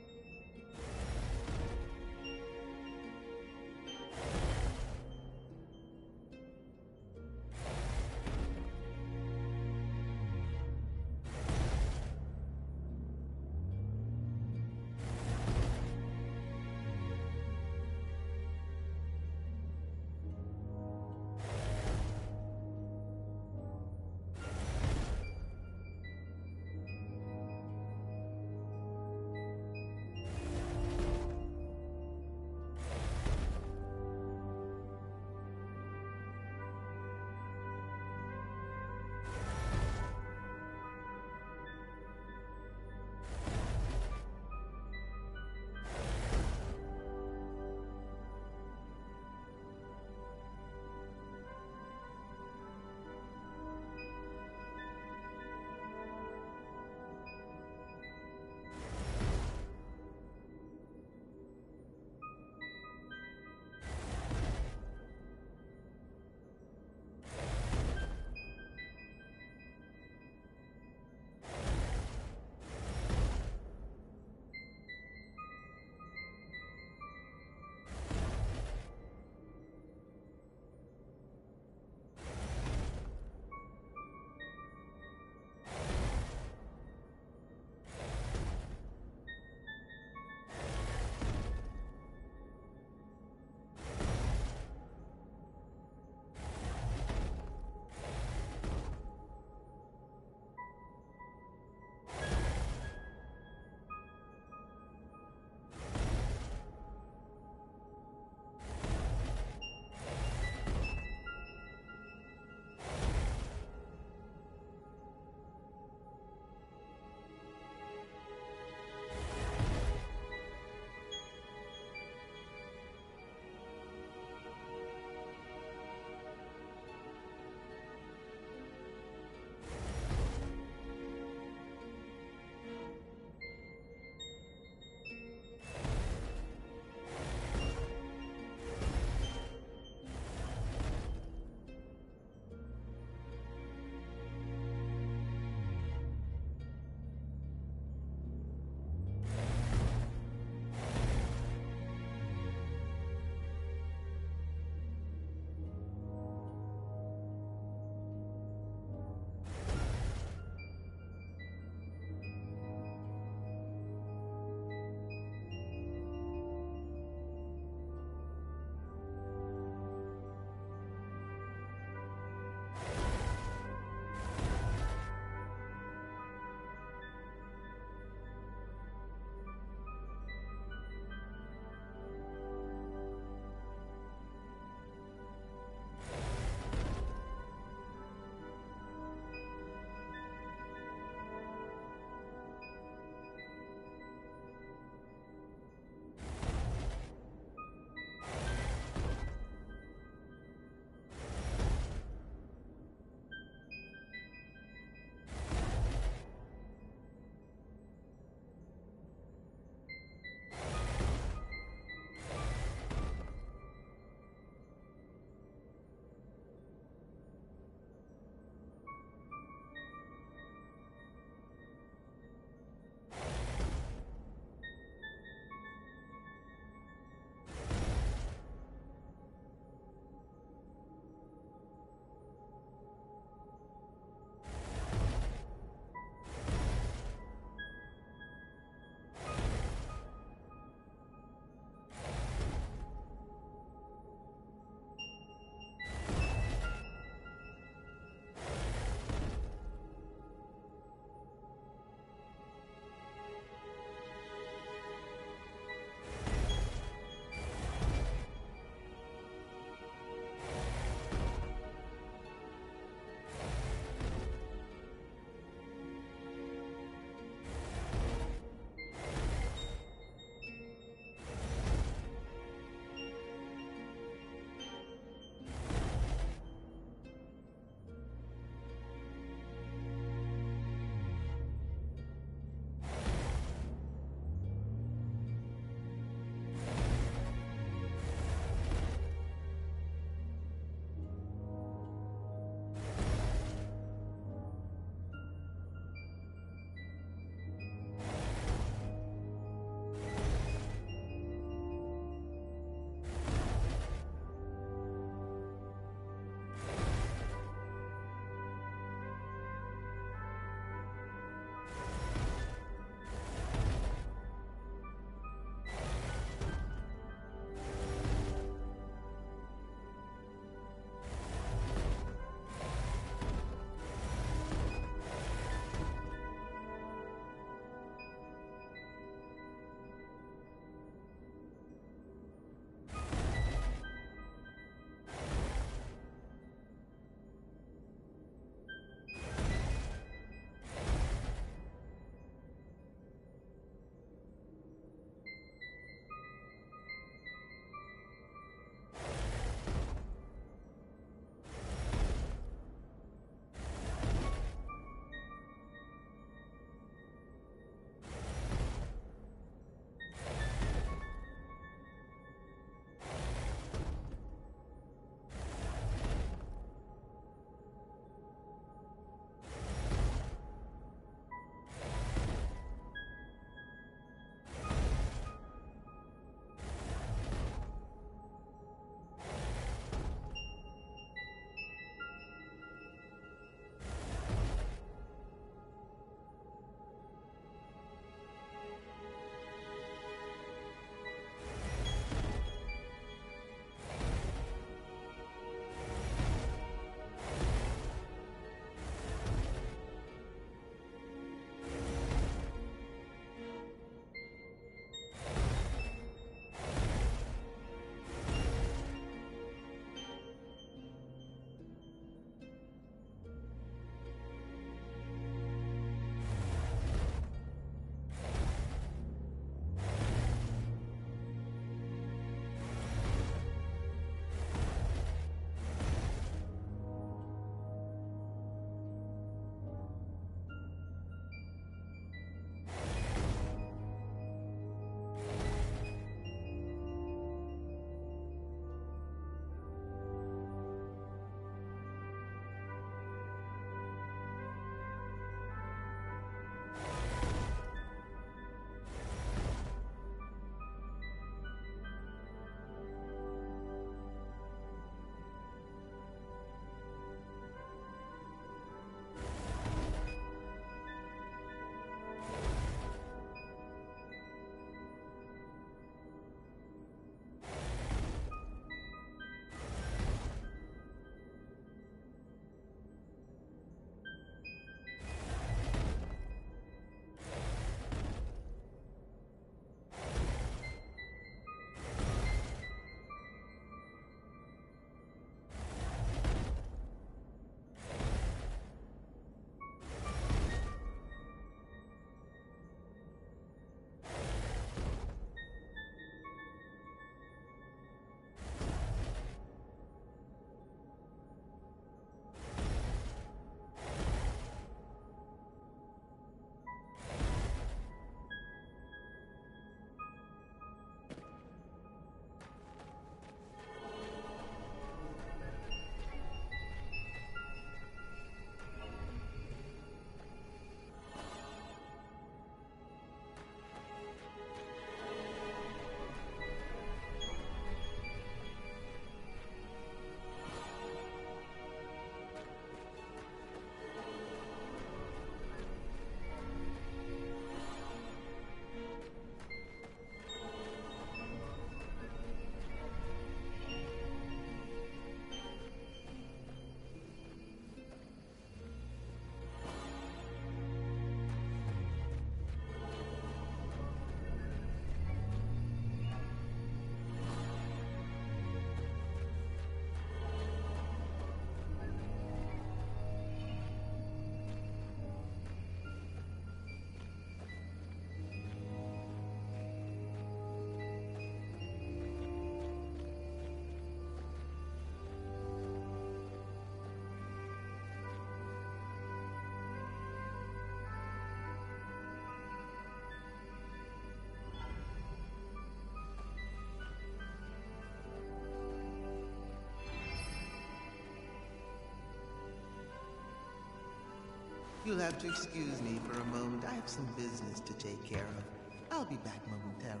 You'll have to excuse me for a moment. I have some business to take care of. I'll be back momentarily.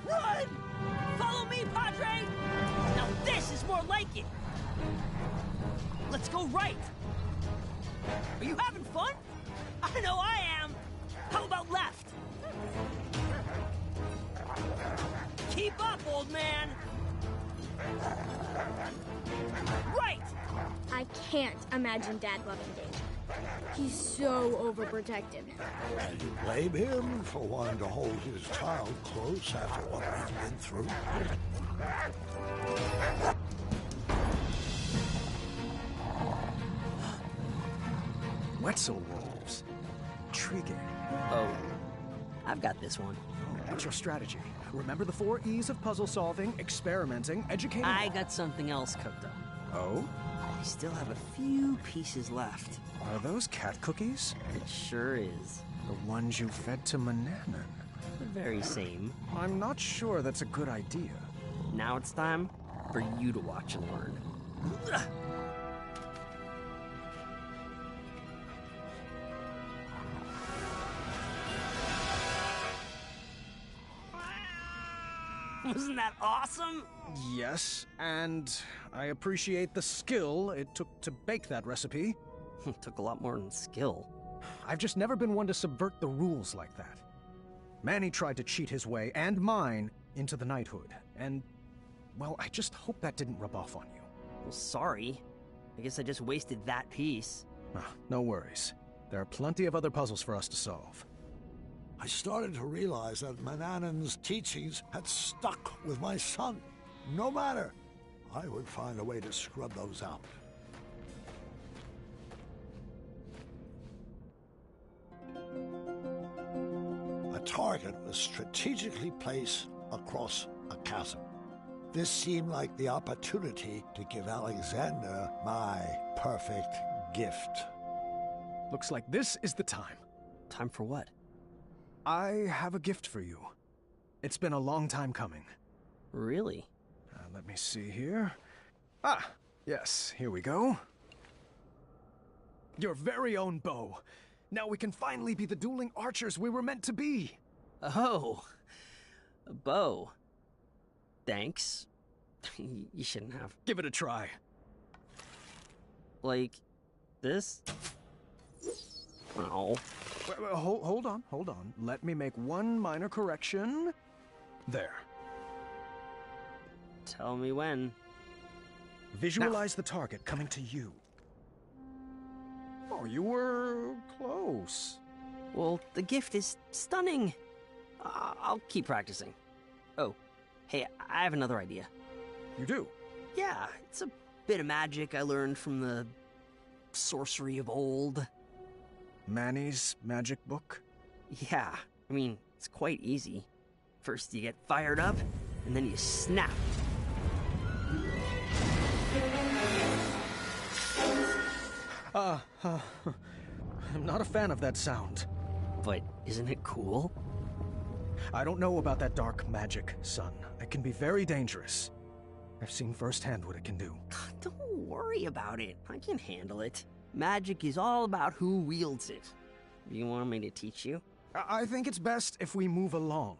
Run! Follow me, Padre! Now this is more like it! Let's go right! Are you having fun? I know I am! How about left? Keep up, old man! Right! I can't imagine Dad loving danger. He's so overprotective. And you blame him for wanting to hold his child close after what we've been through? Wetzel wolves. Intriguing. Oh, I've got this one. What's your strategy? Remember the 4 E's of puzzle solving, experimenting, educating... I got something else cooked up. Oh? I still have a few pieces left. Are those cat cookies? It sure is. The ones you fed to Mananan. The very same. I'm not sure that's a good idea. Now it's time for you to watch and learn. Wasn't that awesome? Yes, and I appreciate the skill it took to bake that recipe. It took a lot more than skill. I've just never been one to subvert the rules like that. Manny tried to cheat his way, and mine, into the knighthood, and, well, I just hope that didn't rub off on you. Well, sorry. I guess I just wasted that piece. No worries. There are plenty of other puzzles for us to solve. I started to realize that Manannan's teachings had stuck with my son. No matter, I would find a way to scrub those out. A target was strategically placed across a chasm. This seemed like the opportunity to give Alexander my perfect gift. Looks like this is the time. Time for what? I have a gift for you. It's been a long time coming. Really? Let me see here. Ah, yes, here we go. Your very own bow. Now we can finally be the dueling archers we were meant to be. Oh, a bow. Thanks. You shouldn't have. Give it a try. Like this? Oh. Hold on. Let me make one minor correction. There. Tell me when. Visualize the target coming to you. Oh, you were close. Well, the gift is stunning. I'll keep practicing. Oh, hey, I have another idea. You do? Yeah, it's a bit of magic I learned from the sorcery of old. Manny's magic book? Yeah, I mean, it's quite easy. First you get fired up, and then you snap. I'm not a fan of that sound. But isn't it cool? I don't know about that dark magic, son. It can be very dangerous. I've seen firsthand what it can do. Don't worry about it. I can handle it. Magic is all about who wields it. You want me to teach you? I think it's best if we move along.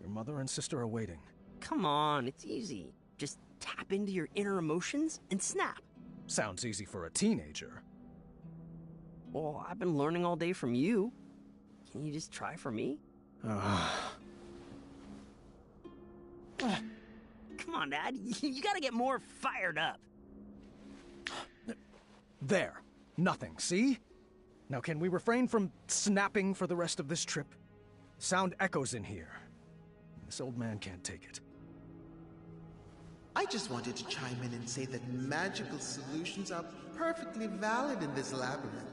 Your mother and sister are waiting. Come on, it's easy. Just tap into your inner emotions and snap. Sounds easy for a teenager. Well, I've been learning all day from you. Can you just try for me? Come on, Dad. You gotta get more fired up. There. Nothing, see? Now can we refrain from snapping for the rest of this trip? Sound echoes in here. This old man can't take it. I just wanted to chime in and say that magical solutions are perfectly valid in this labyrinth.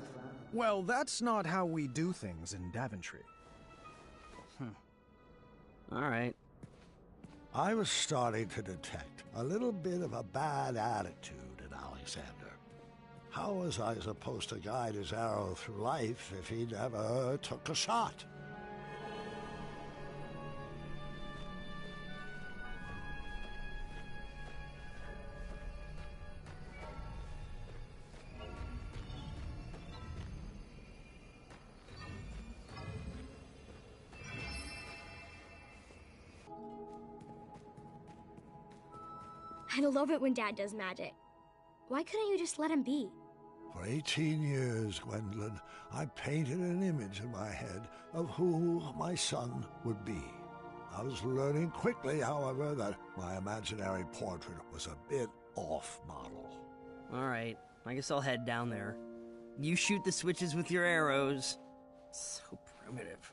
Well, that's not how we do things in Daventry. All right. I was starting to detect a little bit of a bad attitude in Alexander. How was I supposed to guide his arrow through life if he never took a shot? I love it when Dad does magic. Why couldn't you just let him be? For 18 years, Gwendolyn, I painted an image in my head of who my son would be. I was learning quickly, however, that my imaginary portrait was a bit off model. All right, I guess I'll head down there. You shoot the switches with your arrows. So primitive.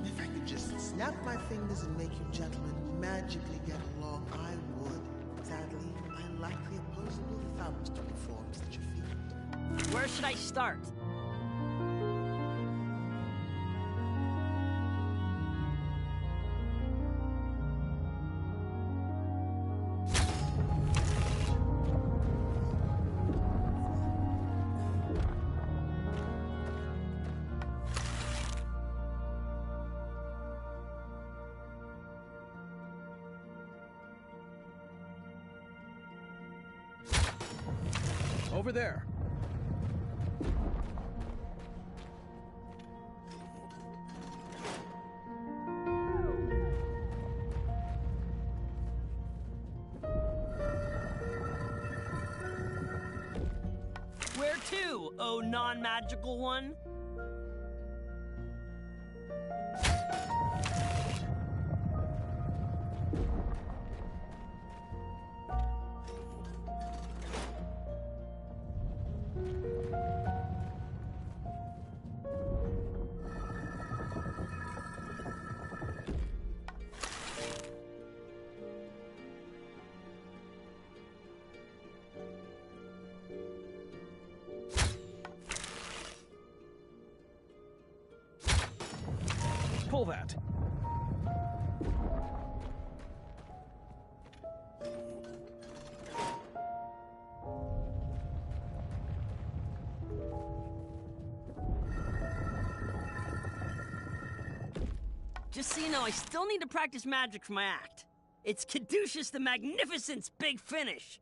If I could just snap my fingers and make you gentlemen magically get along, I would. Sadly, I lack the opposable thumbs to perform such a feat. Where should I start? Over there. Where to, oh non-magical one? Pull that. Just so you know, I still need to practice magic for my act. It's Caduceus the Magnificent's big finish.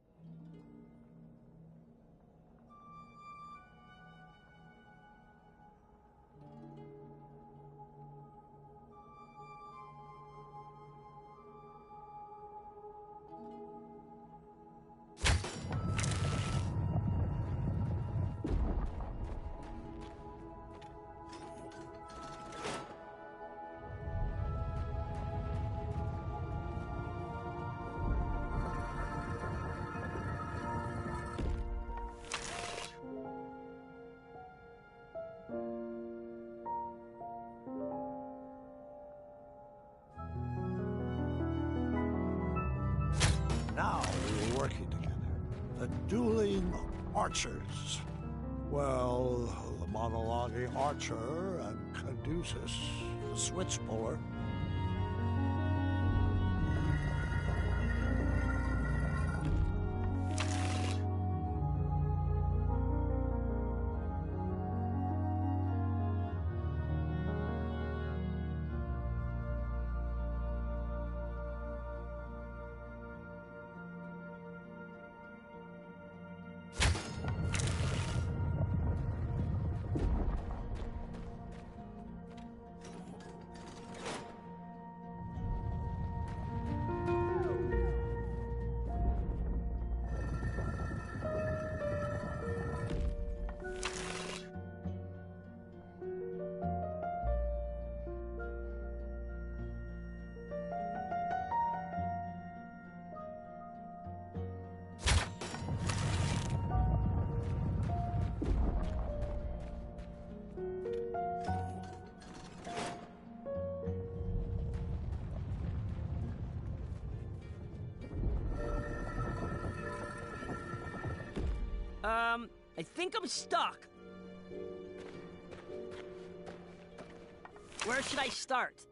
Now we were working together. The dueling archers. Well, the monologuing archer and Caduceus, the switch puller. I think I'm stuck. Where should I start?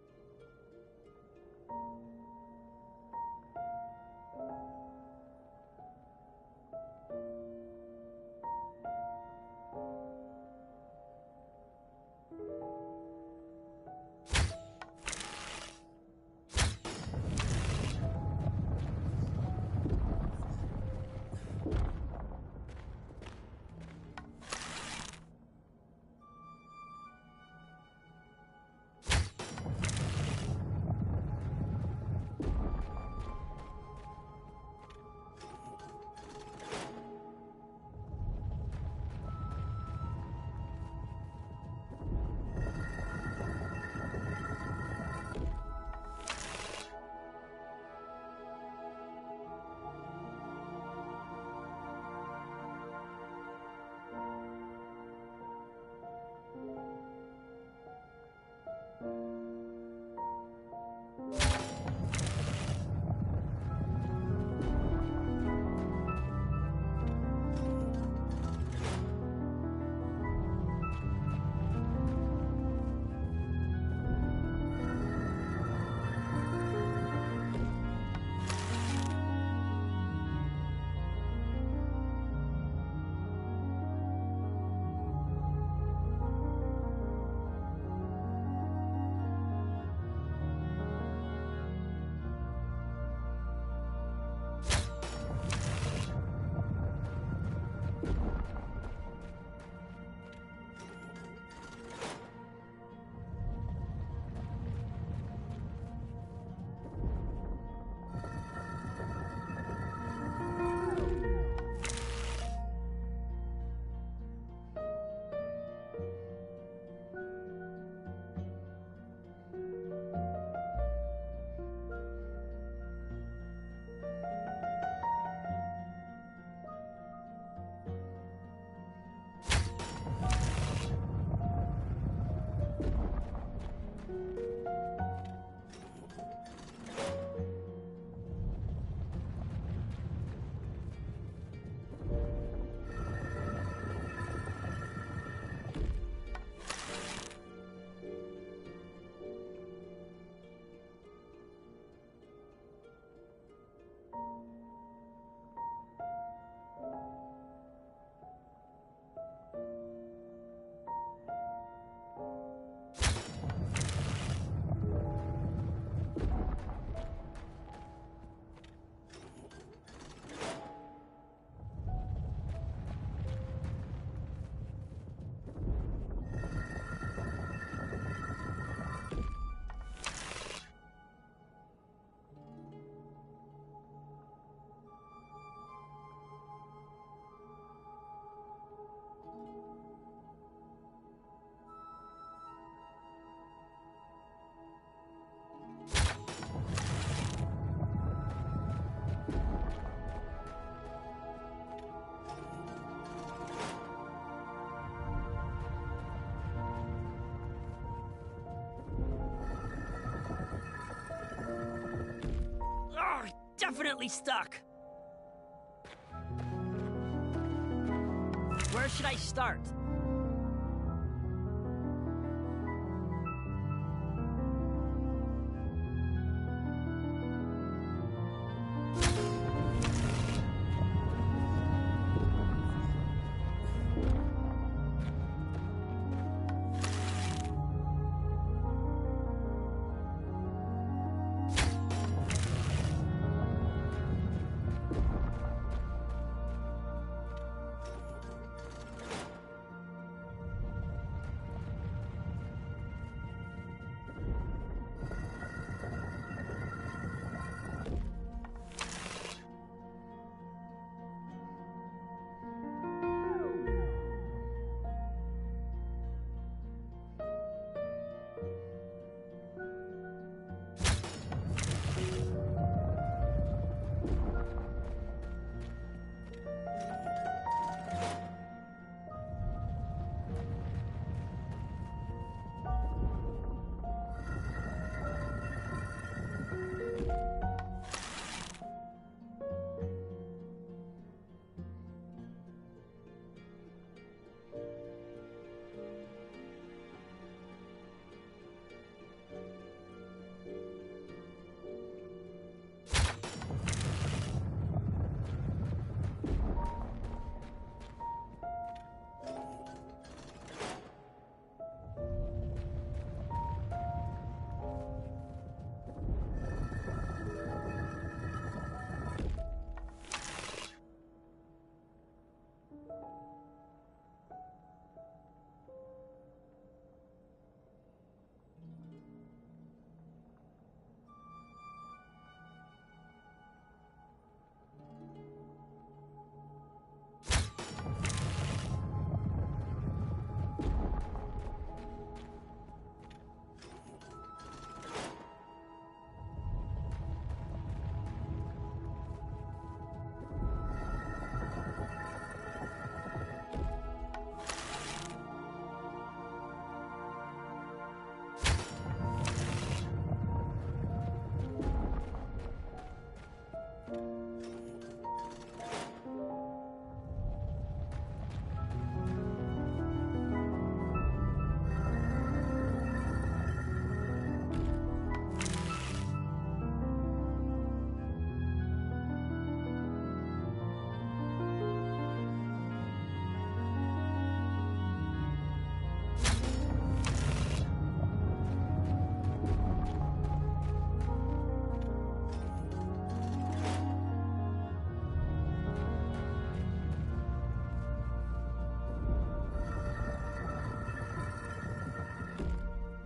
permanently stuck. Where should I start?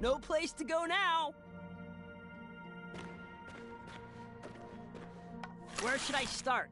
No place to go now! Where should I start?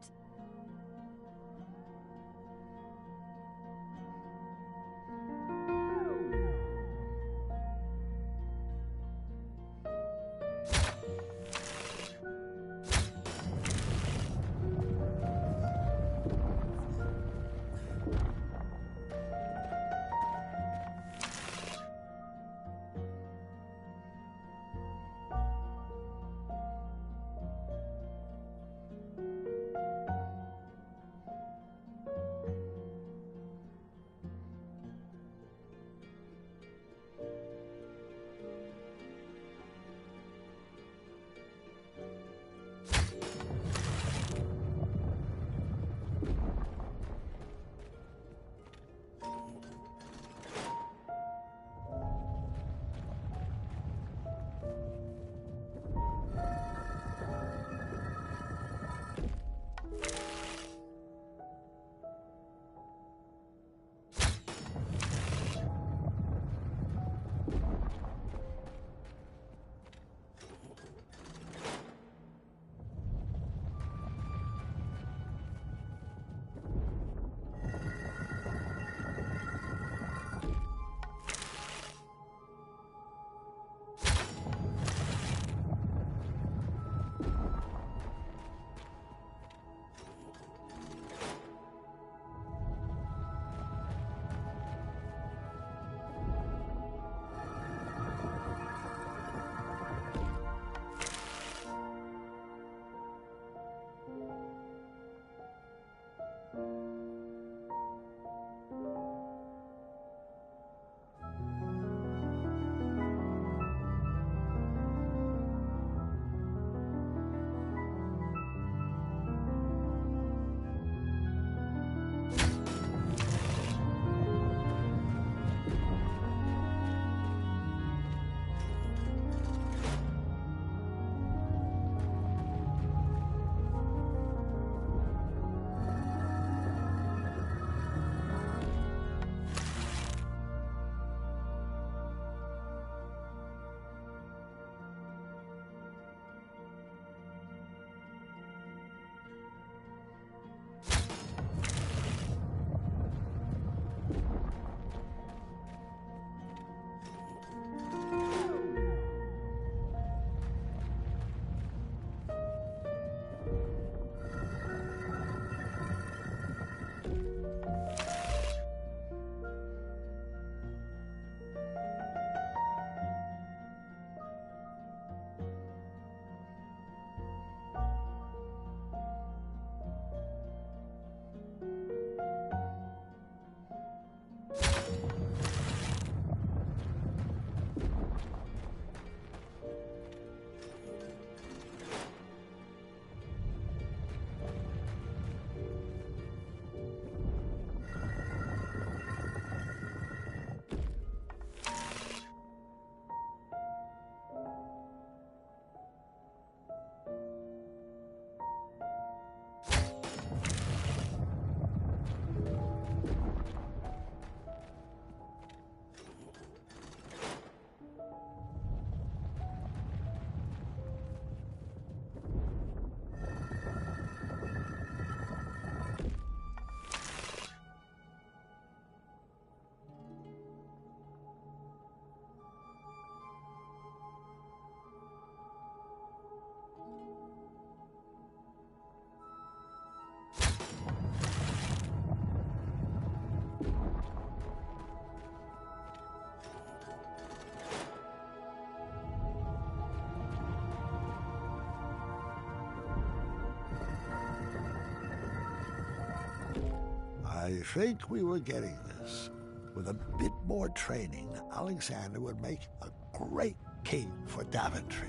I think we were getting this. With a bit more training, Alexander would make a great king for Daventry.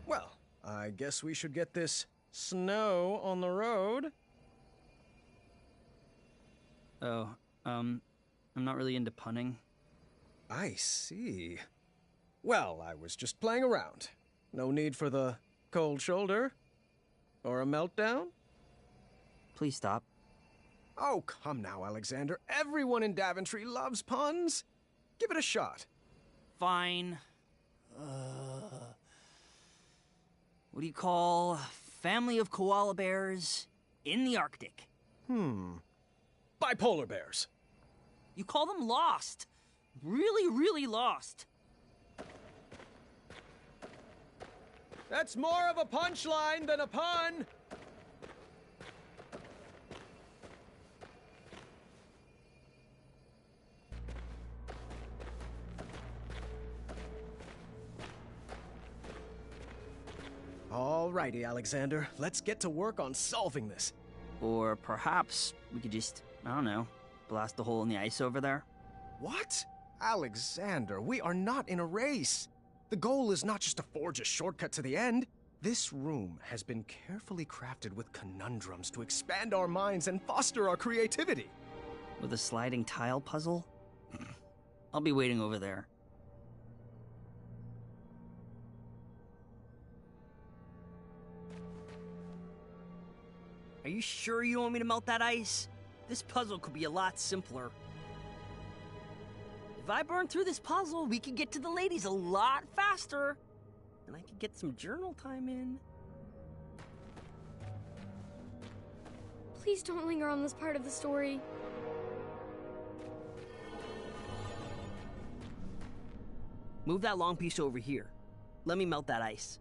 Well, I guess we should get this snow on the road. Oh, I'm not really into punning. I see. Well, I was just playing around. No need for the cold shoulder. Or a meltdown? Please stop. Oh, come now, Alexander. Everyone in Daventry loves puns. Give it a shot. Fine. What do you call family of koala bears in the Arctic? Bipolar bears. You call them lost. Really, really lost. That's more of a punchline than a pun. Alrighty, Alexander. Let's get to work on solving this. Or perhaps we could just, I don't know, blast a hole in the ice over there? What? Alexander, we are not in a race. The goal is not just to forge a shortcut to the end. This room has been carefully crafted with conundrums to expand our minds and foster our creativity. With a sliding tile puzzle? I'll be waiting over there. Are you sure you want me to melt that ice? This puzzle could be a lot simpler. If I burn through this puzzle, we could get to the ladies a lot faster. And I could get some journal time in. Please don't linger on this part of the story. Move that long piece over here. Let me melt that ice.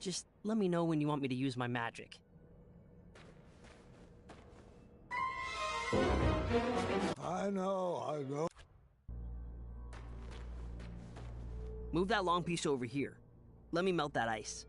Just let me know when you want me to use my magic. I know. Move that long piece over here. Let me melt that ice.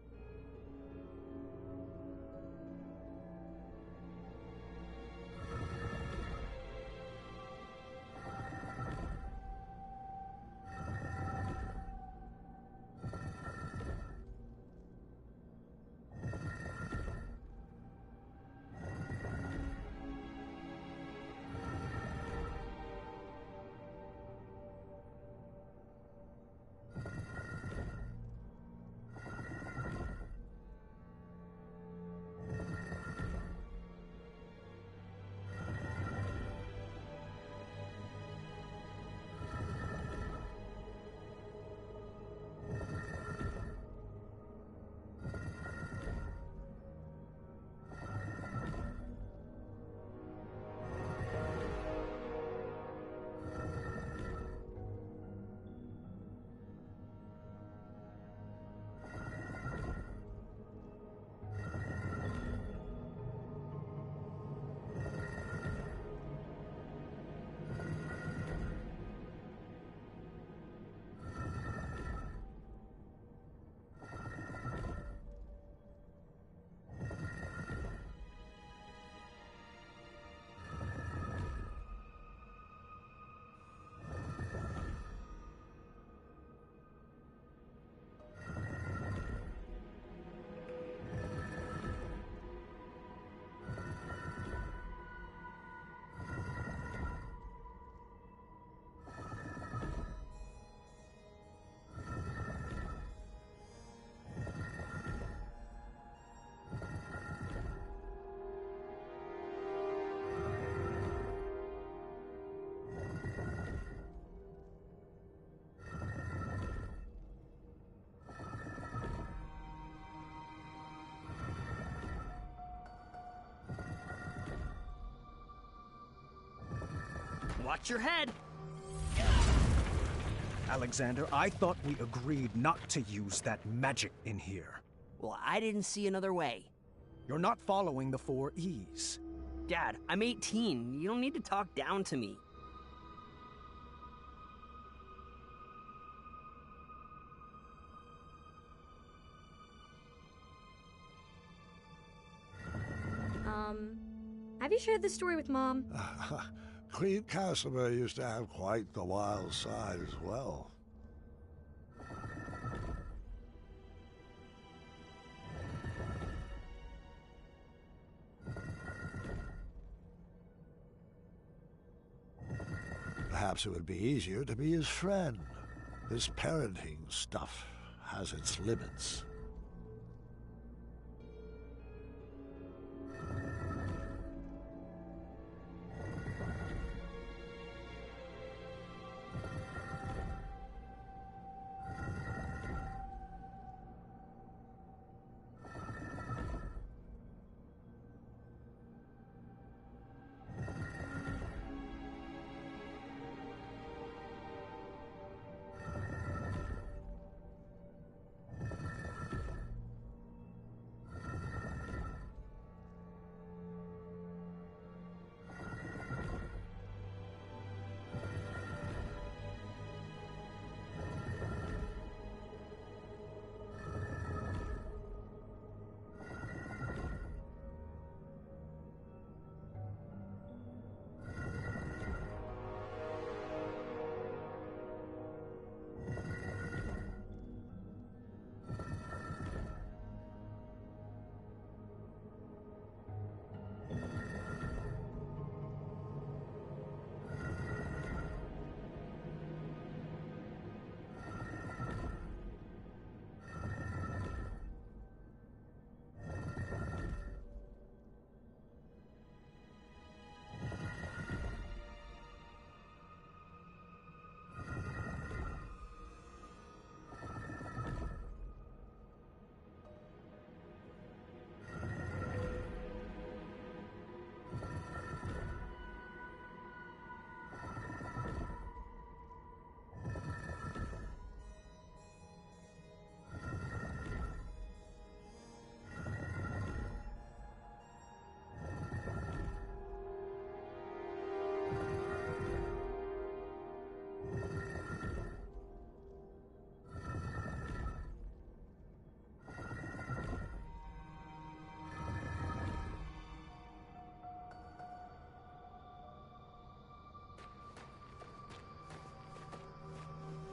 Watch your head. Alexander, I thought we agreed not to use that magic in here. Well, I didn't see another way. You're not following the 4 E's. Dad, I'm 18. You don't need to talk down to me. Have you shared this story with Mom? Queen Casimir used to have quite the wild side as well. Perhaps it would be easier to be his friend. This parenting stuff has its limits.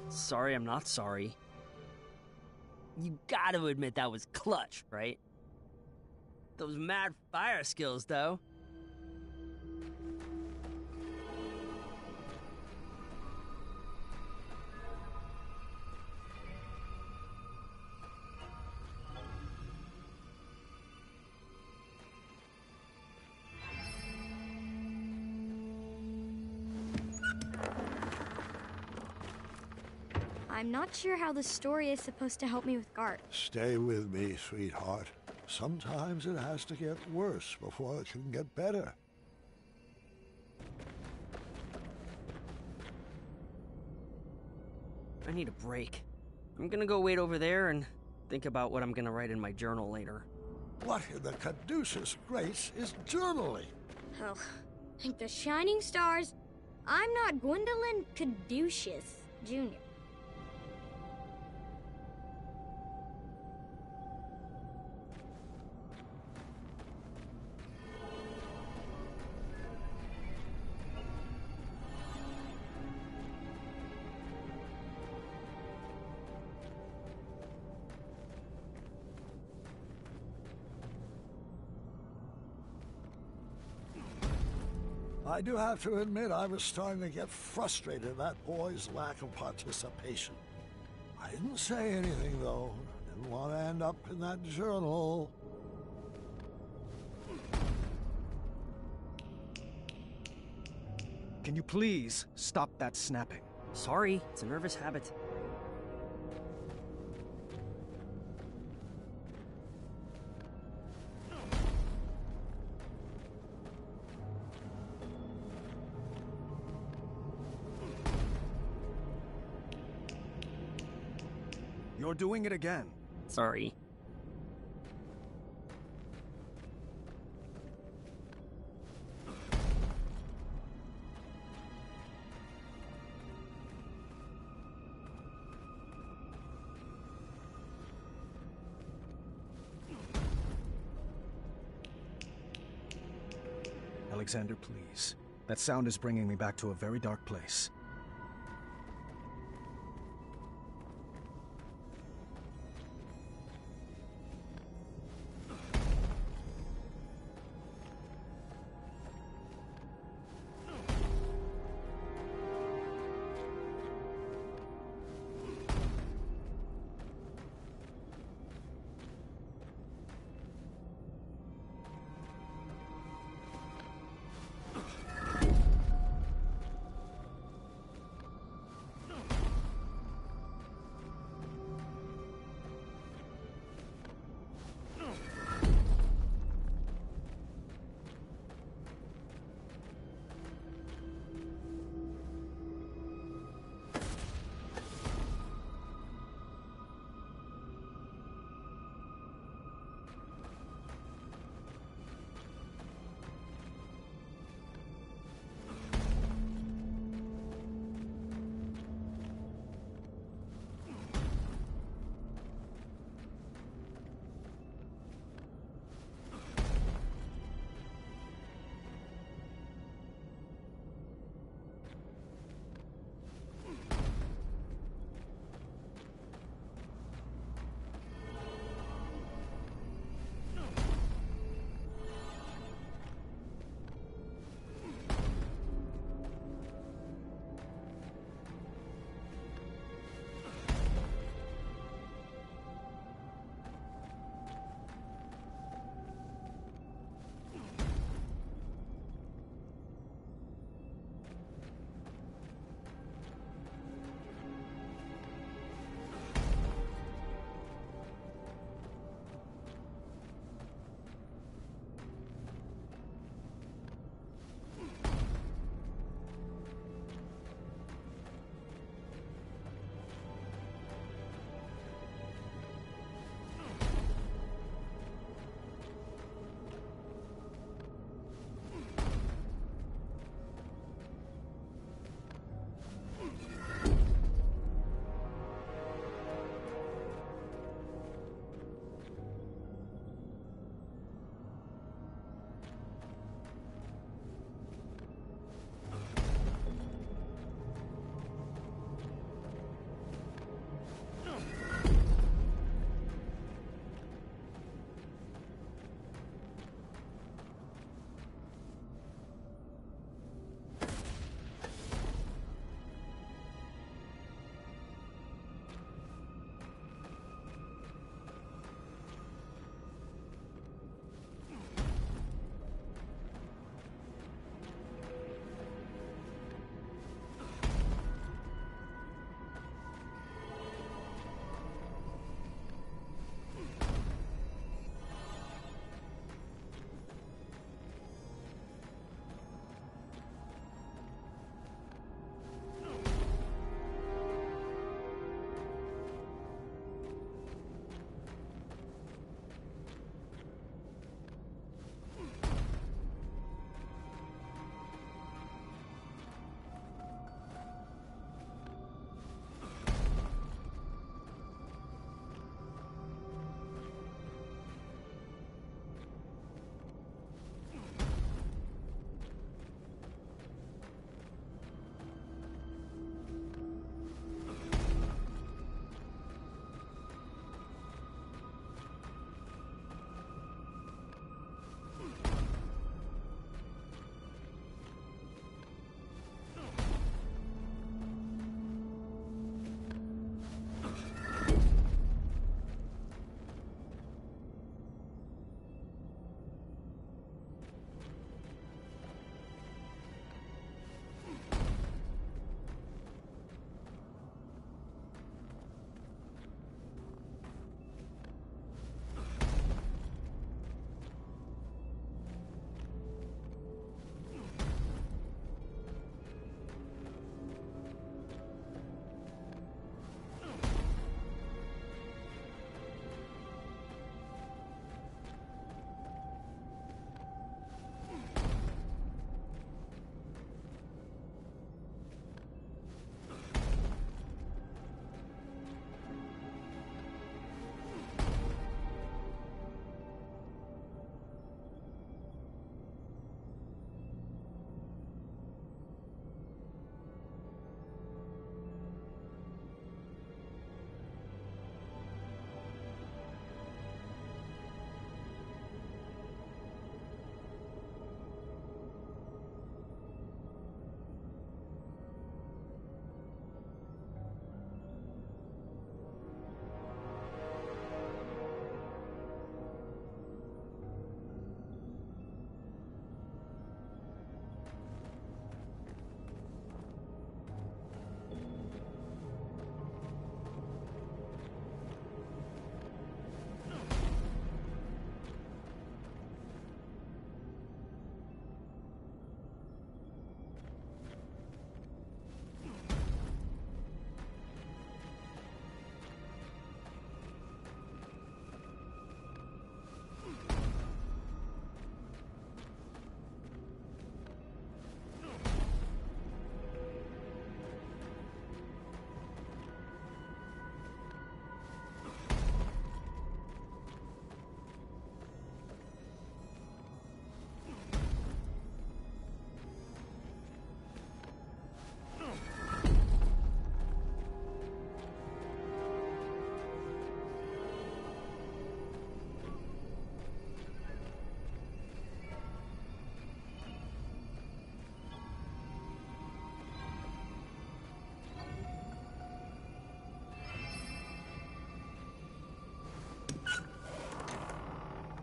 Sorry, I'm not sorry. You gotta admit that was clutch, right? Those mad fire skills, though. I'm not sure how the story is supposed to help me with Gart. Stay with me, sweetheart. Sometimes it has to get worse before it can get better. I need a break. I'm gonna go wait over there and think about what I'm gonna write in my journal later. What in the caduceus grace is journaling? Oh, like the shining stars. I'm not Gwendolyn Caduceus Jr. I do have to admit I was starting to get frustrated at that boy's lack of participation. I didn't say anything, though. Didn't want to end up in that journal. Can you please stop that snapping? Sorry, it's a nervous habit. You're doing it again. Sorry. Alexander, please. That sound is bringing me back to a very dark place.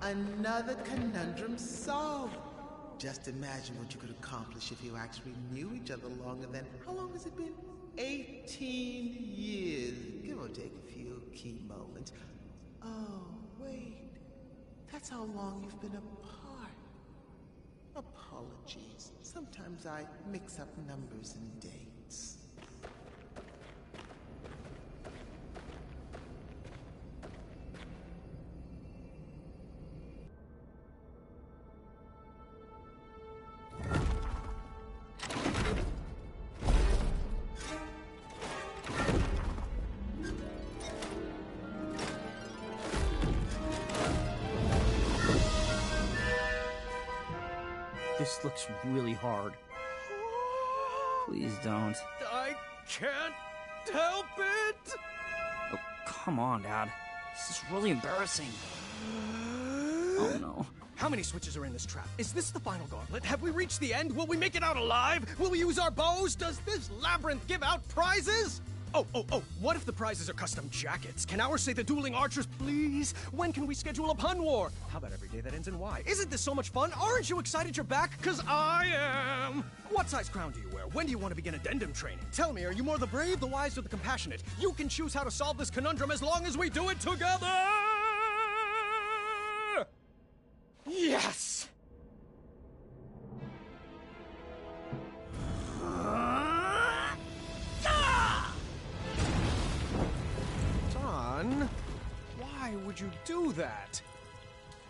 Another conundrum solved. Just imagine what you could accomplish if you actually knew each other longer than, how long has it been? 18 years, give or take a few key moments. Oh, wait. That's how long you've been apart. Apologies. Sometimes I mix up numbers and dates. This looks really hard. Please don't. I can't help it! Oh, come on, Dad. This is really embarrassing. Oh, no. How many switches are in this trap? Is this the final gauntlet? Have we reached the end? Will we make it out alive? Will we use our bows? Does this labyrinth give out prizes? Oh, what if the prizes are custom jackets? Can ours say the dueling archers, please? When can we schedule a pun war? How about every day that ends in Y? Isn't this so much fun? Aren't you excited you're back? 'Cause I am! What size crown do you wear? When do you want to begin addendum training? Tell me, are you more the brave, the wise, or the compassionate? You can choose how to solve this conundrum as long as we do it together! Yes! Don, why would you do that?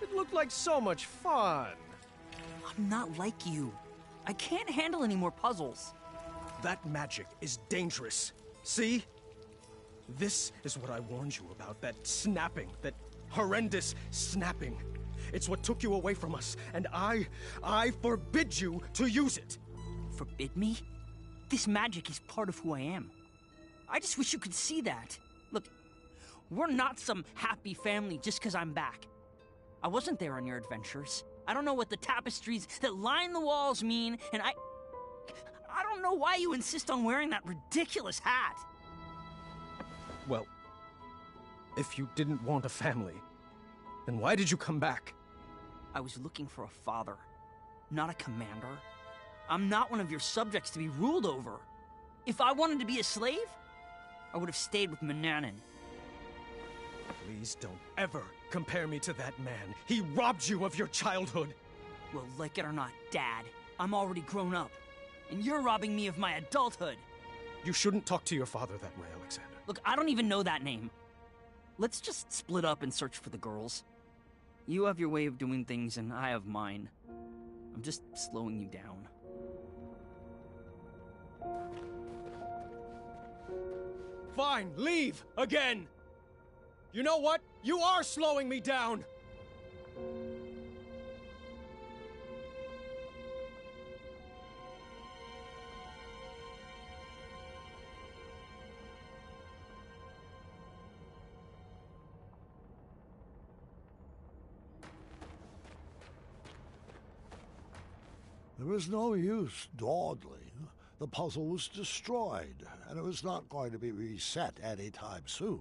It looked like so much fun. I'm not like you. I can't handle any more puzzles. That magic is dangerous. See? This is what I warned you about, that snapping, that horrendous snapping. It's what took you away from us, and I forbid you to use it. Forbid me? This magic is part of who I am. I just wish you could see that. Look, we're not some happy family just because I'm back. I wasn't there on your adventures. I don't know what the tapestries that line the walls mean, and I don't know why you insist on wearing that ridiculous hat. Well, if you didn't want a family, then why did you come back? I was looking for a father, not a commander. I'm not one of your subjects to be ruled over. If I wanted to be a slave, I would have stayed with Manannan. Please don't ever compare me to that man. He robbed you of your childhood. Well, like it or not, Dad, I'm already grown up. And you're robbing me of my adulthood. You shouldn't talk to your father that way, Alexander. Look, I don't even know that name. Let's just split up and search for the girls. You have your way of doing things, and I have mine. I'm just slowing you down. Fine, leave again! You know what? You are slowing me down! There was no use dawdling. The puzzle was destroyed, and it was not going to be reset any time soon.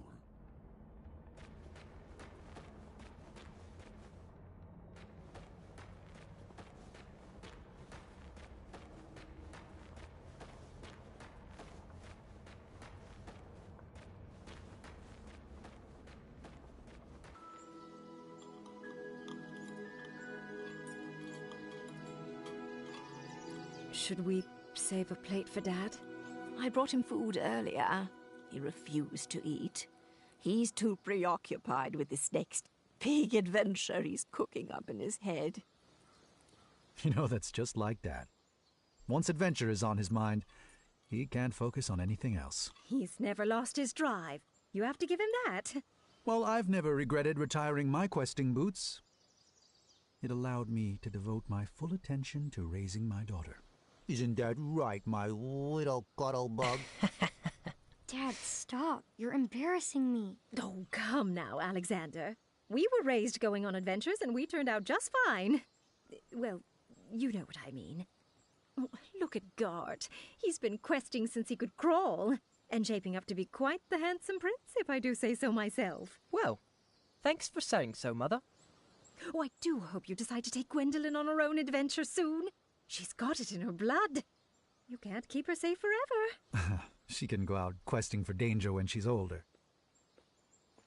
Should we save a plate for Dad? I brought him food earlier. He refused to eat. He's too preoccupied with this next big adventure he's cooking up in his head. You know, that's just like Dad. Once adventure is on his mind, he can't focus on anything else. He's never lost his drive. You have to give him that. Well, I've never regretted retiring my questing boots. It allowed me to devote my full attention to raising my daughter. Isn't that right, my little cuddlebug? Dad, stop. You're embarrassing me. Oh, come now, Alexander. We were raised going on adventures, and we turned out just fine. Well, you know what I mean. Oh, look at Gart. He's been questing since he could crawl, and shaping up to be quite the handsome prince, if I do say so myself. Well, thanks for saying so, Mother. Oh, I do hope you decide to take Gwendolyn on her own adventure soon. She's got it in her blood. You can't keep her safe forever. She can go out questing for danger when she's older.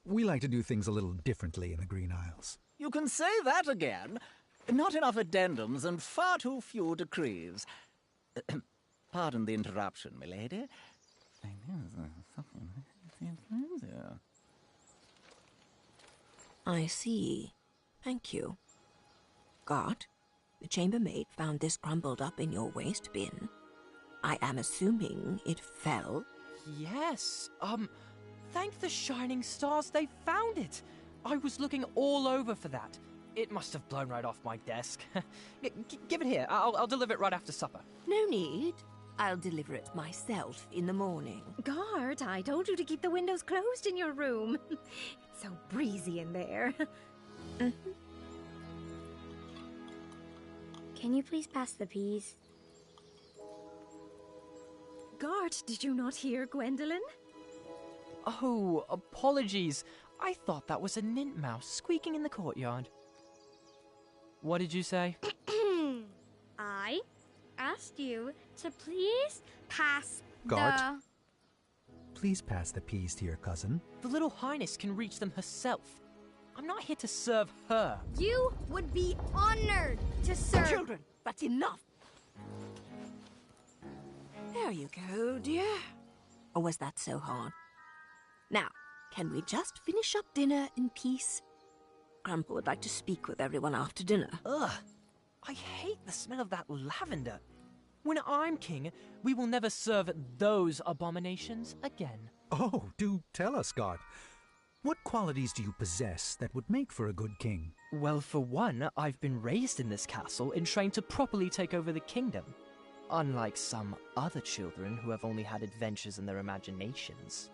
We like to do things a little differently in the Green Isles. You can say that again. Not enough addendums and far too few decrees. Pardon the interruption, milady. I see. Thank you. Guard, the chambermaid found this crumbled up in your waste bin. I am assuming it fell. Yes. Thank the shining stars they found it. I was looking all over for that. It must have blown right off my desk. Give it here. I'll deliver it right after supper. No need. I'll deliver it myself in the morning. Guard, I told you to keep the windows closed in your room. It's so breezy in there. Can you please pass the peas? Guard, did you not hear Gwendolyn? Oh, apologies. I thought that was a nint-mouse squeaking in the courtyard. What did you say? I asked you to please pass Guard, please pass the peas to your cousin. The little highness can reach them herself. I'm not here to serve her. You would be honored to serve... Children, that's enough! There you go, dear. Or was that so hard? Now, can we just finish up dinner in peace? Grandpa would like to speak with everyone after dinner. Ugh, I hate the smell of that lavender. When I'm king, we will never serve those abominations again. Oh, do tell us, God. What qualities do you possess that would make for a good king? Well, for one, I've been raised in this castle and trained to properly take over the kingdom. Unlike some other children who have only had adventures in their imaginations.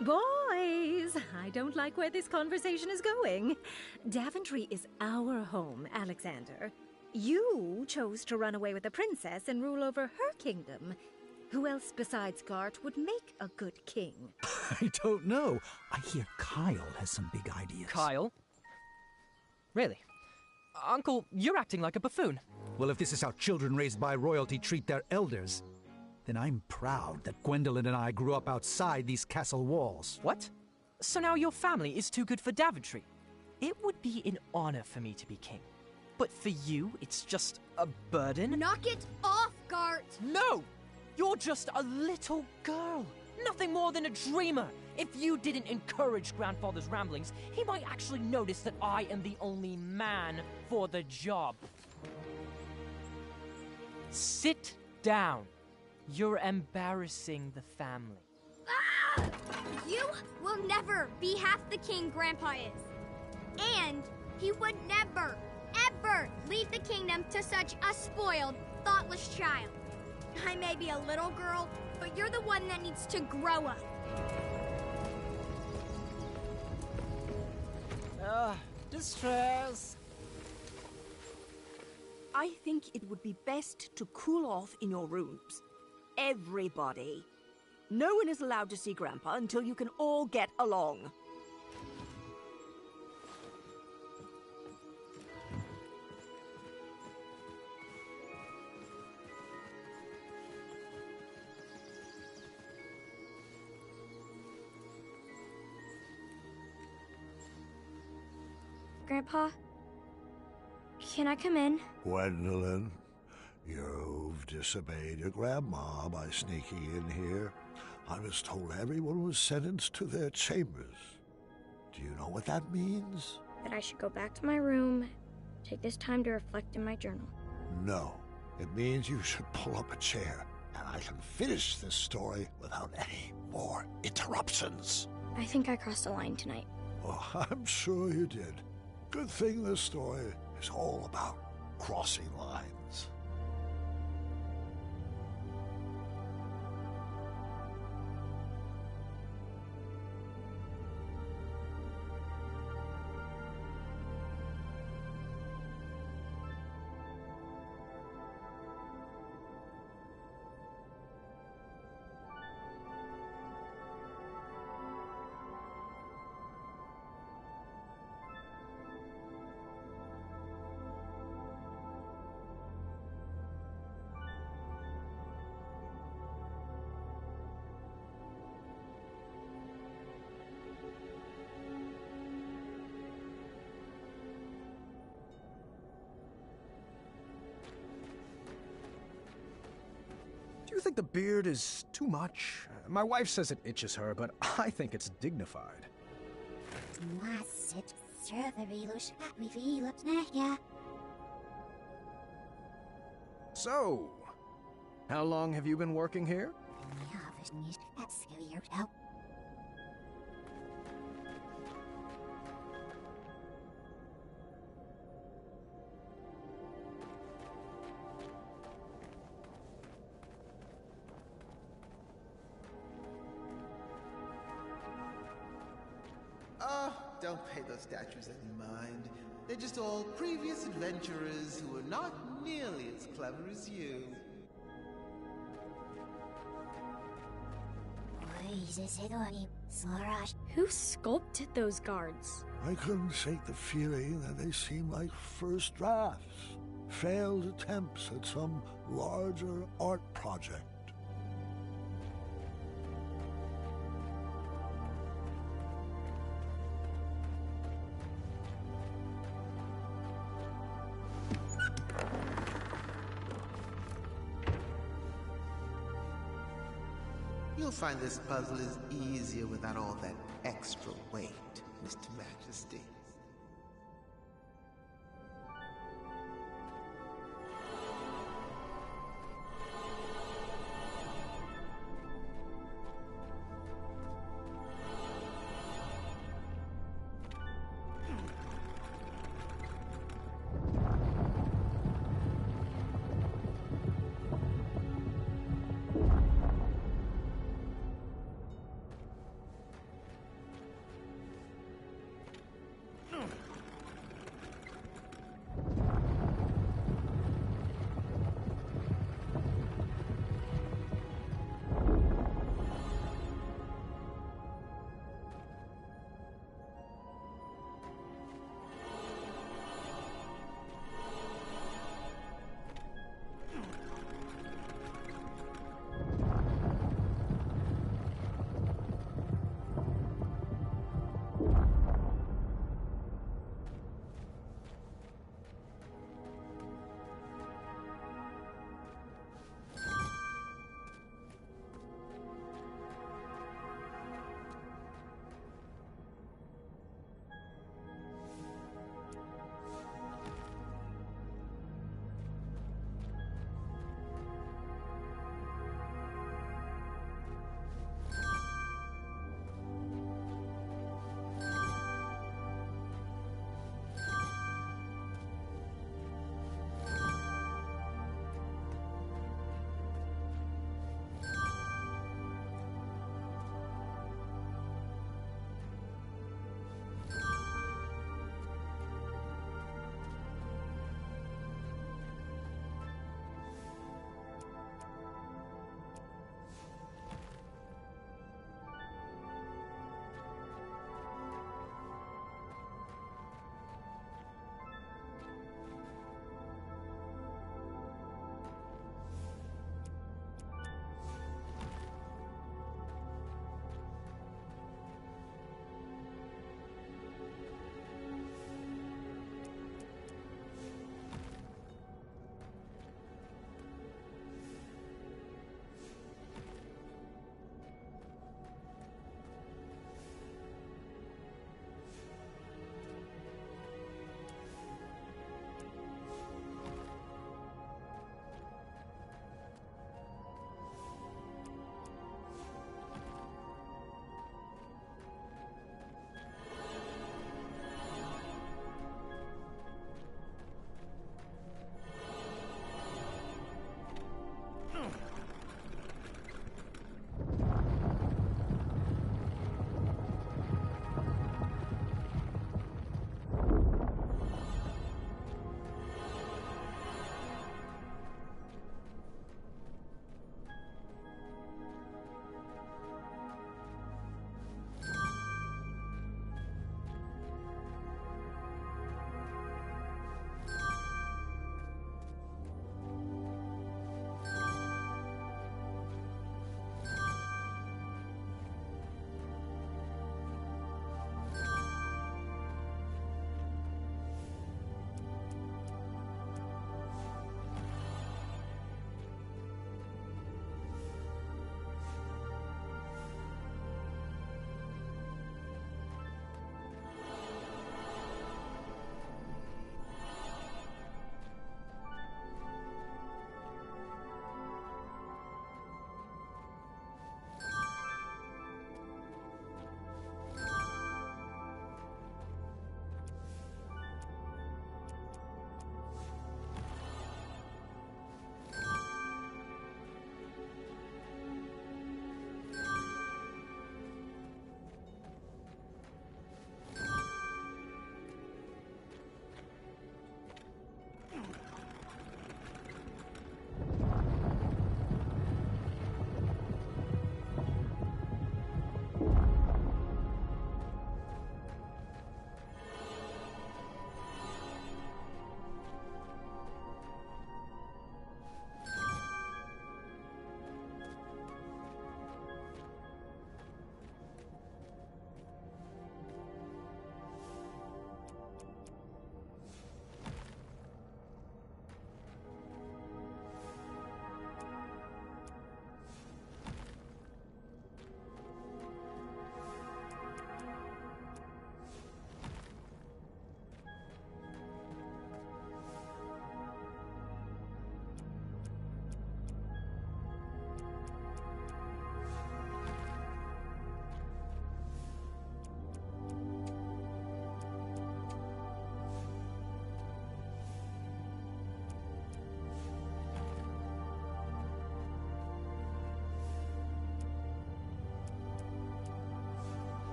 Boys, I don't like where this conversation is going. Daventry is our home, Alexander. You chose to run away with the princess and rule over her kingdom. Who else besides Gart would make a good king? I don't know. I hear Kyle has some big ideas. Kyle? Really? Uncle, you're acting like a buffoon. Well, if this is how children raised by royalty treat their elders, then I'm proud that Gwendolyn and I grew up outside these castle walls. What? So now your family is too good for Daventry? It would be an honor for me to be king. But for you, it's just a burden? Knock it off, Gart! No! You're just a little girl. Nothing more than a dreamer. If you didn't encourage Grandfather's ramblings, he might actually notice that I am the only man for the job. Sit down. You're embarrassing the family. Ah! You will never be half the king Grandpa is. And he would never, ever leave the kingdom to such a spoiled, thoughtless child. I may be a little girl, but you're the one that needs to grow up. Distress. I think it would be best to cool off in your rooms. Everybody. No one is allowed to see Grandpa until you can all get along. Grandpa, can I come in? Gwendolyn, you've disobeyed your grandma by sneaking in here. I was told everyone was sentenced to their chambers. Do you know what that means? That I should go back to my room, take this time to reflect in my journal. No. It means you should pull up a chair, and I can finish this story without any more interruptions. I think I crossed the line tonight. Oh, I'm sure you did. Good thing this story is all about crossing lines. Do you think the beard is too much? My wife says it itches her, but I think it's dignified. So, how long have you been working here? Don't pay those statues any mind. They're just all previous adventurers who are not nearly as clever as you. Who sculpted those guards? I couldn't shake the feeling that they seemed like first drafts, failed attempts at some larger art project. You'll find this puzzle is easier without all that extra weight, Mr. Majesty.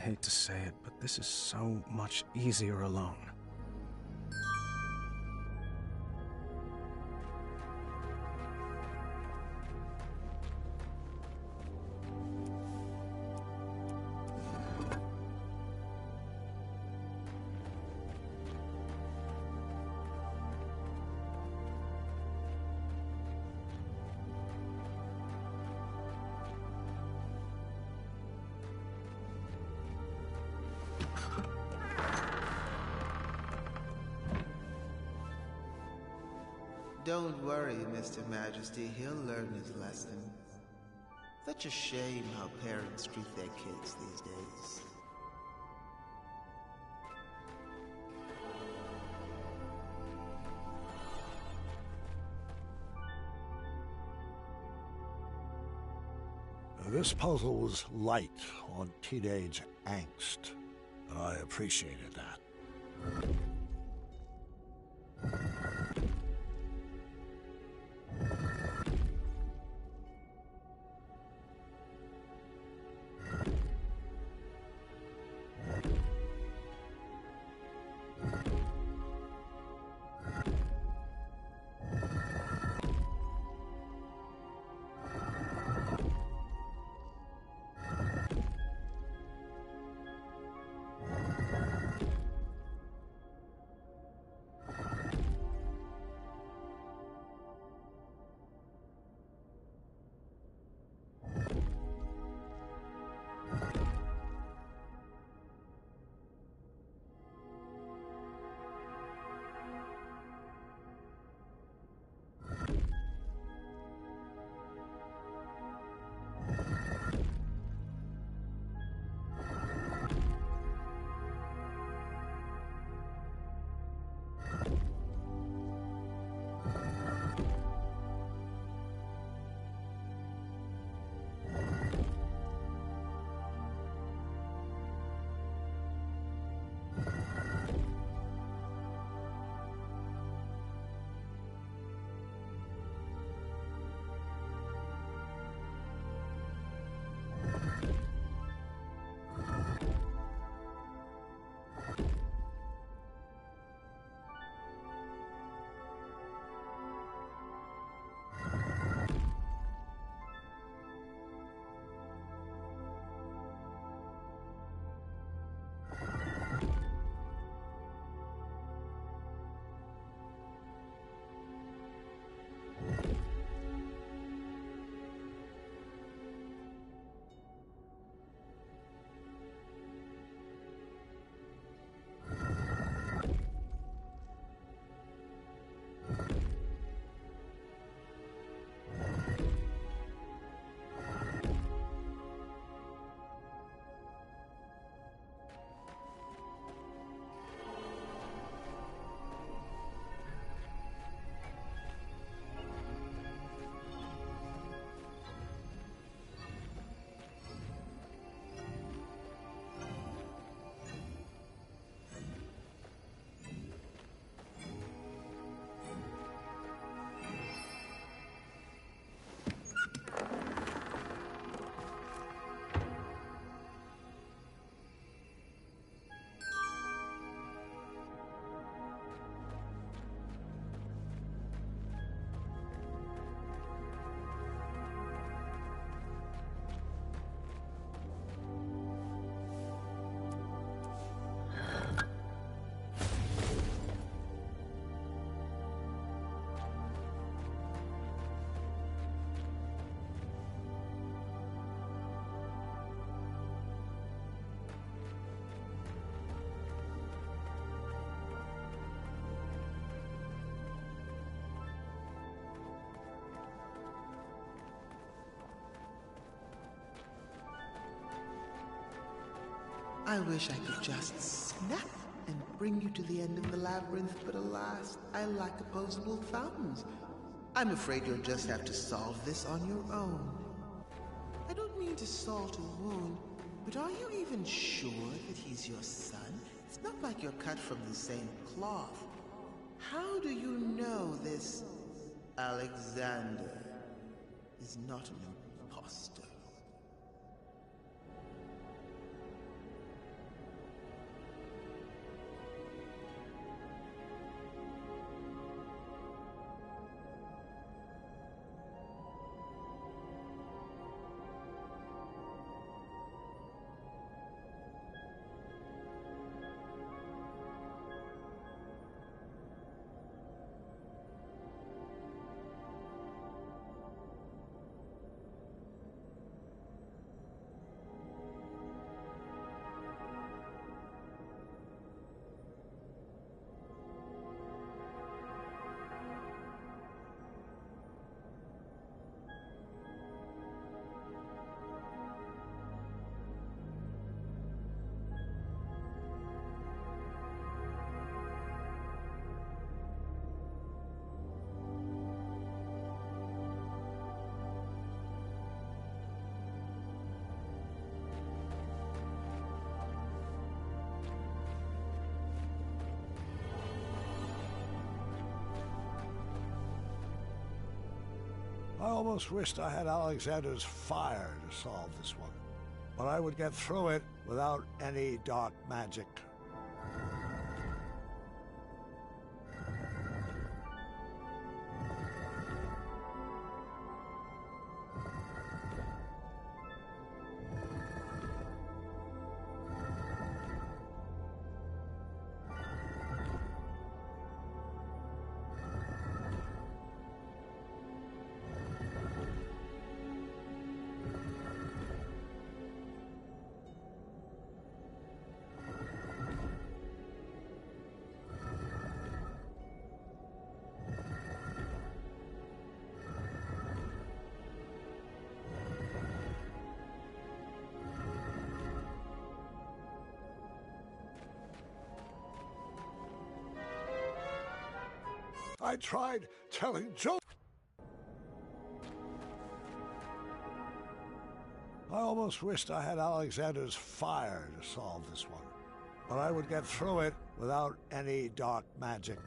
hate to say it, but this is so much easier alone. Don't worry, Mr. Majesty. He'll learn his lesson. Such a shame how parents treat their kids these days. This puzzle was light on teenage angst. I appreciated that. I wish I could just snap and bring you to the end of the labyrinth, but alas, I lack opposable thumbs. I'm afraid you'll just have to solve this on your own. I don't mean to salt a wound, but are you even sure that he's your son? It's not like you're cut from the same cloth. How do you know this Alexander is not an imposter? I almost wished I had Alexander's fire to solve this one. But I would get through it without any dark magic. I tried telling Joe. I almost wished I had Alexander's fire to solve this one. But I would get through it without any dark magic.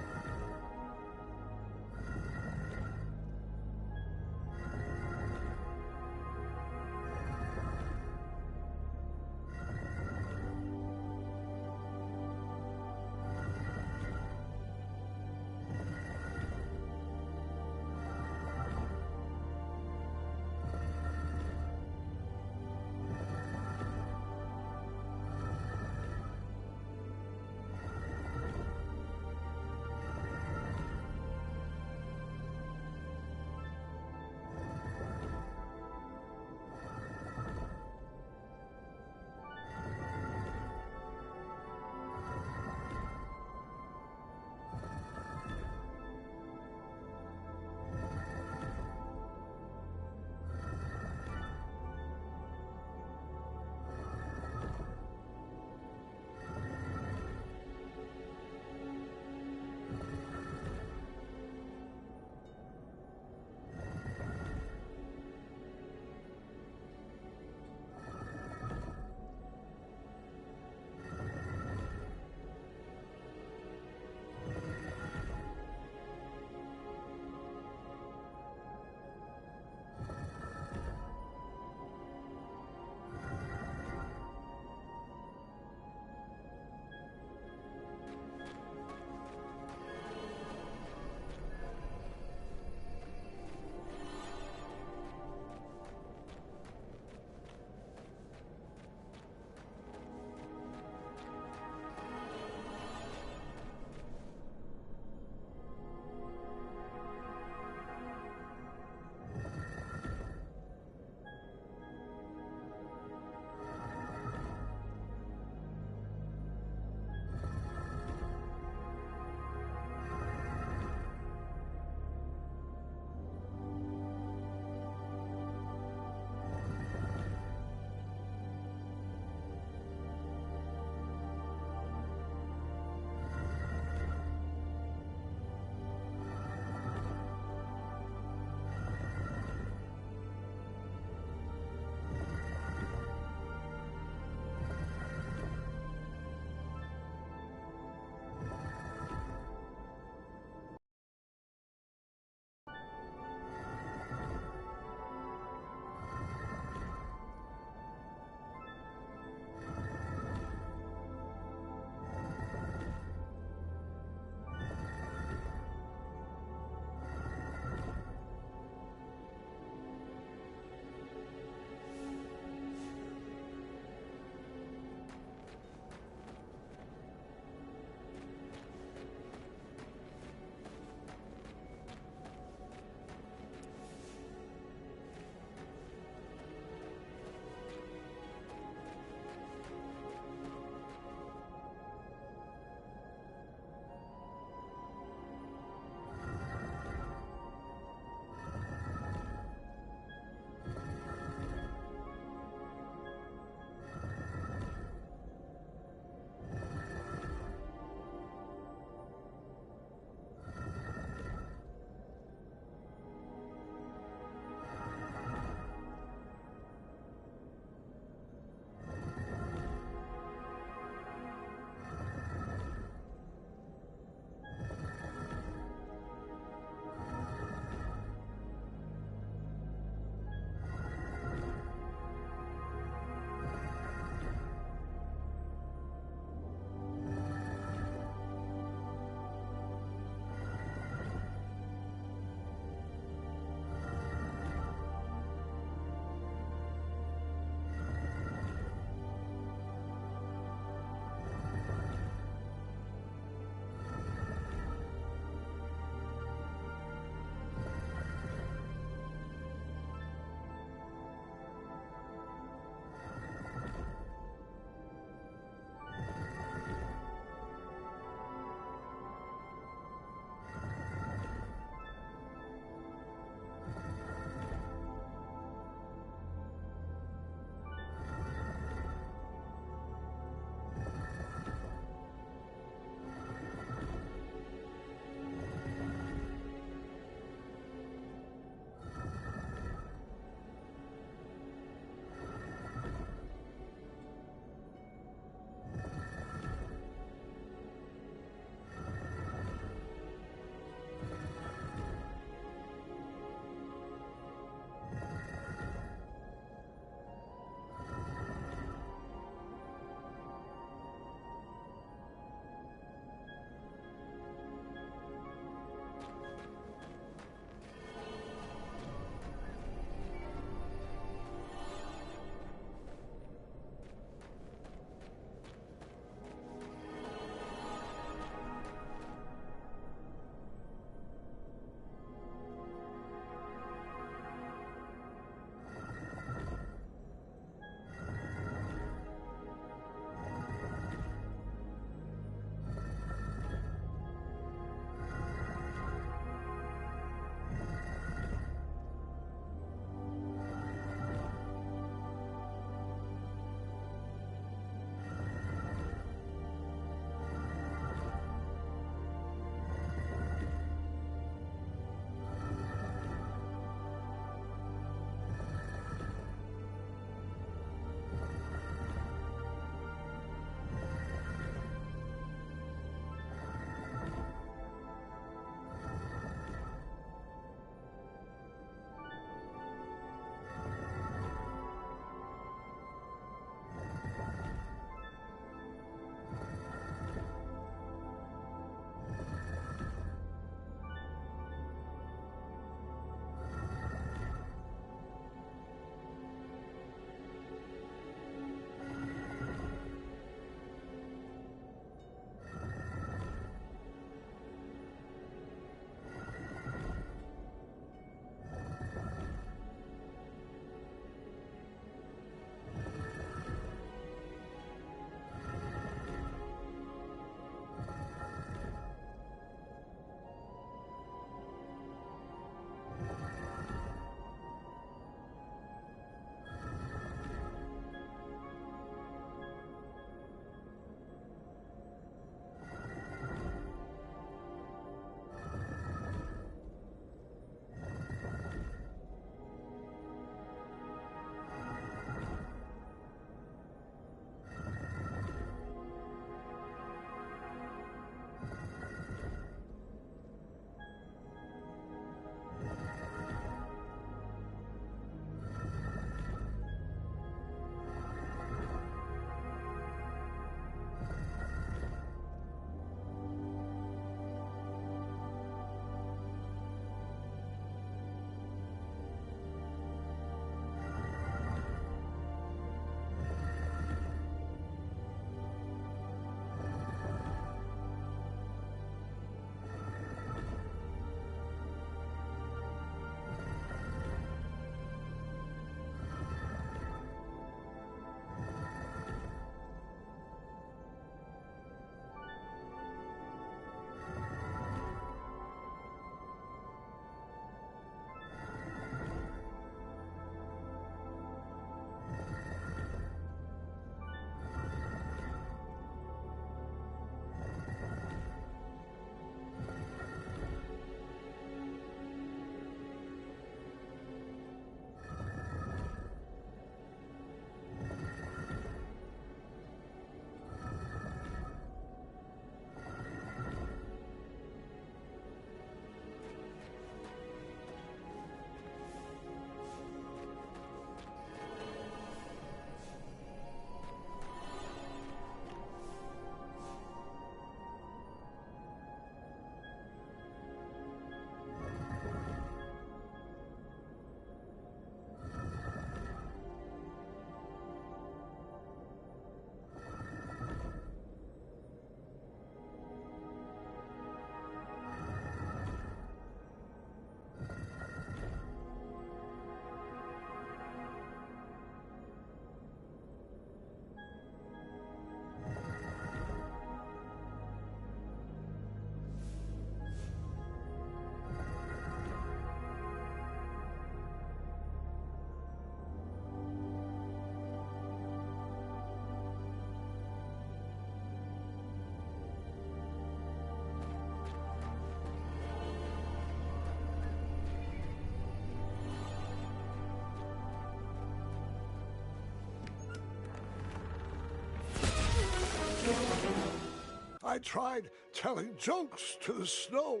I tried telling jokes to the snow.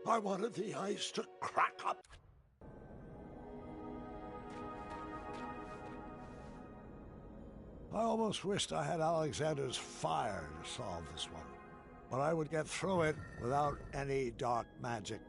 I wanted the ice to crack up. I almost wished I had Alexander's fire to solve this one, but I would get through it without any dark magic.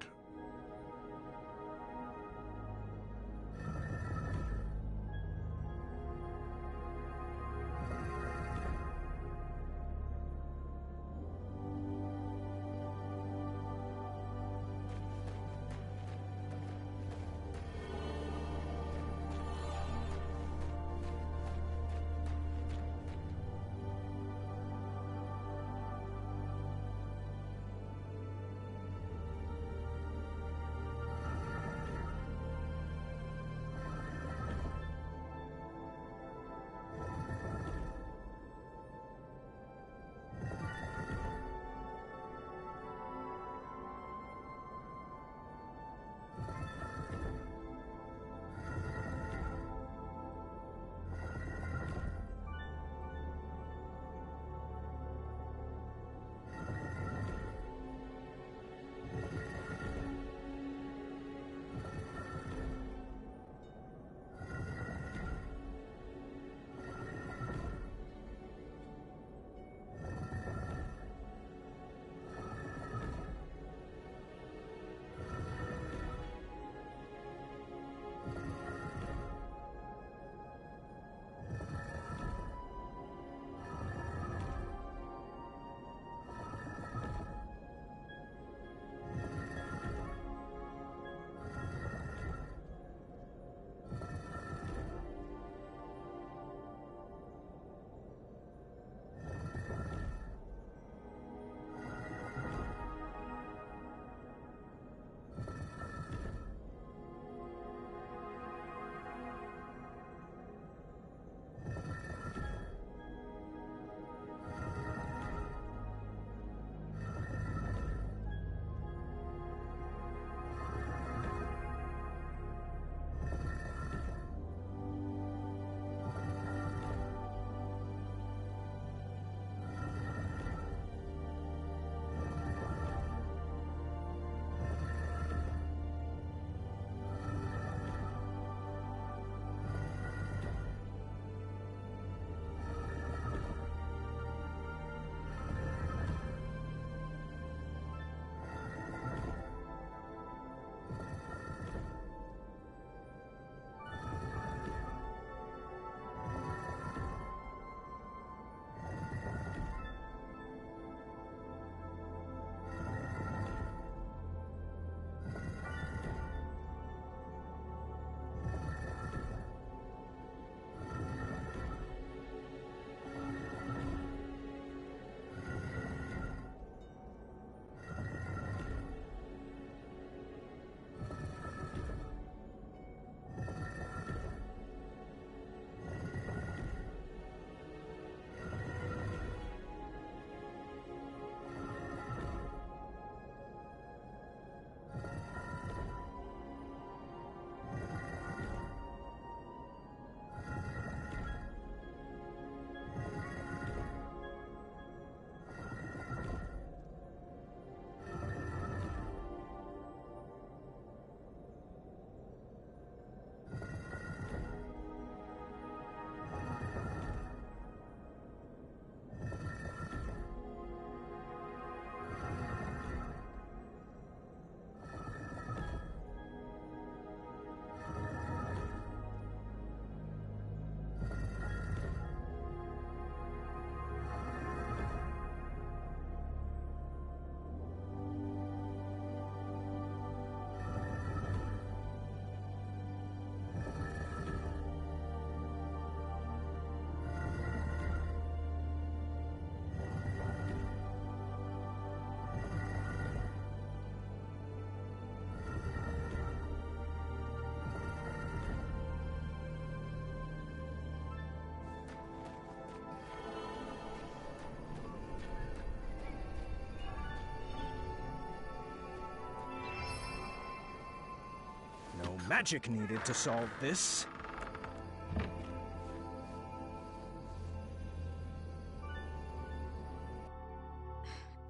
Magic needed to solve this.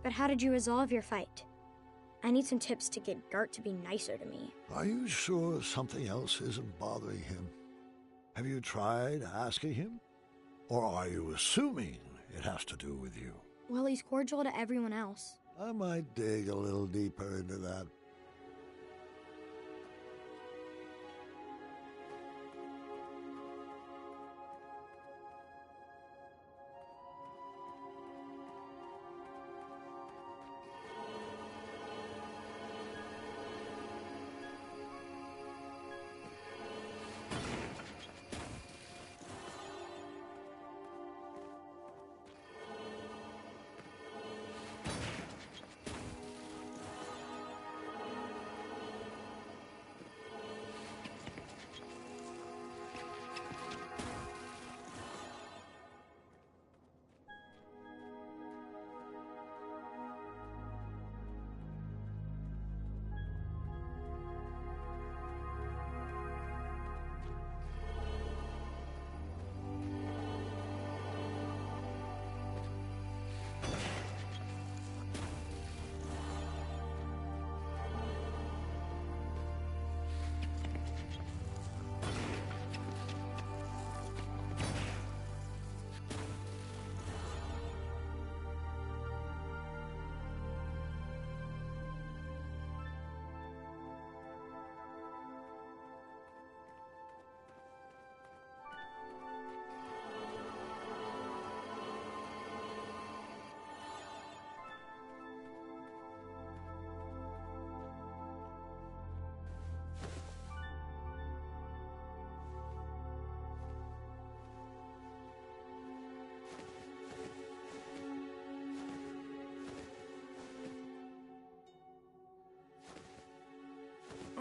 But how did you resolve your fight? I need some tips to get Gert to be nicer to me. Are you sure something else isn't bothering him? Have you tried asking him? Or are you assuming it has to do with you? Well, he's cordial to everyone else. I might dig a little deeper into that.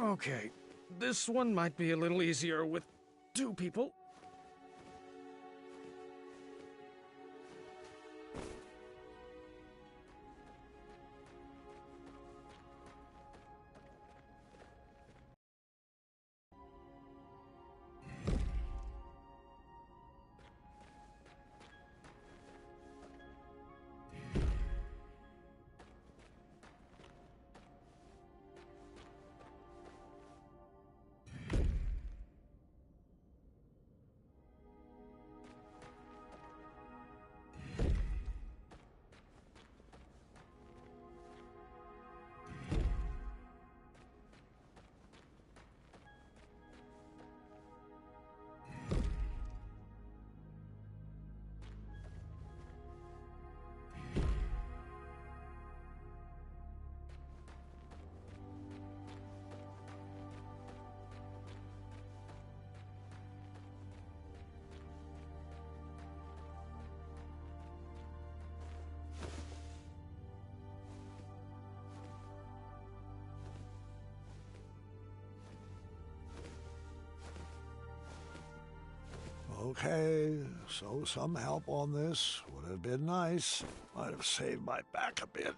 Okay, this one might be a little easier with 2 people. Okay, so some help on this would have been nice. Might have saved my back a bit.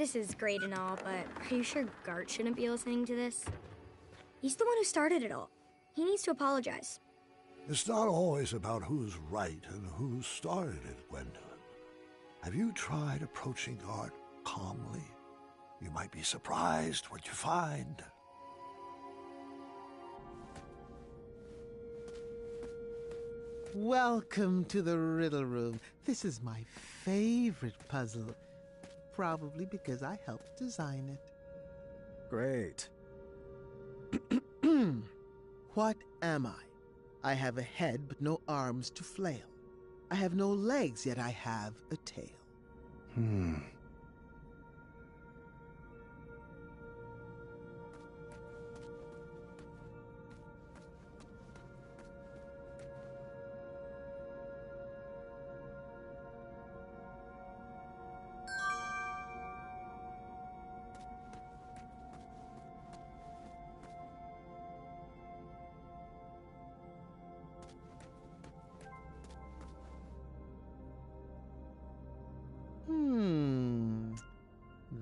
This is great and all, but are you sure Gart shouldn't be listening to this? He's the one who started it all. He needs to apologize. It's not always about who's right and who started it, Gwendolyn. Have you tried approaching Art calmly? You might be surprised what you find. Welcome to the riddle room. This is my favorite puzzle. Probably because I helped design it. Great. What am I? I have a head but no arms to flail. I have no legs, yet I have a tail.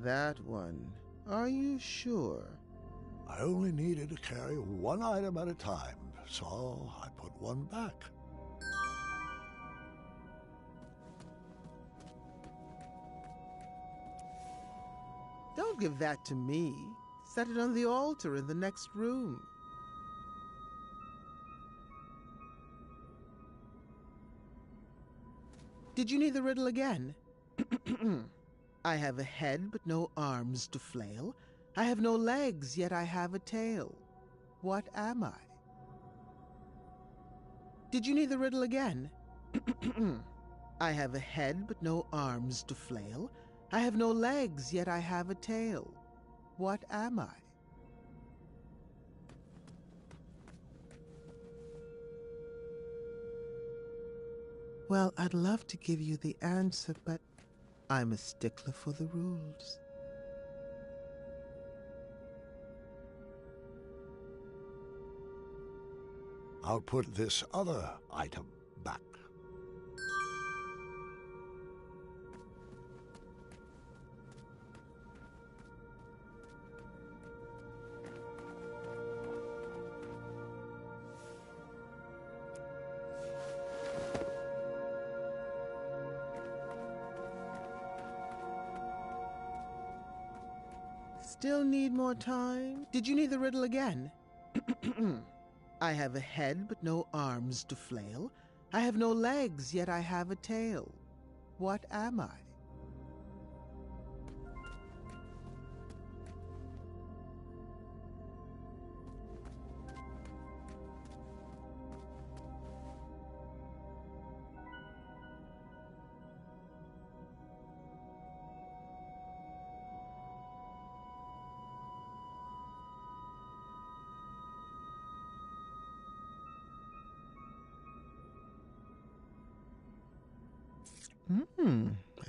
That one. Are you sure? I only needed to carry one item at a time, so I put one back. Don't give that to me. Set it on the altar in the next room. Did you need the riddle again? I have a head but no arms to flail. I have no legs, yet I have a tail. What am I? Did you need the riddle again? I have a head but no arms to flail. I have no legs, yet I have a tail. What am I? Well, I'd love to give you the answer, but I'm a stickler for the rules. I'll put this other item back. Still need more time? Did you need the riddle again? I have a head but no arms to flail. I have no legs, yet I have a tail. What am I?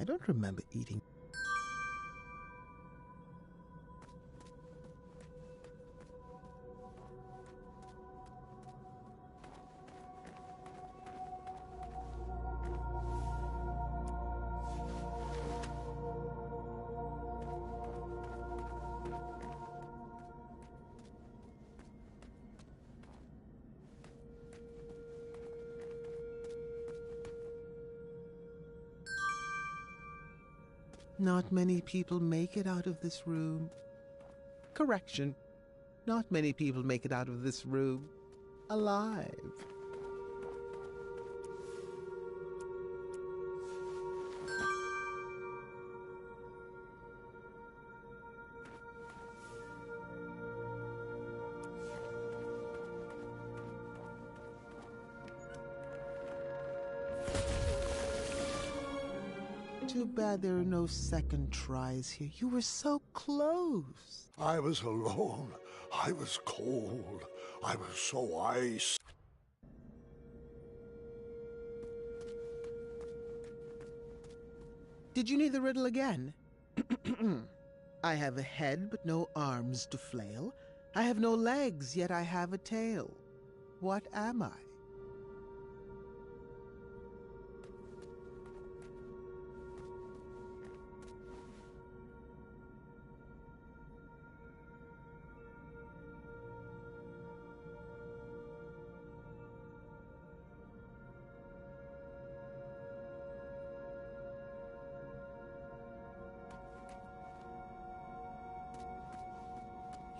I don't remember eating. Not many people make it out of this room. Correction. Not many people make it out of this room alive. Too bad there are no second tries here. You were so close. I was alone. I was cold. I was so ice. Did you need the riddle again? I have a head but no arms to flail. I have no legs, yet I have a tail. What am I?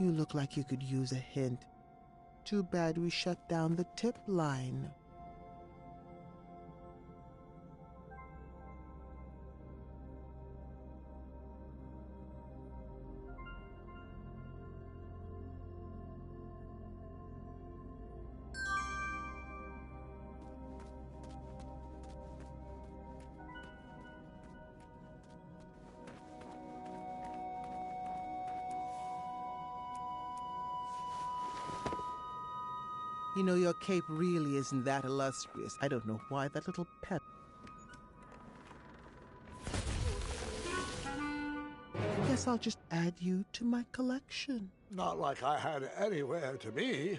You look like you could use a hint. Too bad we shut down the tip line. You know, your cape really isn't that illustrious. I don't know why that little pet... Guess I'll just add you to my collection. Not like I had anywhere to be.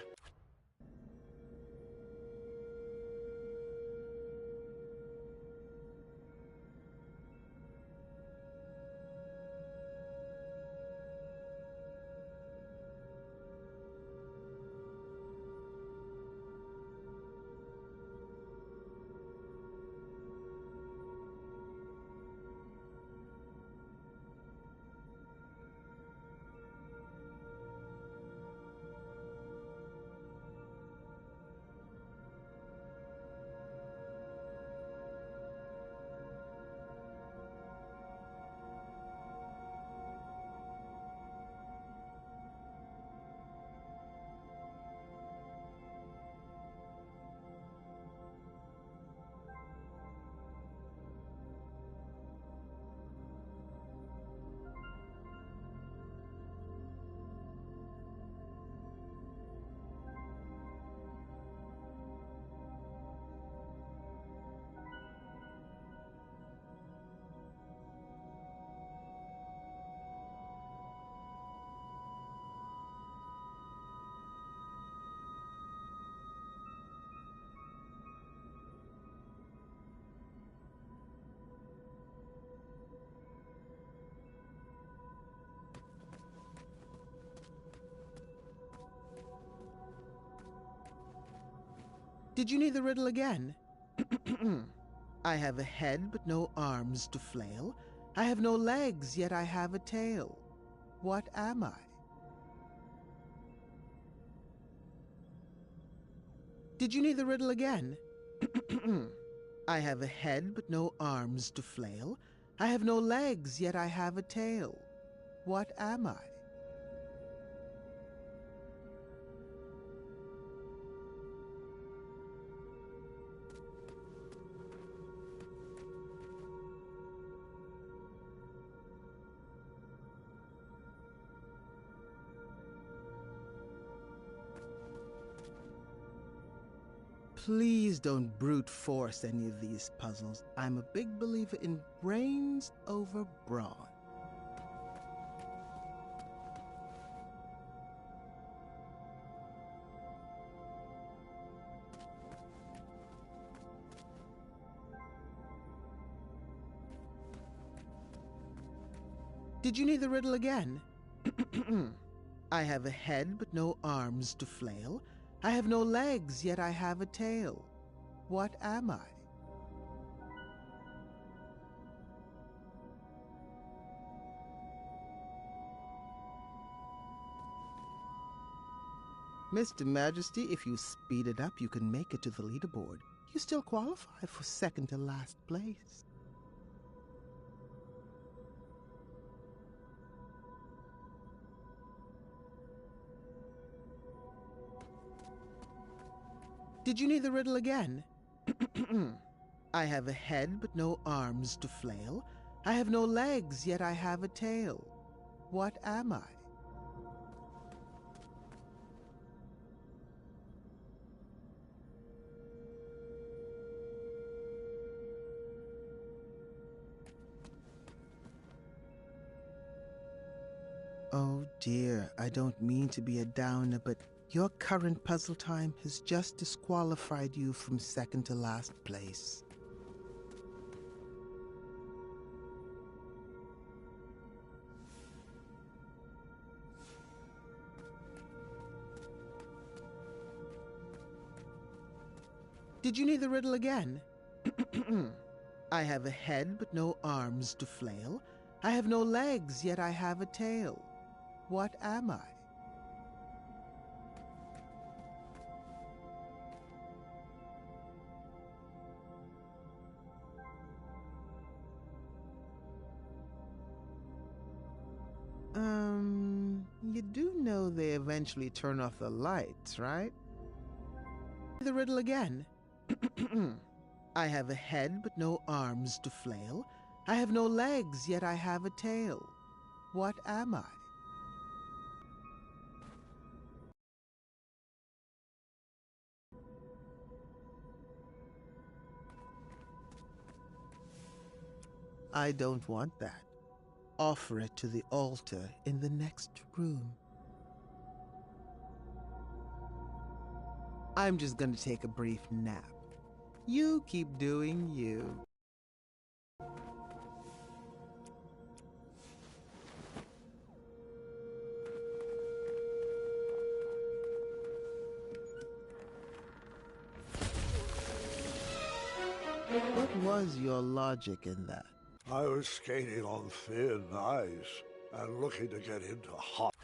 Did you need the riddle again? I have a head, but no arms to flail. I have no legs, yet I have a tail. What am I? Did you need the riddle again? I have a head, but no arms to flail. I have no legs, yet I have a tail. What am I? Please don't brute force any of these puzzles. I'm a big believer in brains over brawn. Did you need the riddle again? I have a head, but no arms to flail. I have no legs, yet I have a tail. What am I? Mr. Majesty, if you speed it up, you can make it to the leaderboard. You still qualify for second to last place. Did you need the riddle again? I have a head, but no arms to flail. I have no legs, yet I have a tail. What am I? Oh dear, I don't mean to be a downer, but your current puzzle time has just disqualified you from second to last place. Did you need the riddle again? I have a head, but no arms to flail. I have no legs, yet I have a tail. What am I? know they eventually turn off the lights, right? The riddle again. I have a head but no arms to flail. I have no legs, yet I have a tail. What am I? I don't want that. Offer it to the altar in the next room. I'm just gonna take a brief nap. You keep doing you. What was your logic in that? I was skating on thin ice and looking to get into hot.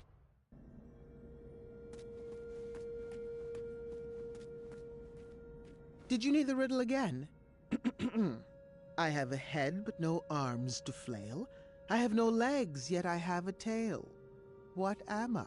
Did you need the riddle again? I have a head but no arms to flail. I have no legs, yet I have a tail. What am I?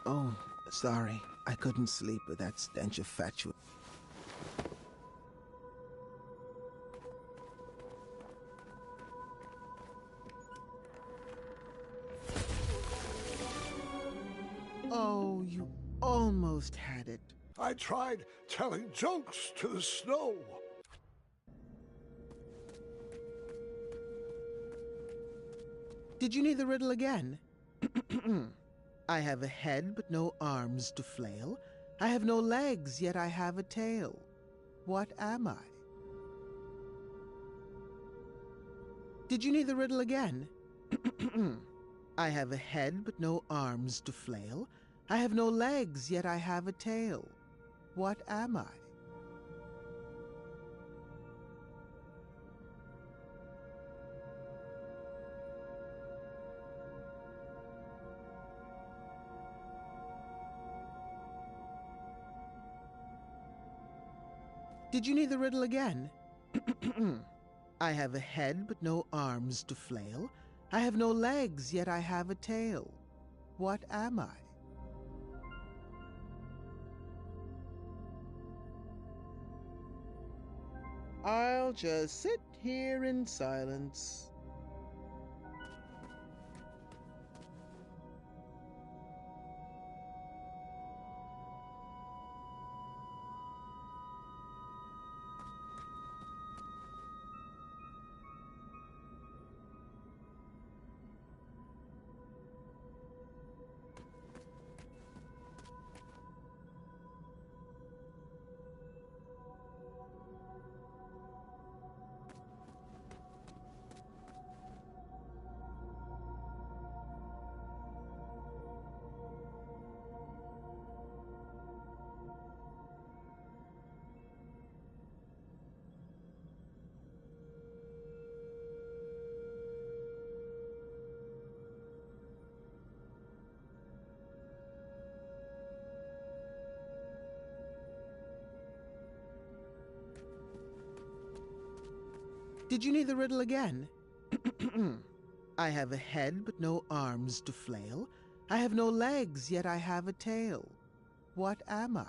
Oh, sorry. I couldn't sleep with that stench of fatuous. Oh, you almost had it. I tried telling jokes to the snow. Did you need the riddle again? I have a head but no arms to flail. I have no legs, yet I have a tail. What am I? Did you need the riddle again? I have a head but no arms to flail. I have no legs, yet I have a tail. What am I? Did you need the riddle again? I have a head but no arms to flail. I have no legs, yet I have a tail. What am I? I'll just sit here in silence. Did you need the riddle again? I have a head but no arms to flail. I have no legs, yet I have a tail. What am I?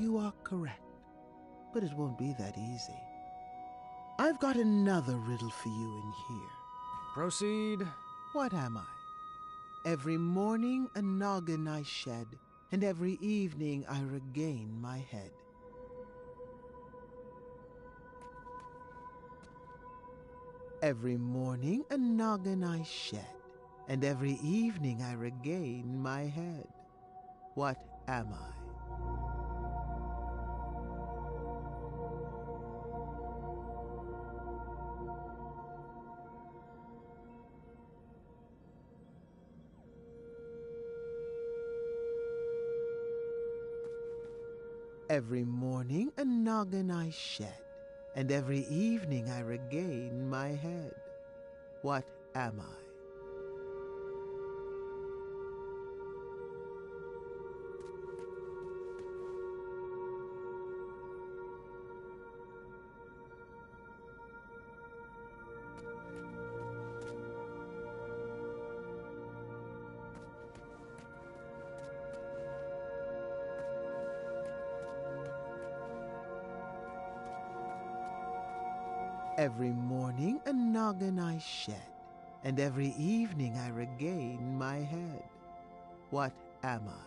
You are correct. But it won't be that easy. I've got another riddle for you in here. Proceed. What am I? Every morning a noggin I shed, and every evening I regain my head. Every morning a noggin I shed, and every evening I regain my head. What am I? Every morning a noggin I shed, and every evening I regain my head. What am I? Every morning a noggin I shed, and every evening I regain my head. What am I?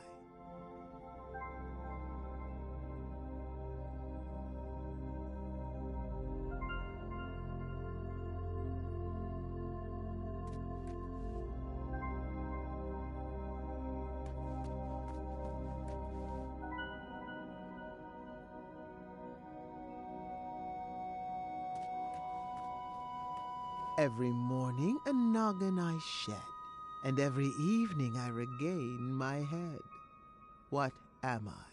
Every morning a noggin I shed, and every evening I regain my head. What am I?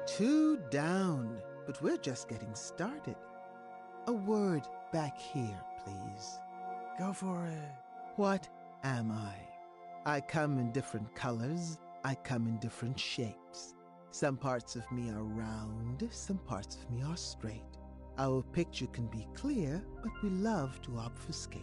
Two down, but we're just getting started. A word back here, please. Go for it. What am I? I come in different colors. I come in different shapes. Some parts of me are round, some parts of me are straight. Our picture can be clear, but we love to obfuscate.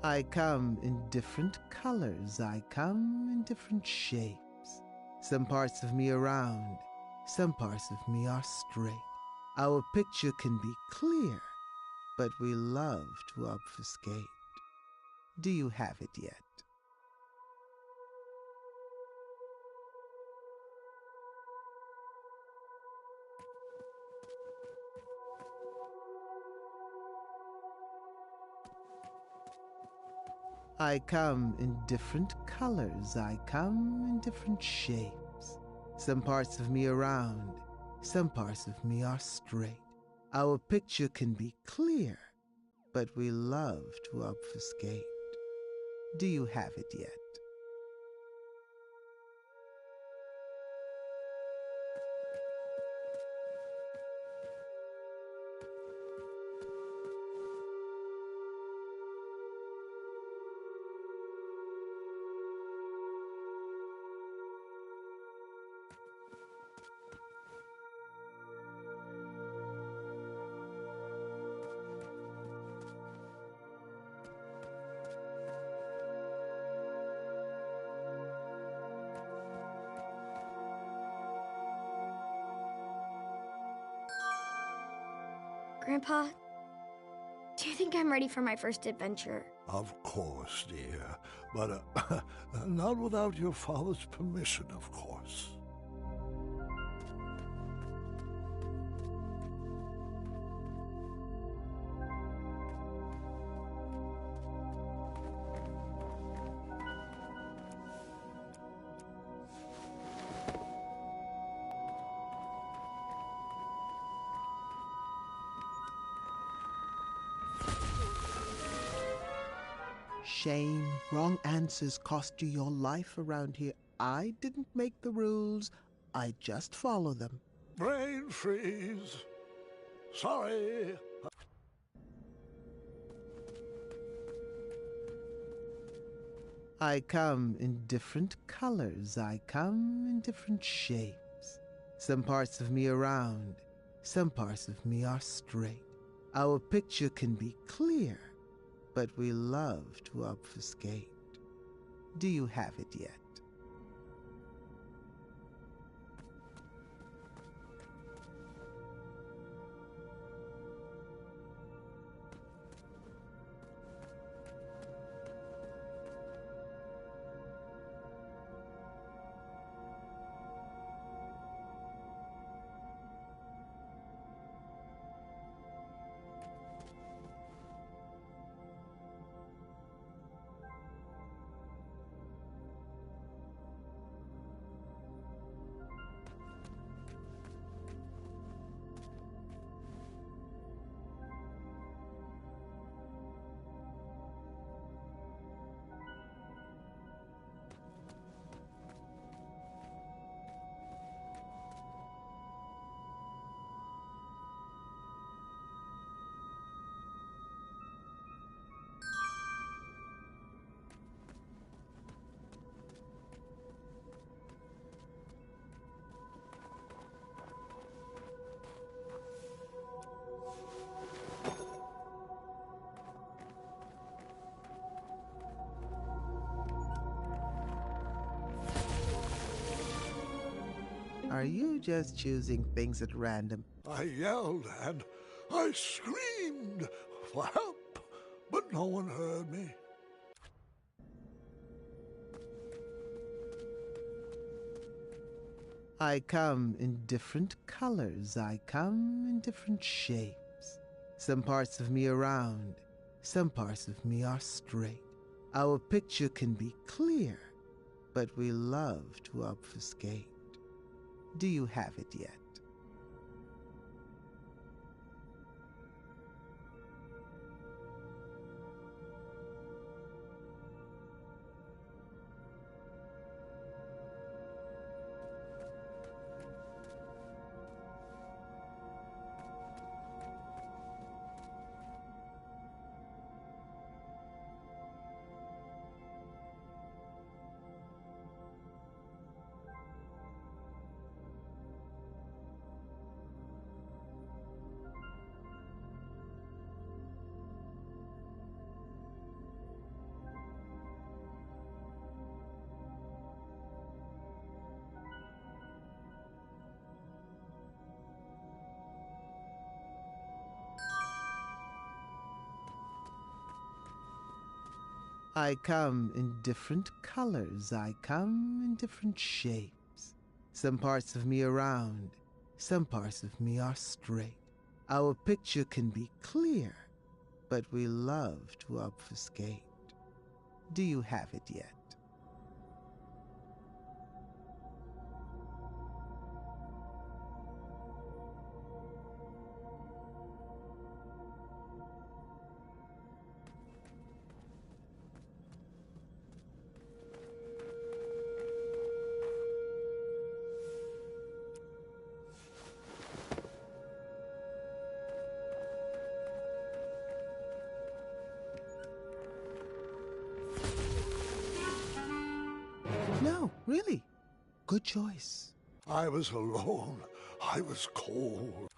I come in different colors. I come in different shapes. Some parts of me are round. Some parts of me are straight. Our picture can be clear, but we love to obfuscate. Do you have it yet? I come in different colors. I come in different shapes. Some parts of me are round. Some parts of me are straight. Our picture can be clear, but we love to obfuscate. Do you have it yet? Grandpa, do you think I'm ready for my first adventure? Of course, dear. But not without your father's permission, of course. Shame. Wrong answers cost you your life around here. I didn't make the rules. I just follow them. Brain freeze. Sorry. I come in different colors. I come in different shapes. Some parts of me are round. Some parts of me are straight. Our picture can be clear, but we love to obfuscate. Do you have it yet? Are you just choosing things at random? I yelled and I screamed for help, but no one heard me. I come in different colors. I come in different shapes. Some parts of me are round. Some parts of me are straight. Our picture can be clear, but we love to obfuscate. Do you have it yet? I come in different colors. I come in different shapes. Some parts of me are round. Some parts of me are straight. Our picture can be clear, but we love to obfuscate. Do you have it yet? No, really. Good choice. I was alone. I was cold.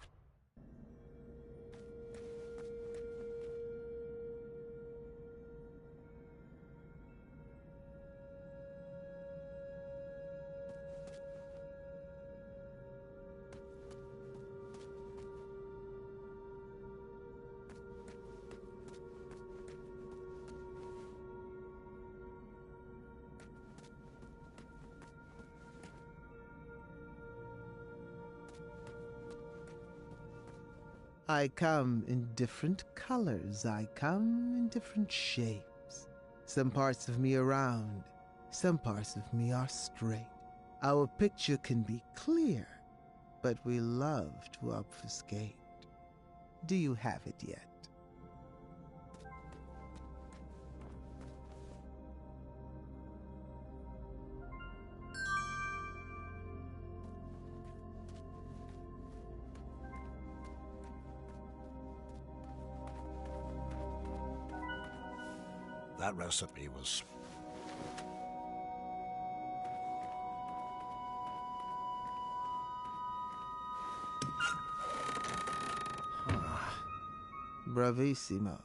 I come in different colors. I come in different shapes. Some parts of me are round. Some parts of me are straight. Our picture can be clear, but we love to obfuscate. Do you have it yet? That recipe was... Bravissimo.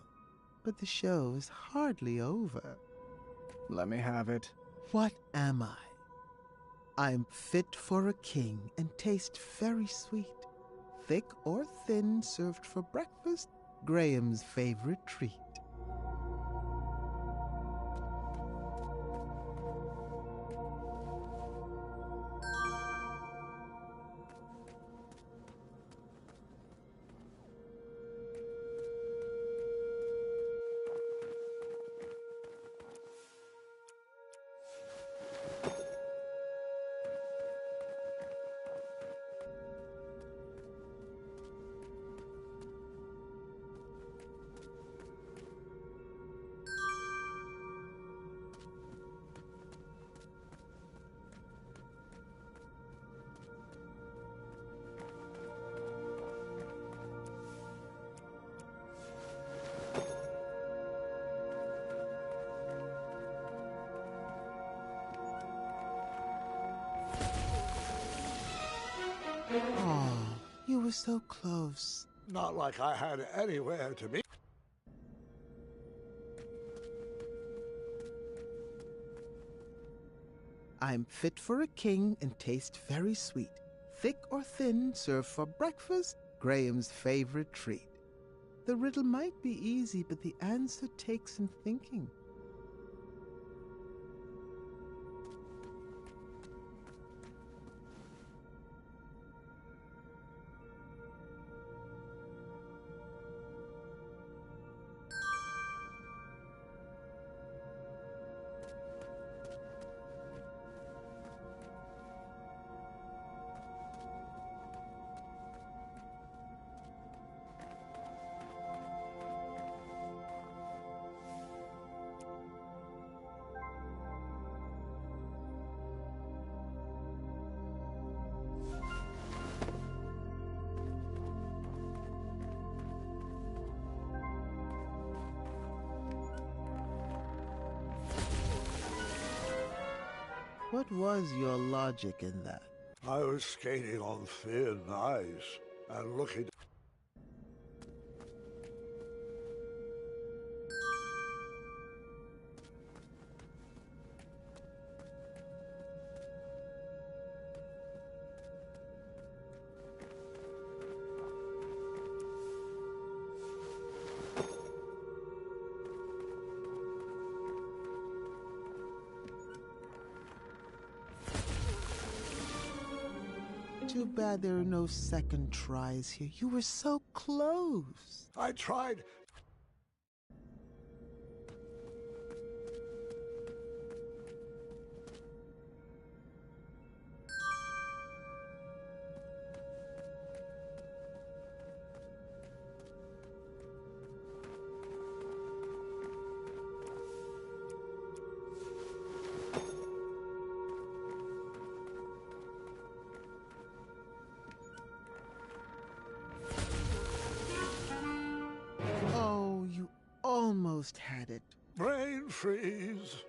But the show is hardly over. Let me have it. What am I? I'm fit for a king and taste very sweet. Thick or thin, served for breakfast, Graham's favorite treat. Oh, you were so close. Not like I had anywhere to be. I'm fit for a king and taste very sweet. Thick or thin, served for breakfast, Graham's favorite treat. The riddle might be easy, but the answer takes some thinking. What was your logic in that? I was skating on thin ice and looking... Too bad there are no second tries here. You were so close. I tried. Oh, you almost had it. Brain freeze.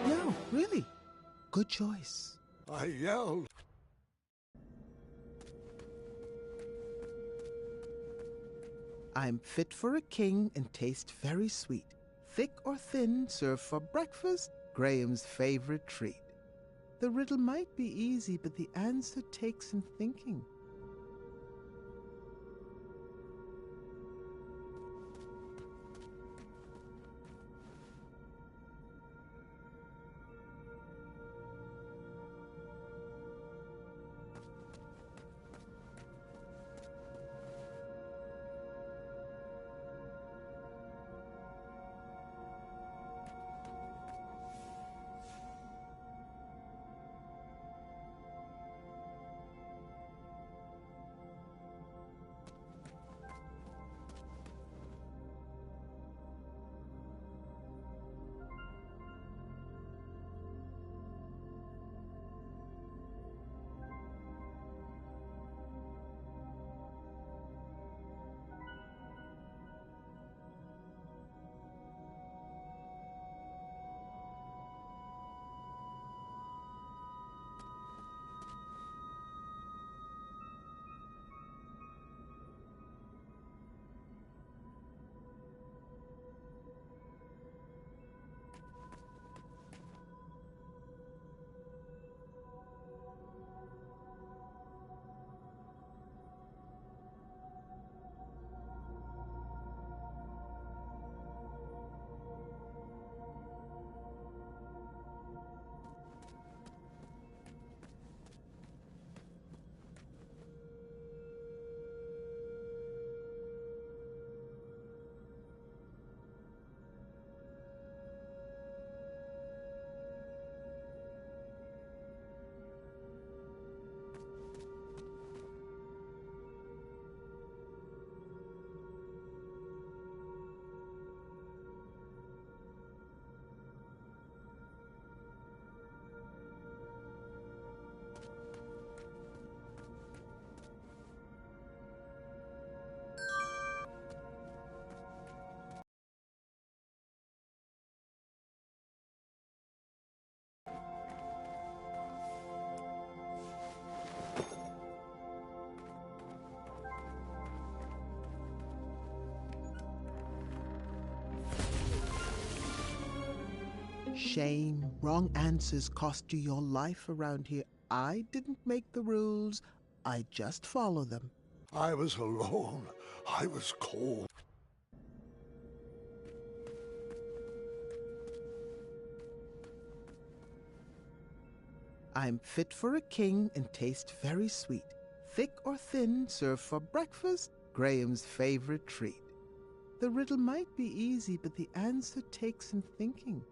No, really. Good choice. I yelled. I'm fit for a king and taste very sweet. Thick or thin, served for breakfast, Graham's favorite treat. The riddle might be easy, but the answer takes some thinking. Shame. Wrong answers cost you your life around here. I didn't make the rules. I just follow them. I was alone. I was cold. I'm fit for a king and taste very sweet. Thick or thin, served for breakfast, Graham's favorite treat. The riddle might be easy, but the answer takes some thinking.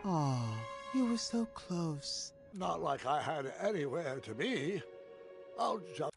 Oh, you were so close. Not like I had anywhere to be. I'll just...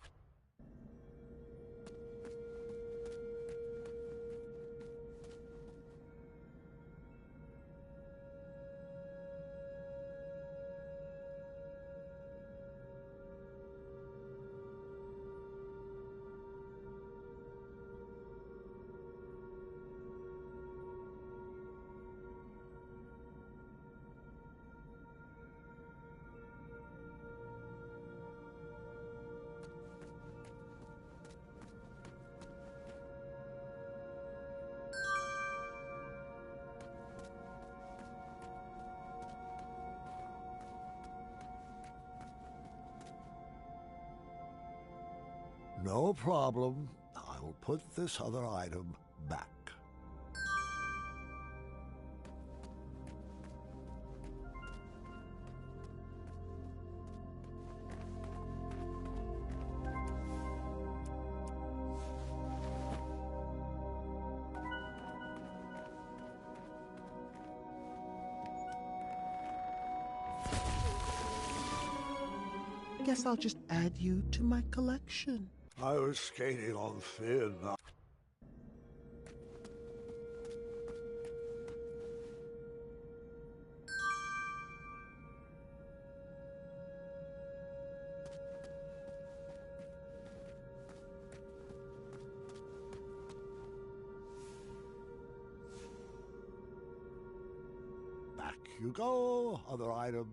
No problem. I will put this other item back. Guess I'll just add you to my collection. I was skating on thin. you go. Other item.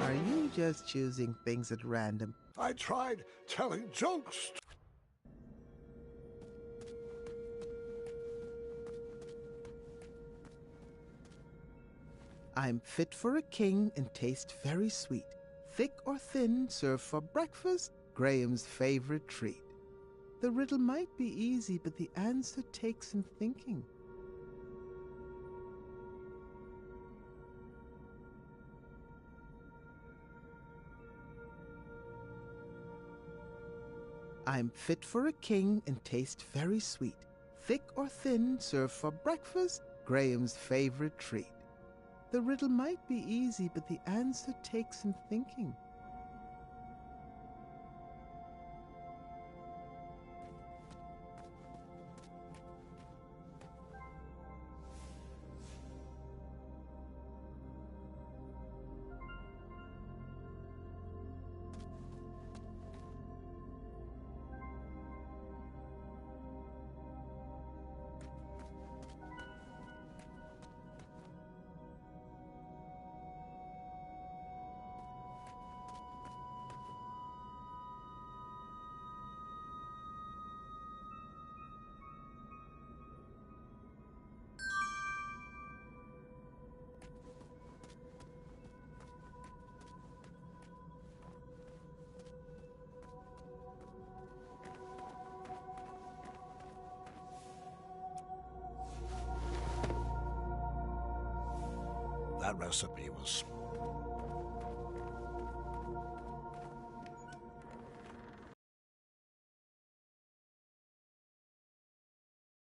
Are you just choosing things at random? I tried telling jokes. I'm fit for a king and taste very sweet. Thick or thin, served for breakfast, Graham's favorite treat. The riddle might be easy, but the answer takes some thinking. I'm fit for a king and taste very sweet. Thick or thin, served for breakfast, Graham's favorite treat. The riddle might be easy, but the answer takes some thinking. That recipe was...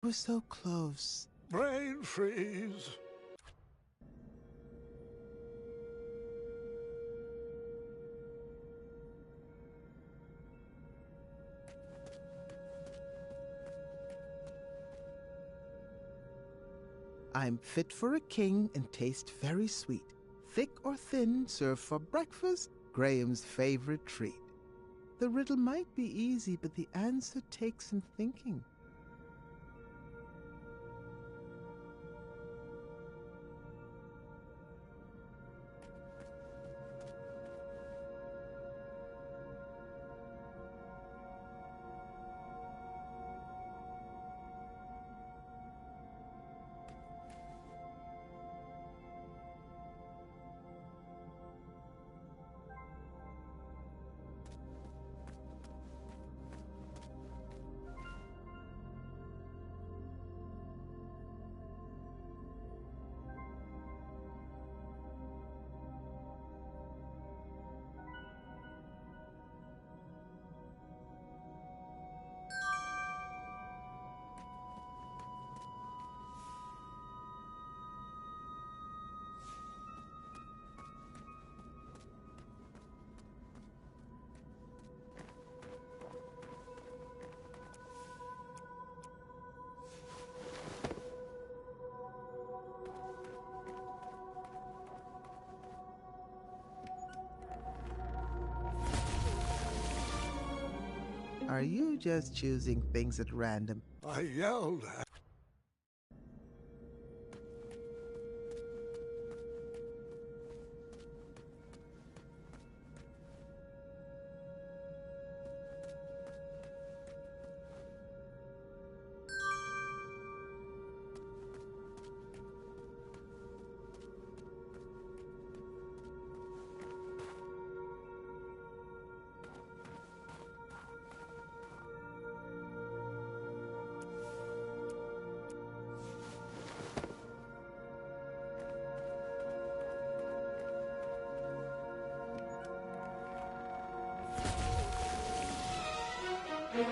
We're so close. Brain freeze. I'm fit for a king and taste very sweet. Thick or thin, served for breakfast, Graham's favorite treat. The riddle might be easy, but the answer takes some thinking. Are you just choosing things at random? I yelled at...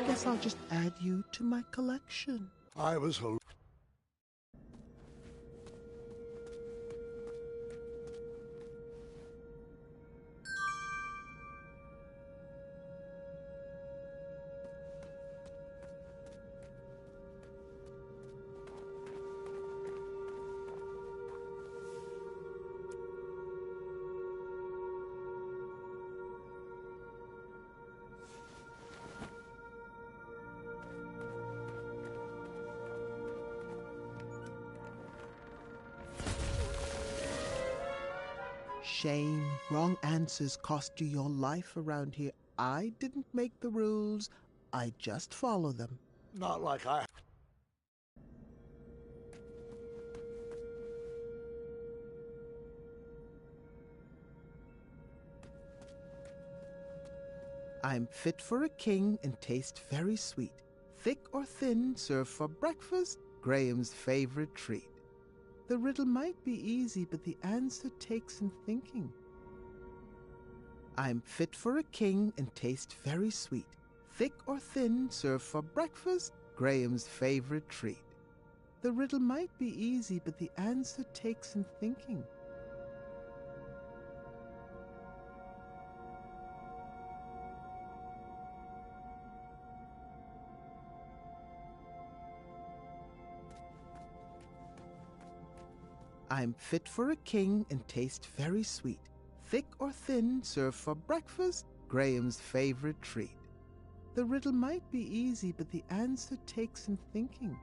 Guess I'll just add you to my collection. I was a... shame. Wrong answers cost you your life around here. I didn't make the rules. I just follow them. Not like I... I'm fit for a king and taste very sweet. Thick or thin, served for breakfast, Graham's favorite treat. The riddle might be easy, but the answer takes some thinking. I'm fit for a king and taste very sweet. Thick or thin, served for breakfast, Graham's favorite treat. The riddle might be easy, but the answer takes some thinking. I'm fit for a king and taste very sweet. Thick or thin, served for breakfast, Graham's favorite treat. The riddle might be easy, but the answer takes some thinking.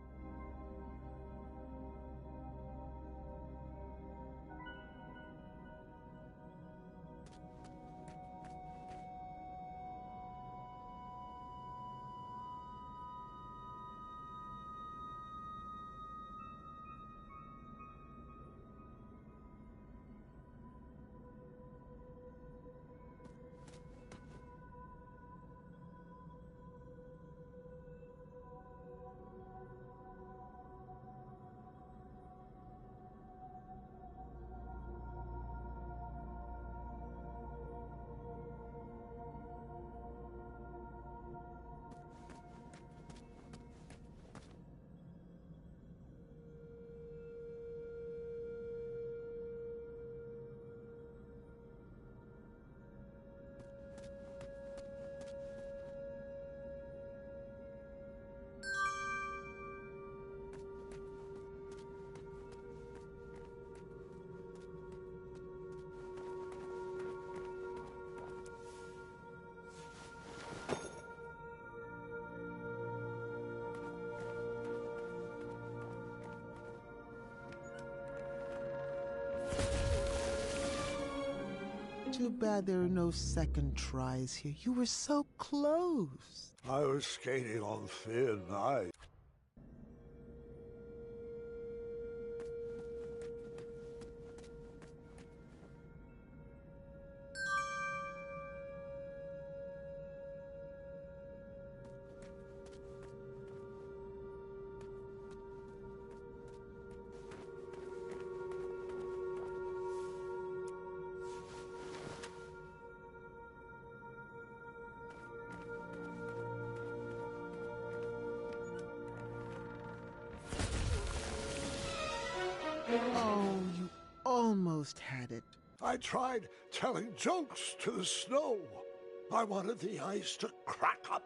Too bad there are no second tries here. You were so close. I was skating on thin ice. Oh, you almost had it. I tried telling jokes to the snow. I wanted the ice to crack up.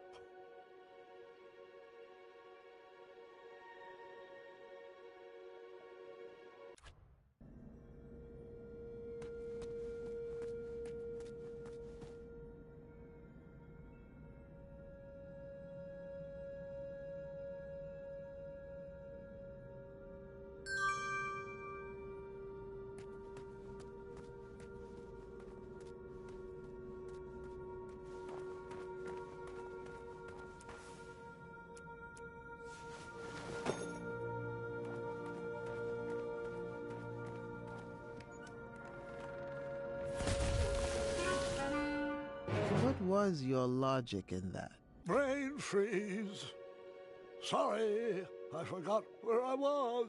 What was your logic in that? Brain freeze. Sorry, I forgot where I was.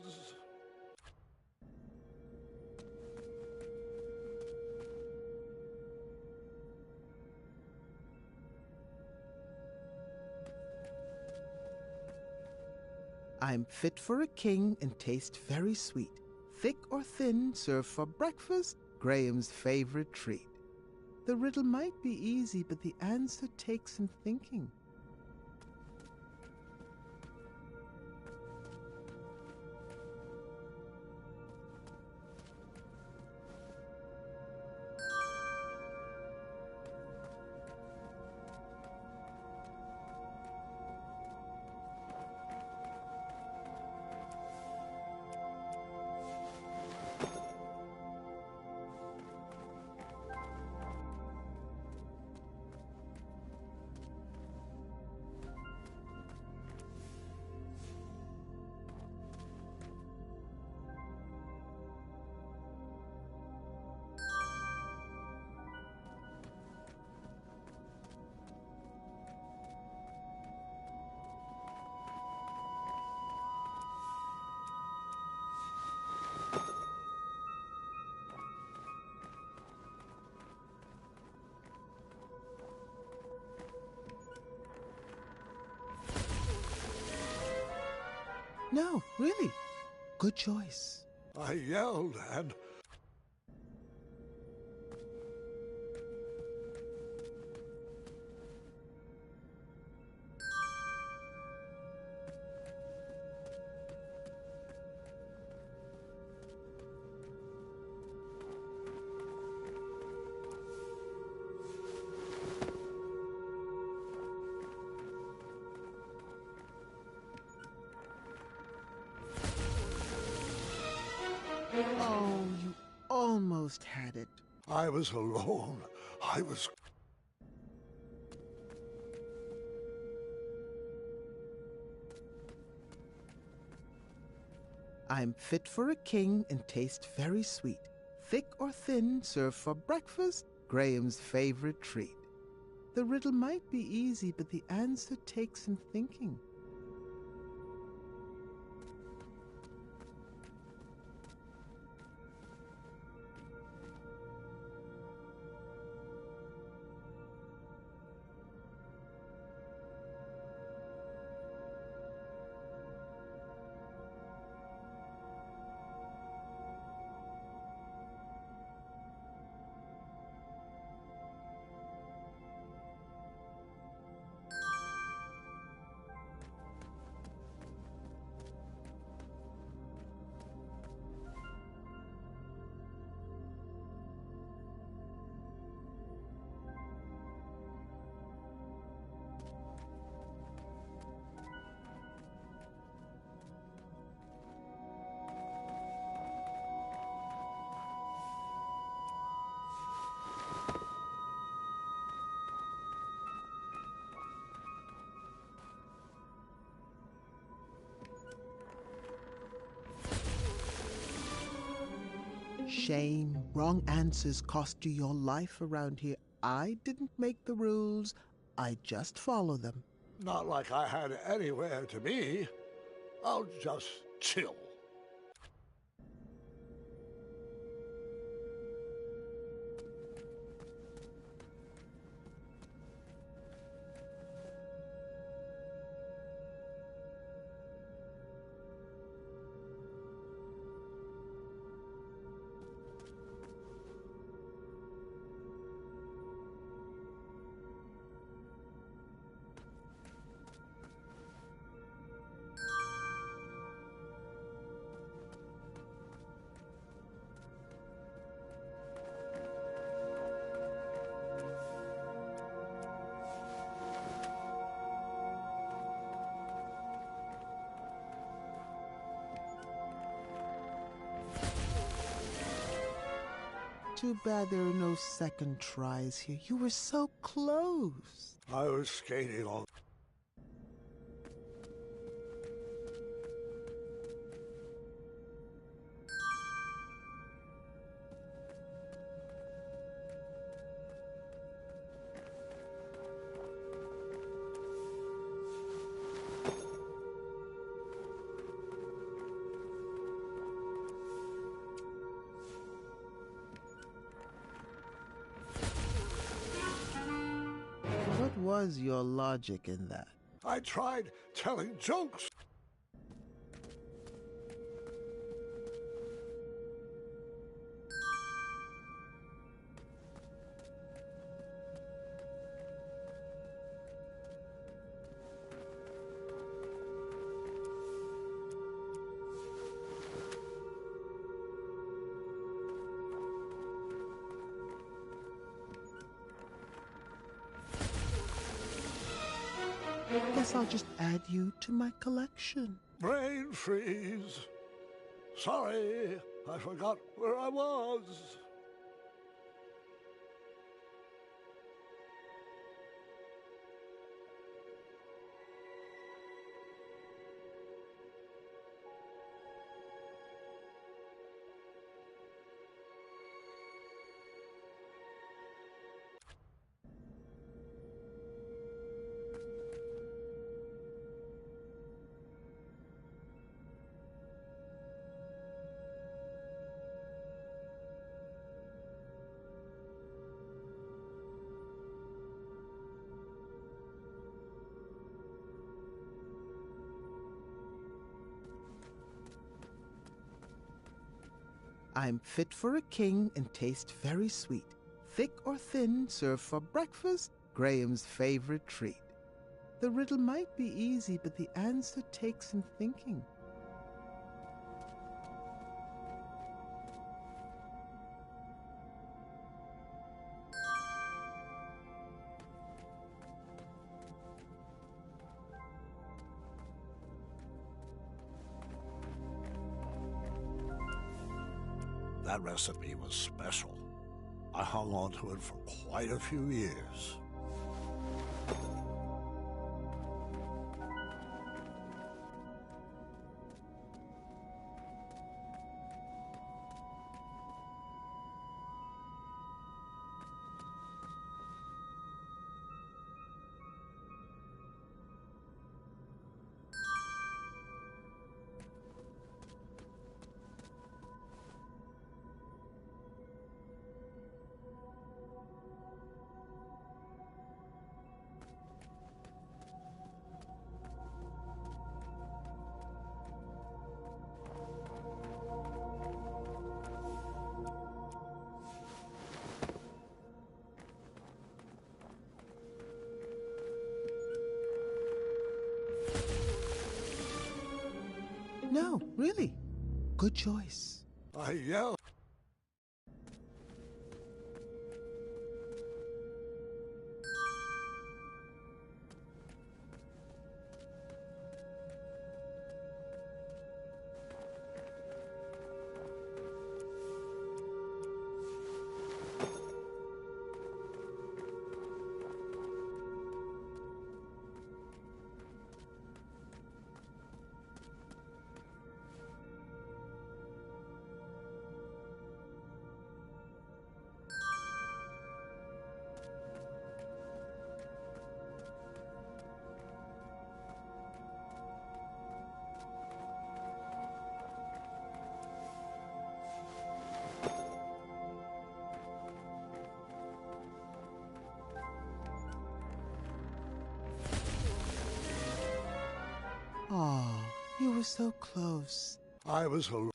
I'm fit for a king and taste very sweet. Thick or thin, served for breakfast, Graham's favorite treat. The riddle might be easy, but the answer takes some thinking. No, really. Good choice. I yelled and... Oh, you almost had it. I was alone. I was... I'm fit for a king and taste very sweet. Thick or thin, served for breakfast, Graham's favorite treat. The riddle might be easy, but the answer takes some thinking. Shame. Wrong answers cost you your life around here. I didn't make the rules. I just follow them. Not like I had anywhere to be. I'll just chill. Too bad there are no second tries here. You were so close. I was skating on... What was your logic in that? I tried telling jokes. Guess I'll just add you to my collection. Brain freeze. Sorry, I forgot where I was. I'm fit for a king and taste very sweet. Thick or thin, served for breakfast, Graham's favorite treat. The riddle might be easy, but the answer takes some thinking. That recipe was special. I hung on to it for quite a few years. No, really. Good choice. I yelled. Oh, you were so close. I was alone.